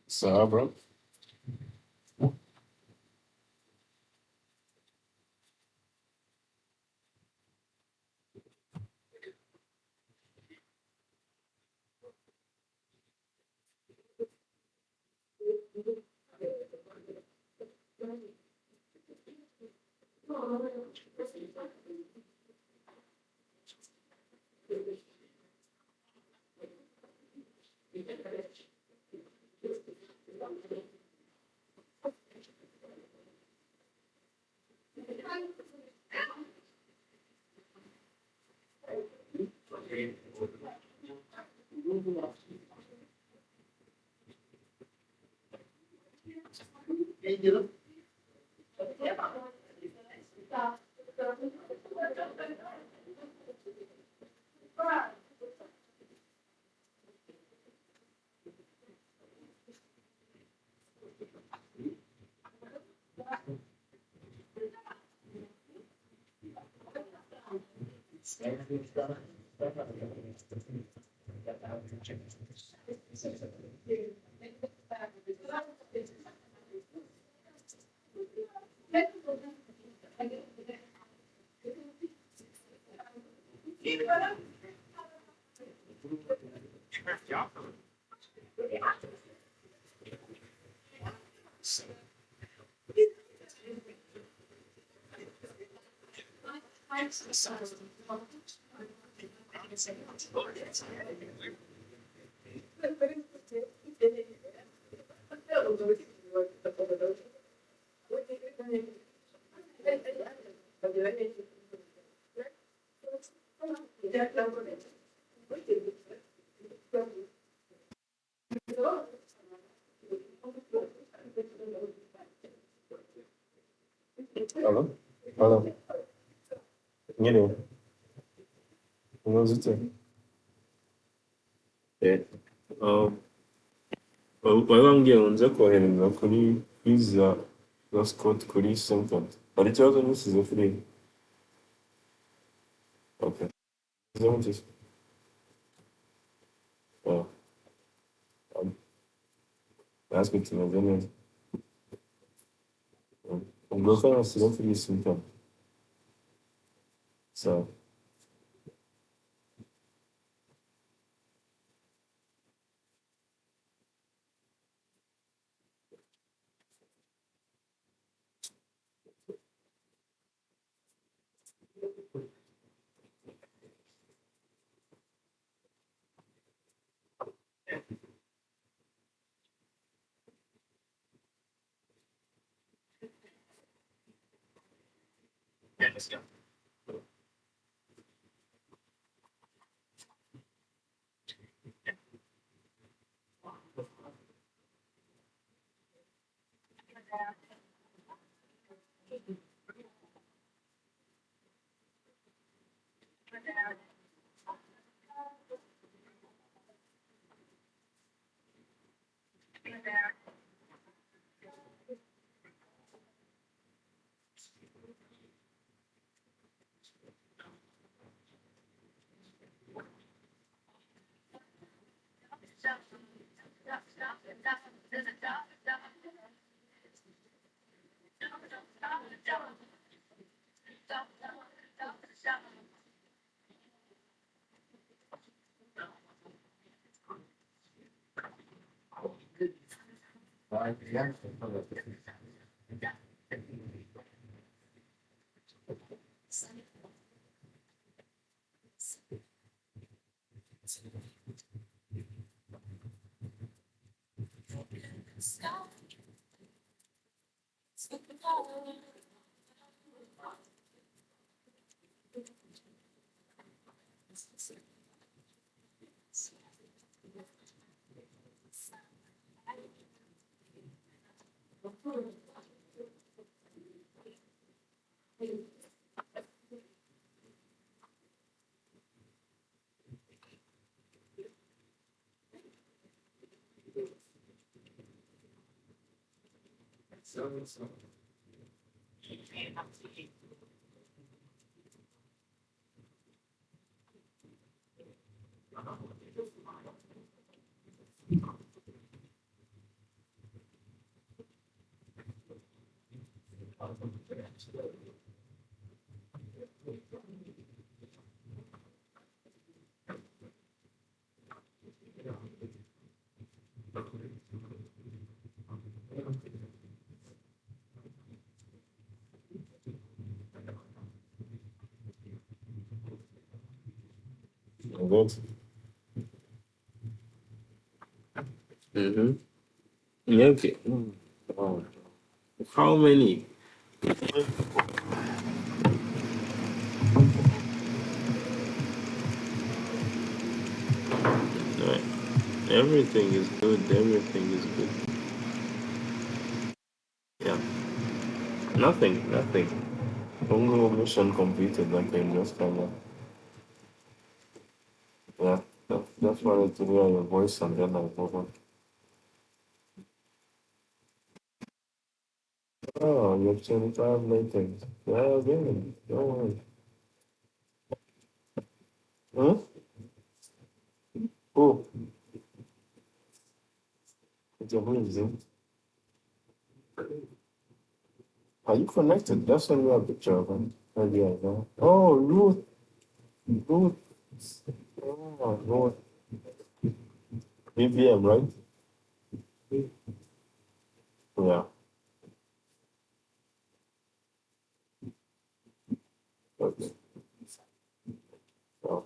So, bro. Halo? Halo? Gini, maksudnya, um, warangiye kohereza kuri visa na Scott kuri simcard. Hari ikibazo nisize free. Okay. Zamutis. Oh, that's good to know. Then, I'm going to see free simcard. So, yeah, let's go. Good. Mm-hmm. Yeah, okay. Oh. How many? Right. Everything is good. Everything is good. Yeah. Nothing. Nothing. Only mission completed. Like I just kind of. Yeah. That's why to hear your voice and then I move on. Oh, you have 25 latents. Yeah, again. Don't worry. Huh? Oh, it's amazing. Are you connected? That's send me a picture of him. Maybe I know. Oh, Ruth. Ruth. Oh, Ruth. BBM, right? Yeah. Okay. Oh.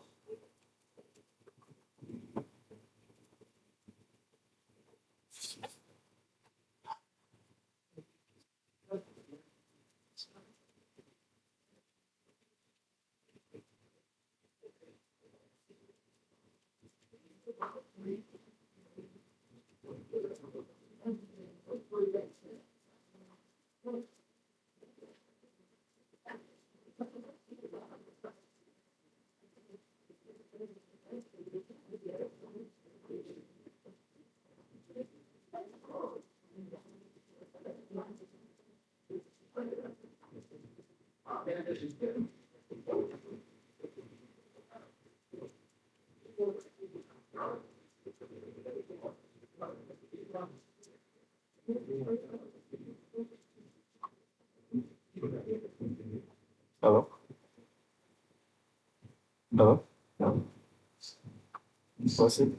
Hello? Hello? No. What's it?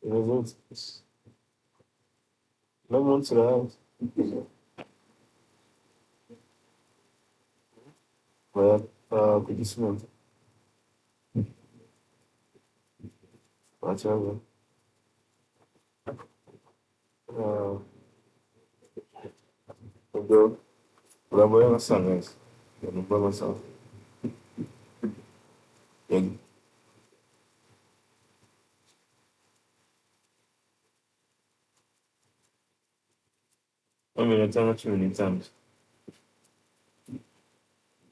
Is it? No one's around. Well, could you smell? Whatever. Go. Elaborate on sunrise. Elaborate on sun. Yeah. I mean, I tell you too many times.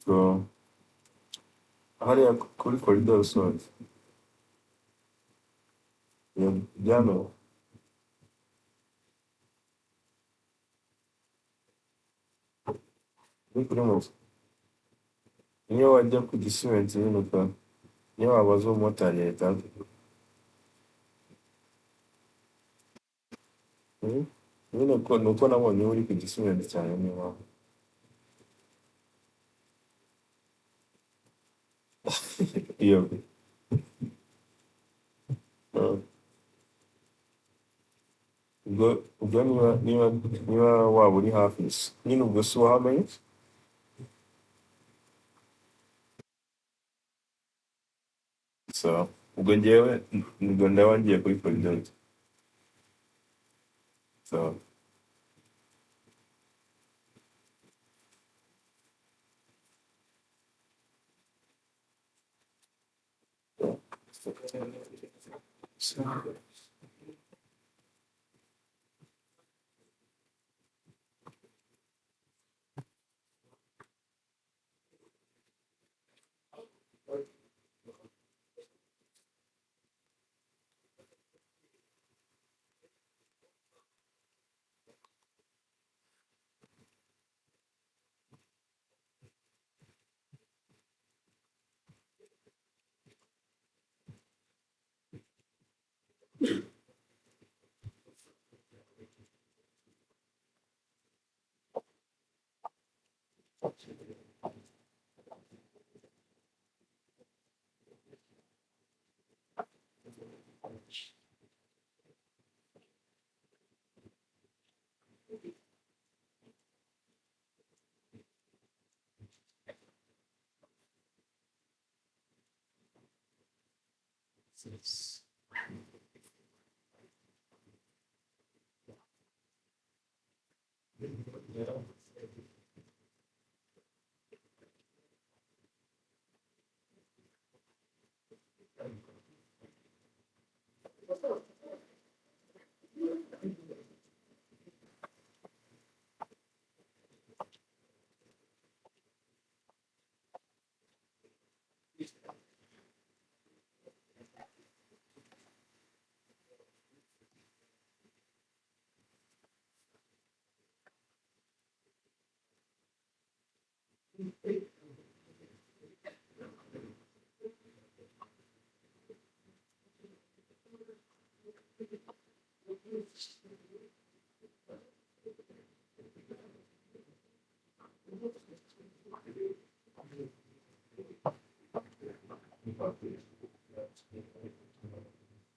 Go. hariya kuri koridoro usoza jyano uri kuri moto niyo wajya ku gisimenti nyine niyo wabaza umumotari leta nyine ni uko nabonye uri ku gisimenti cyane niyo mpamvu iyo ubwo niba waba uri hafi nyine ubwo si wahamenye so ubwo ngewe ubwo ndaba ngiye kuri koridoro so